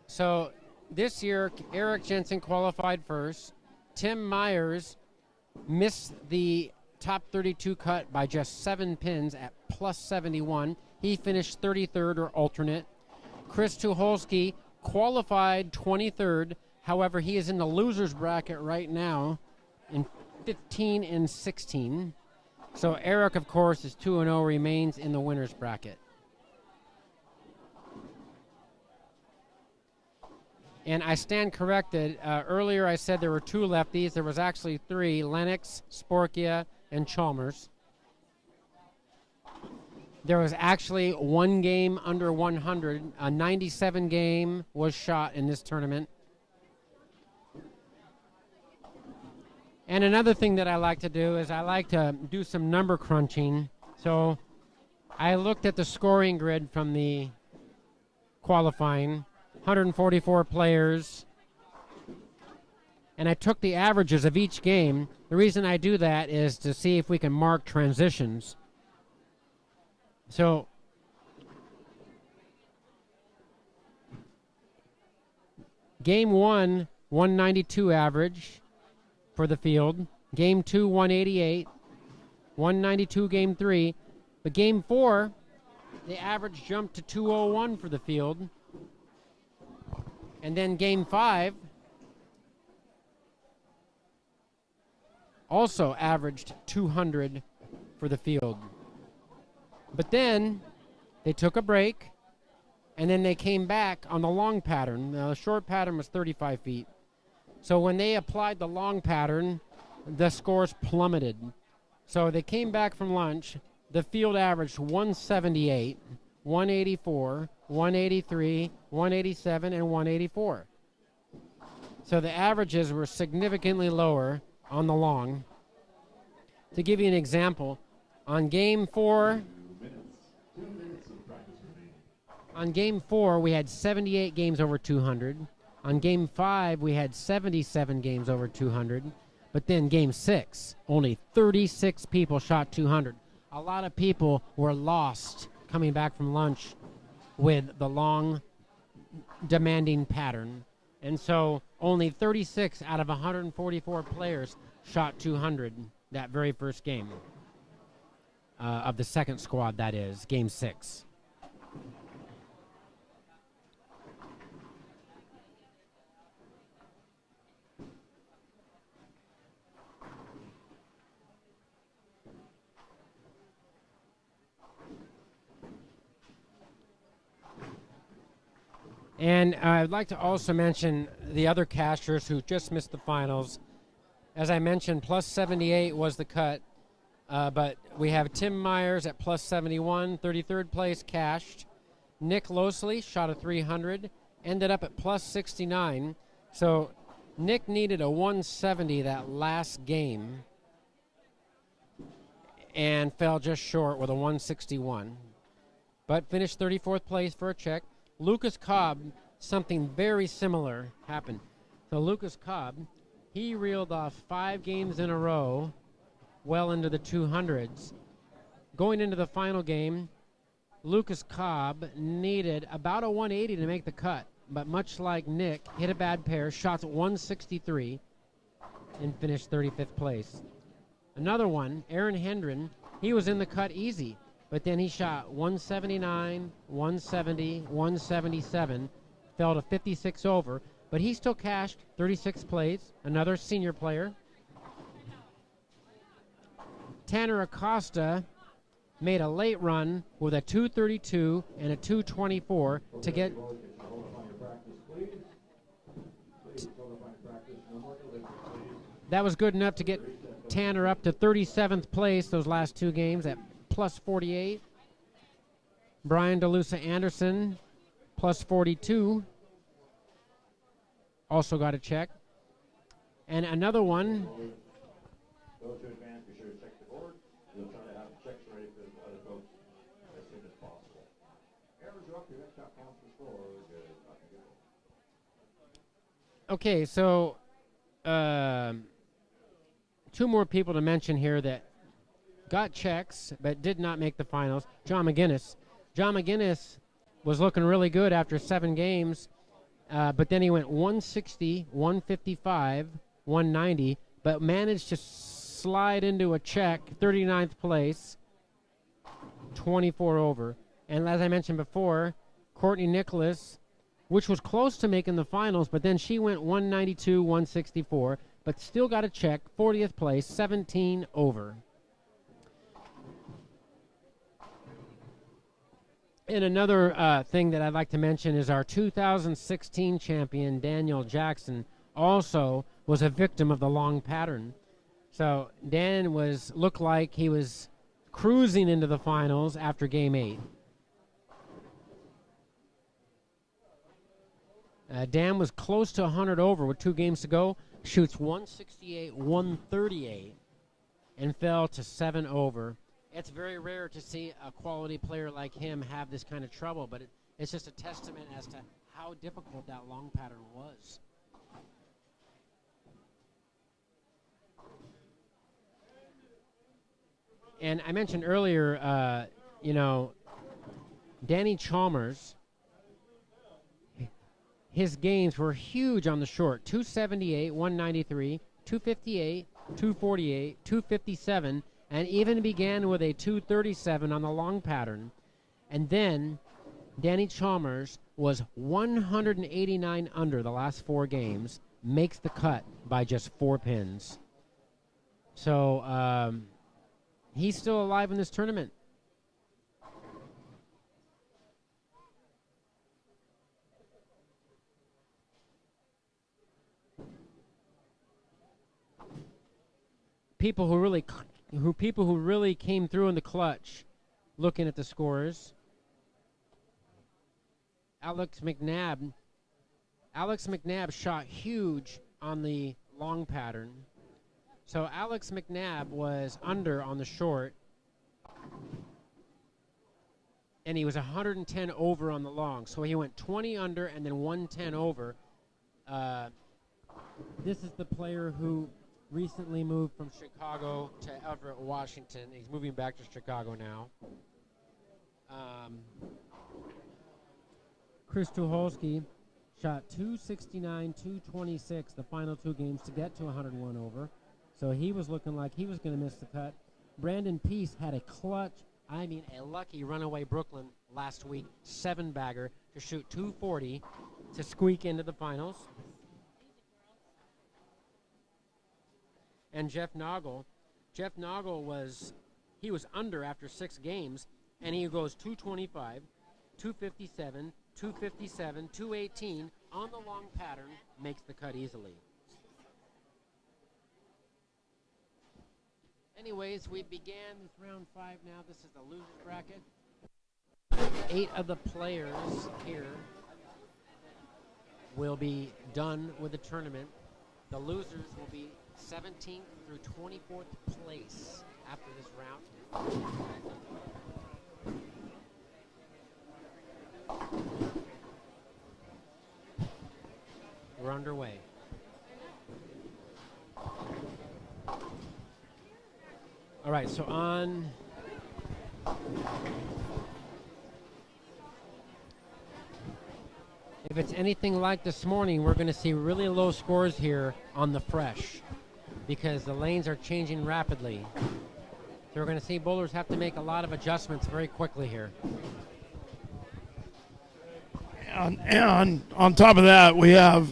So this year, Eric Jensen qualified first. Tim Myers missed the top 32 cut by just 7 pins at plus 71. He finished 33rd or alternate. Chris Tuholski qualified 23rd. However, he is in the losers bracket right now in 15 and 16. So Eric, of course, is 2-0, remains in the winners bracket. And I stand corrected. Earlier I said there were 2 lefties. There was actually 3, Lennox, Sporia, and Chalmers. There was actually 1 game under 100. A 97 game was shot in this tournament. And another thing that I like to do is I like to do some number crunching. So I looked at the scoring grid from the qualifying, 144 players, and I took the averages of each game. The reason I do that is to see if we can mark transitions. So game 1, 192 average for the field. Game 2, 188. 192 game 3. But game 4, the average jumped to 201 for the field. And then game 5 also averaged 200 for the field. But then they took a break, and then they came back on the long pattern. Now, the short pattern was 35 feet. So when they applied the long pattern, the scores plummeted. So they came back from lunch. The field averaged 178, 184, 183, 187, and 184. So the averages were significantly lower on the long. To give you an example, on game 4, we had 78 games over 200. On game 5, we had 77 games over 200. But then game 6, only 36 people shot 200. A lot of people were lost coming back from lunch with the long demanding pattern. And so only 36 out of 144 players shot 200 that very first game of the second squad, that is, game 6. And I'd like to also mention the other casters who just missed the finals. As I mentioned, plus 78 was the cut, but we have Tim Myers at plus 71, 33rd place cashed. Nick Losley shot a 300, ended up at plus 69. So Nick needed a 170 that last game and fell just short with a 161, but finished 34th place for a check. Lucas Cobb, something very similar happened. So Lucas Cobb, he reeled off 5 games in a row, well into the 200s. Going into the final game, Lucas Cobb needed about a 180 to make the cut, but much like Nick, hit a bad pair, shots at 163, and finished 35th place. Another one, Aaron Hendren, he was in the cut easy, but then he shot 179, 170, 177, fell to 56 over, but he still cashed 36 plays, another senior player. Tanner Acosta made a late run with a 232 and a 224 to get that was good enough to get Tanner up to 37th place those last 2 games at plus 48. Brian DeLuca Anderson, plus 42. Also got a check. And another one. Those who advance, be sure to check the board. We'll try to have the checks ready for the other folks as soon as possible. Average up, your next shot counts for score. Okay, so 2 more people to mention here that got checks but did not make the finals. John McGinnis. John McGinnis was looking really good after 7 games, but then he went 160, 155, 190, but managed to slide into a check, 39th place, 24 over. And as I mentioned before, Courtney Nicholas, which was close to making the finals, but then she went 192, 164, but still got a check, 40th place, 17 over. And another thing that I'd like to mention is our 2016 champion, Daniel Jackson, also was a victim of the long pattern. So Dan looked like he was cruising into the finals after game 8. Dan was close to 100 over with 2 games to go, shoots 168, 138, and fell to 7 over. It's very rare to see a quality player like him have this kind of trouble, but it's just a testament as to how difficult that long pattern was. And I mentioned earlier, Danny Chalmers, his games were huge on the short, 278, 193, 258, 248, 257, and even began with a 237 on the long pattern. And then Danny Chalmers was 189 under the last 4 games, makes the cut by just 4 pins. So he's still alive in this tournament. People who really came through in the clutch, looking at the scores. Alex McNab shot huge on the long pattern. So Alex McNab was under on the short, and he was 110 over on the long. So he went 20 under and then 110 over. This is the player who recently moved from Chicago to Everett, Washington. He's moving back to Chicago now. Cruz Tuholski shot 269, 226 the final 2 games to get to 101 over. So he was looking like he was going to miss the cut. Brandon Peace had a lucky runaway Brooklyn last week, 7-bagger to shoot 240 to squeak into the finals. And Jeff Noggle was under after 6 games, and he goes 225, 257, 257, 218 on the long pattern, makes the cut easily. Anyways, we began this round 5 now. This is the loser's bracket. 8 of the players here will be done with the tournament. The losers will be 17th through 24th place after this round. We're underway. All right, so on if it's anything like this morning, we're going to see really low scores here on the fresh because the lanes are changing rapidly. So we're going to see bowlers have to make a lot of adjustments very quickly here. And on top of that, we have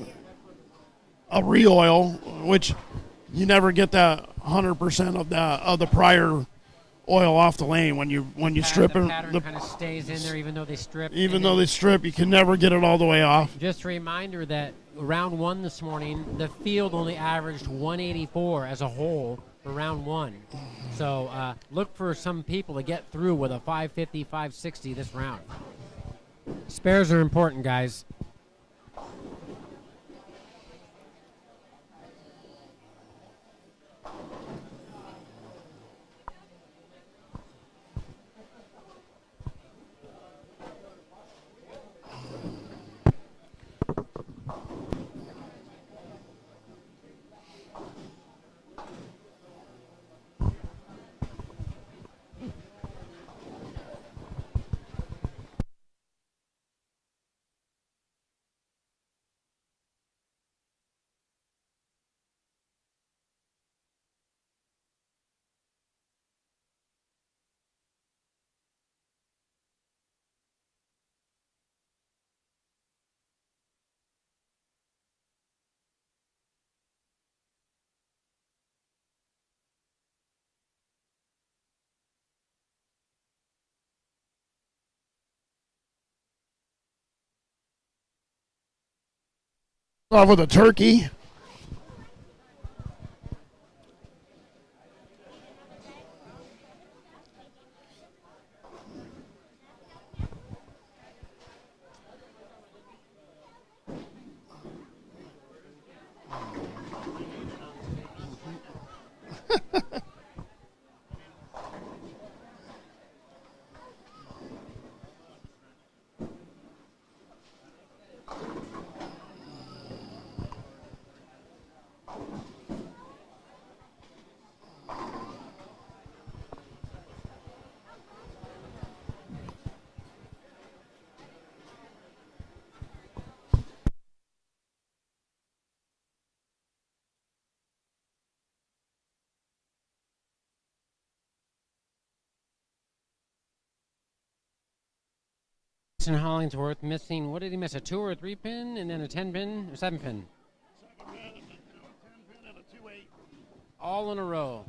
a re-oil, which you never get that 100% of the prior oil off the lane when you strip the it. pattern kind of stays in there even though they strip. Even though they strip, you can never get it all the way off. Just a reminder that round 1 this morning, the field only averaged 184 as a whole for round 1. So look for some people to get through with a 550, 560 this round. Spares are important, guys. Off with a turkey. Jason Hollingsworth missing, what did he miss, a 2 or a 3 pin, and then a 10 pin, or 7 pin? 7 pin, 10 pin, and a 2-8. All in a row.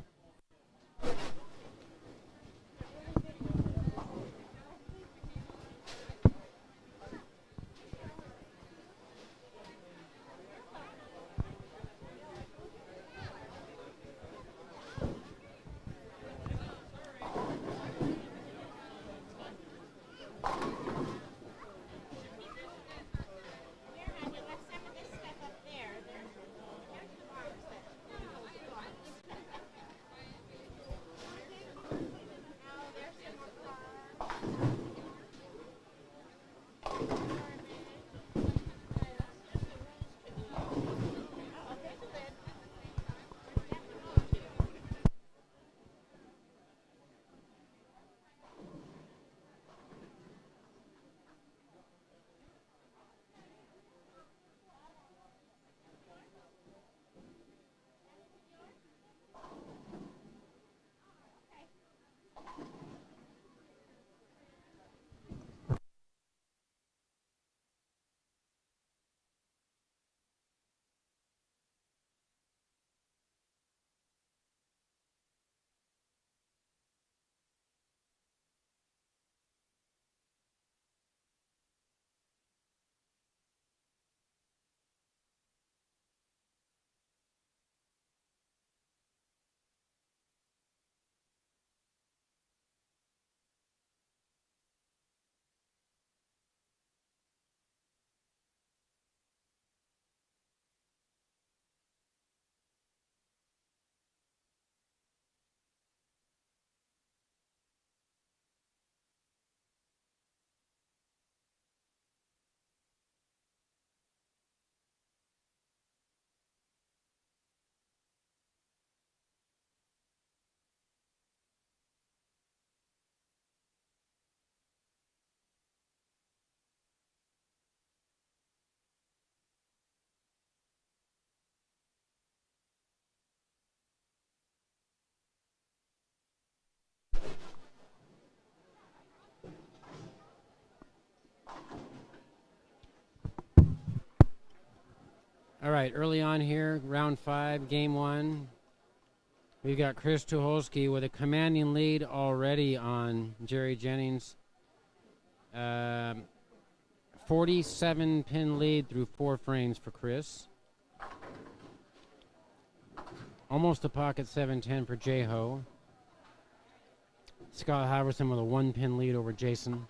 All right, early on here, round 5, game 1. We've got Chris Tuholski with a commanding lead already on Jerry Jennings. 47 pin lead through 4 frames for Chris. Almost a pocket 7-10 for J-Ho. Scott Halverson with a 1 pin lead over Jason.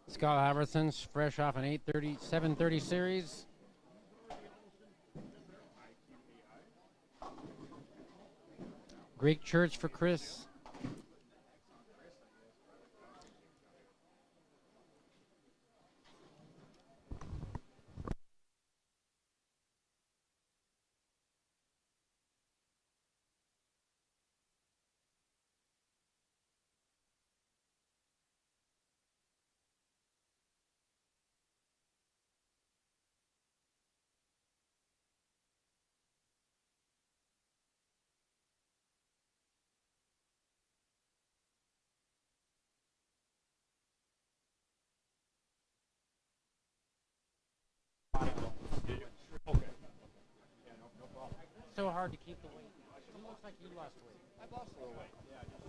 Scott Halverson's fresh off an 730 series. Greek Church for Chris. so hard to keep the weight? He looks like he lost weight. I've lost a little weight. Yeah, just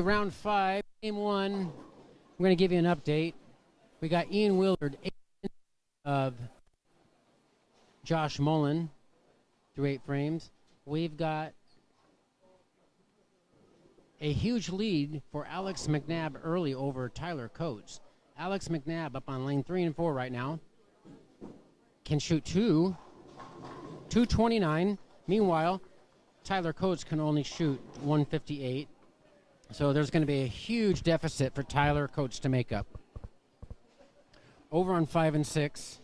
Round 5, game 1. I'm going to give you an update. We got Ian Willard, 8 of Josh Mullen through 8 frames. We've got a huge lead for Alex McNab early over Tyler Coates. Alex McNab up on lane 3 and 4 right now. Can shoot 229. Meanwhile, Tyler Coates can only shoot 158. So there's going to be a huge deficit for Tyler Coates to make up. Over on 5 and 6,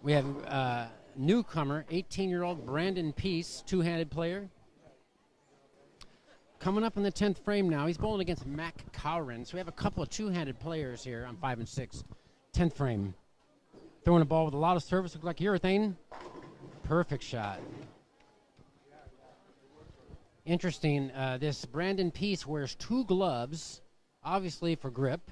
we have newcomer, 18-year-old Brandon Peace, two-handed player. Coming up in the 10th frame now, he's bowling against Corin. So we have a couple of two-handed players here on 5 and 6. 10th frame. Throwing a ball with a lot of service, looks like urethane. Perfect shot. Interesting, this Brandon Peace wears 2 gloves, obviously for grip.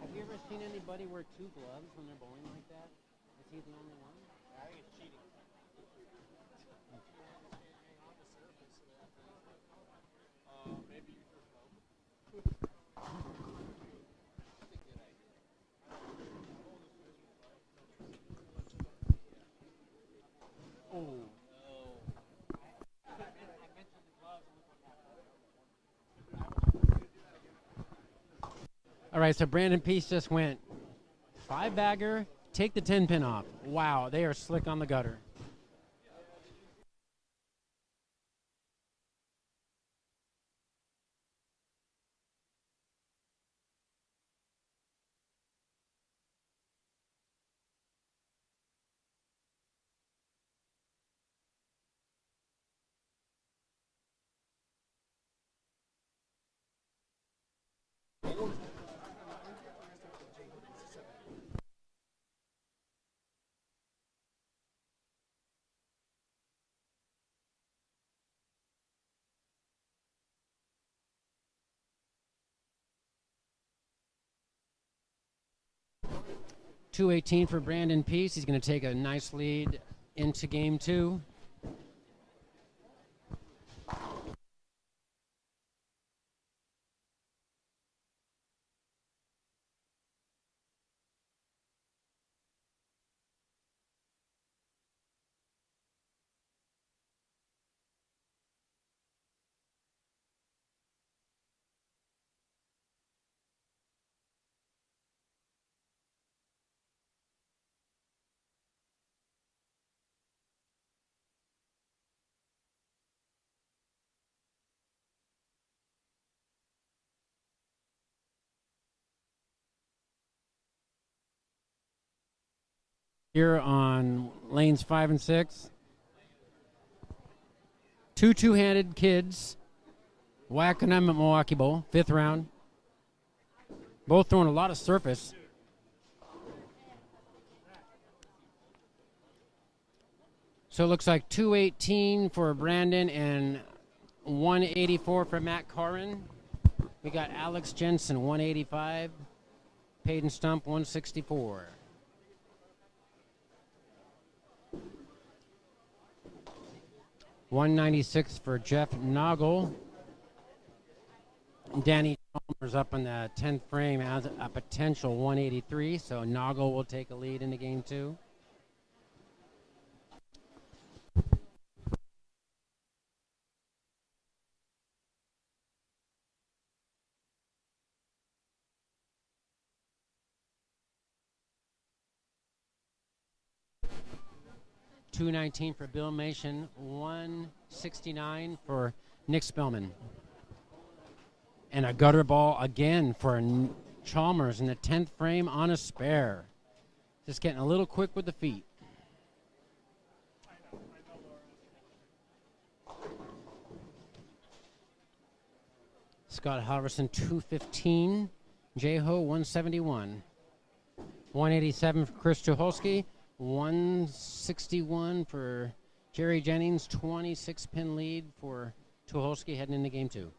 Have you ever seen anybody wear 2 gloves when they're bowling like that? Is he the only one? I think it's cheating. Oh. All right, so Brandon Peace just went 5-bagger, take the 10-pin off. Wow, they are slick on the gutter. .218 for Brandon Peace. He's going to take a nice lead into game 2. Here on lanes 5 and 6. 2 two-handed kids whacking them at Milwaukee Bowl, 5th round. Both throwing a lot of surface. So it looks like 218 for Brandon and 184 for Matt Corin. We got Alex Jensen, 185. Peyton Stump, 164. $196 for Jeff Noggle. Danny Chalmers up in the 10th frame has a potential 183, so Noggle will take a lead into game 2. $219 for Bill Mason, $169 for Nick Spellman. And a gutter ball again for Chalmers in the 10th frame on a spare. Just getting a little quick with the feet. Scott Halverson, 215. J-Ho, 171. 187 for Chris Tuholski. 161 for Jerry Jennings, 26-pin lead for Tuholski heading into game 2.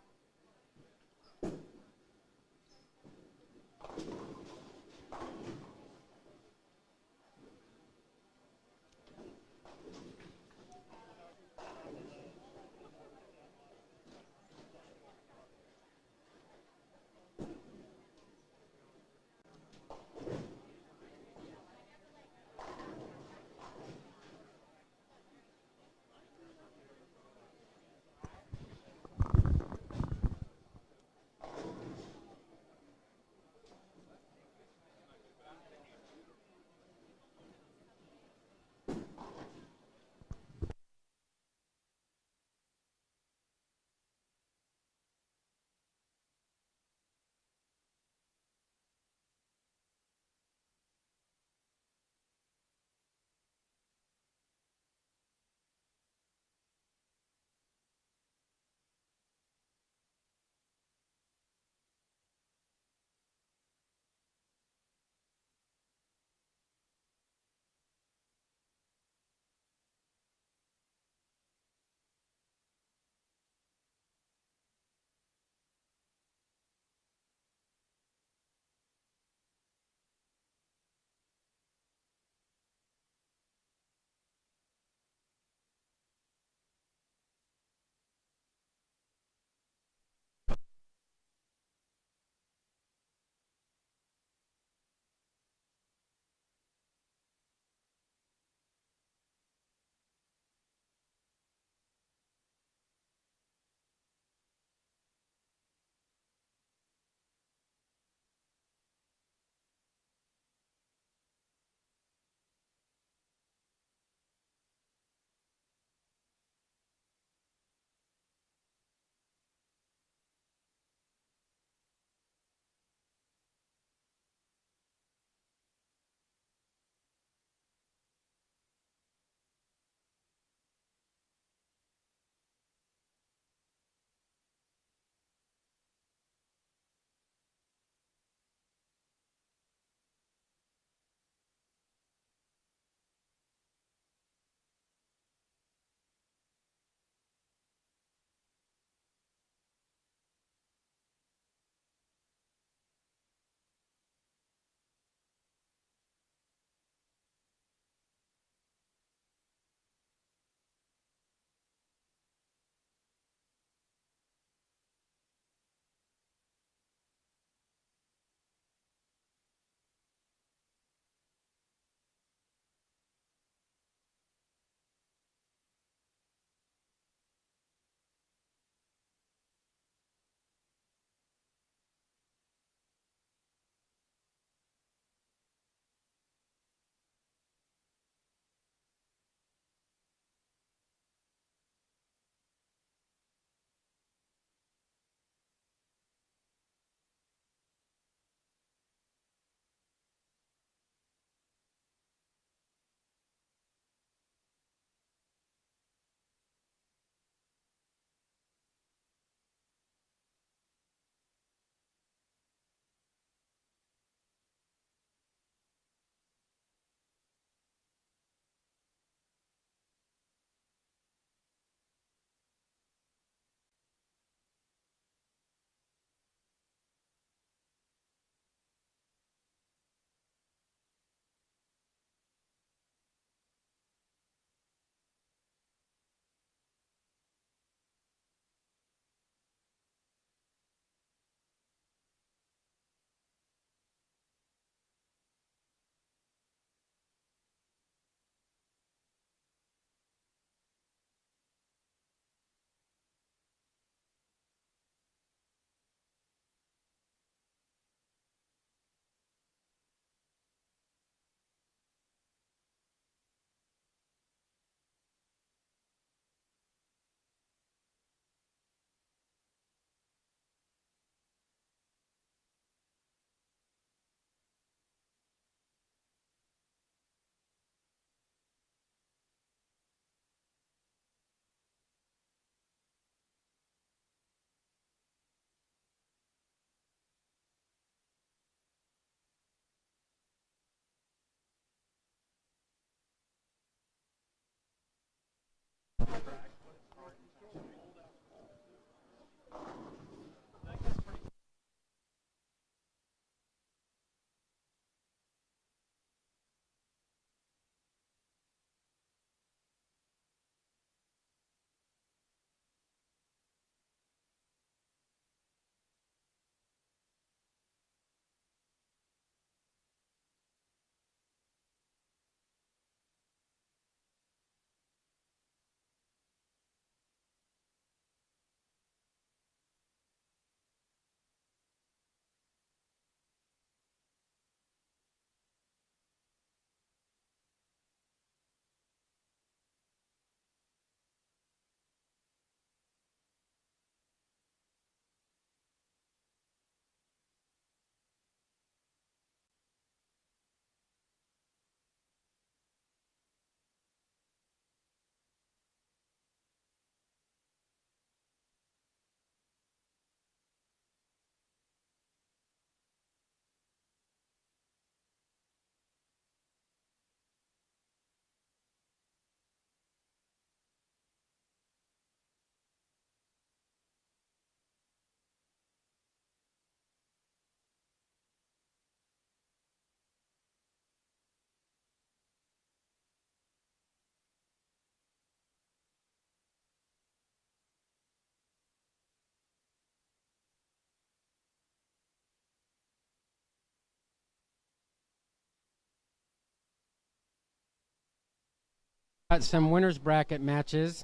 Got some winners bracket matches.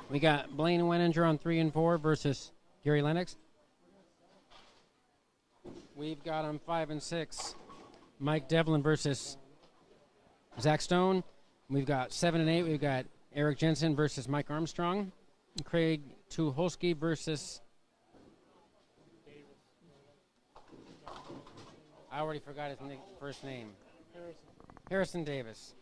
We got Blaine Wininger on 3 and 4 versus Gary Lennox. We've got on 5 and 6 Mike Develin versus Zach Stone. We've got 7 and 8. We've got Eric Jensen versus Mike Armstrong. Craig Tuholski versus. I already forgot his first name. Harrison Davis.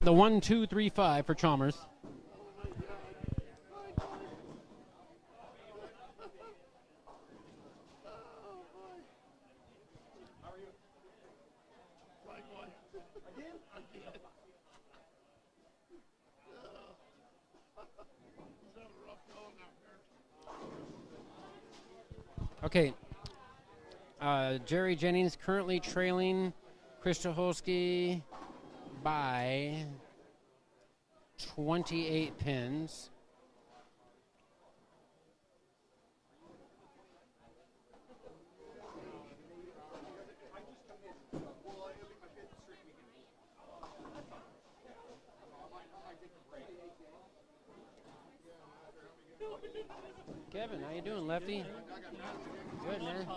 The 1, 2, 3, 5 for Chalmers. Okay. Jerry Jennings currently trailing Chris Tuholski by 28 pins. Kevin, how you doing, Lefty? Good, man.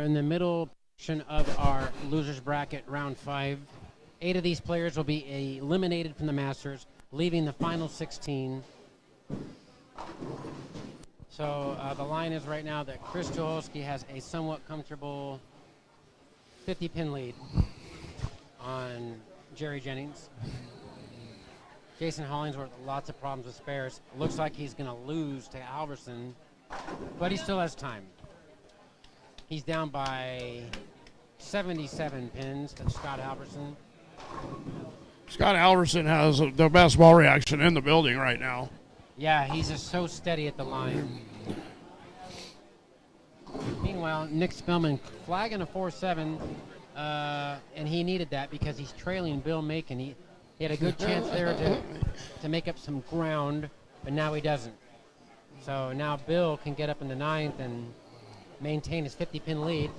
in the middle portion of our losers bracket, round 5. 8 of these players will be eliminated from the Masters, leaving the final 16. So the line is right now that Chris Tuholski has a somewhat comfortable 50-pin lead on Jerry Jennings. Jason Hollingsworth, lots of problems with spares. Looks like he's going to lose to Halverson, but he still has time. He's down by 77 pins to Scott Halverson. Scott Halverson has the best ball reaction in the building right now. Yeah, he's just so steady at the line. Meanwhile, Nick Spillman flagging a 4-7, and he needed that because he's trailing Bill Macon. He had a good chance there to make up some ground, but now he doesn't. So now Bill can get up in the 9th and maintain his 50-pin lead.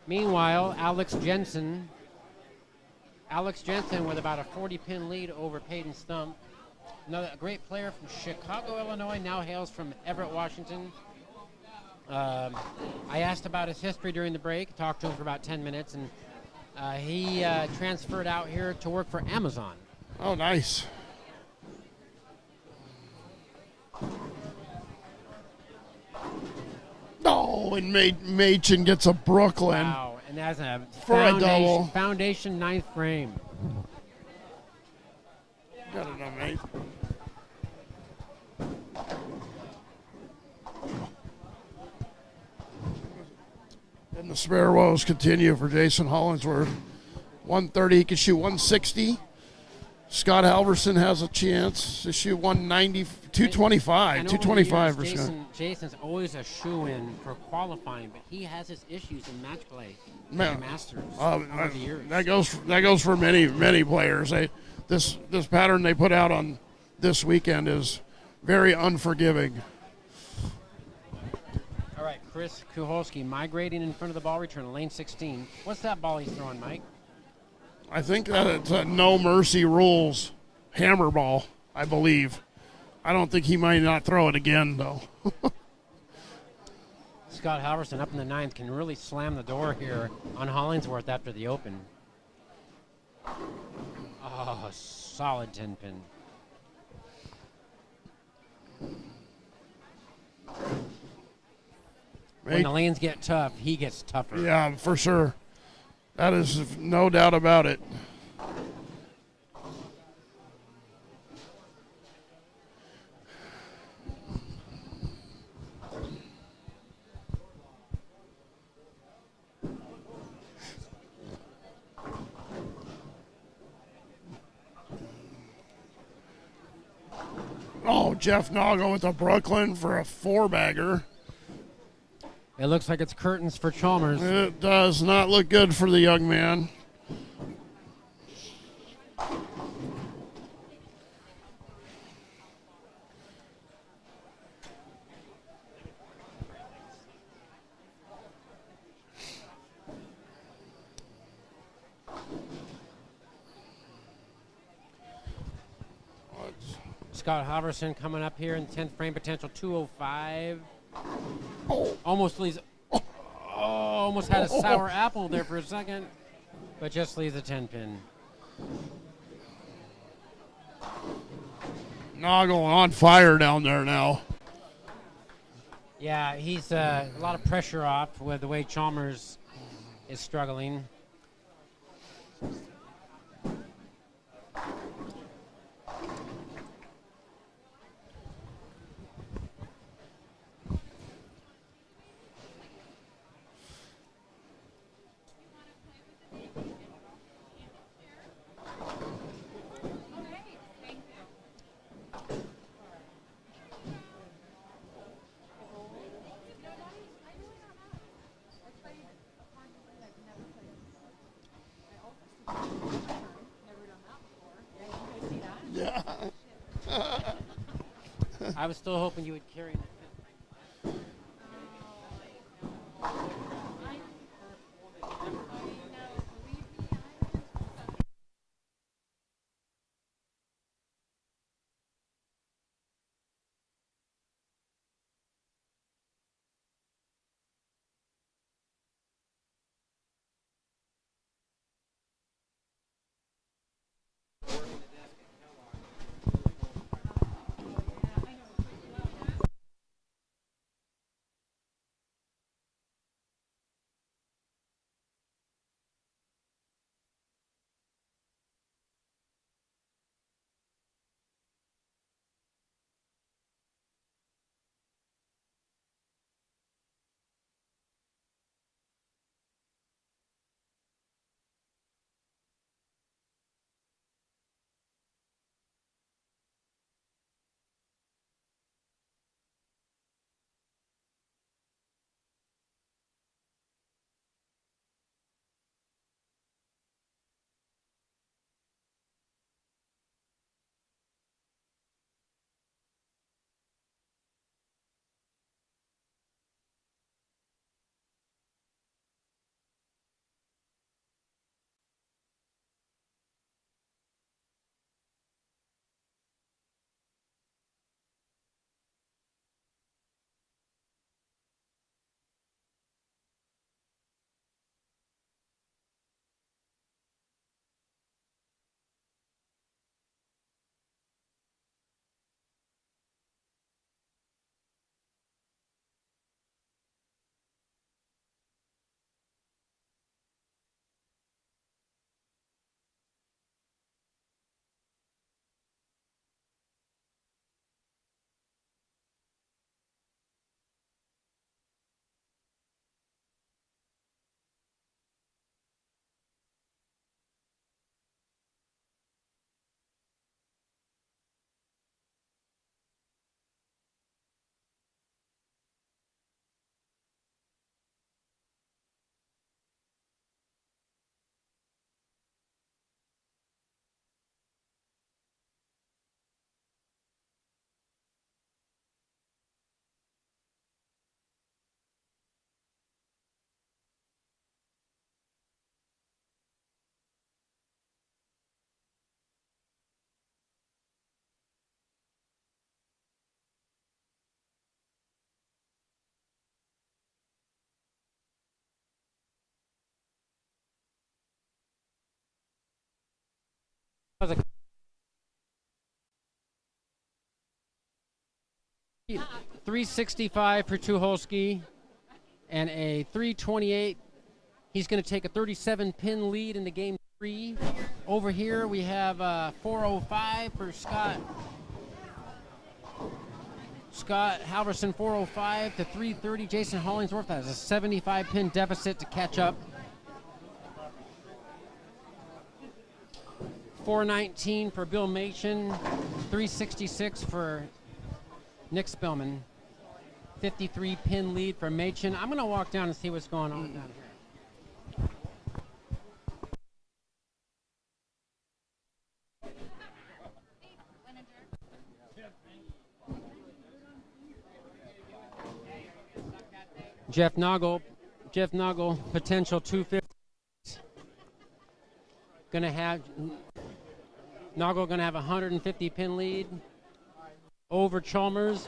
Meanwhile, Alex Jensen with about a 40-pin lead over Peyton Stump. Another great player from Chicago, Illinois, now hails from Everett, Washington. I asked about his history during the break, talked to him for about 10 minutes, and he transferred out here to work for Amazon. Oh, nice. Oh, and Machen gets a Brooklyn. Wow, and that's a For a double. foundation 9th frame. Got enough, mate. And the spare woes continue for Jason Hollingsworth. 130, he can shoot 160. Scott Halverson has a chance to shoot 190, 225, And over the 225 for years, Scott. Jason's always a shoe-in for qualifying, but he has his issues in match play. Man, Masters over the years. that goes for many players. This pattern they put out on this weekend is very unforgiving. All right, Chris Tuholski migrating in front of the ball return, lane 16. What's that ball he's throwing, Mike? I think that it's a no mercy rules hammer ball, I believe. I don't think he might not throw it again, though. Scott Halverson up in the 9th can really slam the door here on Hollingsworth after the open. Oh, solid 10-pin. When the lanes get tough, he gets tougher. Yeah, for sure. That is no doubt about it. Oh, Jeff Noggle with a Brooklyn for a 4-bagger. It looks like it's curtains for Chalmers. It does not look good for the young man. Scott Halverson coming up here in 10th frame, potential 205. Oh. Almost leaves. Oh, almost had a sour apple there for a second, but just leaves a 10-pin. Noggle on fire down there now. Yeah, he's a lot of pressure off with the way Chalmers is struggling. I was still hoping you would carry that. was a 365 for Tuholski and a 328. He's going to take a 37-pin lead into game 3. Over here we have 405 for Scott Halverson, 405 to 330. Jason Hollingsworth has a 75-pin deficit to catch up. 419 for Bill Machen, 366 for Nick Spillman. 53-pin lead for Machen. I'm going to walk down and see what's going on down here. Jeff Noggle, potential 250. Noggle gonna have a 150-pin lead over Chalmers.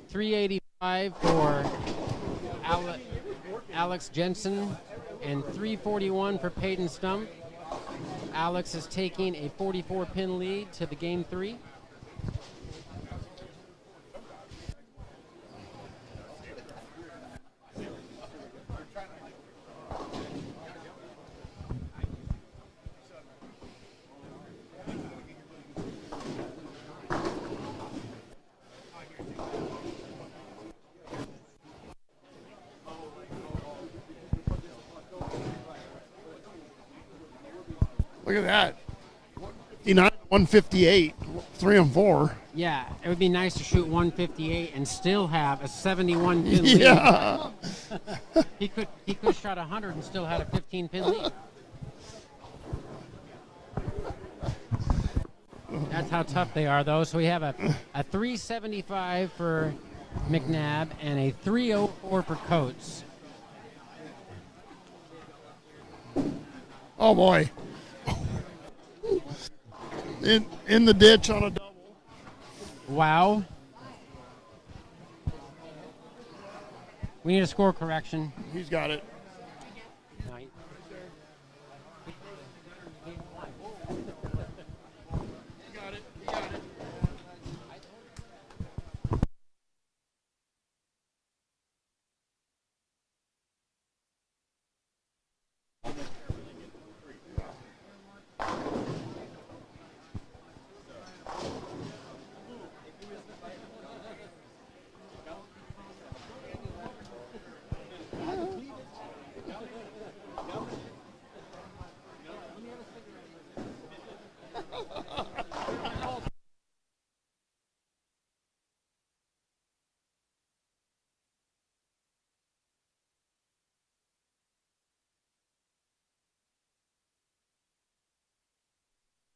385 for Alex Jensen and 341 for Peyton Stump. Alex is taking a 44-pin lead to the game 3. Look at that. 158, 3 and 4. Yeah, it would be nice to shoot 158 and still have a 71-pin lead. Yeah. He could have shot 100 and still had a 15-pin lead. That's how tough they are, though. So we have a 375 for McNab and a 304 for Coates. Oh boy. In the ditch on a double. Wow. We need a score correction. He's got it. Nice.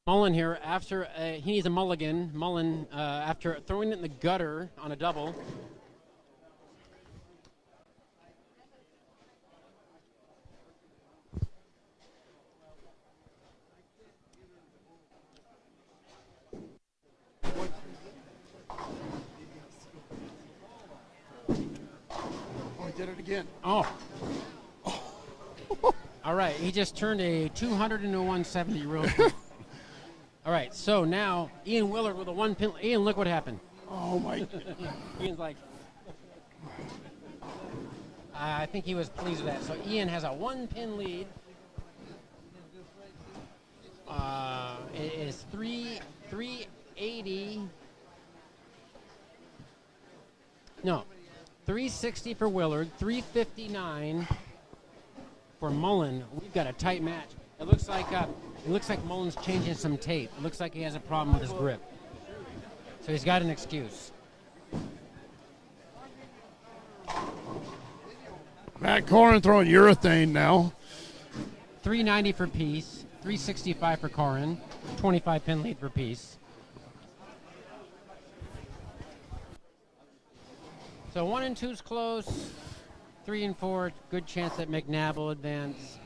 Mullen here, after he needs a mulligan. Mullen, after throwing it in the gutter on a double. Oh, he did it again. Oh. All right, he just turned a 200 into a 170 real quick. All right, so now Ian Willard with a 1-pin. Ian, look what happened. Oh my. Ian's like, I think he was pleased with that. So Ian has a 1-pin lead. It is 380. No, 360 for Willard, 359 for Mullen. We've got a tight match. It looks like Mullen's changing some tape. It looks like he has a problem with his grip. So he's got an excuse. Matt Corin throwing urethane now. 390 for Peace, 365 for Corin, 25-pin lead for Peace. So 1 and 2's close. 3 and 4, good chance that McNab will advance.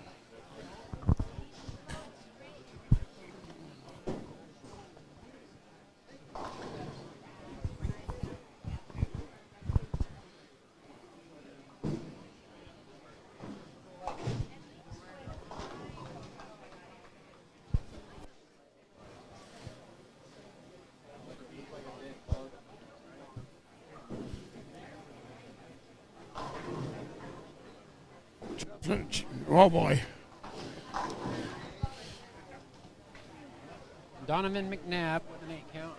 Oh boy. Donovan McNab with an 8 count.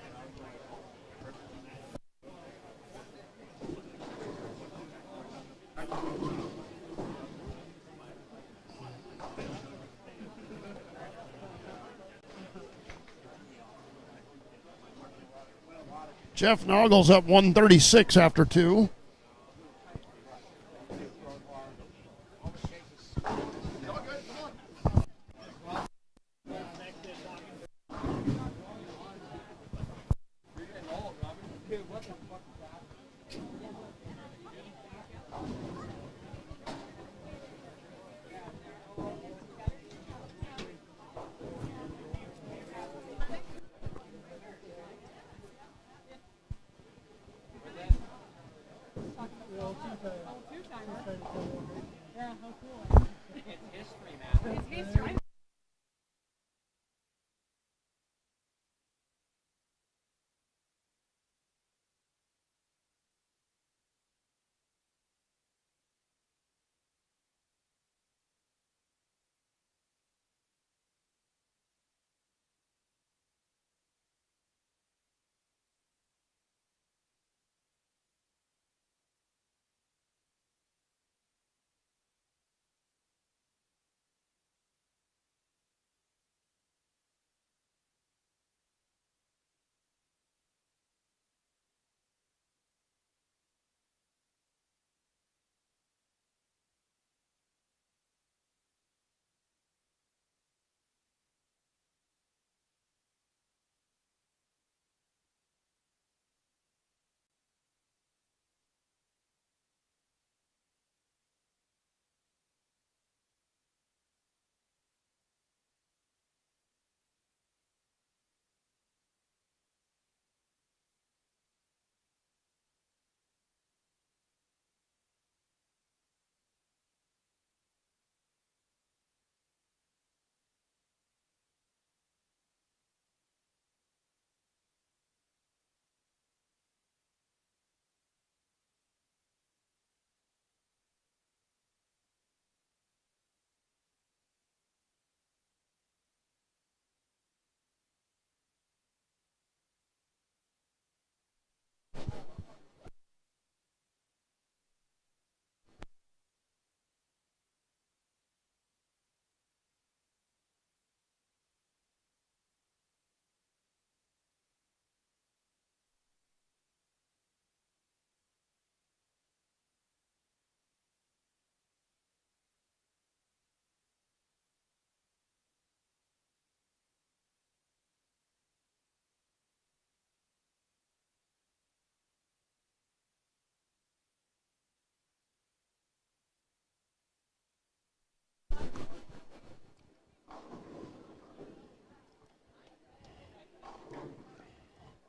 Jeff Noggle's up 136 after 2.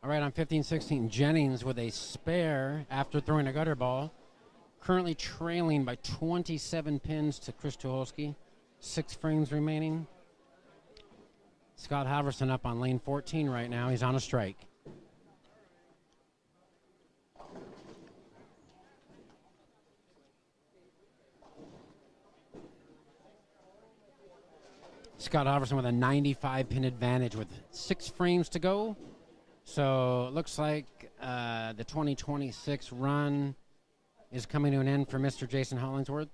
All right, on 15-16, Jennings with a spare after throwing a gutter ball. Currently trailing by 27 pins to Cruz Tuholski. 6 frames remaining. Scott Halverson up on lane 14 right now. He's on a strike. Scott Halverson with a 95 pin advantage with 6 frames to go. So it looks like the 2026 run is coming to an end for Mr. Jason Hollingsworth.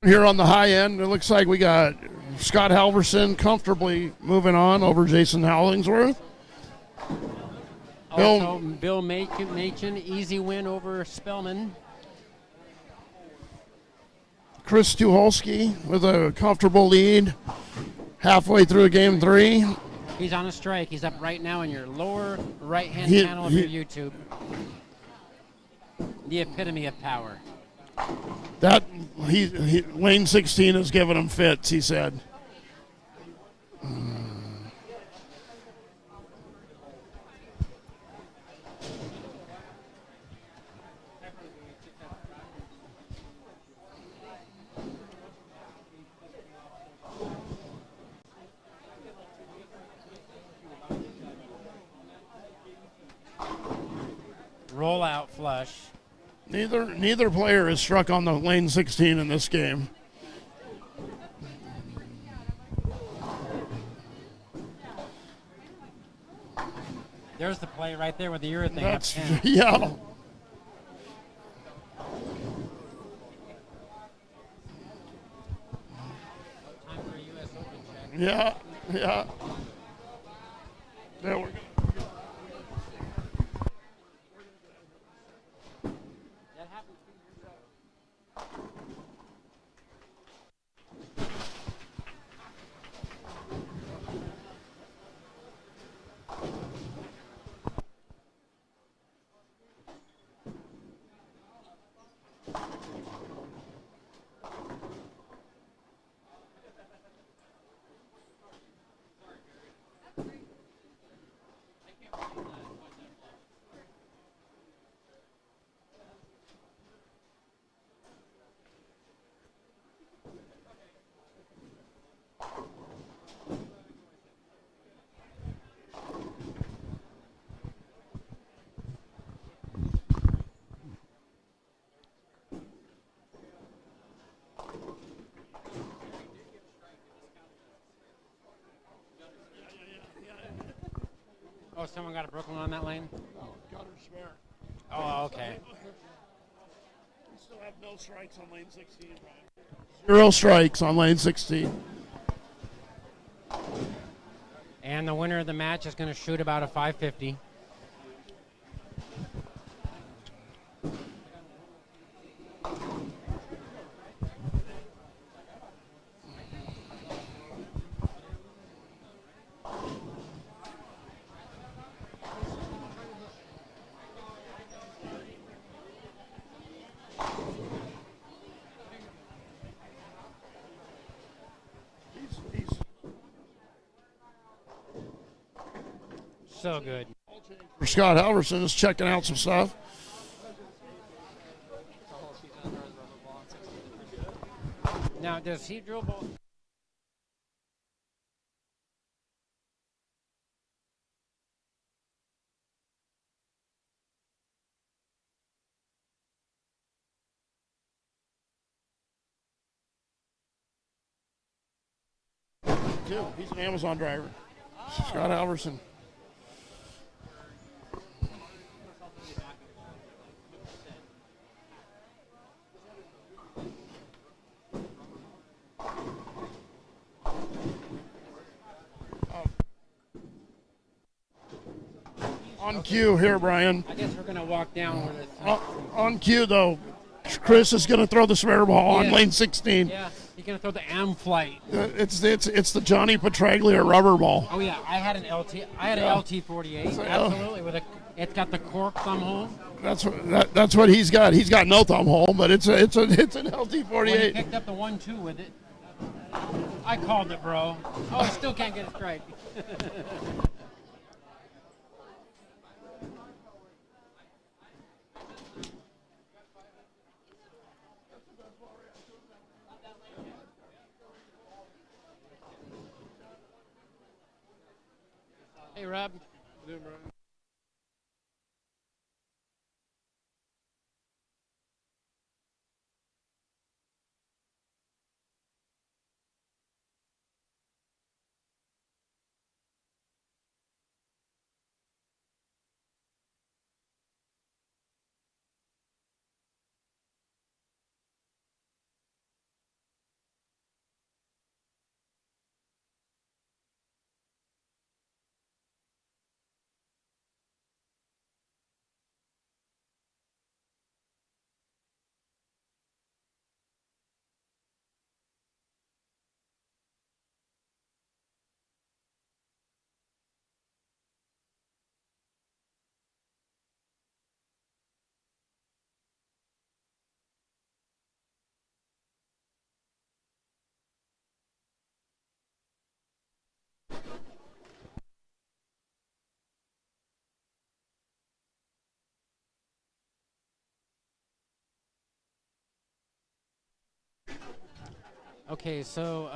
Here on the high end, it looks like we got Scott Halverson comfortably moving on over Jason Hollingsworth. Also, Bill Machen, easy win over Spellman. Chris Tuholski with a comfortable lead halfway through game 3. He's on a strike. He's up right now in your lower right-hand He- panel of he- your YouTube. The epitome of power. That lane 16 is giving him fits, he said. Roll out flush. Neither player is struck on the lane 16 in this game. There's the play right there with the urethane. That's up 10. yeah. Time for a U.S. Open check. Yeah. There we go. That happened 2 years ago. Oh, someone got a broken one on that lane? Gutter spare. Oh, okay. We still have no strikes on lane 16, Brian. 0 strikes on lane 16. And the winner of the match is going to shoot about a 550. So good. Scott Halverson is checking out some stuff. Now, does he drill both? He's an Amazon driver. Scott Halverson. On cue here, Brian. I guess we're going to walk down with it. On cue, though, Chris is going to throw the spare ball on Yeah. lane 16. Yeah, he's going to throw the Am flight. It's the Johnny Petraglia rubber ball. Oh, yeah, I had an LT 48. So, Absolutely. It's got the cork thumb hole. That's what he's got. He's got no thumb hole, but it's an LT When he 48. picked up the 1-2 with it, I called it, bro. Oh, I still can't get it straight. Hey, Rob. Okay, so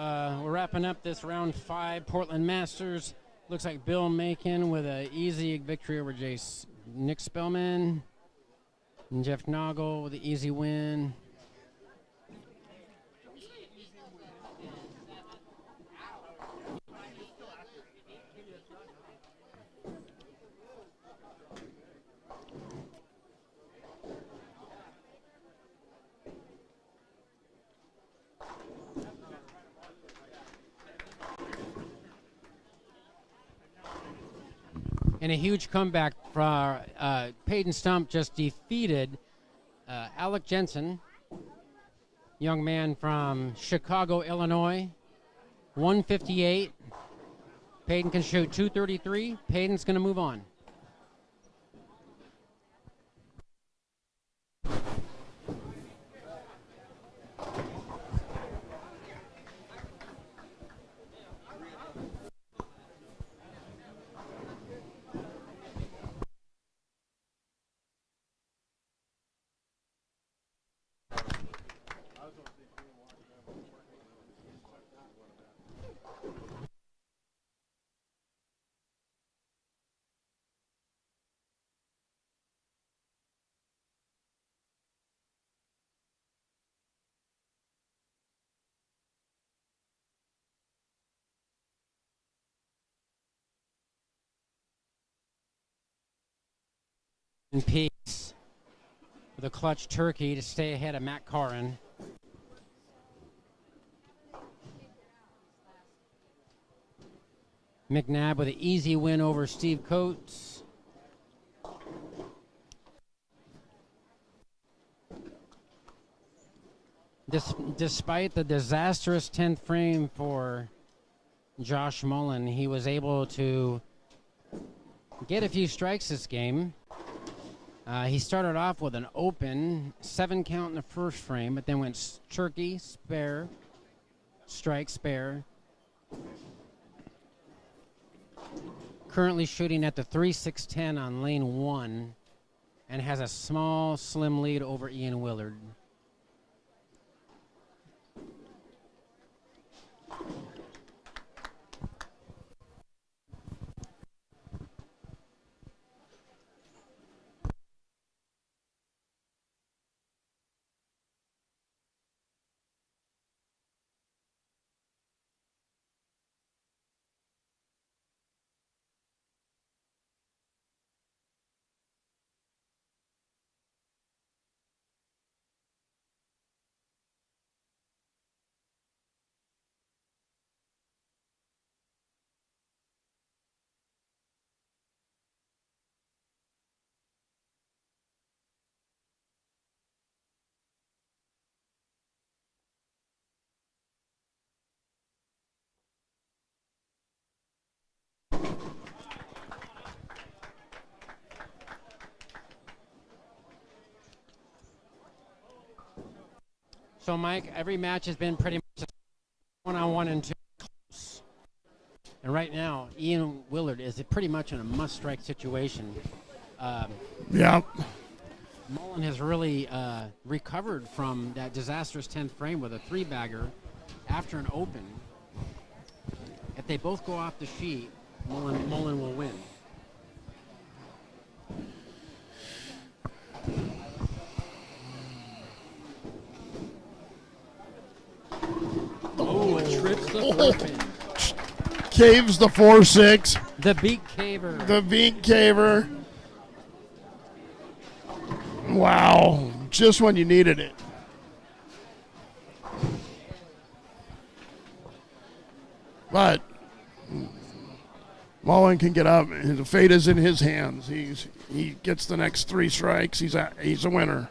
we're wrapping up this round 5 Portland Masters. Looks like Bill Macon with an easy victory over Jace. Nick Spellman and Jeff Noggle with an easy win. And a huge comeback for Peyton Stump just defeated Alec Jensen, young man from Chicago, Illinois, 158. Peyton can shoot 233. Peyton's going to move on. In peace with a clutch turkey to stay ahead of Matt Corin. McNab with an easy win over Steve Coates. Despite the disastrous 10th frame for Josh Mullen, he was able to get a few strikes this game. He started off with an open 7 count in the first frame, but then went turkey, spare, strike, spare. Currently shooting at the 3-6-10 on lane 1 and has a small, slim lead over Ian Willard. So, Mike, every match has been pretty much one-on-one and 2 close. And right now, Ian Willard is pretty much in a must-strike situation. Yeah. Mullen has really recovered from that disastrous 10th frame with a 3-bagger after an open. If they both go off the sheet, Mullen will win. Oh, it trips the 4-pin. Caves the 4-6. The beak caver. The beak caver. Wow. Just when you needed it. But Mullen can get up. The fate is in his hands. He gets the next 3 strikes. He's a winner.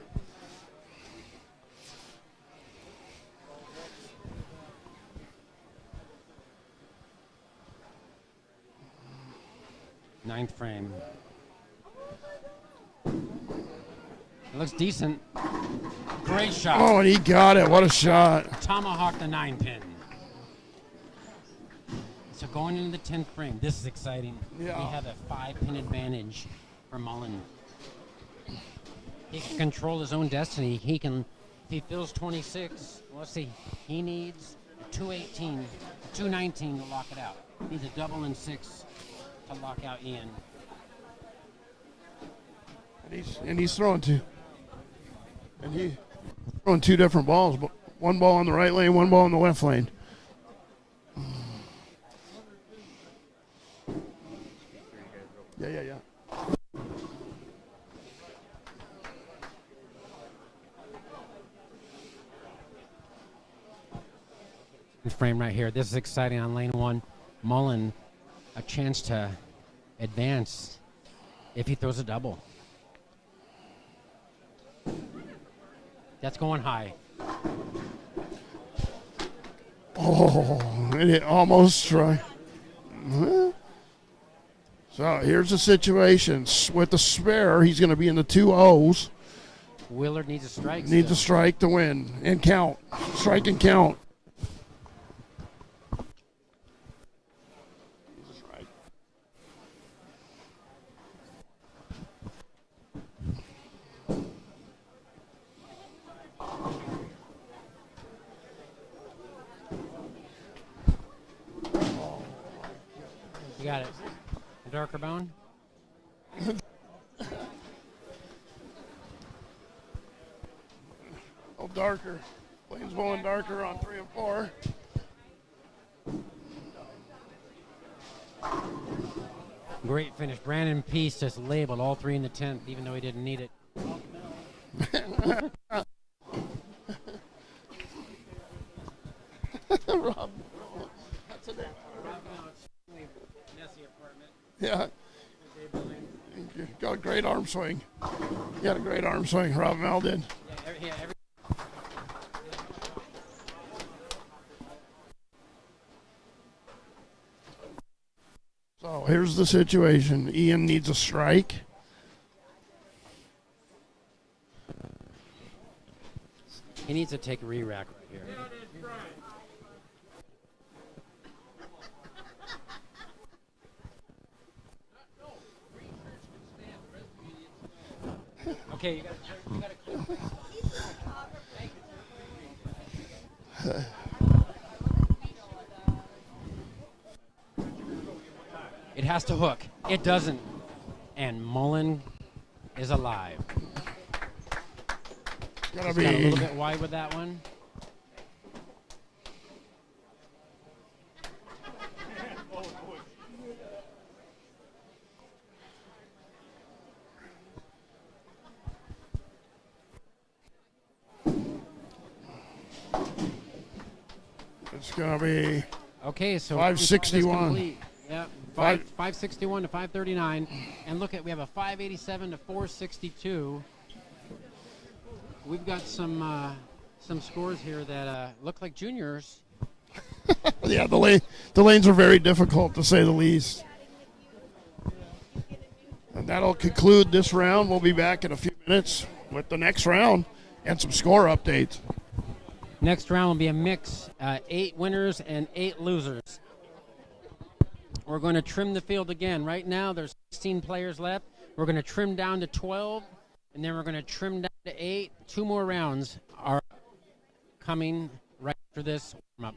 Ninth frame. It looks decent. Great shot. Oh, and he got it. What a shot. Tomahawk the 9-pin. So going into the 10th frame, this is exciting. Yeah. We have a 5-pin advantage for Mullen. He can control his own destiny. He can, if he fills 26, let's see, he needs 218, 219 to lock it out. Needs a double and 6 to lock out Ian. And he's throwing two. And he's throwing two different balls. One ball in the right lane, one ball in the left lane. Yeah. Frame right here. This is exciting on lane 1. Mullen, a chance to advance if he throws a double. That's going high. Oh, it almost struck. So here's the situation. With the spare, he's going to be in the 2 O's. Willard needs a strike. Needs a strike to win and count. Strike and count. You got it. A darker bone? Oh, darker. Lane's blowing darker on 3 and 4. Great finish. Brandon Peace just labeled all 3 in the 10th, even though he didn't need it. Rob. Yeah. Got a great arm swing. You got a great arm swing, Rob Mel did. So here's the situation. Ian needs a strike. He needs to take a re-rack right here. Okay, you got to. It has to hook. It doesn't. And Mullen is alive. Gotta Got a be little bit wide with that one. It's gonna be okay. So 561. Yeah, 561 to 539, and look at we have a 587 to 462. We've got some scores here that look like juniors. Yeah, the lanes are very difficult to say the least. And that'll conclude this round. We'll be back in a few minutes with the next round and some score updates. Next round will be a mix, 8 winners and 8 losers. We're going to trim the field again. Right now, there's 16 players left. We're going to trim down to 12, and then we're going to trim down to 8. 2 more rounds are coming right after this warm-up.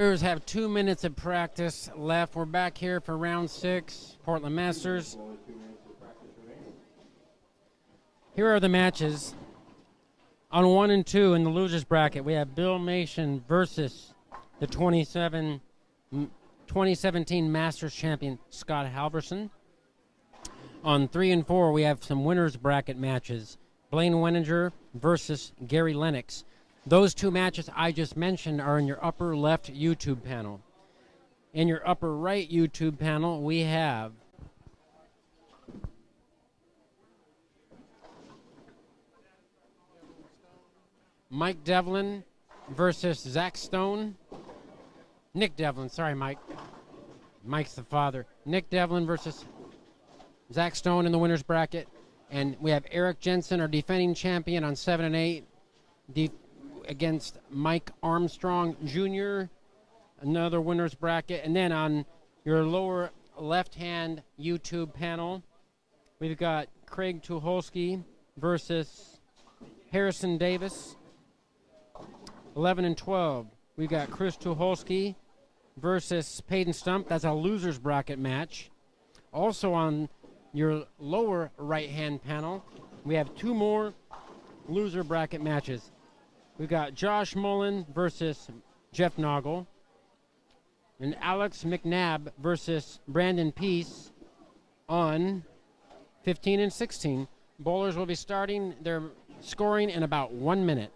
Players have 2 minutes of practice left. We're back here for round 6, Portland Masters. Here are the matches. On 1 and 2 in the losers bracket, we have Bill Mason versus the 2017 Masters champion Scott Halverson. On 3 and 4, we have some winners bracket matches. Blaine Wininger versus Gary Lennox. Those 2 matches I just mentioned are in your upper left YouTube panel. In your upper right YouTube panel, we have Mike Develin versus Zach Stone. Nick Develin, sorry, Mike. Mike's the father. Nick Develin versus Zach Stone in the winners bracket. And we have Eric Jensen, our defending champion, on 7 and 8 against Mike Armstrong Jr., another winners bracket. And then on your lower left-hand YouTube panel, we've got Craig Tuholski versus Harrison Davis. 11 and 12, we've got Chris Tuholski versus Peyton Stump. That's a loser's bracket match. Also on your lower right-hand panel, we have 2 more loser bracket matches. We've got Josh Mullen versus Jeff Noggle, and Alex McNab versus Brandon Peace on 15 and 16. Bowlers will be starting their scoring in about 1 minute.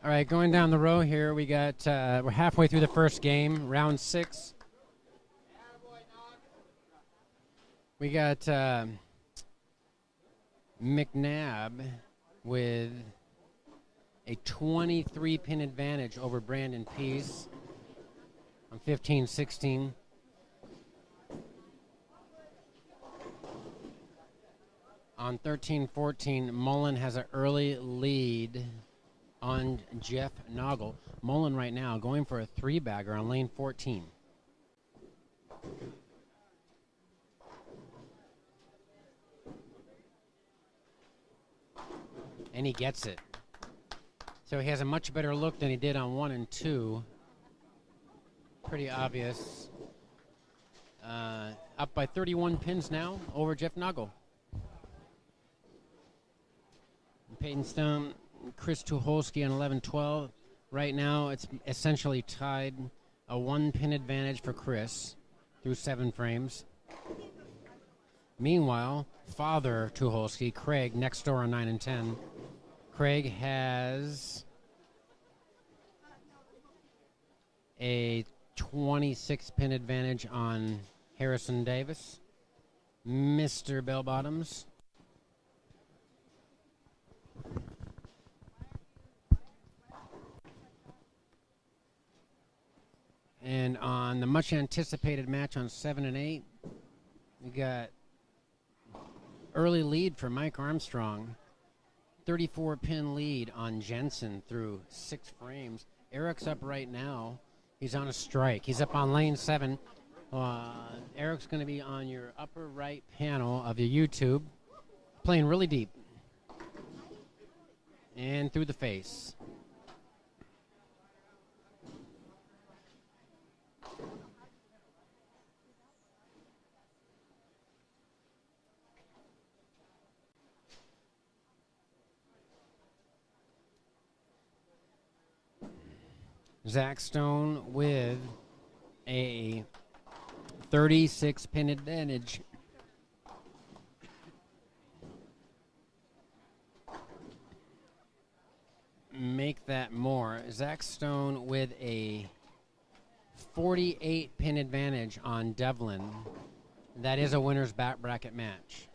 All right, going down the row here, we got we're halfway through the first game, round 6. We got McNab with a 23-pin advantage over Brandon Peace on 15-16. On 13-14, Mullen has an early lead on Jeff Noggle. Mullen right now going for a 3-bagger on lane 14. And he gets it. So he has a much better look than he did on 1 and 2. Pretty obvious. Up by 31 pins now over Jeff Noggle. Peyton Stone, Chris Tuholski on 11-12. Right now, it's essentially tied. A 1-pin advantage for Chris through 7 frames. Meanwhile, father Tuholski, Craig, next door on 9 and 10. Craig has a 26-pin advantage on Harrison Davis. Mr. Bell Bottoms. And on the much anticipated match on 7 and 8, we got early lead for Mike Armstrong. 34-pin lead on Jensen through 6 frames. Eric's up right now. He's on a strike. He's up on lane 7. Eric's going to be on your upper right panel of your YouTube, playing really deep. And through the face. Zach Stone with a 36-pin advantage. Make that more. Zach Stone with a 48-pin advantage on Develin. That is a winner's back bracket match.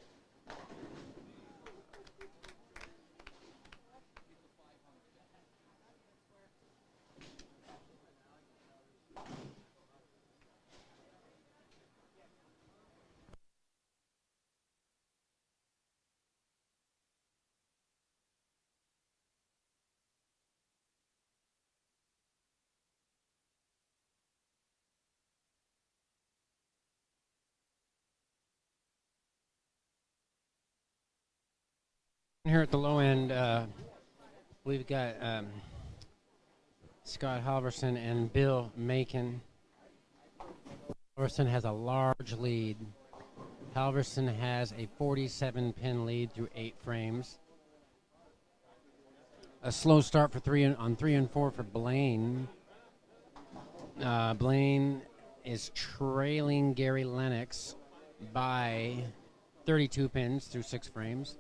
Here at the low end, we've got Scott Halverson and Bill Macon. Halverson has a large lead. Halverson has a 47-pin lead through 8 frames. A slow start for on 3 and 4 for Blaine. Blaine is trailing Gary Lennox by 32 pins through 6 frames.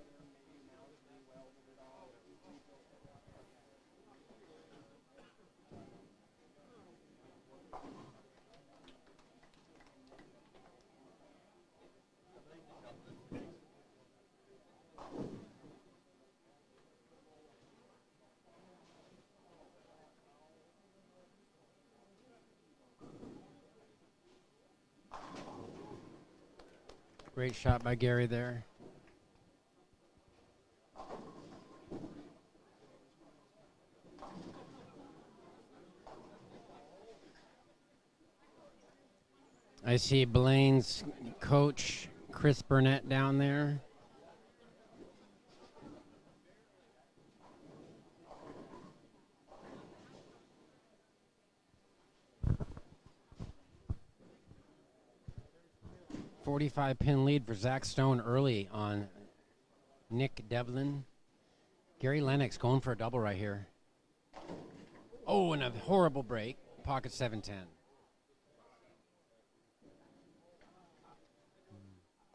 Great shot by Gary there. I see Blaine's coach, Chris Burnett, down there. .45-pin lead for Zach Stone early on Nick Develin. Gary Lennox going for a double right here. Oh, and a horrible break. Pocket 710.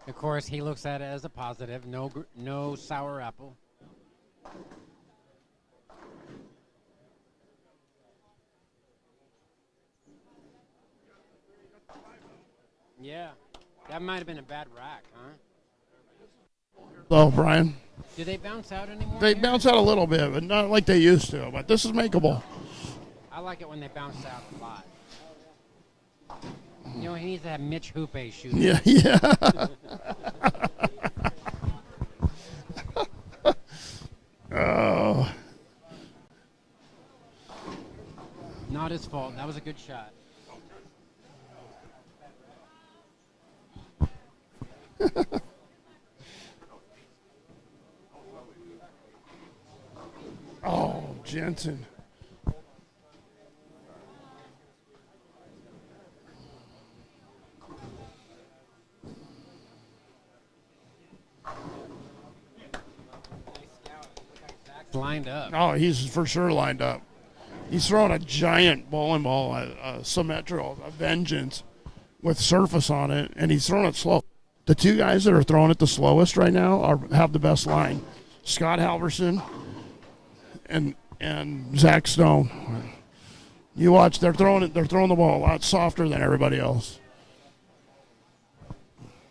Of course, he looks at it as a positive. No sour apple. Yeah. That might have been a bad rack, huh? So, Brian, Do they bounce out anymore? they here? bounce out a little bit, but not like they used to. But this is makeable. I like it when they bounce out a lot. You know, he needs to have Mitch Hoope shoot. Yeah, yeah. Oh, Not his fault. That was a good shot. oh, Jensen. Lined up. Oh, he's for sure lined up. He's throwing a giant bowling ball, a symmetrical, a vengeance with surface on it, and he's throwing it slow. The two guys that are throwing it the slowest right now have the best line. Scott Halverson and Zach Stone. You watch, they're throwing the ball a lot softer than everybody else.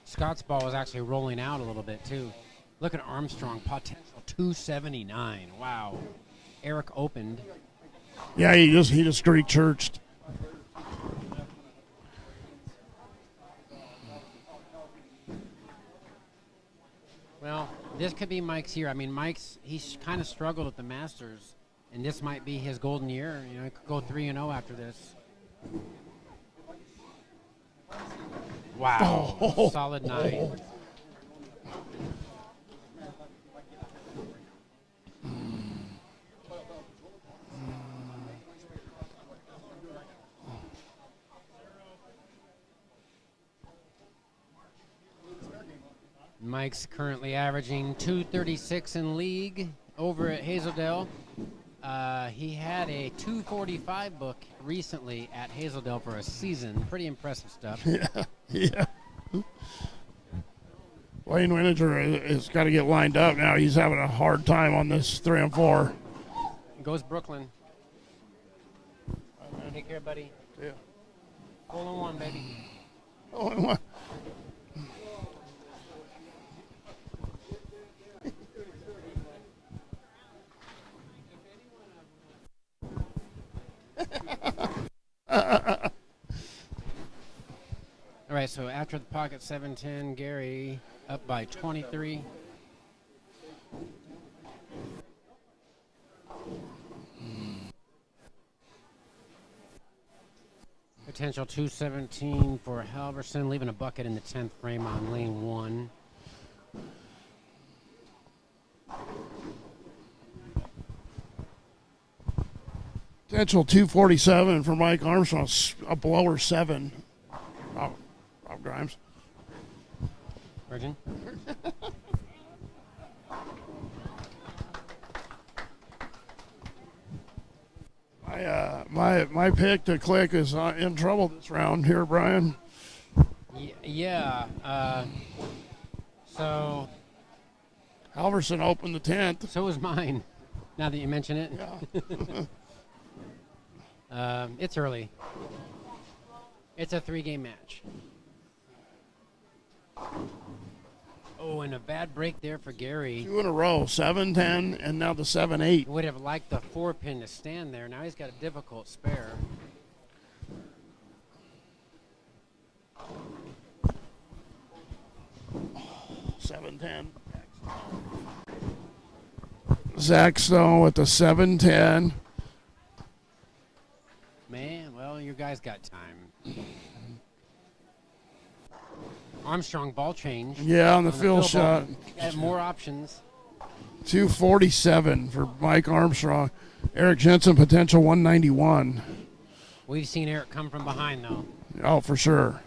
Scott's ball was actually rolling out a little bit, too. Look at Armstrong, potential 279. Wow. Eric opened. Yeah, he just Greek churched. Well, this could be Mike's year. I mean, he's kind of struggled at the Masters, and this might be his golden year. You know, he could go 3-0 after this. Wow. Oh. Solid 9. Mike's currently averaging 236 in league over at Hazeldale. He had a 245 book recently at Hazeldale for a season. Pretty impressive stuff. Yeah. Wayne Wininger has got to get lined up now. He's having a hard time on this 3 and 4. Goes Brooklyn. Take care, buddy. Yeah. Hole in one, baby. Oh, and what? All right, so after the pocket 7-10, Gary up by 23. Potential 217 for Halverson, leaving a bucket in the 10th frame on lane 1. Potential 247 for Mike Armstrong, a blower 7. Oh, Rob Grimes. Virgin. My pick to click is in trouble this round here, Brian. Yeah. So Halverson opened the 10th. so was mine. Now that you mention it, Yeah. it's early. It's a 3-game match. Oh, and a bad break there for Gary. 2 in a row, 7-10, and now the 7-8. Would have liked the 4-pin to stand there. Now he's got a difficult spare. Seven 10. Zach Stone with the 7-10. Man, well, you guys got time. Armstrong ball change. Yeah, on the field shot. Got more options. 247 for Mike Armstrong. Eric Jensen, potential 191. We've seen Eric come from behind, though. Oh, for sure.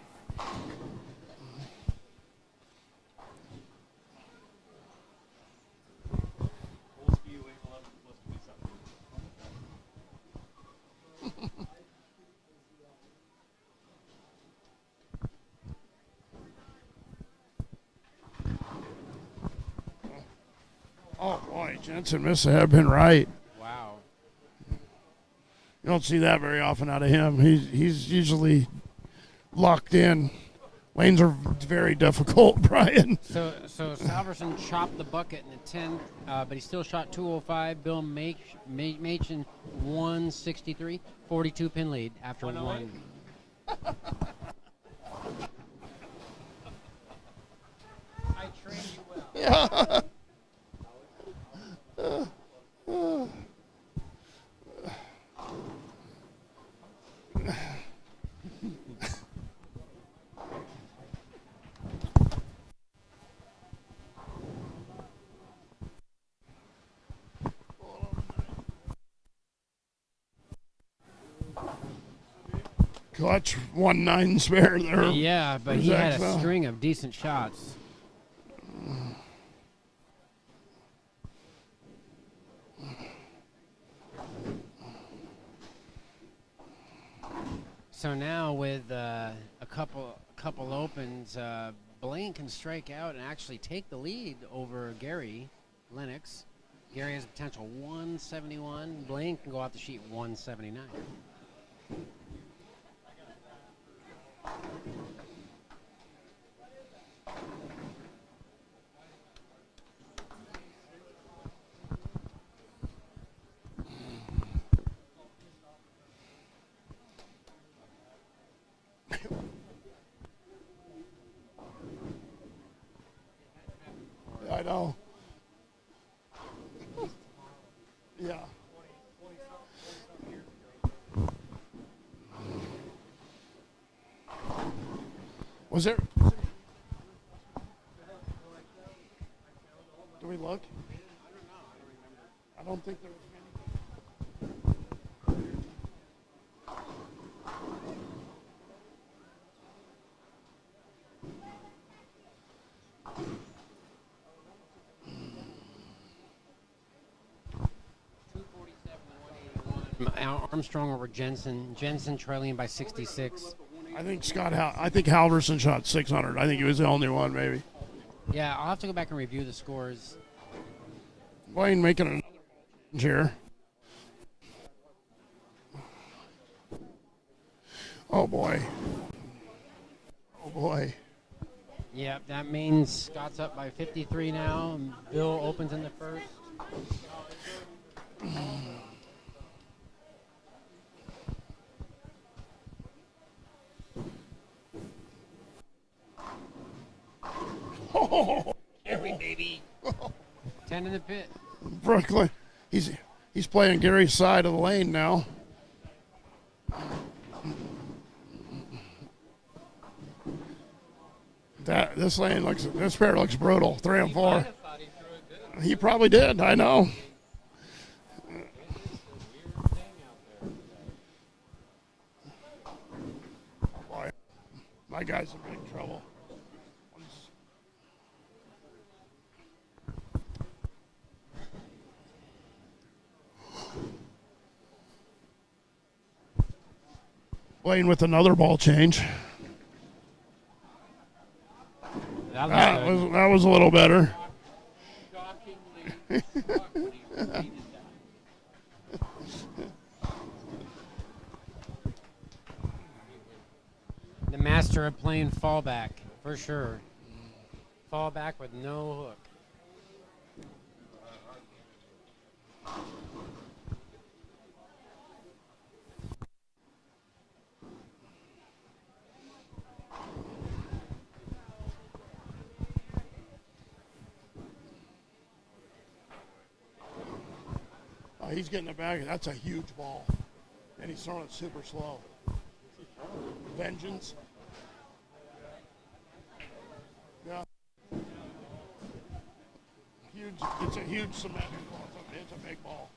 Oh, boy, Jensen missed the head, been right. Wow. You don't see that very often out of him. He's usually locked in Lanes are very difficult, Brian. So Halverson chopped the bucket in the 10th, but he still shot 205. Bill Machen 163, 42 pin lead after one. I trained you well. Yeah. Clutch 1-9 spare there. Yeah, but he had a string of decent shots. So now with a couple opens, Blaine can strike out and actually take the lead over Gary Lennox. Gary has a potential 171. Blaine can go off the sheet 179. I know. Yeah. Was there? Do we look? I don't think there was any. Armstrong over Jensen. Jensen trailing by 66. I think I think Halverson shot 600. I think he was the only one, maybe. Yeah, I'll have to go back and review the scores. Wayne making another here. Oh boy. Oh boy. Yep, that means Scott's up by 53 now. And Bill opens in the first. Oh, Gary, baby. 10 in the pit. Brooklyn. He's playing Gary's side of the lane now. This pair looks brutal. 3 and 4. He probably did. I know. Boy, my guy's in big trouble. Playing with another ball change. That was a little better. The master of playing fallback, for sure. Fallback with no hook. He's getting it back. That's a huge ball. And he's throwing it super slow. Vengeance. Yeah. Huge. It's a huge symmetric ball. It's a big ball.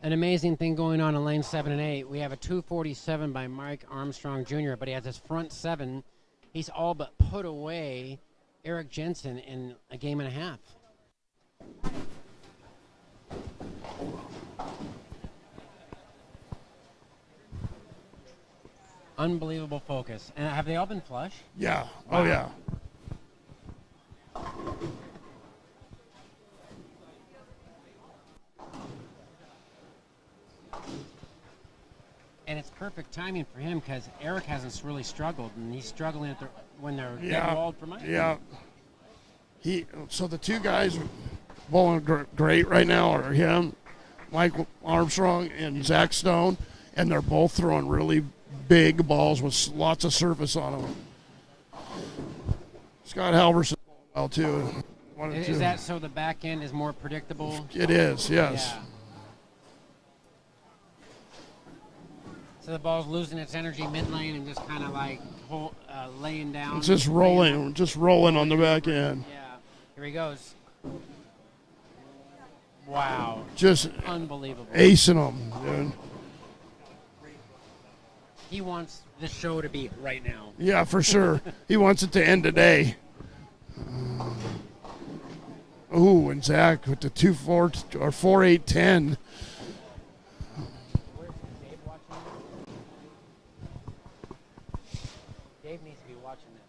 an amazing thing going on in lane 7 and 8. We have a 247 by Mike Armstrong Jr., but he has his front 7. He's all but put away Eric Jensen in a game and a half. Unbelievable focus. And have they all been flush? Yeah. Oh, yeah. And it's perfect timing for him because Eric hasn't really struggled, and he's struggling when they're Yeah. dead walled for Mike. Yeah. So the two guys bowling great right now are him, Mike Armstrong, and Zach Stone, and they're both throwing really big balls with lots of surface on them. Scott Halverson well too. Is that so the back end is more predictable? It is, yes. Yeah. So the ball's losing its energy mid lane and just kind of like laying down. It's just rolling on the back end. Yeah. Here he goes. Wow. Just unbelievable. Acing them, dude. He wants the show to be right now. Yeah, for sure. He wants it to end today. Ooh, and Zach with the 2-4 or 4-8-10. Dave needs to be watching this.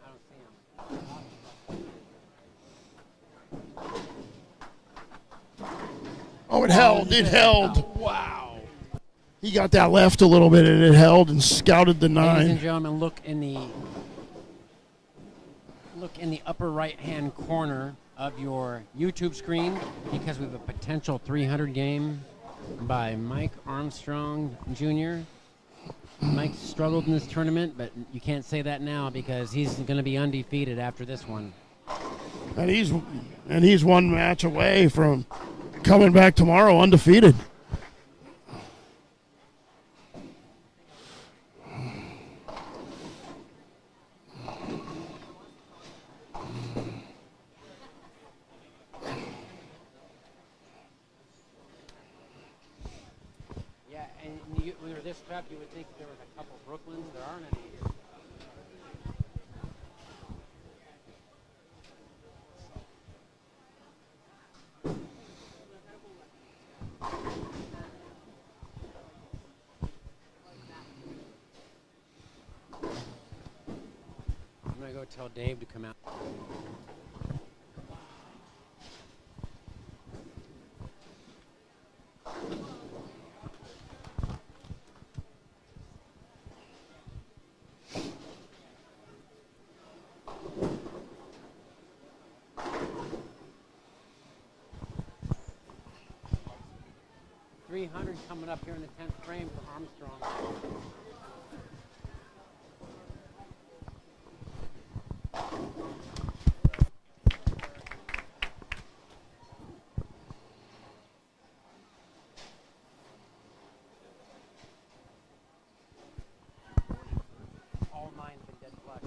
I don't see him. Oh, it held. It held. Oh, wow. He got that left a little bit, and it held and scouted the Ladies and 9. gentlemen, look in the upper right-hand corner of your YouTube screen because we have a potential 300 game by Mike Armstrong Jr. Mike struggled in this tournament, but you can't say that now because he's going to be undefeated after this one. And he's one match away from coming back tomorrow undefeated. Yeah, and when you're this prep, you would think there was a couple Brooklyns. There aren't any. I'm going to go tell Dave to come out. .300 coming up here in the 10th frame for Armstrong. All nine's been dead flush.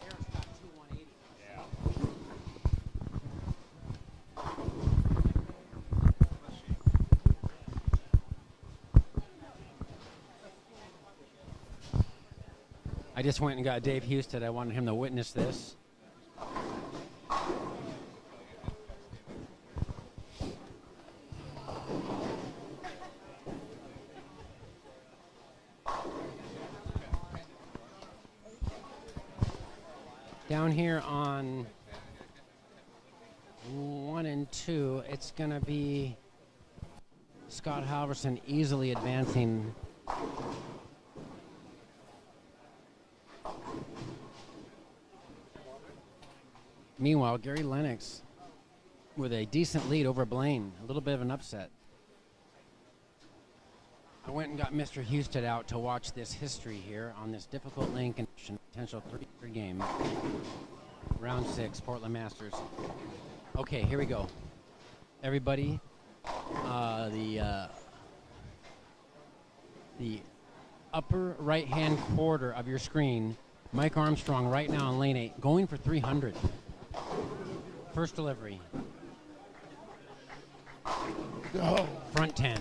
Eric's got 2-180. I just went and got Dave Houston. I wanted him to witness this. Down here on 1 and 2, it's going to be Scott Halverson easily advancing. Meanwhile, Gary Lennox with a decent lead over Blaine, a little bit of an upset. I went and got Mr. Houston out to watch this history here on this difficult lane condition, potential 3-3 game. Round 6, Portland Masters. Okay, here we go. Everybody, the upper right-hand quarter of your screen, Mike Armstrong right now in lane 8, going for 300. First delivery. Go. Front 10.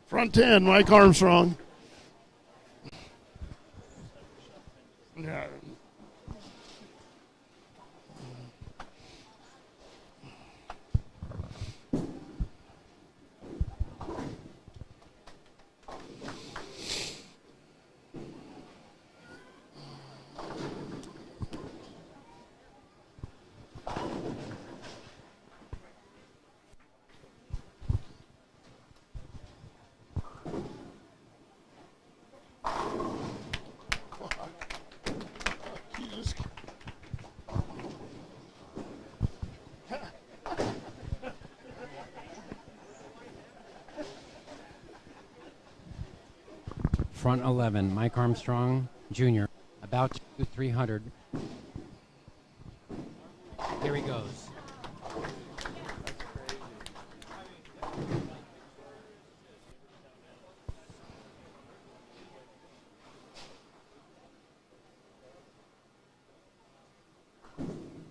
Front 10, Mike Armstrong. Yeah. Front 11, Mike Armstrong Jr. About to do 300. Here he goes.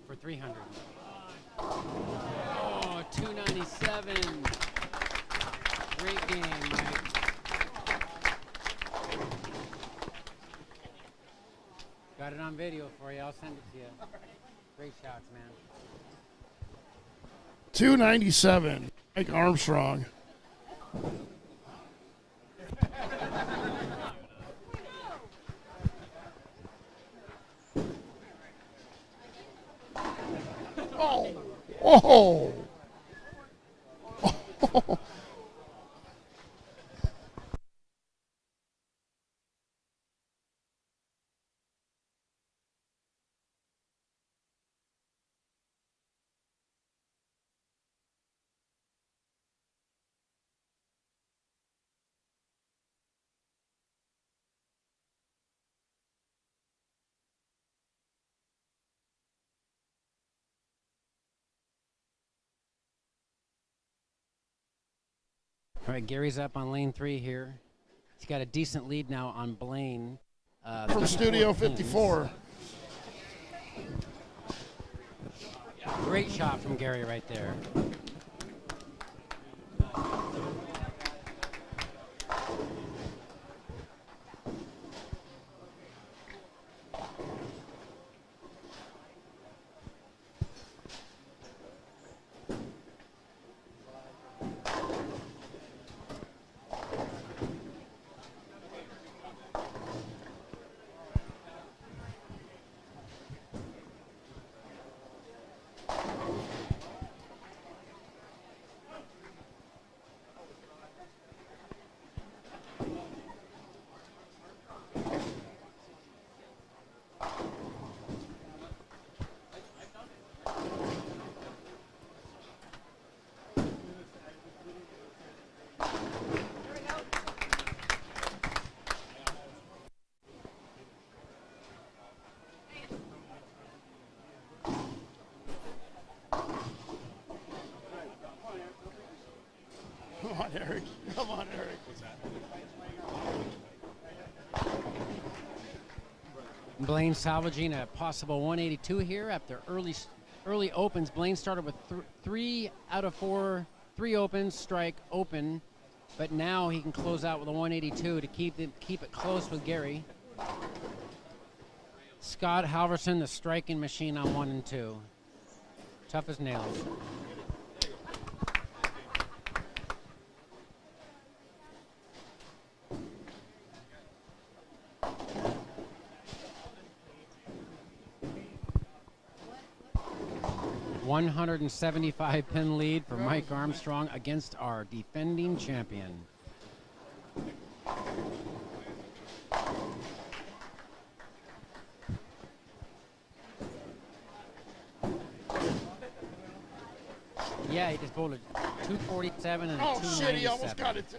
For 300. Oh, 297. Great game, Mike. Got it on video for you. I'll send it to you. Great shots, man. 297, Mike Armstrong. Oh! Oh! Oh! All right, Gary's up on lane 3 here. He's got a decent lead now on Blaine. From Studio 54. Great shot from Gary right there. Come on, Eric. Come on, Eric. Blaine salvaging a possible 182 here after early opens. Blaine started with 3 out of 4, 3 opens, strike, open, but now he can close out with a 182 to keep it close with Gary. Scott Halverson, the striking machine on 1 and 2. Tough as nails. $175 pin lead for Mike Armstrong against our defending champion. Yeah, he just bowled a 247 and a 297. Oh, shit, he almost got it, too.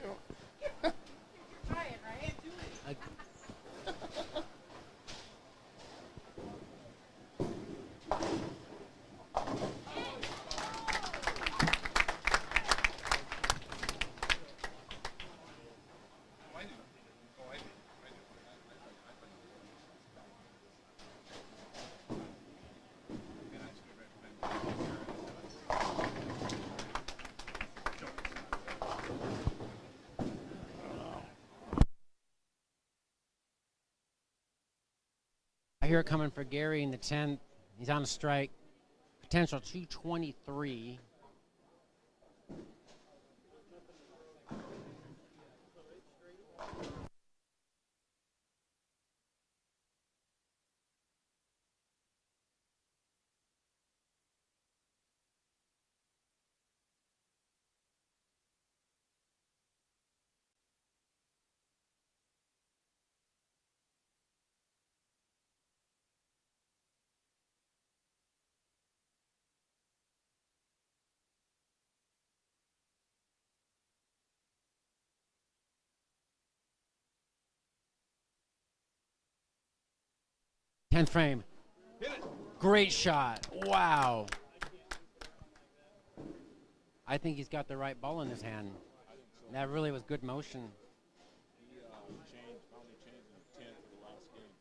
I hear it coming for Gary in the 10th. He's on a strike. Potential 223. Tenth frame. Great shot. Wow. I think he's got the right ball in his hand. That really was good motion. Finally changed in the 10th of the last game.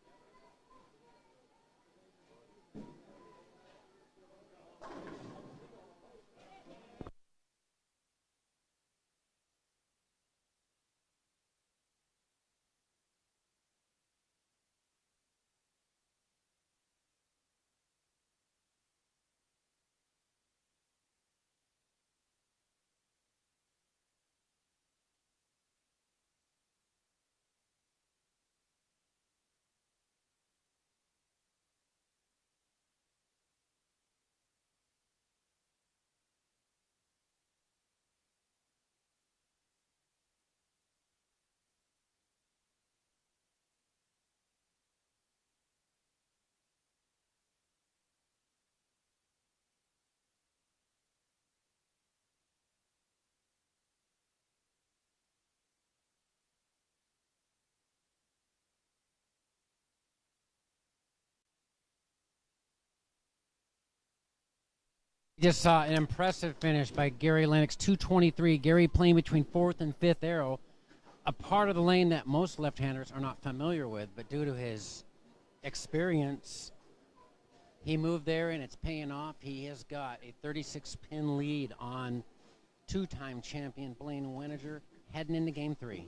Just saw an impressive finish by Gary Lennox, 223. Gary playing between fourth and fifth arrow, a part of the lane that most left-handers are not familiar with, but due to his experience, he moved there and it's paying off. He has got a 36-pin lead on two-time champion Blaine Wininger heading into game 3.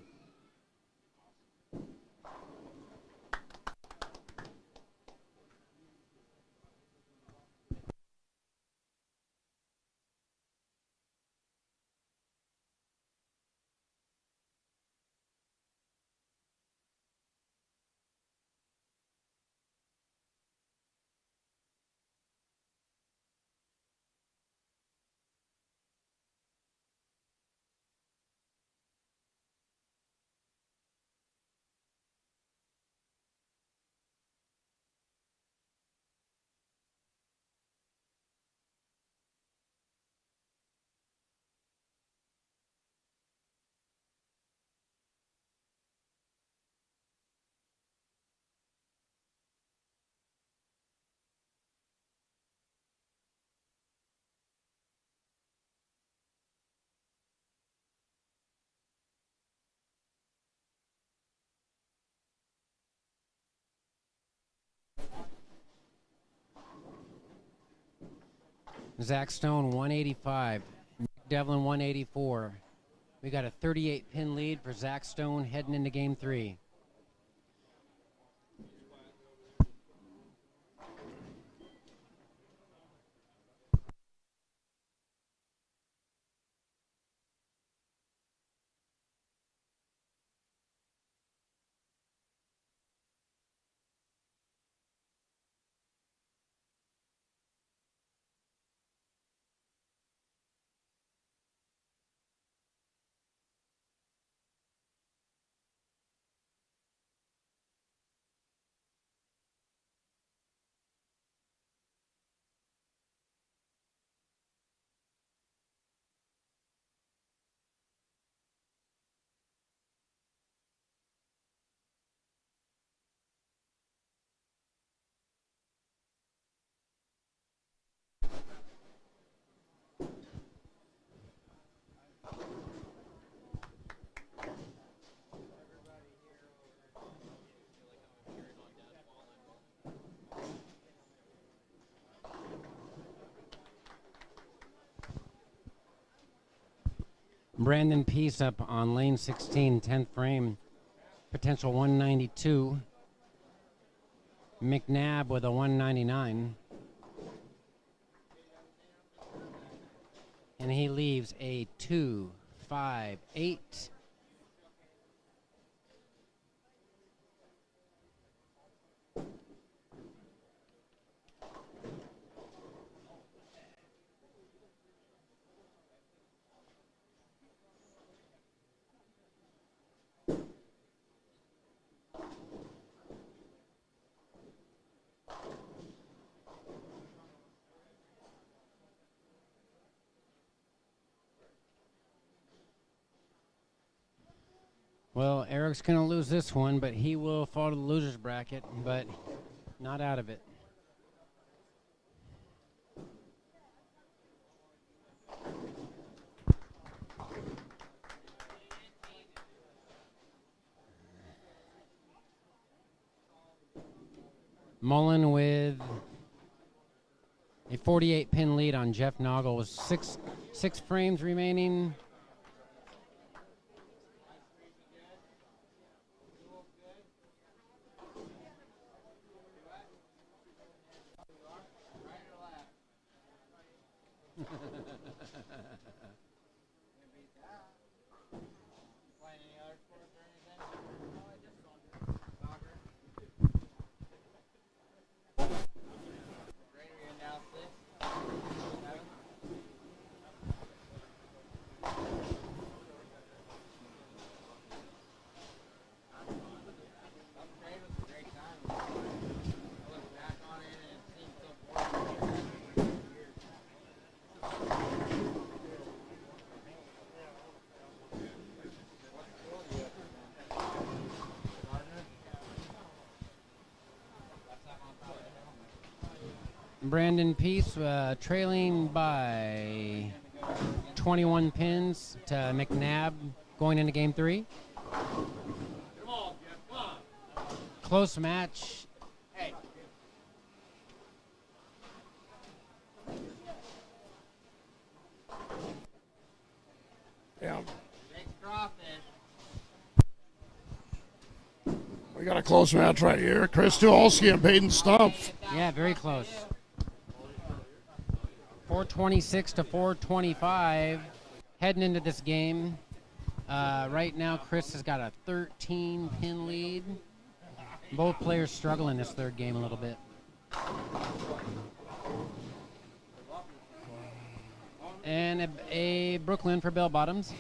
Zach Stone, 185. Develin, 184. We got a 38-pin lead for Zach Stone heading into game 3. Brandon Peace up on lane 16, 10th frame. Potential 192. McNab with a 199. And he leaves a 2-5-8. Well, Eric's going to lose this one, but he will fall to the loser's bracket, but not out of it. Mullen with a 48-pin lead on Jeff Noggle with six frames remaining. Brandon Peace trailing by 21 pins to McNab going into game 3. Close match. Yeah. We got a close match right here. Chris Tuolski and Peyton Stumpf. Yeah, very close. 426 to 425 heading into this game. Right now, Chris has got a 13-pin lead. Both players struggle in this third game a little bit. And a Brooklyn for bell bottoms.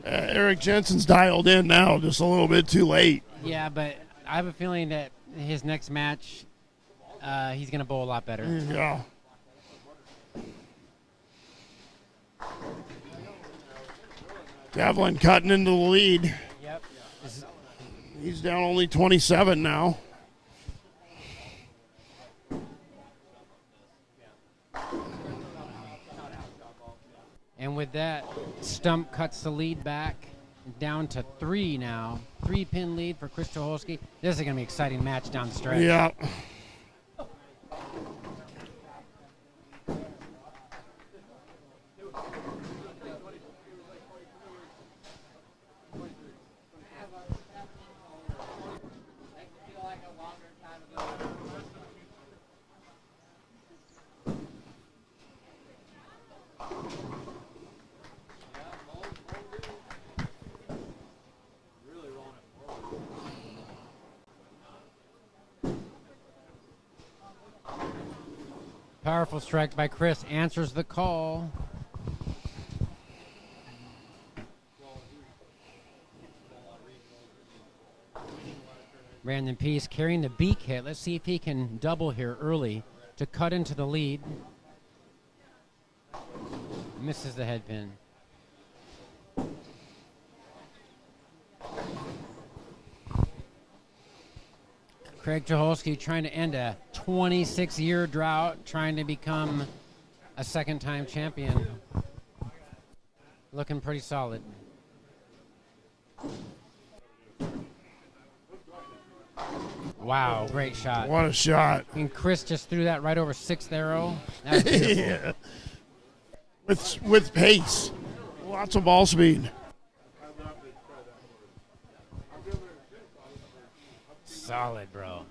Eric Jensen's dialed in now, just a little bit too late. Yeah, but I have a feeling that his next match, he's going to bowl a lot better. Yeah. Develin cutting into the lead. Yep. He's down only 27 now. And with that, Stump cuts the lead back down to 3 now. 3-pin lead for Chris Tuholski. This is going to be an exciting match down the stretch. Yeah. Powerful strike by Chris. Answers the call. Brandon Peace carrying the beak hit. Let's see if he can double here early to cut into the lead. Misses the head pin. Craig Tuholski trying to end a 26-year drought, trying to become a second-time champion. Looking pretty solid. Wow, great shot. What a shot. And Chris just threw that right over 6th arrow. That was beautiful. Yeah. With pace. Lots of ball speed. solid, bro.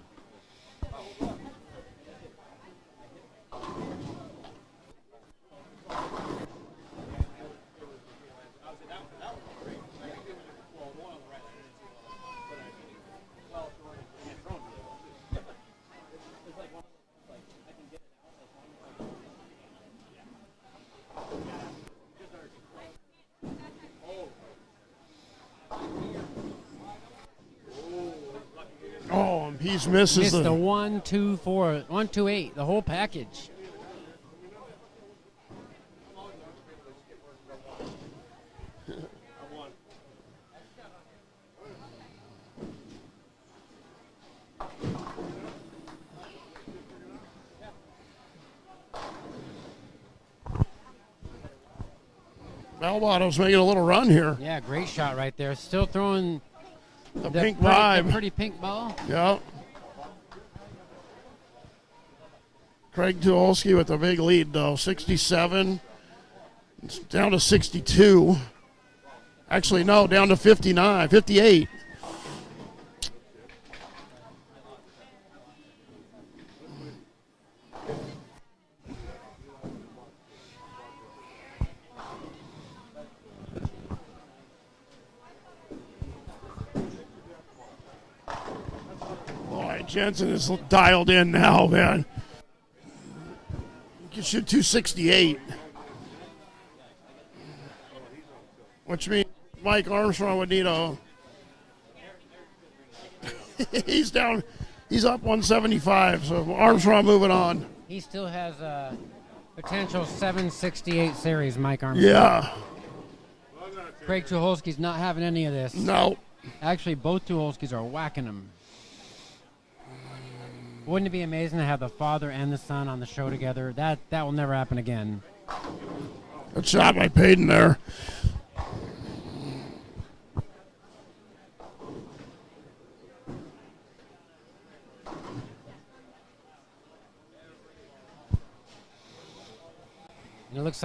Oh, and Peace misses Missed the the 1, 2, 4, 1, 2, 8, the whole package. Albotto's making a little run here. Yeah, great shot right there. Still throwing The pink pretty, vibe. the pretty pink ball. Yeah. Craig Tuolski with a big lead, though. 67. It's down to 62. Actually, no, down to 59, 58. Boy, Jensen is dialed in now, man. You can shoot 268. Which means Mike Armstrong would need a... He's down. He's up 175, so Armstrong moving on. He still has a potential 768 series, Mike Armstrong. Yeah. Craig Tuholski's not having any of this. No. Actually, both Tuholskis are whacking him. Wouldn't it be amazing to have the father and the son on the show together? That will never happen again. Good shot by Payton there. And it looks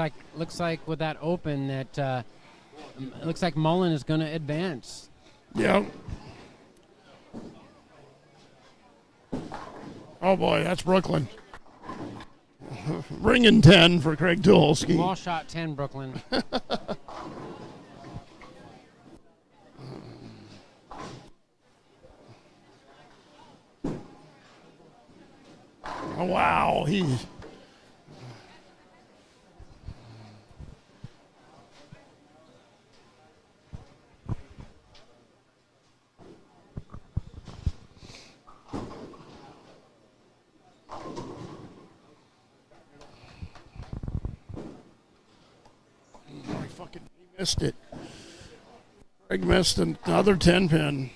like with that open that it looks like Mullen is going to advance. Yep. Oh boy, that's Brooklyn. Ringing 10 for Craig Tuolski. Wall shot 10, Brooklyn. Oh, wow, he's... He missed it. Craig missed another 10 pin.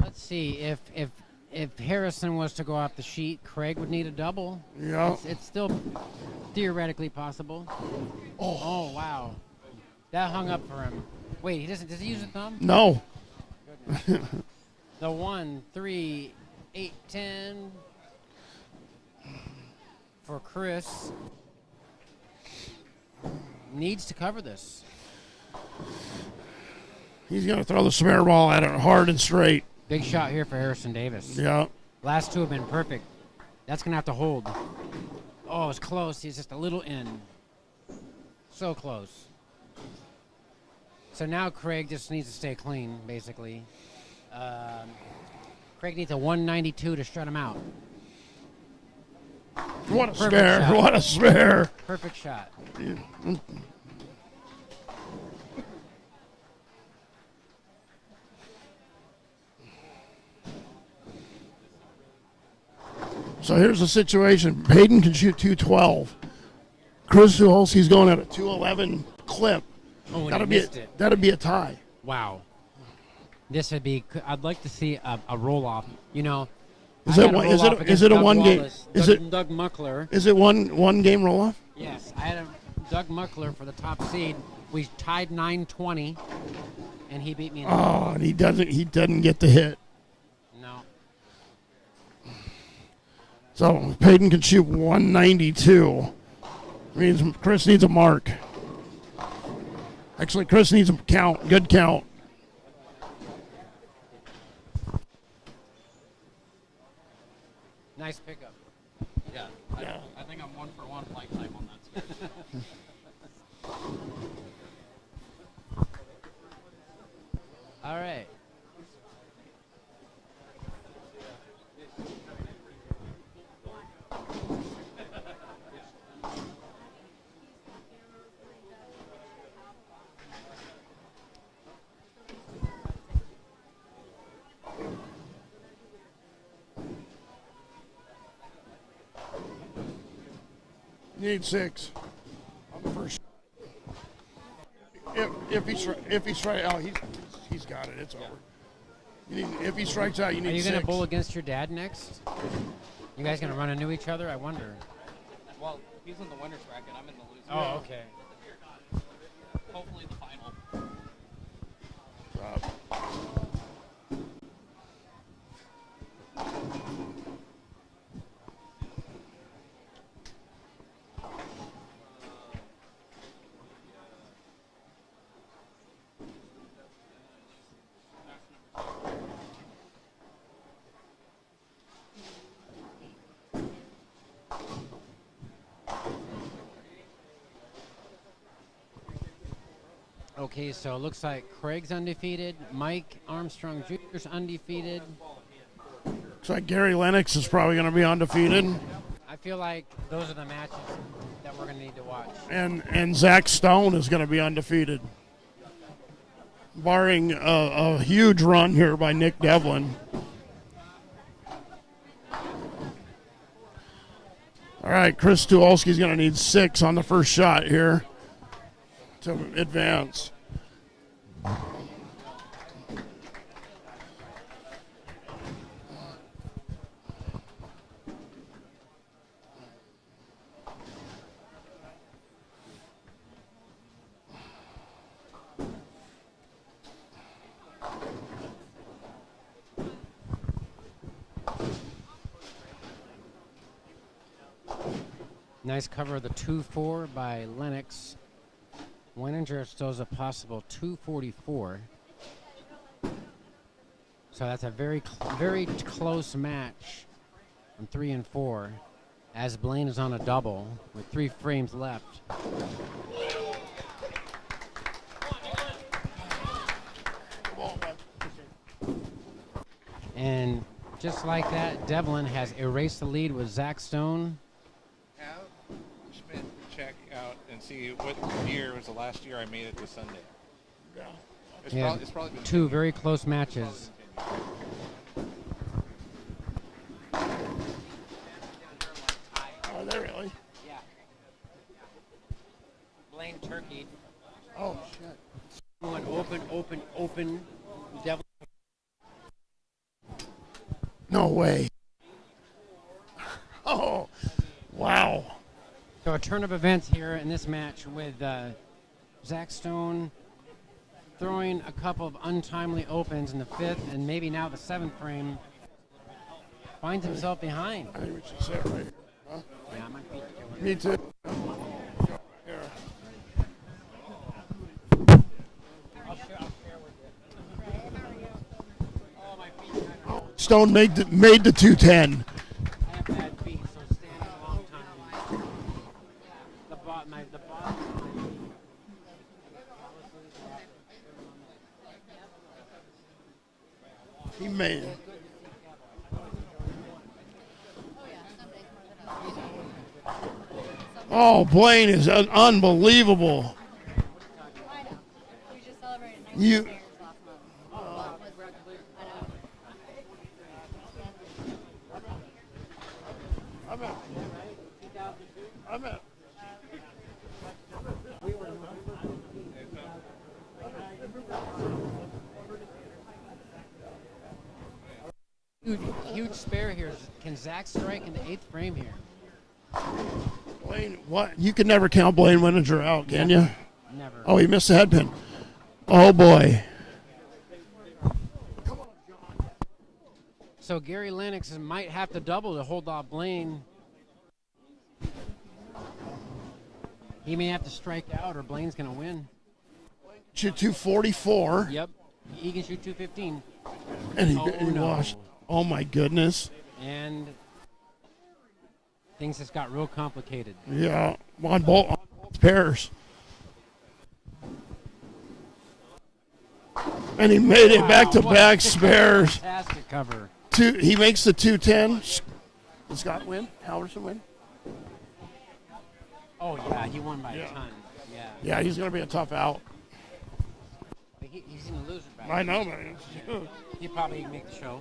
Let's see if Harrison was to go off the sheet, Craig would need a double. Yeah. It's still theoretically possible. Oh wow, that hung up for him. Wait, he doesn't. Does he use a thumb? No. The 1, 3, 8, 10 for Chris. Needs to cover this. He's going to throw the spare ball at it hard and straight. Big shot here for Harrison Davis. Yeah. Last two have been perfect. That's going to have to hold. Oh, it's close. He's just a little in. So close. So now Craig just needs to stay clean, basically. Craig needs a 192 to shut him out. What a Perfect spare. shot. What a spare. Perfect shot. So here's the situation. Payton can shoot 212. Cruz Tuholski's going at a 211 clip. Oh, and That'd he missed it. that'd be a tie. Wow. This would be. I'd like to see a roll off. You know. Is I it had one- roll-off is it against a Doug one game- Wallace, is Doug, it- Doug Muckler? Is it one game roll off? Yes, I had a Doug Muckler for the top seed. We tied 9-20, and he beat me. In the Oh, and he doesn't get the hit. No. So Payton can shoot 192. Means Chris needs a mark. Actually, Chris needs a count. Good count. Nice pickup. Yeah, I think I'm 1 for 1 flight time on that. All right. Need 6 on the first. If he strikes out, he's got it. It's over. If he strikes out, you need 6. Are you going to bowl against your dad next? You guys going to run into each other? I wonder. Well, he's in the winner's bracket. I'm in the loser. Oh, okay. Hopefully the final. Okay, so it looks like Craig's undefeated. Mike Armstrong Jr.'s undefeated. Looks like Gary Lennox is probably going to be undefeated. I feel like those are the matches that we're going to need to watch. And Zach Stone is going to be undefeated. Barring a huge run here by Nick Develin. All right, Chris Tuolski's going to need 6 on the first shot here to advance. Nice cover of the 2-4 by Lennox. Wininger shows a possible 244. So that's a very close match on 3 and 4, as Blaine is on a double with 3 frames left. And just like that, Develin has erased the lead with Zach Stone. Have Schmidt check out and see what year was the last year I made it to Sunday. Yeah. It's probably been 2 very close matches. Are they really? Yeah. Blaine turkeyed. Oh, shit. One open. Develin. No way. Oh, wow. So a turn of events here in this match with Zach Stone throwing a couple of untimely opens in the 5th and maybe now the 7th frame. Finds himself behind. I think we should sit right here. Huh? Yeah, I might be. Me too. Here. Stone made the 210. I have bad feet, so standing a long time. The bottom. He made it. Oh, Blaine is unbelievable. I know. We just celebrated 19 You- years last month. I know. I'm at. Huge spare here. Can Zach strike in the 8th frame here? Blaine, what? You can never count Blaine Wininger out, can you? Never. Oh, he missed the head pin. Oh, boy. So Gary Lennox might have to double to hold off Blaine. He may have to strike out or Blaine's going to win. Blaine shoot 244, Yep. He can shoot 215. and he no. washed. Oh my goodness. And things just got real complicated. Yeah, on both pairs. And he made it back-to-back spares. Fantastic cover. He makes the 210. Does Scott win? Halverson win? Oh, yeah, he won by a ton. Yeah. Yeah, he's going to be a tough out. He's in the loser bracket. I know, man. He'd probably make the show.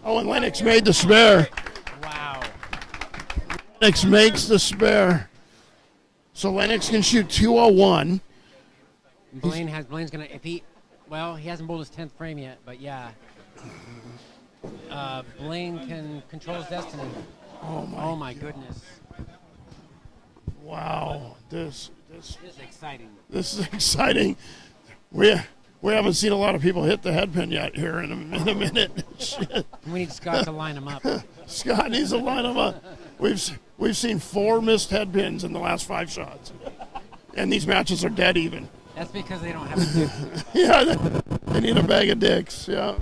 Oh, and Lennox made the spare. Wow. Lennox makes the spare. So Lennox can shoot 201. Blaine's gonna he hasn't bowled his 10th frame yet, but yeah. Blaine can control his destiny. Oh my goodness. Wow. This is exciting. This is exciting. We haven't seen a lot of people hit the headpin yet here in a minute. Shit. We need Scott to line them up. Scott needs to line them up. We've seen 4 missed headpins in the last 5 shots. And these matches are dead even. That's because they don't have a dick. Yeah, they need a bag of dicks. Yeah.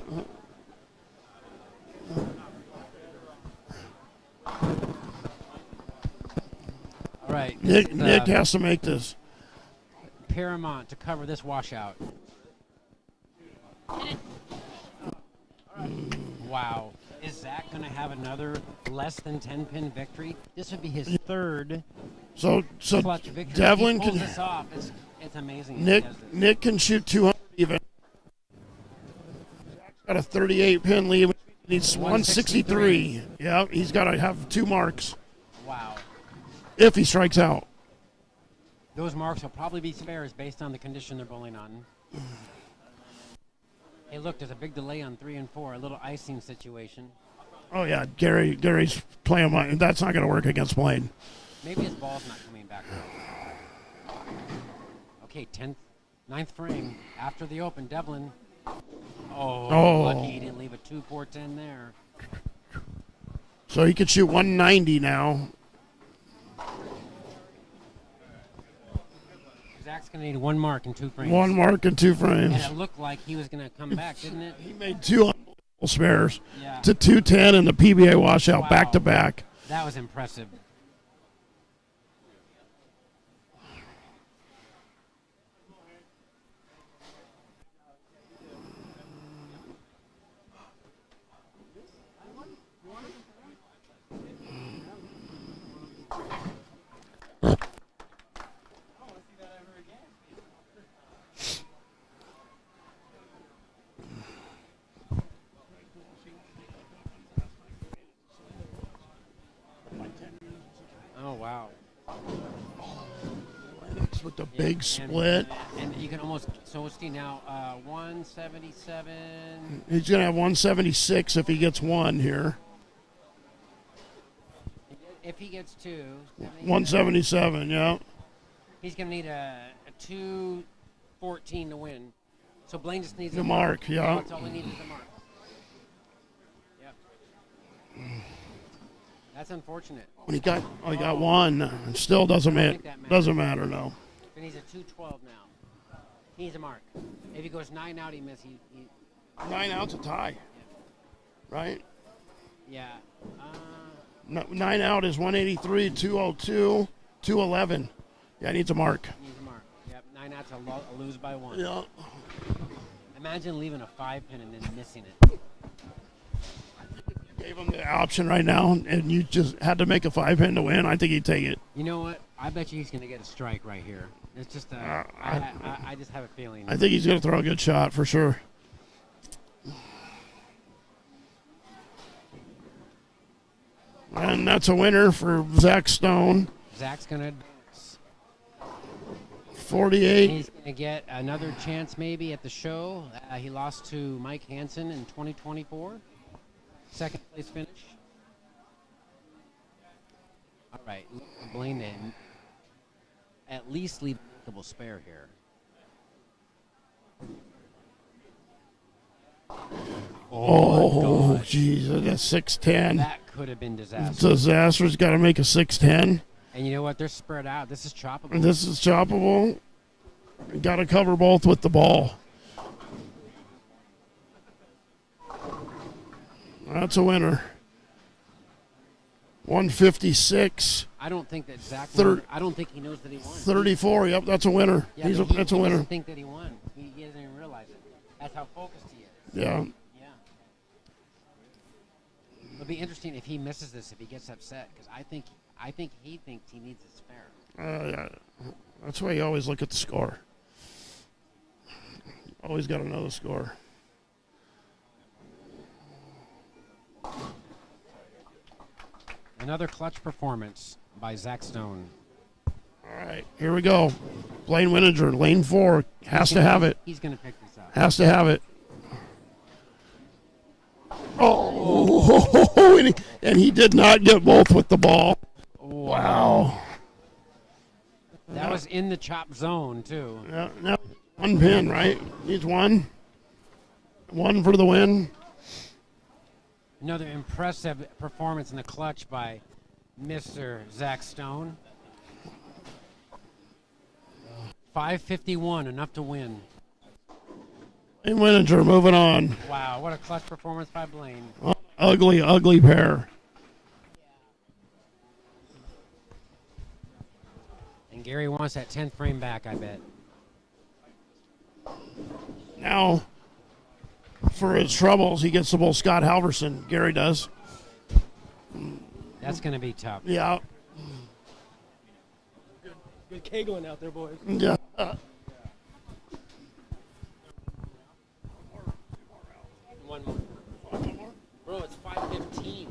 All right. Nick has to make this. Paramount to cover this washout. Wow. Is Zach going to have another less than 10-pin victory? This would be his 3rd So clutch victory. Devlin he pulls can. this off. It's amazing. Nick can shoot 200 even. Zach's got a 38-pin lead. He needs 163. Yeah, he's got to have 2 marks. Wow. If he strikes out. Those marks will probably be spares based on the condition they're bowling on. Hey, look, there's a big delay on 3 and 4, a little icing situation. Oh, yeah, Gary's playing my. That's not going to work against Blaine. Maybe his ball's not coming back. Okay, 9th frame after the open. Develin. Oh, lucky he didn't leave a 2-4-10 there. So he could shoot 190 now. Zach's going to need 1 mark in 2 frames. 1 mark in 2 frames. And it looked like he was going to come back, didn't it? He made 2 spares Yeah. to 210 and the PBA washout back to back. That was impressive. Oh, wow. Lennox with the big split. And you can almost, so what's he now? 177. He's going to have 176 if he gets 1 here. If he gets 2. 177, yeah. He's going to need a 214 to win. So Blaine just needs The mark, yeah. That's all he needs is a mark. Yep. That's unfortunate. He got 1. It still doesn't matter. Doesn't matter, no. But he's at 212 now. He needs a mark. If he goes 9 out, he misses. 9 out's a tie. Right? Yeah. 9 out is 183, 202, 211. Yeah, he needs a mark. Needs a mark. Yep. 9 out's a lose by 1. Yeah. Imagine leaving a 5-pin and then missing it. Gave him the option right now, and you just had to make a 5-pin to win. I think he'd take it. You know what? I bet you he's going to get a strike right here. It's just I just have a feeling. I think he's going to throw a good shot for sure. And that's a winner for Zach Stone. Zach's going to advance. 48. He's going to get another chance maybe at the show. He lost to Mike Hansen in 2024. 2nd place finish. All right, Blaine in. At least leave a double spare here. Oh, jeez, that's 610. That could have been disastrous. Disaster's got to make a 610. And you know what? They're spread out. This is choppable. This is choppable. Got to cover both with the ball. That's a winner. 156. I don't think that Zach. Third- I don't think he knows that he won. 34. Yep, that's a winner. Yeah, That's a he winner. doesn't think that he won. He doesn't even realize it. That's how focused he is. Yeah. Yeah. It'll be interesting if he misses this, if he gets upset, because I think he thinks he needs a spare. Yeah. That's why you always look at the score. Always got to know the score. Another clutch performance by Zach Stone. All right, here we go. Blaine Wininger, lane 4, has to have it. He's going to pick this up. Has to have it. Oh, and he did not get both with the ball. Wow. That was in the chop zone, too. Now, one pin, right? Needs one. One for the win. Another impressive performance in the clutch by Mr. Zach Stone. 551, enough to win. And Wininger moving on. Wow, what a clutch performance by Blaine. Ugly, ugly pair. And Gary wants that 10th frame back, I bet. Now, for his troubles, he gets the bull Scott Halverson. Gary does. That's going to be tough. Yeah. Good kegling out there, boys. Yeah. One more. Bro, it's 5:15.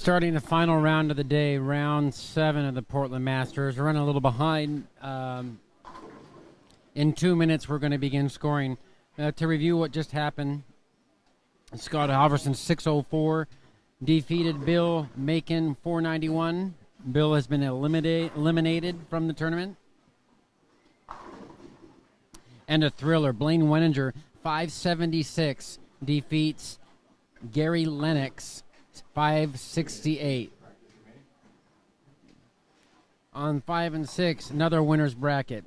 Starting the final round of the day, round 7 of the Portland Masters. We're running a little behind. In 2 minutes, we're going to begin scoring. To review what just happened, Scott Halverson 604 defeated Bill Macon 491. Bill has been eliminated from the tournament. And a thriller, Blaine Wininger 576 defeats Gary Lennox 568. On 5 and 6, another winner's bracket.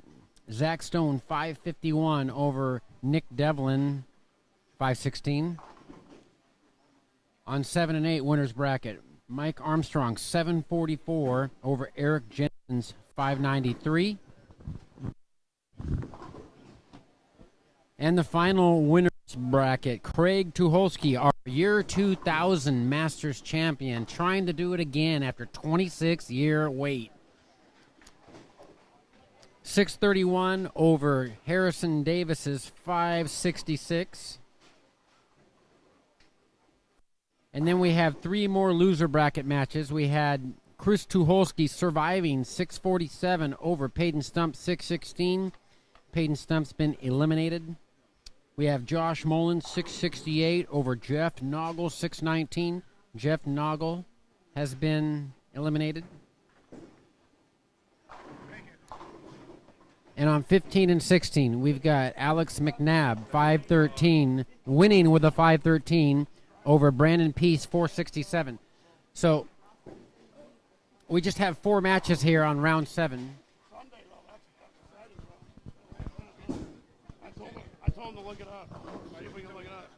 Zach Stone 551 over Nick Develin 516. On 7 and 8, winner's bracket. Mike Armstrong 744 over Eric Jensen's 593. And the final winner's bracket, Craig Tuholski, our year 2000 Masters champion, trying to do it again after 26-year wait. 631 over Harrison Davis's 566. And then we have 3 more loser bracket matches. We had Chris Tuholski surviving 647 over Peyton Stump 616. Peyton Stump's been eliminated. We have Josh Mullen 668 over Jeff Noggle 619. Jeff Noggle has been eliminated. And on 15 and 16, we've got Alex McNab 513 winning with a 513 over Brandon Peace 467. So we just have 4 matches here on round 7. I told him to look it up. See if we can look it up.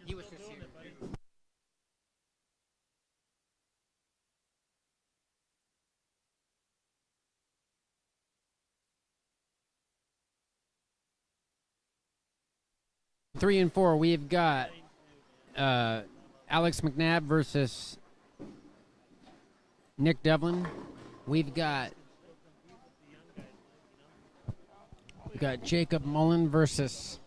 He was just here. 3 and 4, we've got Alex McNab versus Nick Develin. We've got Jacob Mullen versus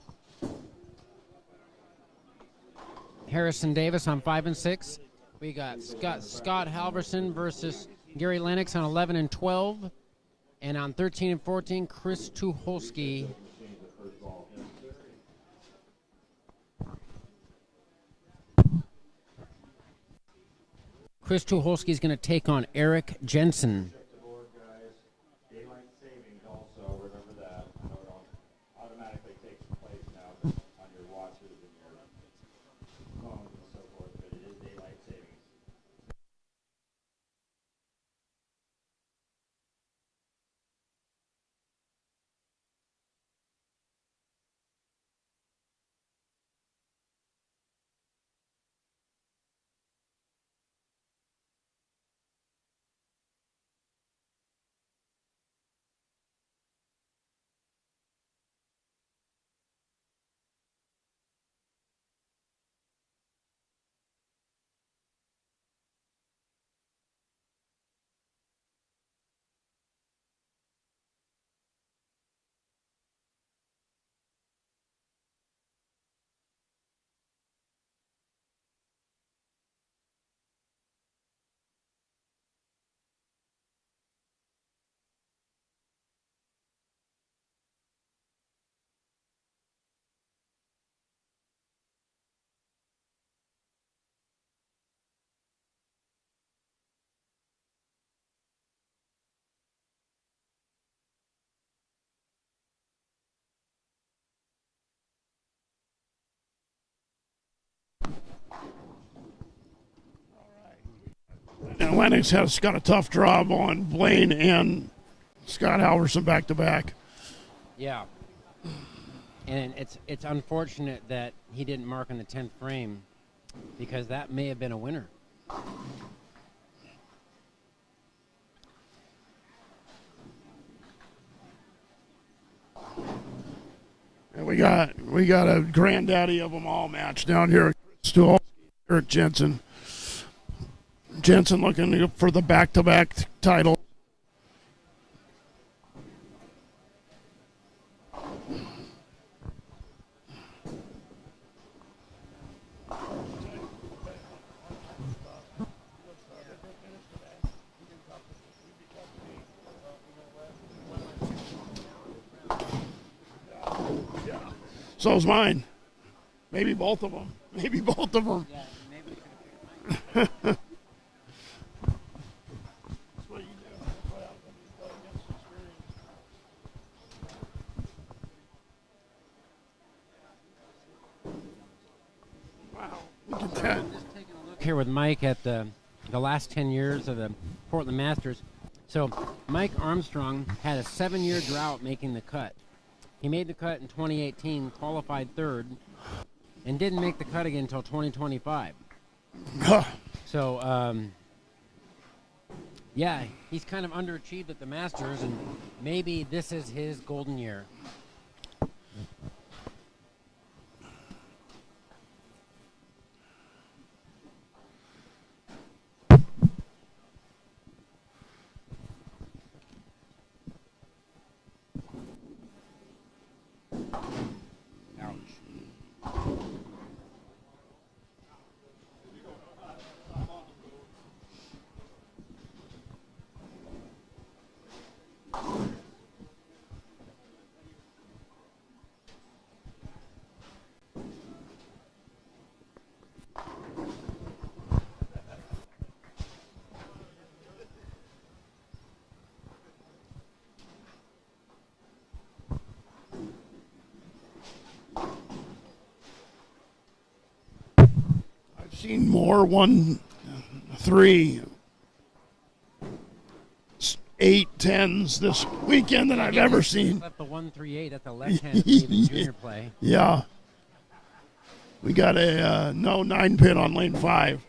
Harrison Davis on 5 and 6. We got Scott Halverson versus Gary Lennox on 11 and 12. And on 13 and 14, Chris Tuholski. Chris Tuholski is going to take on Eric Jensen. Daylight savings also, remember that. I know it automatically takes place now on your watches and your phones and so forth, but it is daylight savings. And Lennox has got a tough job on Blaine and Scott Halverson back to back. Yeah. And it's unfortunate that he didn't mark in the 10th frame because that may have been a winner. And we got a granddaddy of them all match down here. Tuolski, Eric Jensen. Jensen looking for the back-to-back title. Yeah. So's mine. Maybe both of them. Maybe both of them. Yeah, maybe we should have picked Mike. That's what you do. That's what happens when you go against experience. Wow. Look at that. Just taking a look here with Mike at the last 10 years of the Portland Masters. So Mike Armstrong had a 7-year drought making the cut. He made the cut in 2018, qualified third, and didn't make the cut again until 2025. So, yeah, he's kind of underachieved at the Masters, and maybe this is his golden year. I've seen more 1, 3, 8, 10s this weekend than I've ever seen. Left the 138 at the left-hand sleeve in junior play. Yeah. We got a no 9-pin on lane 5.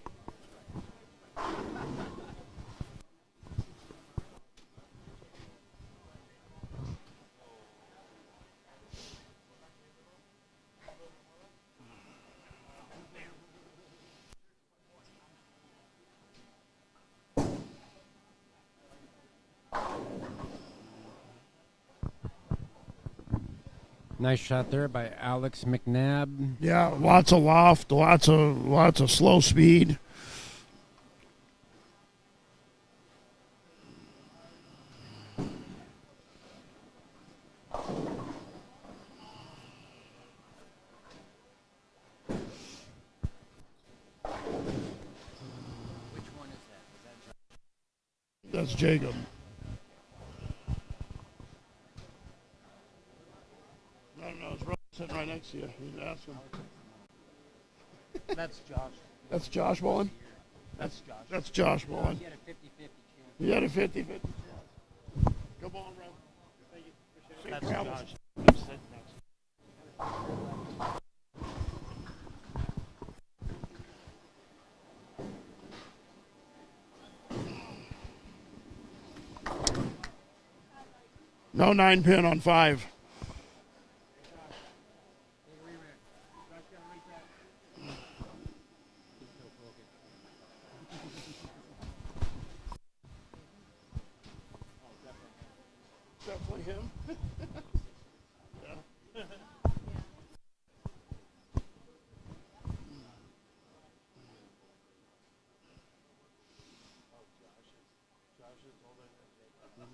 Nice shot there by Alex McNab. Yeah, lots of loft, lots of slow speed. Which one is that? That's Jacob. I don't know. His brother's sitting right next to you. You can ask him. That's Josh. That's Josh Mullen? That's Josh. That's Josh Mullen. He had a 50-50 chance. He had a 50-50 chance. Come on, bro. Thank you. Appreciate it. Safe That's travels. Josh. I'm sitting next to No 9-pin on 5. Definitely him. Yeah.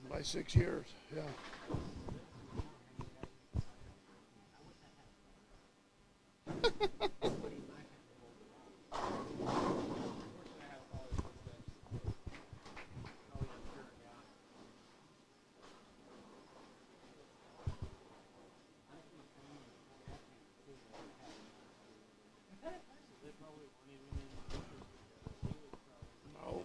By 6 years, yeah. No.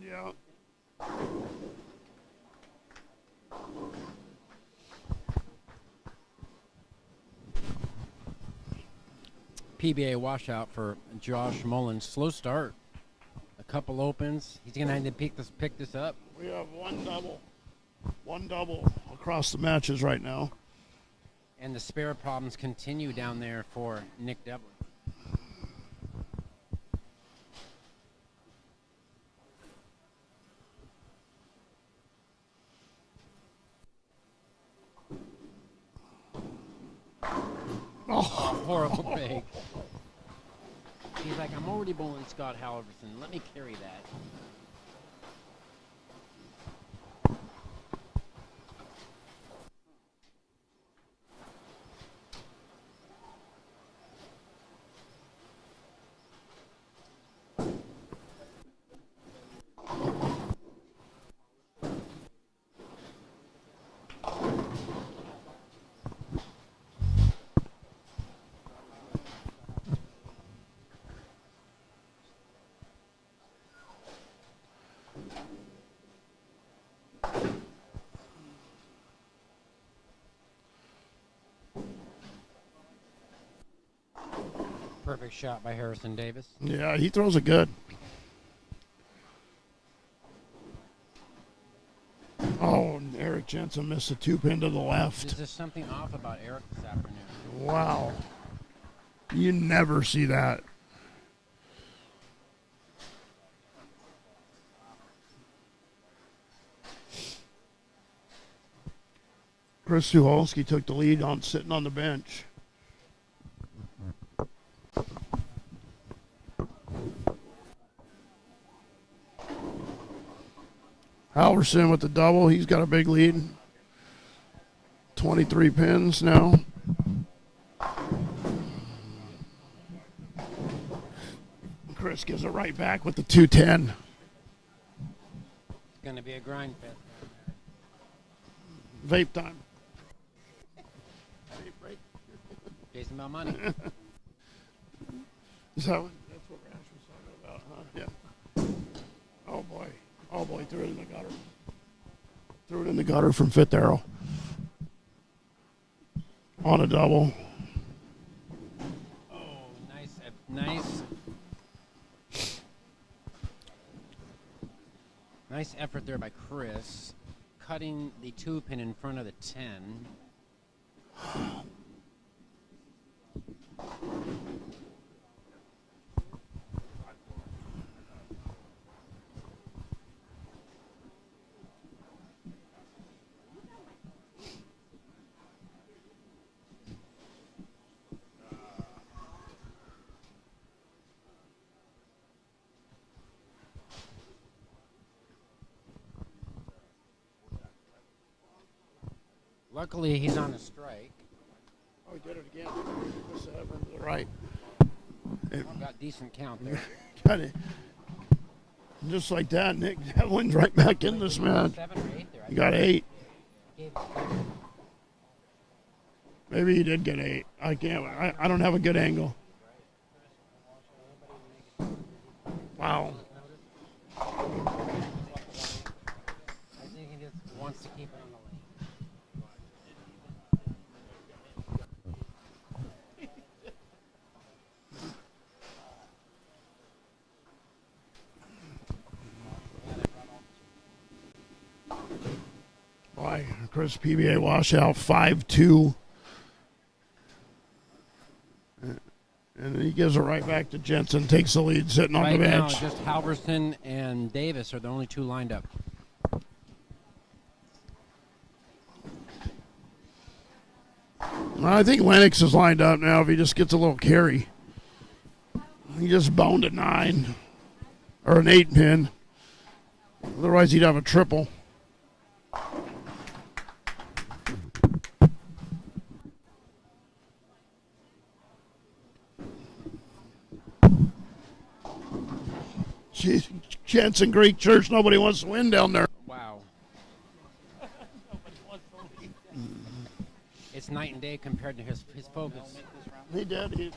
Yeah. PBA washout for Josh Mullen. Slow start. A couple opens. He's going to have to pick this up. We have one double across the matches right now. And the spare problems continue down there for Nick Develin. Oh, Horrible fake. He's like, I'm always Shorty Bowl and Scott Halverson. Let me carry that. Perfect shot by Harrison Davis. Yeah, he throws it good. Oh, and Eric Jensen missed a 2-pin to the left. Is there something off about Eric this afternoon? Wow. You never see that. Chris Tuholski took the lead on sitting on the bench. Halverson with the double. He's got a big lead. 23 pins now. Chris gives it right back with the 210. It's going to be a grind fest. Vape time. Jason about money. Is that what, that's what Rash was talking about, huh? Yeah. Oh boy. Oh boy, threw it in the gutter. Threw it in the gutter from fifth arrow. On a double. Oh, nice. Nice effort there by Chris. Cutting the 2-pin in front of the 10. Luckily, he's on a strike. Oh, he did it again. Just over to the right. I've got decent count there. Got it. Just like that, Nick Develin's right back in this match. 7 or 8 there. He got 8. Gave- Maybe he did get 8. I can't. I don't have a good angle. Wow. I think he just wants to keep it on the lane. Boy, Chris PBA washout 5-2. And he gives it right back to Jensen, takes the lead, sitting on Right the now, bench. just Halverson and Davis are the only 2 lined up. I think Lennox is lined up now if he just gets a little carry. He just boned a 9 or an 8-pin. Otherwise, he'd have a triple. Jeez, Jensen Greek Church, nobody wants to win down there. Wow. It's night and day compared to his focus. He did.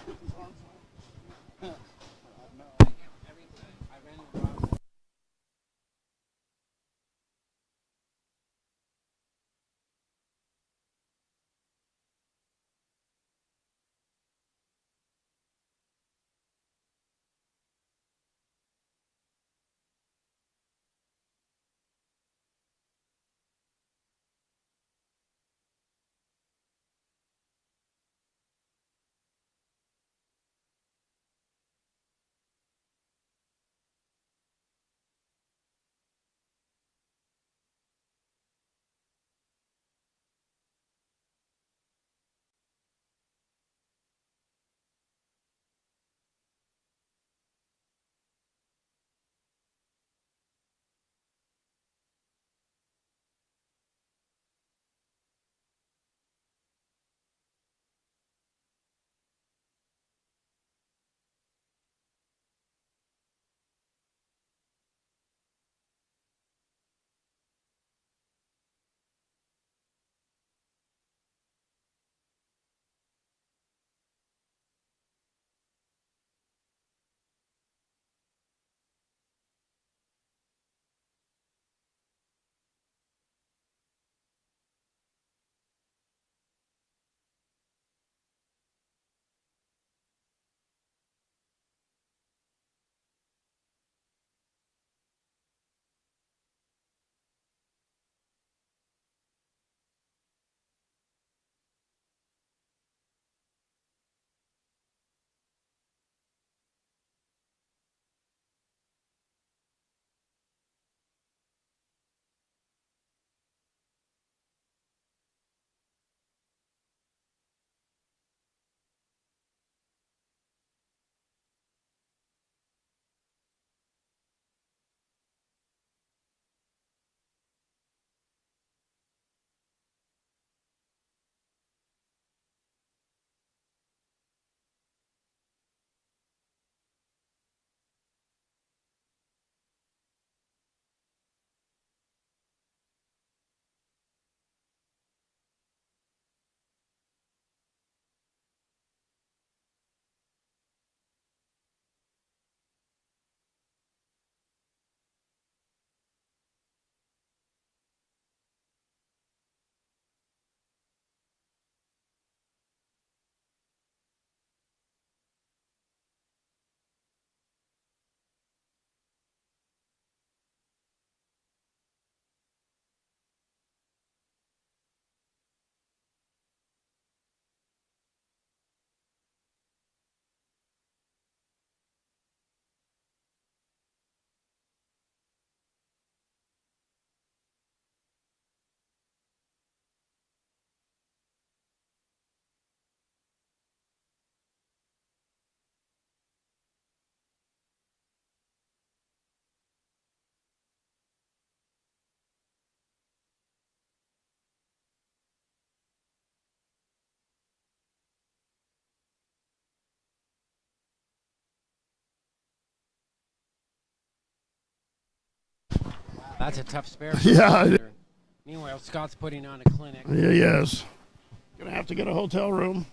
That's a tough spare. Yeah. Meanwhile, Scott's putting on a clinic. Yeah, he is. Gonna have to get a hotel room.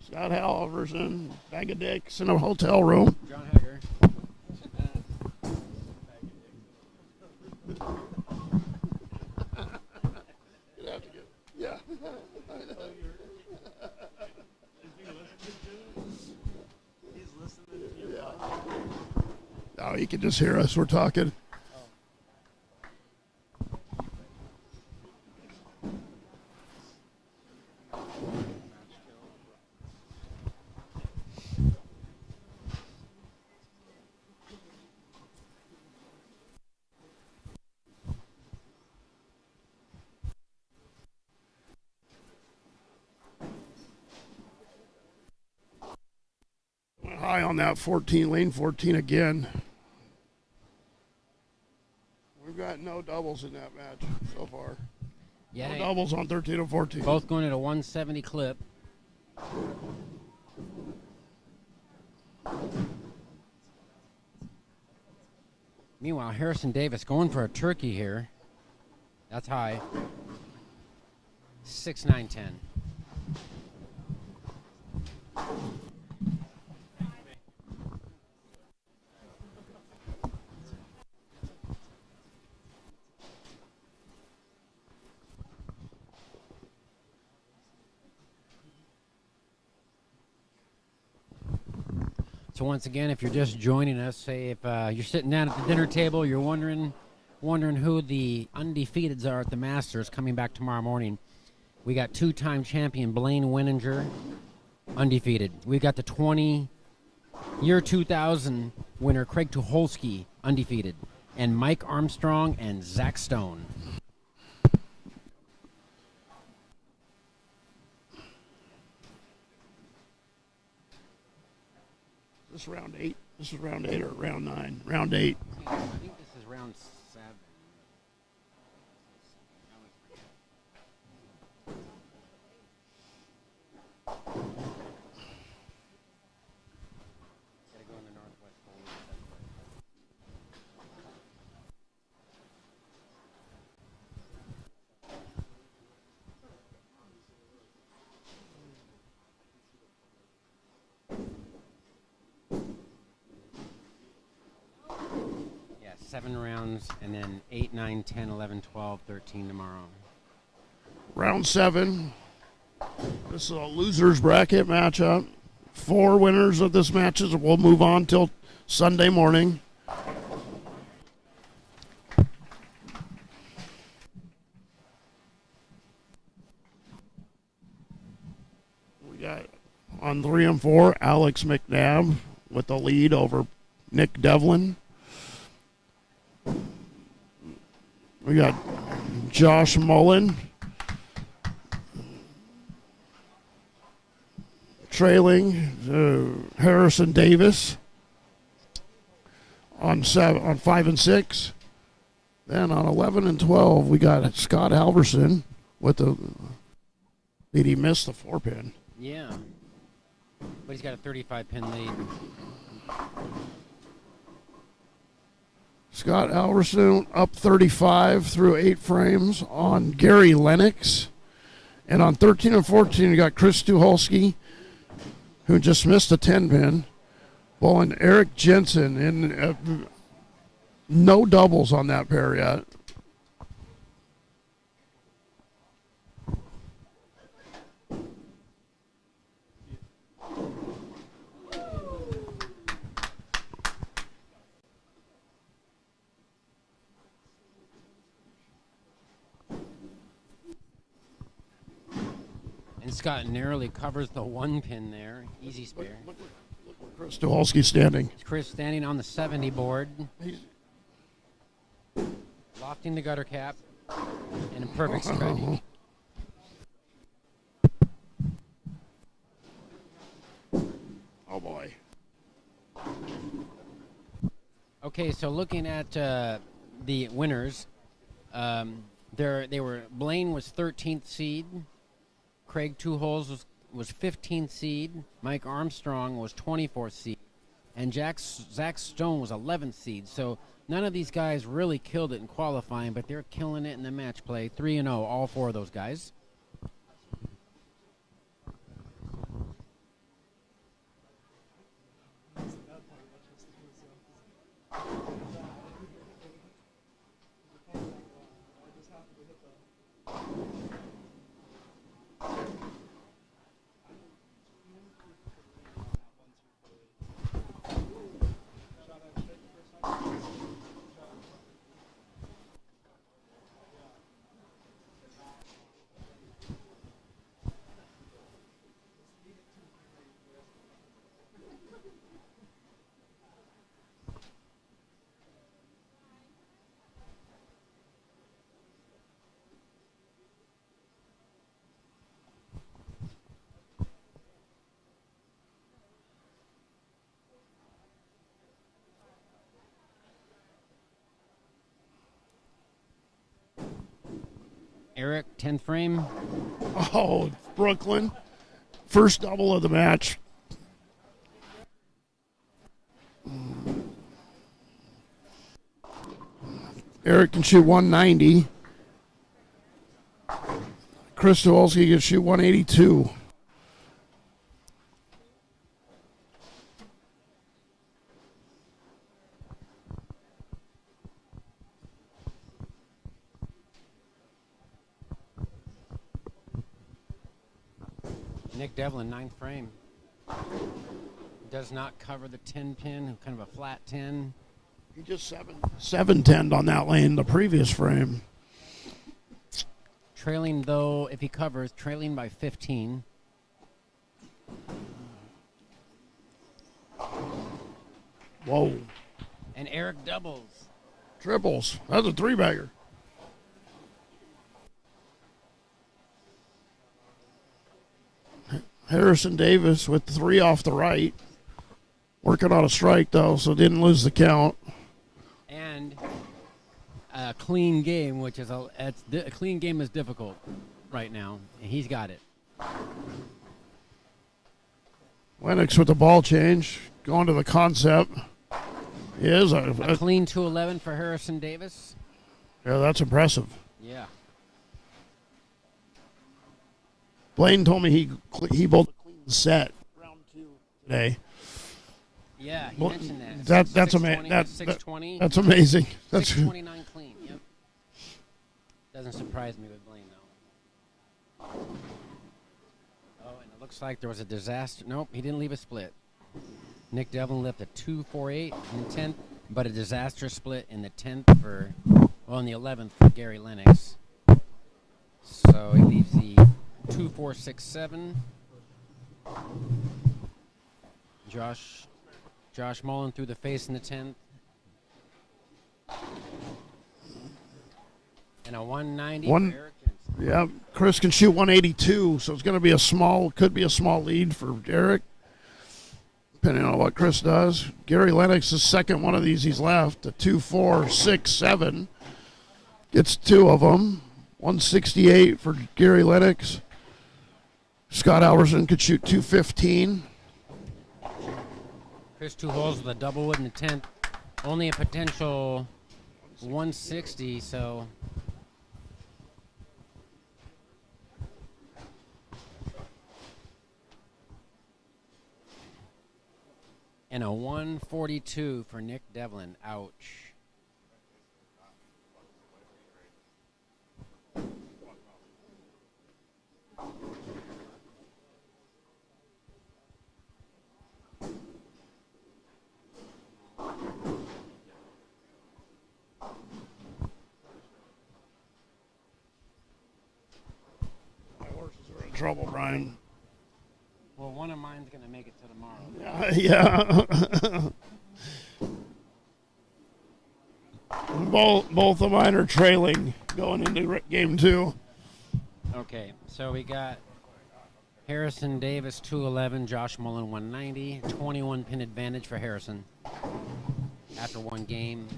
Scott Halverson, bag of dicks in a hotel room. John Hager. Yeah. Oh, he can just hear us. We're talking. Went high on that 14, lane 14 again. We've got no doubles in that match so far. Yeah. No doubles on 13 and 14. Both going at a 170 clip. Meanwhile, Harrison Davis going for a turkey here. That's high. 6-9-10. So once again, if you're just joining us, say if you're sitting down at the dinner table, you're wondering who the undefeateds are at the Masters coming back tomorrow morning. We got two-time champion Blaine Wininger, undefeated. We got the year 2000 winner Craig Tuholski, undefeated, and Mike Armstrong and Zach Stone. This is round 8. This is round 8 or round 9? Round 8. I think this is round 7. Gotta go in the northwest corner. Yeah, 7 rounds, and then 8, 9, 10, 11, 12, 13 tomorrow. Round 7. This is a loser's bracket matchup. 4 winners of this matches will move on till Sunday morning. We got on 3 and 4, Alex McNab with the lead over Nick Develin. We got Josh Mullen trailing Harrison Davis on 5 and 6. Then on 11 and 12, we got Scott Halverson with the lead. He missed the 4-pin. Yeah. But he's got a 35-pin lead. Scott Halverson up 35 through 8 frames on Gary Lennox. And on 13 and 14, you got Chris Tuholski, who just missed a 10-pin. Well, and Eric Jensen, and no doubles on that pair yet. And Scott narrowly covers the 1-pin there. Easy spare. Look where Chris Tuholski's standing. Chris standing on the 70 board. Lofting the gutter cap. And a perfect strike. Oh, boy. Okay, so looking at the winners, Blaine was 13th seed. Craig Tuholski was 15th seed. Mike Armstrong was 24th seed. And Zach Stone was 11th seed. So None of these guys really killed it in qualifying, but they're killing it in the match play. 3-0, all four of those guys. Eric, 10th frame. Oh, Brooklyn. First double of the match. Eric can shoot 190. Chris Tuholski can shoot 182. Nick Develin, 9th frame. Does not cover the 10 pin, kind of a flat 10. He just 7-10 on that lane the previous frame. Trailing, though, if he covers, trailing by 15. Whoa. And Eric doubles. Triples. That's a three-bagger. Harrison Davis with 3 off the right. Working on a strike, though, so didn't lose the count. And a clean game, which is a clean game is difficult right now, and he's got it. Lennox with the ball change, going to the concept. He is A clean 211 for Harrison Davis. yeah, that's impressive. Yeah. Blaine told me he bowled a clean set round 2 today. Yeah, he Well, mentioned that. that's 620, amazing. 620. That's amazing. That's 629 clean, yep. Doesn't surprise me with Blaine, though. Oh, and it looks like there was a disaster. Nope, he didn't leave a split. Nick Develin left a 248 in the 10th, but a disaster split in the 10th for, well, in the 11th for Gary Lennox. So he leaves the 2467. Josh Mullen through the face in the 10th. And a 190 for Eric Jensen. yeah. Chris can shoot 182, so it's going to be could be a small lead for Eric, depending on what Chris does. Gary Lennox is second one of these he's left. A 2-4-6-7 gets 2 of them. 168 for Gary Lennox. Scott Halverson could shoot 215. Chris 2 holes with a double wood in the 10th. Only a potential 160, so. And a 142 for Nick Develin. Ouch. My horses are in trouble, Brian. Well, one of mine's going to make it to tomorrow. Yeah. Both of mine are trailing going into game 2. Okay, so we got Harrison Davis 211, Josh Mullen 190, 21 pin advantage for Harrison after one game.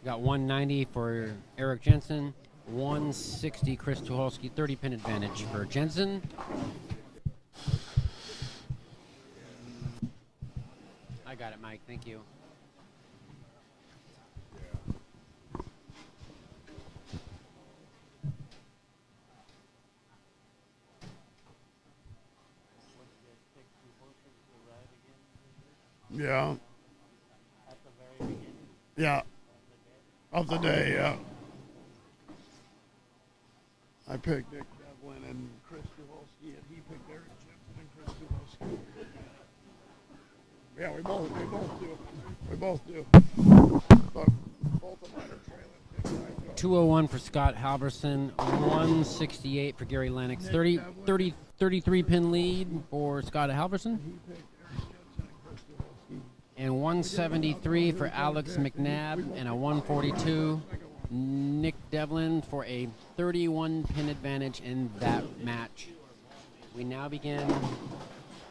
Got 190 for Eric Jensen, 160 Chris Tuholski, 30 pin advantage for Jensen. I got it, Mike. Thank you. Yeah. At the very beginning Yeah. of the day. Of the day, yeah. I picked Nick Develin and Chris Tuholski, and he picked Eric Jensen and Chris Tuholski. Yeah, we both do. We both do. But both of mine are trailing. Big time. 201 for Scott Halverson, 168 for Gary Lennox, 33 pin lead for Scott Halverson, He picked Eric Jensen and Chris Tuholski. and 173 for Alex McNab, and a 142 Nick Develin for a 31 pin advantage in that match. We now begin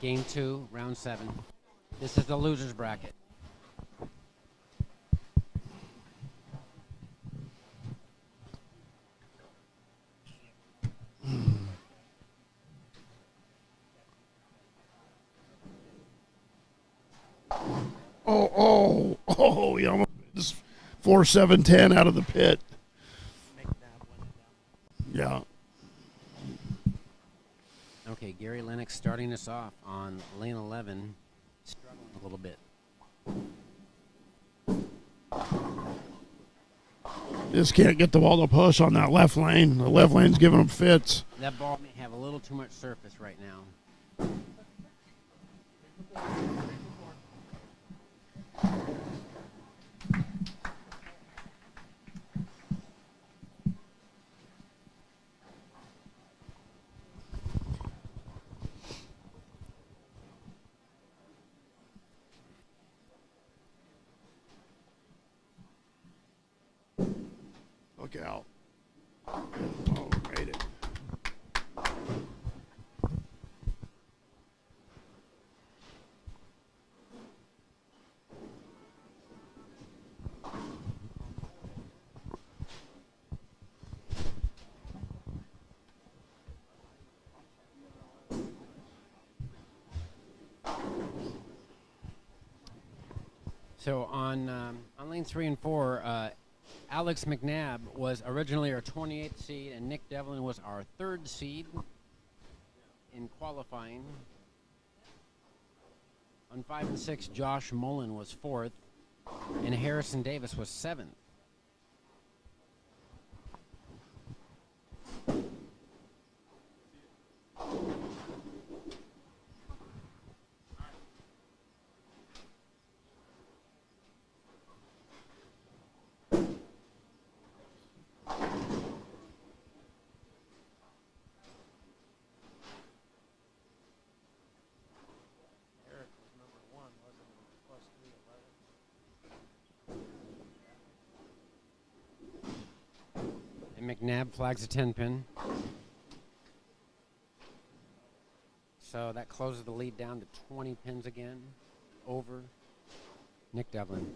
game 2, round 7. This is the loser's bracket. He almost just 4-7-10 out of the pit. Yeah. Okay, Gary Lennox starting us off on lane 11, struggling a little bit. Just can't get the ball to push on that left lane. The left lane's giving him fits. That ball may have a little too much surface right now. Look out. Oh, made it. So on lane 3 and 4, Alex McNab was originally our 28th seed, and Nick Develin was our 3rd seed in qualifying. On 5 and 6, Josh Mullen was 4th, and Harrison Davis was 7th. Eric was number 1, wasn't he? Plus 311. And McNab flags a 10 pin. So that closes the lead down to 20 pins again over Nick Develin.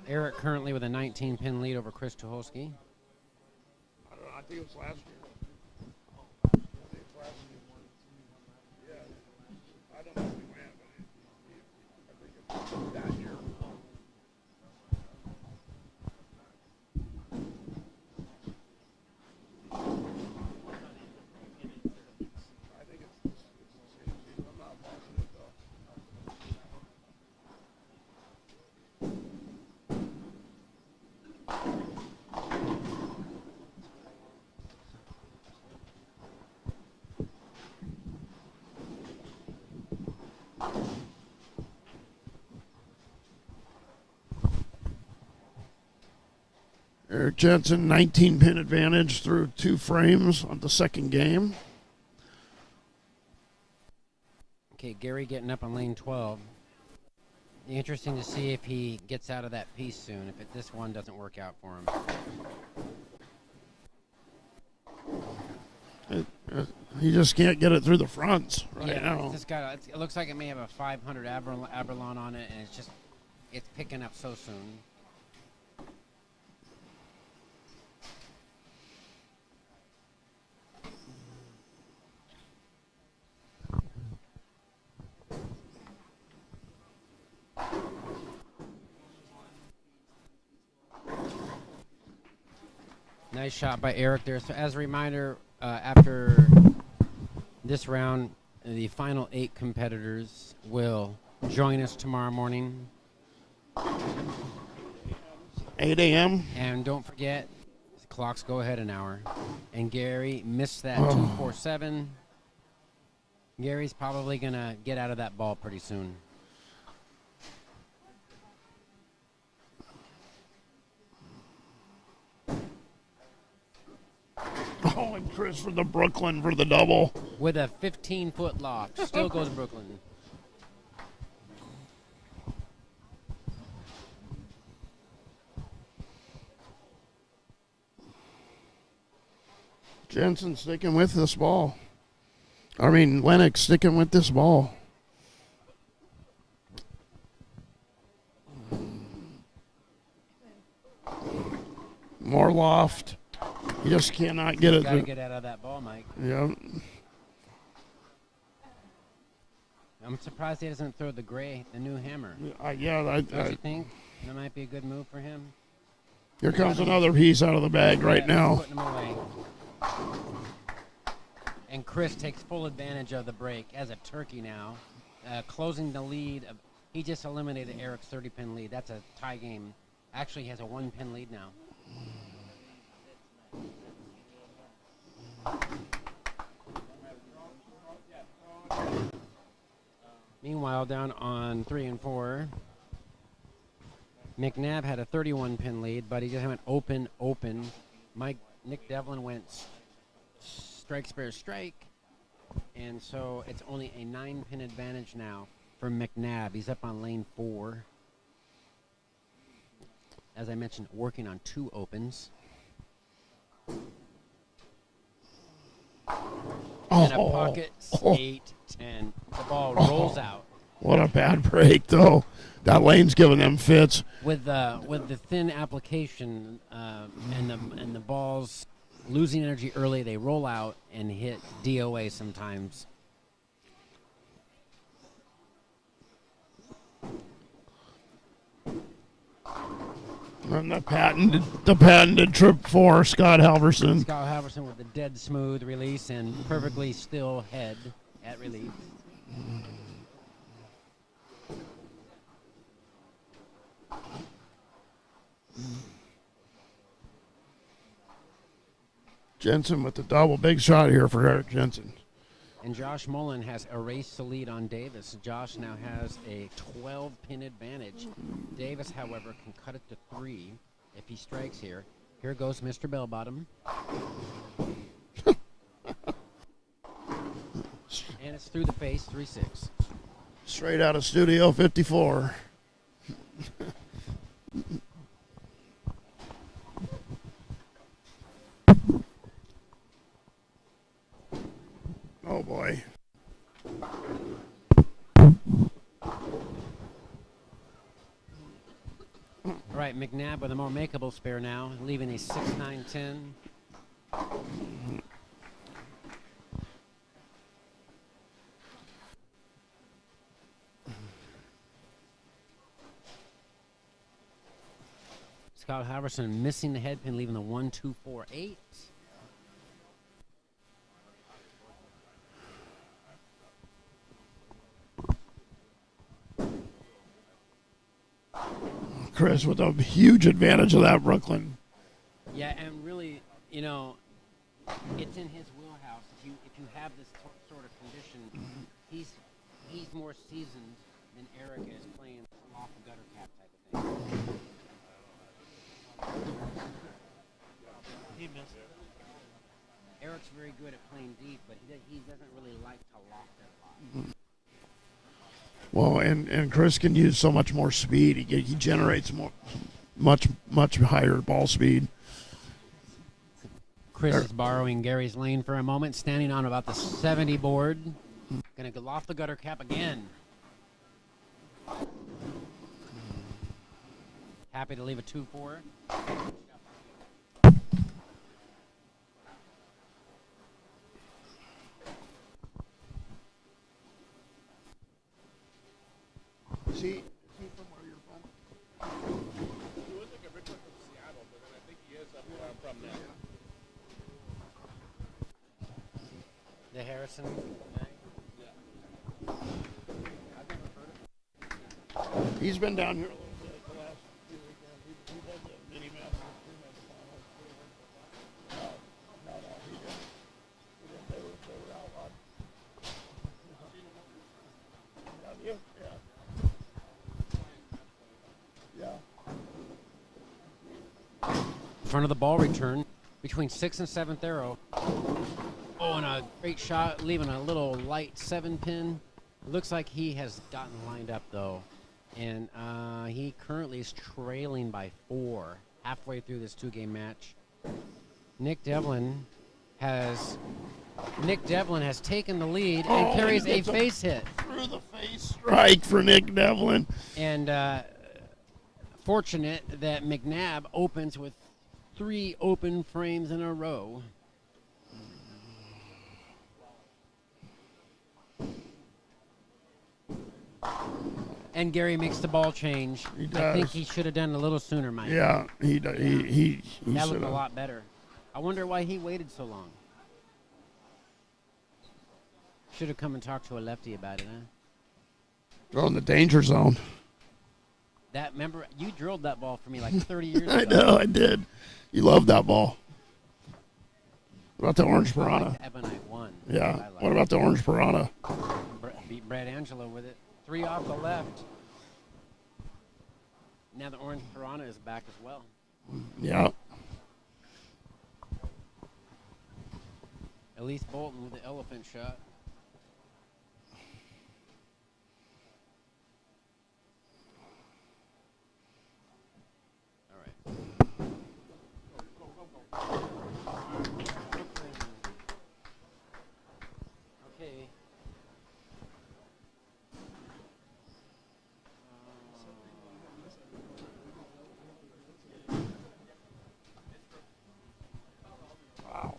Eric currently with a 19 pin lead over Chris Tuholski. I don't know. I think it was last year. I don't know if we went, but I think it's that year. I think it's the same season. I'm not positive, though. Eric Jensen, 19 pin advantage through 2 frames on the second game. Okay, Gary getting up on lane 12. Interesting to see if he gets out of that piece soon, if this one doesn't work out for him. He just can't get it through the fronts right Yeah, now. it's just it looks like it may have a 500 Aberlon on it, and it's picking up so soon. Nice shot by Eric there. So as a reminder, after this round, the final 8 competitors will join us tomorrow morning. 8 a.m. And don't forget, the clocks go ahead an hour. And Gary missed that 247. Gary's probably going to get out of that ball pretty soon. Oh, and Chris for the Brooklyn for the double. With a 15-foot loft. Still goes Brooklyn. Jensen sticking with this ball. I mean, Lennox sticking with this ball. More loft. You just cannot get it. Got to get out of that ball, Mike. Yeah. I'm surprised he doesn't throw the new hammer. Yeah. Don't you think that might be a good move for him? Here comes another piece out of the bag right now. Putting him away. And Chris takes full advantage of the break as a turkey now, closing the lead. He just eliminated Eric's 30-pin lead. That's a tie game. Actually, he has a 1-pin lead now. Meanwhile, down on 3 and 4, McNab had a 31-pin lead, but he just went open. Nick Develin went strike, spare, strike, and so it's only a 9-pin advantage now for McNab. He's up on lane 4. As I mentioned, working on 2 opens. And a pocket 8-10. The ball rolls out. What a bad break, though. That lane's giving them fits. With the thin application and the balls losing energy early, they roll out and hit DOA sometimes. And the patented trip for Scott Halverson. Scott Halverson with the dead smooth release and perfectly still head at release. Jensen with the double. Big shot here for Eric Jensen. And Josh Mullen has erased the lead on Davis. Josh now has a 12-pin advantage. Davis, however, can cut it to 3 if he strikes here. Here goes Mr. Bellbottom. And it's through the face, 3-6. Straight out of Studio 54. Oh, boy. All right, McNab with a more makeable spare now, leaving a 6-9-10. Scott Halverson missing the head pin, leaving the 1-2-4-8. Chris with a huge advantage of that Brooklyn. Yeah, and really, you know, it's in his wheelhouse. If you have this sort of condition, he's more seasoned than Eric is playing off the gutter cap type of thing. He missed it. Eric's very good at playing deep, but he doesn't really like to loft it a lot. Well, and Chris can use so much more speed. He generates much higher ball speed. Chris is borrowing Gary's lane for a moment, standing on about the 70 board. Gonna go off the gutter cap again. Happy to leave a 2-4. See from where you're from? He was like a Richard from Seattle, but then I think he is up from there. The Harrison. He's been down here a little bit the last few weekends. He did the mini masters, pre-med finals. No, he didn't. They were outlawed. Have you? Yeah. Front of the ball return between 6th and 7th arrow. Oh, and a great shot, leaving a little light 7-pin. Looks like he has gotten lined up, though. And he currently is trailing by 4 halfway through this 2-game match. Nick Develin has taken the lead and carries a face hit. Through the face strike for Nick Develin. And fortunate that McNab opens with 3 open frames in a row. And Gary makes the ball change. He does. I think he should have done it a little sooner, Mike. Yeah, he does. He that looked should've. a lot better. I wonder why he waited so long. Should have come and talked to a lefty about it, huh? Throw in the danger zone. Remember, you drilled that ball for me like 30 years ago. I know, I did. You love that ball. What about the orange piranha? Ebonite won. Yeah. What about the orange piranha? Beat Brad Angelo with it. 3 off the left. Now the orange piranha is back as well. Yeah. Elise Bolton with the elephant shot. All right. Okay. Wow.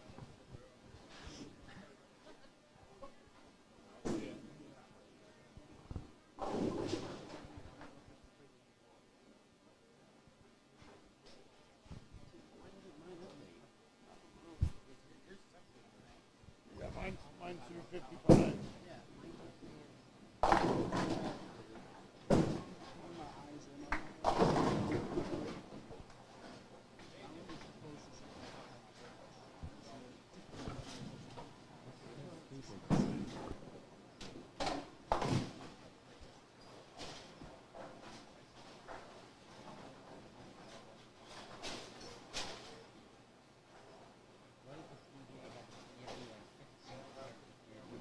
Yeah, mine's through 55.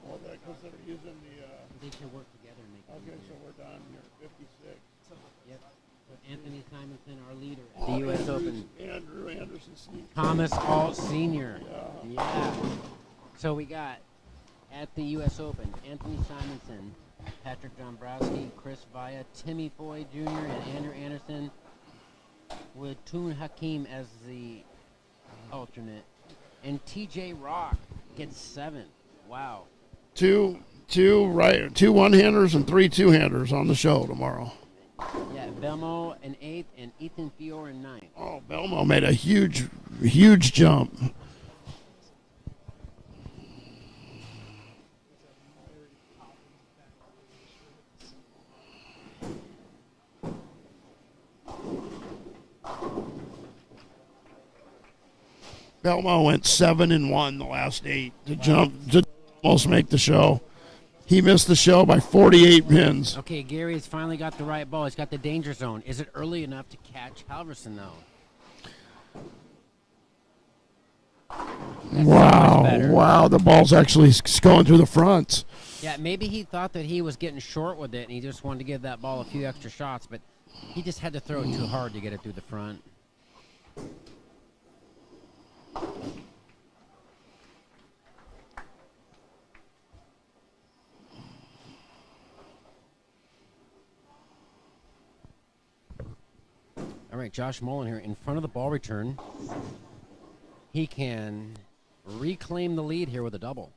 Well, because they're using the. They can work together and make it Okay, easier. so we're done here, 56. Yep. So Anthony Simonson, our leader at the U.S. Open. Andrew Anderson sneaks. Thomas Alt Sr. Yeah. Yeah. So we got at the U.S. Open Anthony Simonson, Patrick Dombrowski, Chris Vaya, Timmy Foy Jr., and Andrew Anderson, with Toon Hakim as the alternate. And T.J. Rock gets 7th. Wow. Two one-handers and 3 two-handers on the show tomorrow. Yeah, Belmo in 8th and Ethan Fior in 9th. Oh, Belmo made a huge jump. Belmo went 7-1 the last 8 to almost make the show. He missed the show by 48 pins. Okay, Gary has finally got the right ball. He's got the danger zone. Is it early enough to catch Halverson, though? Wow, the ball's actually going through the fronts. Yeah, maybe he thought that he was getting short with it, and he just wanted to give that ball a few extra shots, but he just had to throw it too hard to get it through the front. All right, Josh Mullen here in front of the ball return. He can reclaim the lead here with a double.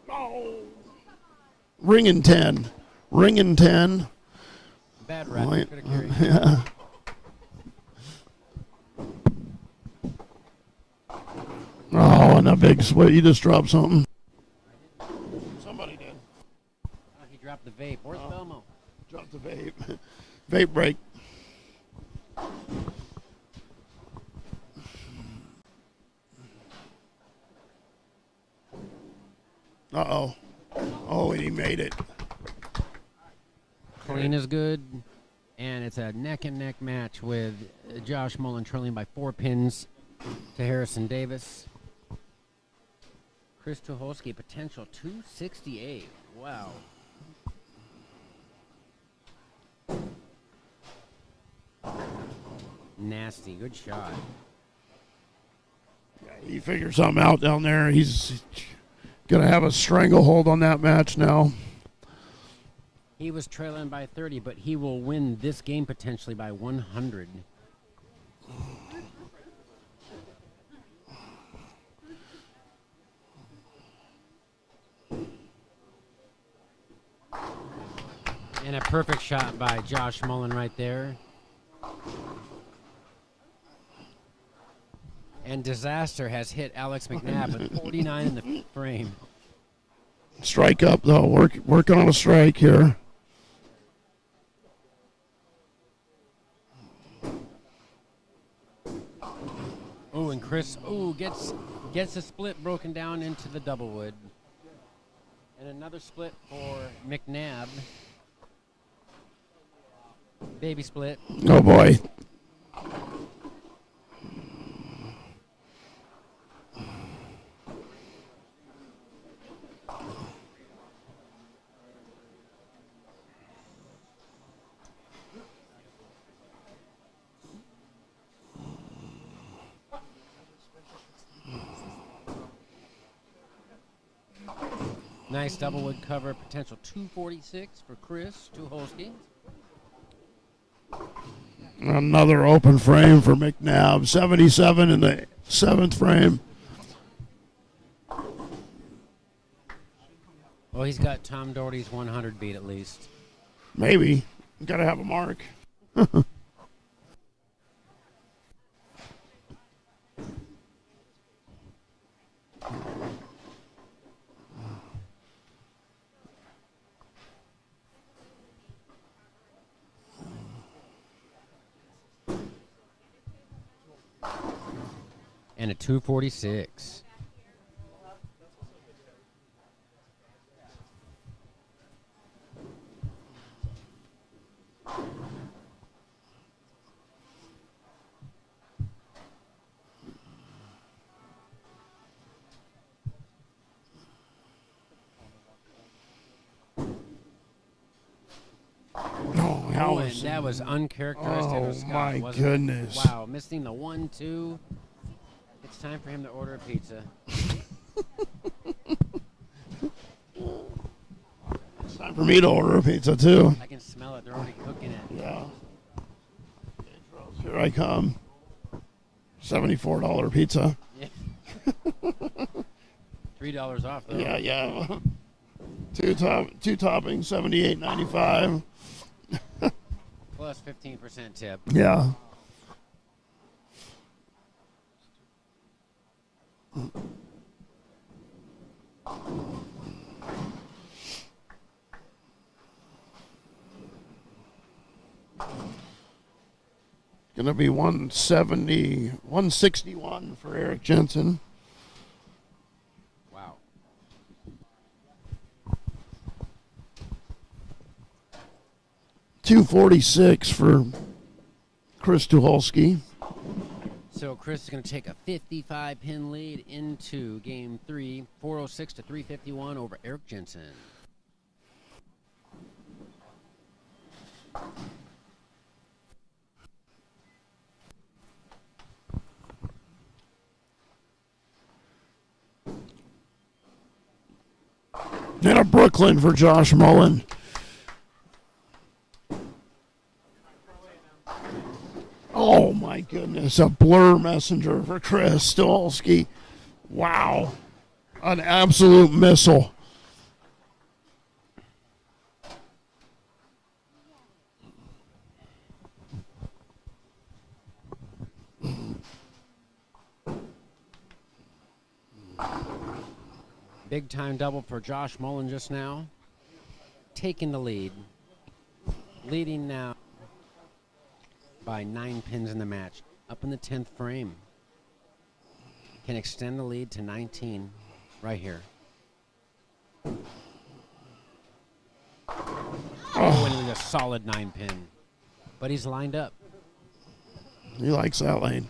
Oh. Ringing 10. Bad rap. Yeah. Oh, on that big split. You just dropped something. Somebody did. Oh, he dropped the vape. Where's Belmo? Dropped the vape. Vape break. Uh-oh. Oh, and he made it. Clean is good. And it's a neck-and-neck match with Josh Mullen trailing by 4 pins to Harrison Davis. Chris Tuholski, potential 268. Wow. Nasty. Good shot. Yeah, he figured something out down there. He's going to have a stranglehold on that match now. He was trailing by 30, but he will win this game potentially by 100. And a perfect shot by Josh Mullen right there. And disaster has hit Alex McNab with 49 in the frame. Strike up, though. Working on a strike here. Oh, and Chris, gets a split broken down into the double wood. And another split for McNab. Baby split. Oh, boy. Nice double wood cover, potential 246 for Chris Tuholski. Another open frame for McNab. 77 in the 7th frame. Well, he's got Tom Doherty's 100 beat at least. Maybe. Got to have a mark. And a 246. Oh, and that was uncharacteristic of Scott, my wasn't it? goodness. Wow, missing the 1-2. It's time for him to order a pizza. It's time for me to order a pizza, too. I can smell it. They're already cooking it. Yeah. Here I come. $74 pizza. Yeah. $3 off, though. Yeah. Two toppings, $78.95. Plus 15% tip. Yeah. Gonna be 161 for Eric Jensen. Wow. $246 for Chris Tuholski. So Chris is going to take a 55-pin lead into Game 3, 406 to 351 over Eric Jensen. And a Brooklyn for Josh Mullen. Oh, my goodness. A blur messenger for Chris Tuholski. Wow. An absolute missile. Big time double for Josh Mullen just now. Taking the lead. Leading now by 9 pins in the match. Up in the 10th frame. Can extend the lead to 19 right here. Oh, and with a solid 9 pin. But he's lined up. He likes that lane.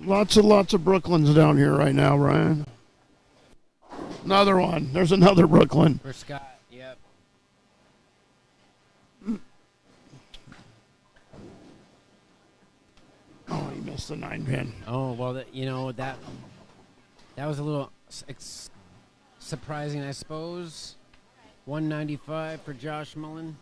Lots of Brooklyns down here right now, Ryan. Another one. There's another Brooklyn. For Scott, yep. Oh, he missed the 9 pin. Oh, well, that was a little surprising, I suppose. 195 for Josh Mullen.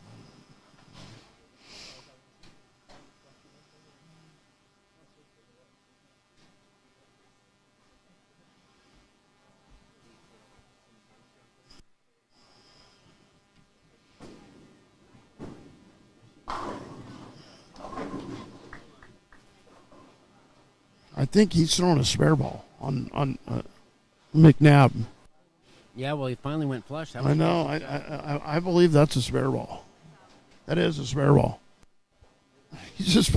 I think he's throwing a spare ball on McNab. Yeah, well, he finally went flush. That was I know. I believe that's a spare ball. That is a spare ball. He's just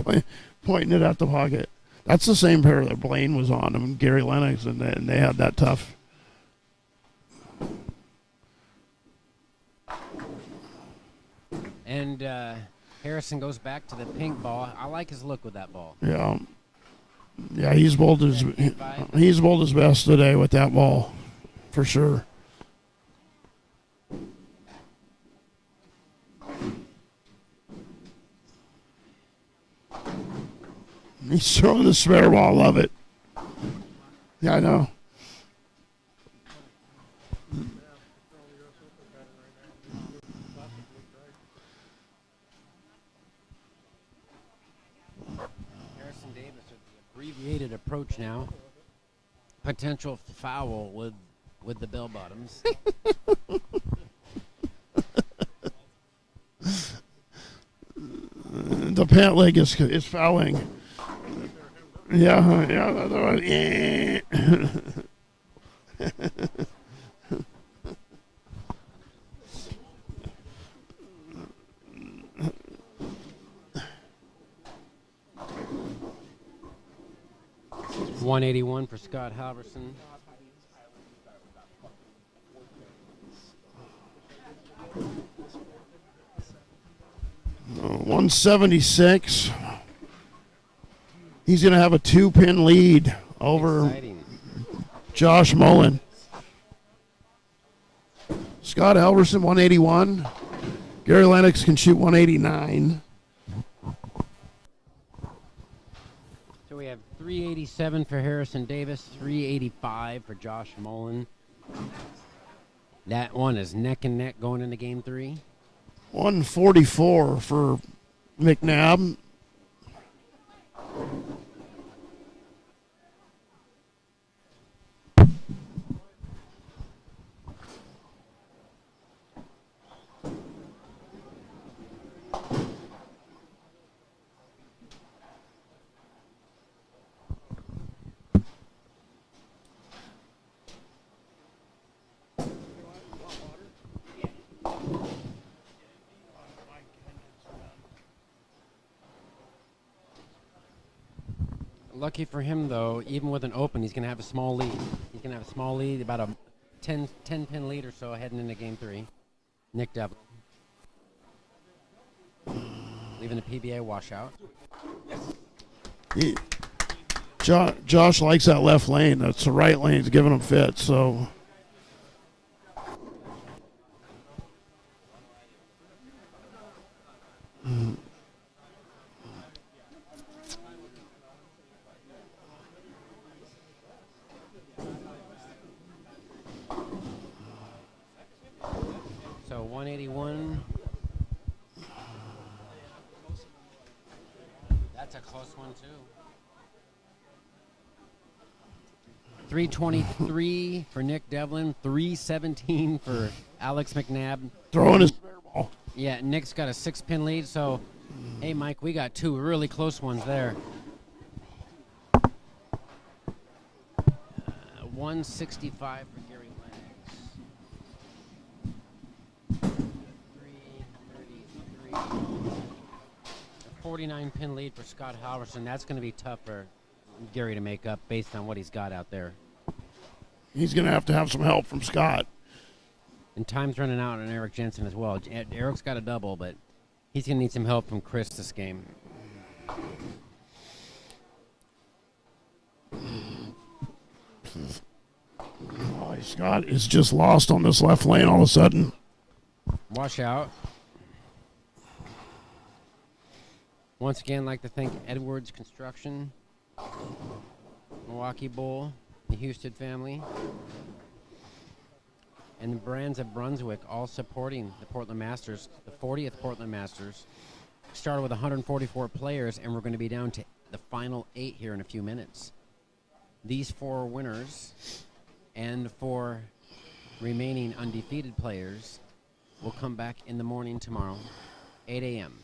pointing it at the pocket. That's the same pair that Blaine was on him, Gary Lennox, and they had that tough. And Harrison goes back to the pink ball. I like his look with that ball. Yeah. Yeah, he's bowled his best today with that ball, for sure. He's throwing the spare ball. Love it. Yeah, I know. Harrison Davis with the abbreviated approach now. Potential foul with the bell bottoms. The pant leg is fouling. Yeah. $181 for Scott Halverson. Uh, 176. He's going to have a 2-pin lead over Exciting. Josh Mullen. Scott Halverson, 181. Gary Lennox can shoot 189. So we have 387 for Harrison Davis, 385 for Josh Mullen. That one is neck and neck going into game 3. 144 for McNab. Lucky for him, though, even with an open, he's going to have a small lead. He's going to have a small lead, about a 10-pin lead or so heading into game 3. Nick Develin. Leaving the PBA washout. Josh likes that left lane. That's the right lane. He's giving him fit, so... So 181. That's a close one, too. 323 for Nick Develin, 317 for Alex McNab. Throwing his spare ball. Yeah, Nick's got a 6-pin lead, so, hey, Mike, we got 2 really close ones there. 165 for Gary Lennox. 333. 49-pin lead for Scott Halverson. That's going to be tough for Gary to make up based on what he's got out there. He's going to have some help from Scott. And time's running out on Eric Jensen as well. Eric's got a double, but he's going to need some help from Chris this game. Oh, Scott is just lost on this left lane all of a sudden. Wash out. Once again, I'd like to thank Edwards Construction, Milwaukee Bull, the Houston family, and the brands of Brunswick all supporting the Portland Masters, the 40th Portland Masters. Started with 144 players, and we're going to be down to the final 8 here in a few minutes. These 4 winners and 4 remaining undefeated players will come back in the morning tomorrow, 8 a.m.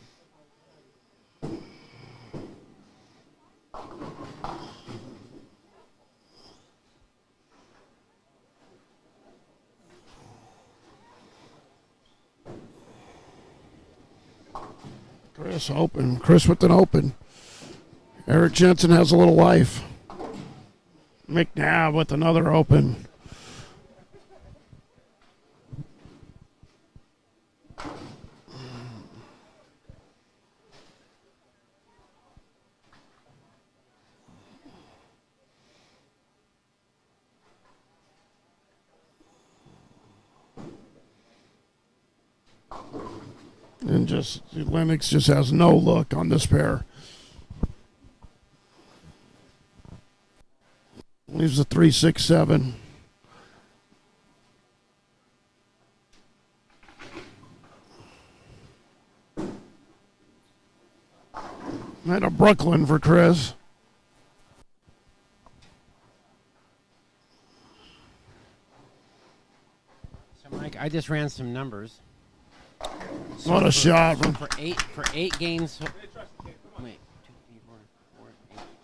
Chris open. Chris with an open. Eric Jensen has a little life. McNab with another open. And just Lennox just has no look on this pair. Leaves a 3-6-7. And a Brooklyn for Chris. So, Mike, I just ran some numbers. So What a shot. For eight games. Wait, 2, 3, 4, 8.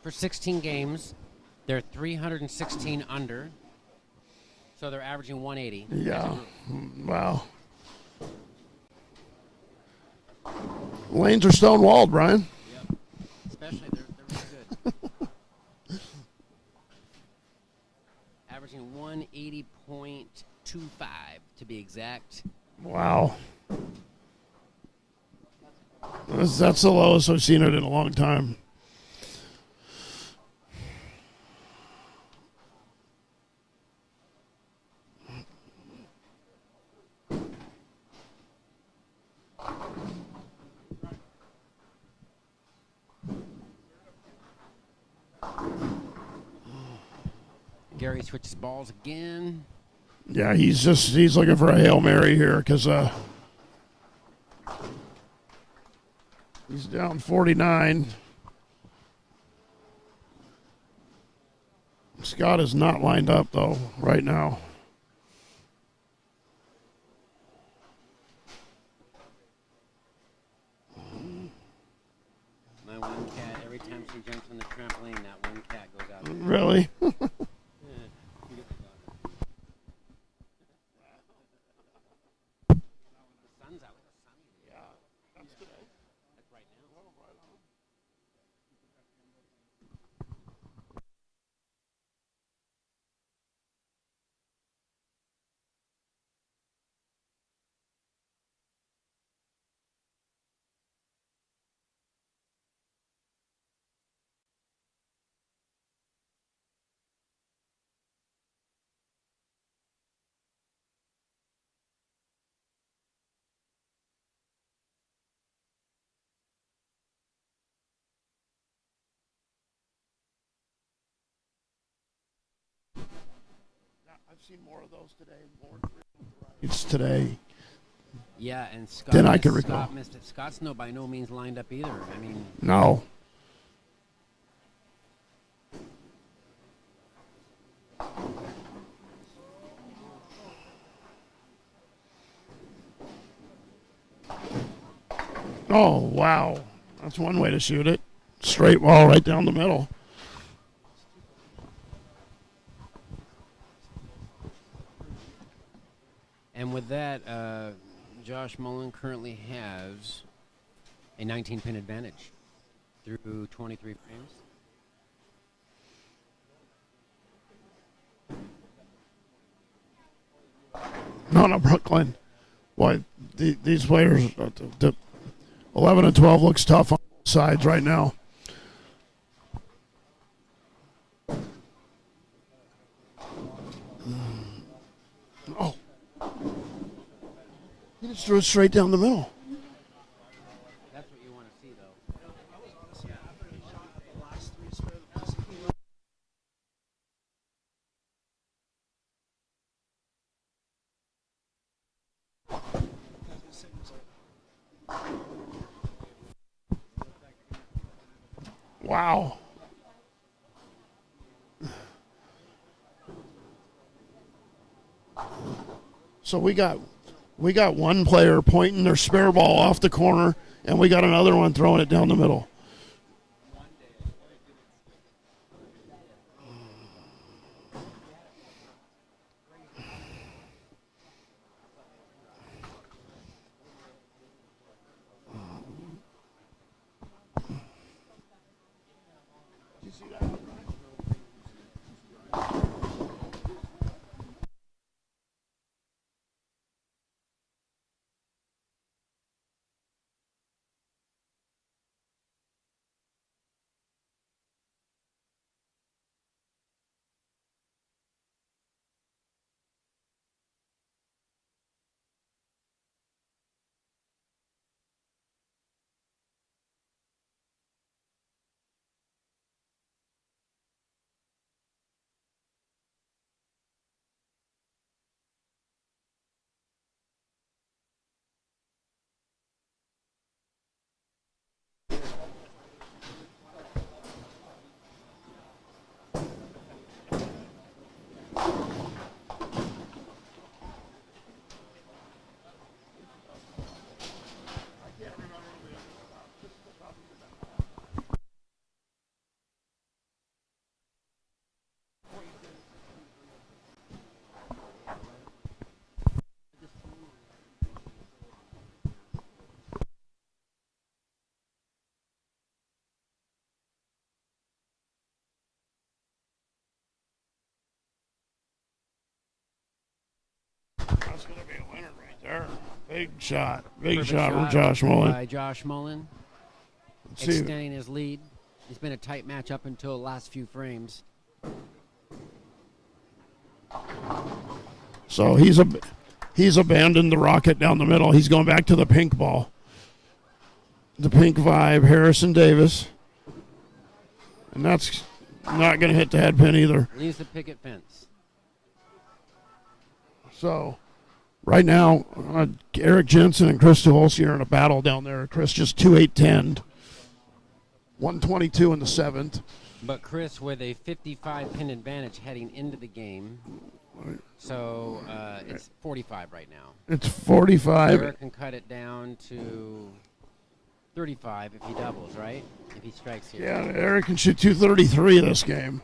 For 16 games, they're 316 under. So they're averaging 180. Yeah. Wow. Lanes are stone walled, Brian. Yep. Especially they're really good. Averaging 180.25 to be exact. Wow. That's the lowest I've seen it in a long time. Gary switches balls again. Yeah, he's looking for a Hail Mary here because he's down 49. Scott is not lined up though right now. My one cat, every time she jumps on the trampoline, that one cat goes out there. Really? I've seen more of those today. It's today. Yeah, and Scott, Then I can recall. Scott missed it. Scott's by no means lined up either. I mean, No. Oh, wow. That's one way to shoot it. Straight ball right down the middle. And with that, Josh Mullen currently has a 19-pin advantage through 23 frames. No, Brooklyn. Boy, these players, the 11 and 12 looks tough on both sides right now. Oh. He just threw it straight down the middle. That's what you want to see, though. Wow. So we got one player pointing their spare ball off the corner, and we got another one throwing it down the middle. That's going to be a winner right there. Big shot. Big Perfect shot from Josh Mullen. By Josh Mullen, See. extending his lead. It's been a tight match up until the last few frames. So he's abandoned the rocket down the middle. He's going back to the pink ball. The pink vibe, Harrison Davis. And that's not going to hit the head pin either. Leaves the picket fence. So right now, Eric Jensen and Chris Tuholski are in a battle down there. Chris just 2-8-10. 122 in the seventh. But Chris with a 55-pin advantage heading into the game. So it's 45 right now. It's 45. Eric can cut it down to 35 if he doubles, right? If he strikes here. Yeah, Eric can shoot 233 this game.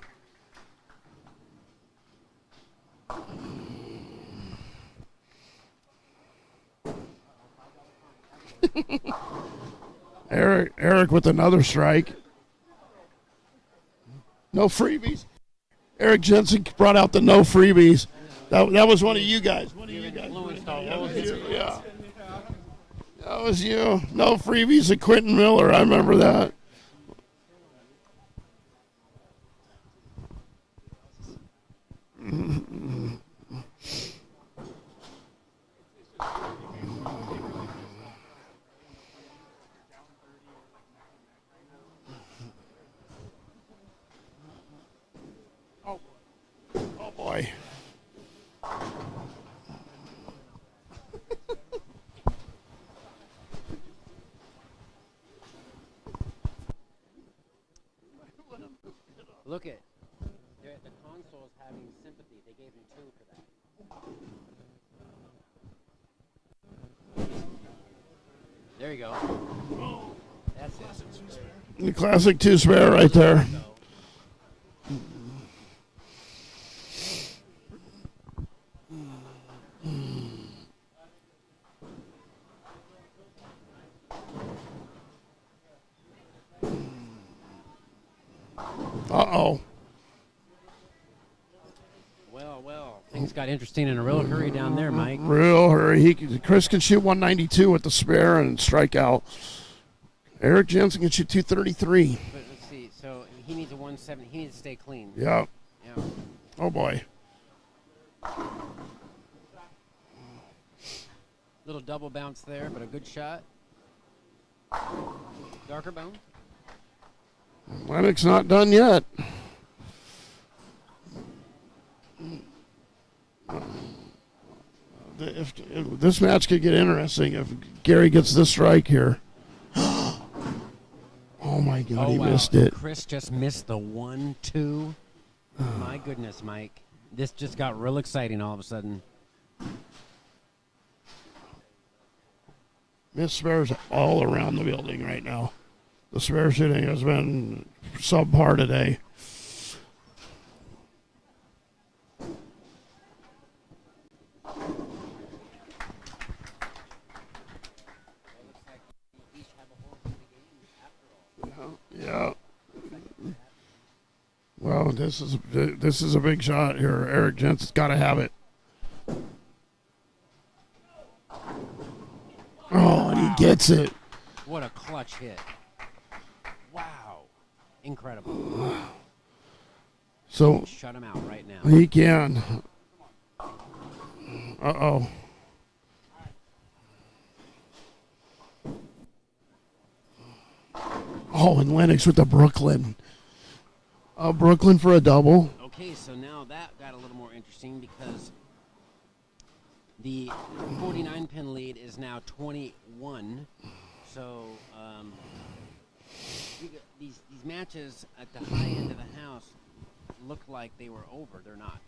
Eric with another strike. No freebies. Eric Jensen brought out the no freebies. That was one of you guys. Yeah. That was you. No freebies at Quentin Miller. I remember that. Oh boy. Look at the console's having sympathy. They gave him 2 for that. There you go. That's it. The classic two spare right there. Uh-oh. Well. Things got interesting in a real hurry down there, Mike. Real hurry. Chris can shoot 192 with the spare and strike out. Eric Jensen can shoot 233. But let's see. So he needs a 170. He needs to stay clean. Yeah. Yeah. Oh, boy. Little double bounce there, but a good shot. Darker bone. Lennox not done yet. If this match could get interesting if Gary gets this strike here. Oh my God, he missed it. Chris just missed the 1-2. My goodness, Mike. This just got real exciting all of a sudden. Miss spares all around the building right now. The spare shooting has been subpar today. Yeah. Well, this is a big shot here. Eric Jensen's got to have it. Oh, and he gets it. What a clutch hit. Wow. Incredible. So shut him out right now. He can. Uh-oh. Oh, and Lennox with the Brooklyn. Brooklyn for a double. Okay, so now that got a little more interesting because the 49-pin lead is now 21. So these matches at the high end of the house look like they were over. They're not.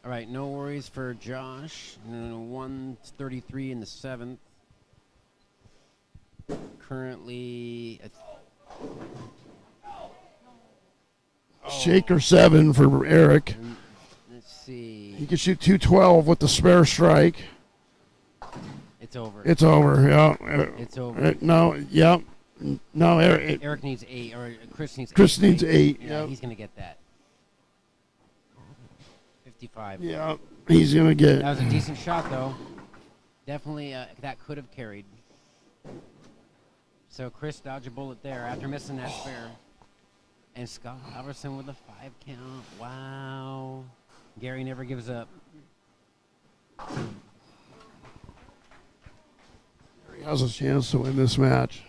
All right, no worries for Josh. 133 in the 7th. Currently, Shaker 7 for Eric. Let's see. He can shoot 212 with the spare strike. It's over. It's over. Yeah. It's over. No. Yeah. No. Eric needs 8, or Chris needs 8. Chris needs 8. Yeah, Yep. he's gonna get that. 55. Yeah, he's gonna get. That was a decent shot, though. Definitely, that could have carried. So Chris dodged a bullet there after missing that spare. And Scott Halverson with a 5 count. Wow. Gary never gives up. He has a chance to win this match.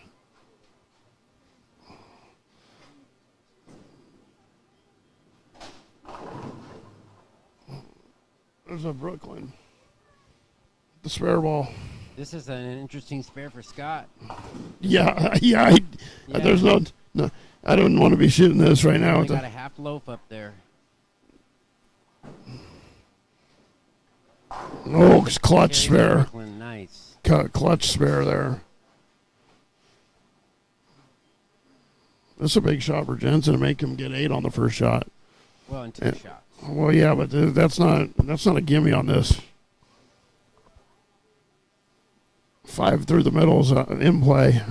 There's a Brooklyn. The spare ball. This is an interesting spare for Scott. Yeah. There's no. I don't want to be shooting this right now. They got a half loaf up there. Oh, it's clutch spare. Brooklyn, nice. Clutch spare there. This is a big shot for Jensen to make him get 8 on the first shot. Well, in 2 shots. Well, yeah, but that's not a gimme on this. 5 through the middle is in play.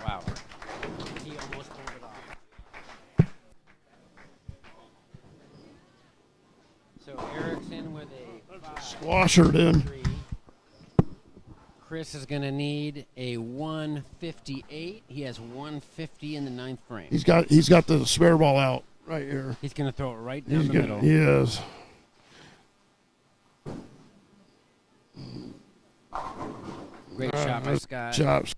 Wow. He almost pulled it off. So Erickson with a 5. Squashered in. Chris is going to need a 158. He has 150 in the 9th frame. He's got the spare ball out right here. He's going to throw it right down the middle. He is. Great shot by Scott. Chops.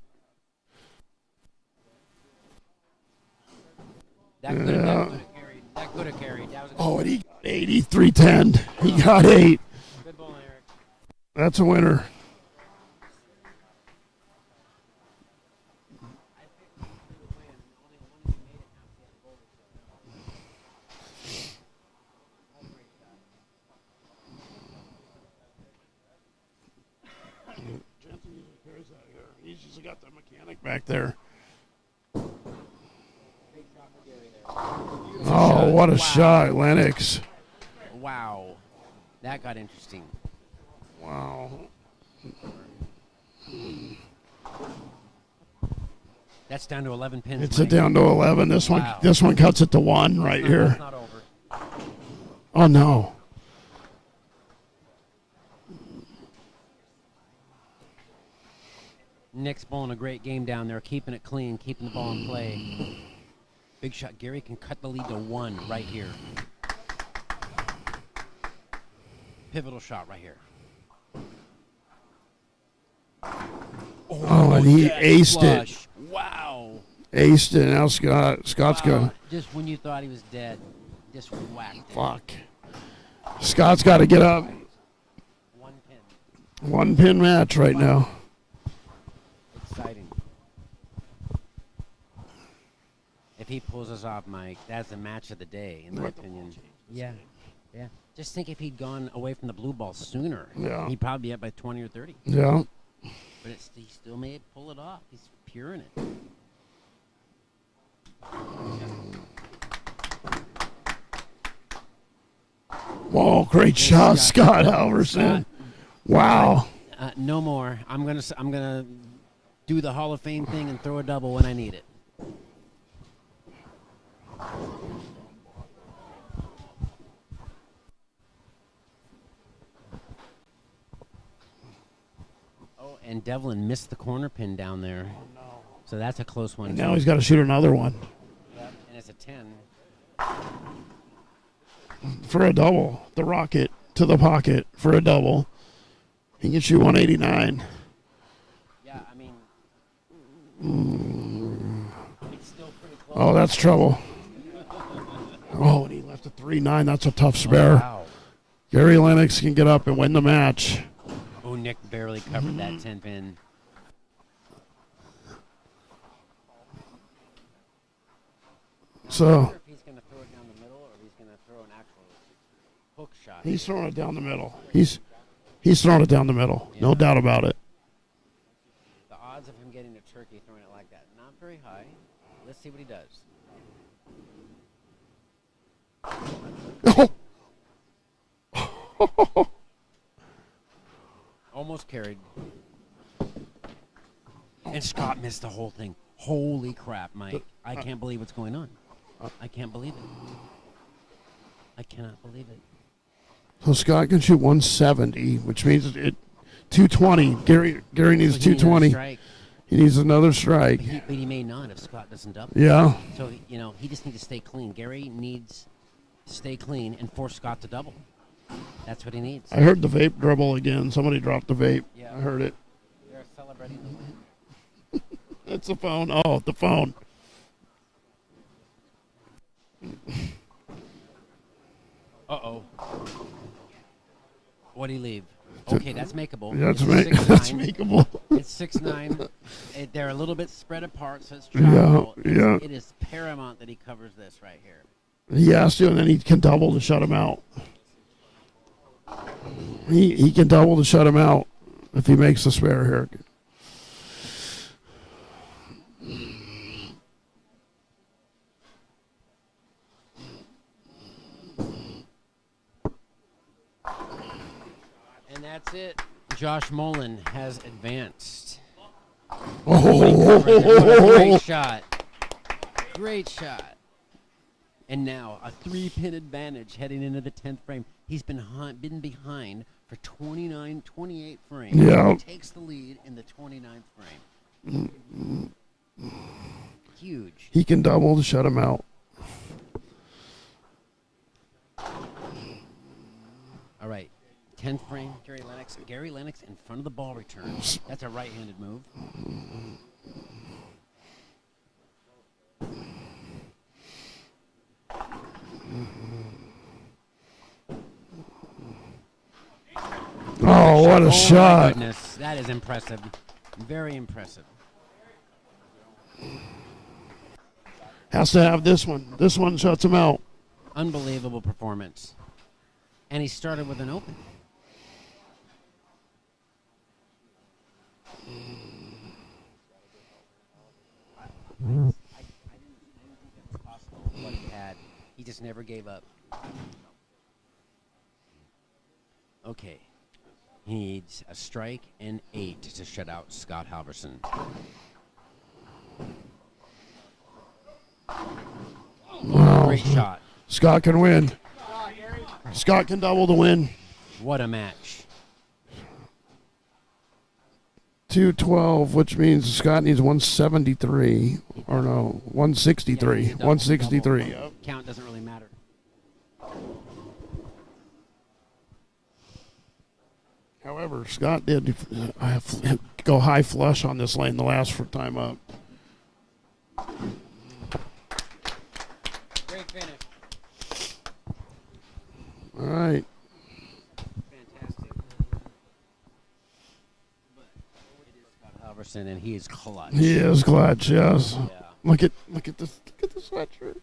That could have carried. That could have carried. That was And he got 83-10. He got 8. Good ball, Eric. That's a winner. He's usually got the mechanic back there. Oh, what a shot, Lennox. Wow. That got interesting. Wow. That's down to 11 pins. It's a down to 11. This Wow. one cuts it to 1 right here. That's not over. Oh, no. Nick's bowling a great game down there, keeping it clean, keeping the ball in play. Big shot. Gary can cut the lead to 1 right here. Pivotal shot right here. Oh, and he dead aced flush. it. Wow. Aced it. Now Scott's going. Just when you thought he was dead, just whacked it. Fuck. Scott's got to get up. 1 pin. 1 pin match right now. Exciting. If he pulls us off, Mike, that's the match of the day, in my opinion. Yeah. Yeah. Just think if he'd gone away from the blue ball sooner, he'd probably be up by 20 or 30. Yeah. But he still may pull it off. He's pure in it. Whoa, great shot, Scott Halverson. Wow. No more. I'm gonna do the Hall of Fame thing and throw a double when I need it. Oh, and Develin missed the corner pin down there. Oh, no. So that's a close one. And now he's got to shoot another one. Yep, and it's a 10. For a double. The rocket to the pocket for a double. He can shoot 189. Yeah, I mean, it's still pretty close. Oh, that's trouble. Oh, and he left a 3-9. That's a tough spare. Oh, wow. Gary Lennox can get up and win the match. Oh, Nick barely covered that 10 pin. So I wonder if he's going to throw it down the middle or if he's going to throw an actual hook shot. he's throwing it down the middle. He's throwing it down the middle. Yeah. No doubt about it. The odds of him getting a turkey throwing it like that, not very high. Let's see what he does. Almost carried. And Scott missed the whole thing. Holy crap, Mike. I can't believe what's going on. I can't believe it. I cannot believe it. So Scott can shoot 170, which means it 220. Gary needs So he needs another 220. strike. He needs another strike. But he may not if Scott doesn't double. Yeah. So, he just needs to stay clean. Gary needs to stay clean and force Scott to double. That's what he needs. I heard the vape dribble again. Somebody dropped the vape. Yeah. I heard it. They're celebrating the win. It's the phone. Oh, the phone. Uh-oh. What'd he leave? Okay, that's makeable. That's, It's that's 6'9". makeable. It's 6'9". They're a little bit spread apart, so it's trackable. Yeah. It is paramount that he covers this right here. He has to, and then he can double to shut him out. He can double to shut him out if he makes the spare here. And that's it. Josh Mullen has advanced. Oh, What a great shot. Great shot. And now a 3-pin advantage heading into the 10th frame. He's been behind for 28 frames. Yeah. He takes the lead in the 29th frame. Huge. he can double to shut him out. All right. 10th frame, Gary Lennox. Gary Lennox in front of the ball return. That's a right-handed move. Oh, what a My shot. goodness. That is impressive. Very impressive. Has to have this one. This one shuts him out. Unbelievable performance. And he started with an open. He just never gave up. Okay. He needs a strike and 8 to shut out Scott Halverson. Great shot. Scott can win. Scott can double the win. What a match. 212, which means Scott needs 173. Or no, 163. Yeah, 163. Yep. Count doesn't really matter. However, Scott did go high flush on this lane the last time up. Great finish. All right. Fantastic. But it is Scott Halverson, and he is clutch. He is clutch, yes. Yeah. Look at this sweatshirt.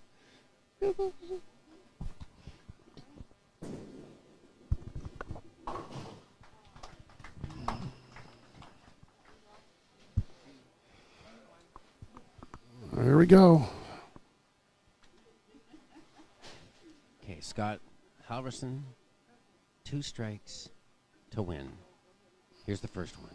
There we go. Okay, Scott Halverson, 2 strikes to win. Here's the first one.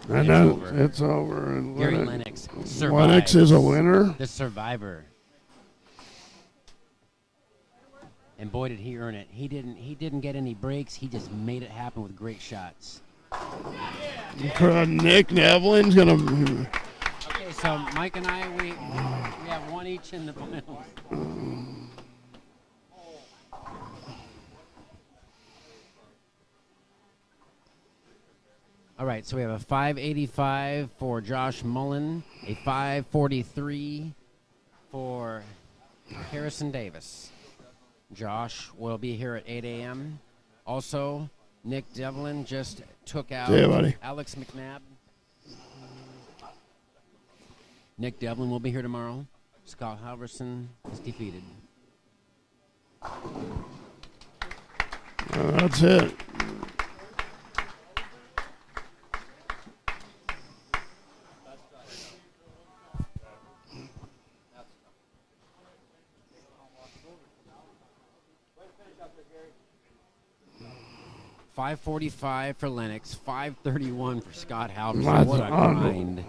And then it's over. And Gary Lennox survives. Lennox is a winner. The survivor. And boy, did he earn it. He didn't get any breaks. He just made it happen with great shots. Nick Develin's gonna. Okay, so Mike and I, we have 1 each in the finals. All right, so we have a 585 for Josh Mullen, a 543 for Harrison Davis. Josh will be here at 8 a.m. Also, Nick Develin just took out Alex McNab. Nick Develin will be here tomorrow. Scott Halverson is defeated. That's it. $545 for Lennox, $531 for Scott Halverson. What a grind.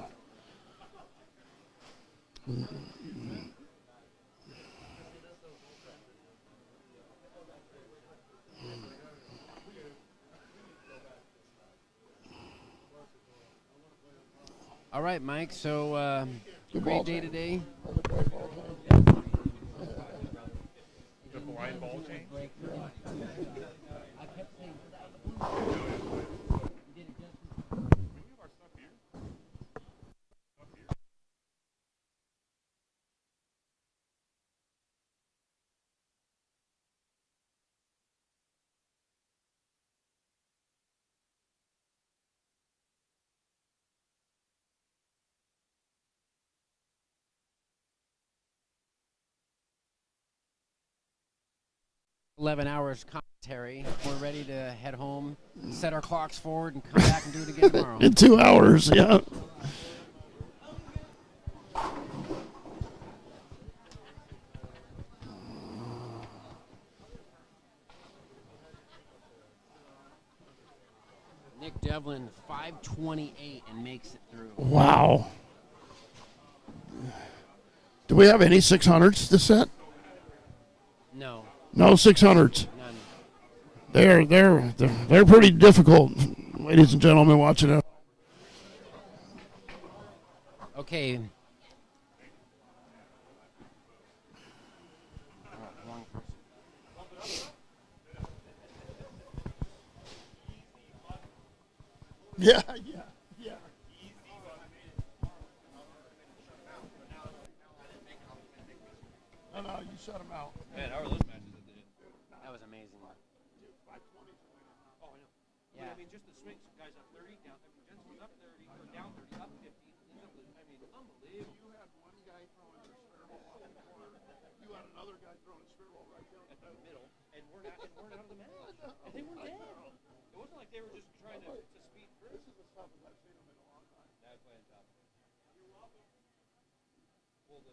All right, Mike, so great day today. The blind ball change? $11 hours commentary. We're ready to head home, set our clocks forward, and come back and do it again tomorrow. In 2 hours, yeah. Nick Develin, 528, and makes it through. Wow. Do we have any 600s to set? No. No 600s. None. They're pretty difficult, ladies and gentlemen watching it. Okay. Yeah. No, you shut them out. Man, how are those matches at the end? That was amazing. Oh, I know. Yeah. I mean, just the swings. Guys up 30, down. I mean, Jensen was up 30, or down 30, up 50. He's up, I mean, unbelievable. You had one guy throwing a spare ball off the corner. You had another guy throwing a spare ball right down At the middle, and we're out of the match. And they were dead. It wasn't like they were just trying to speed through. This is the stuff I've seen them in a long time. Now playing top. pull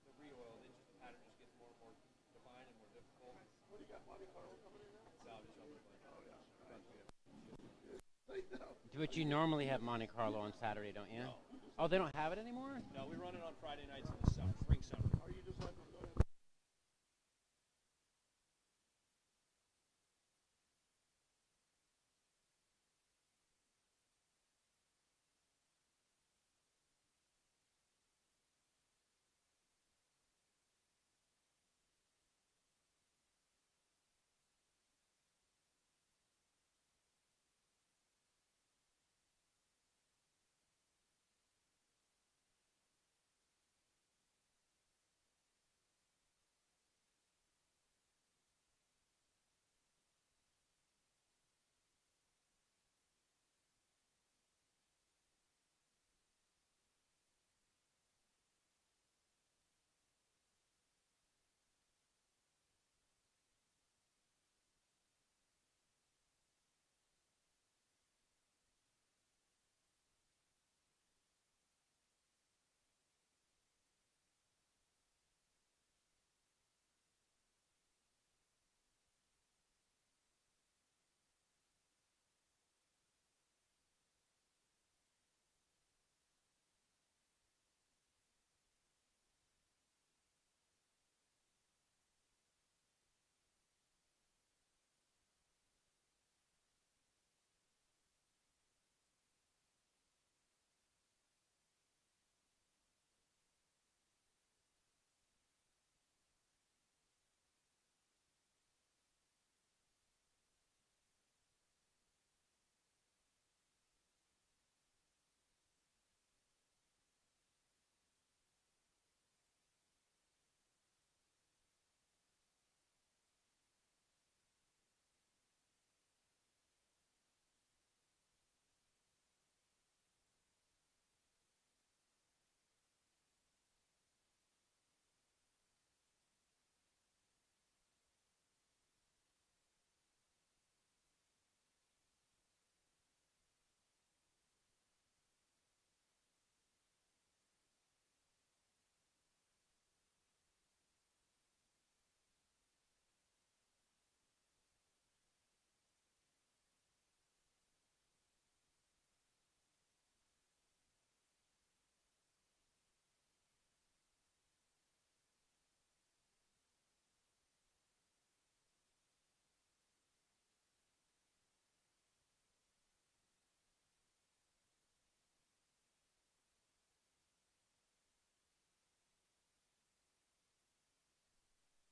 the re-oil, the pattern just gets more and more defined and more difficult. What do you got, Monte Carlo coming in now? Salvage helping. But you normally have Monte Carlo on Saturday, don't you? No. Oh, they don't have it anymore? No, we run it on Friday nights in the summer, spring summer. Are you just like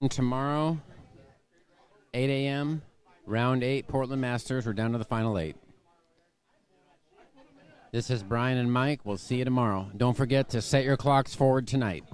And tomorrow, 8 a.m., round 8, Portland Masters. We're down to the final 8. This is Brian and Mike. We'll see you tomorrow. Don't forget to set your clocks forward tonight.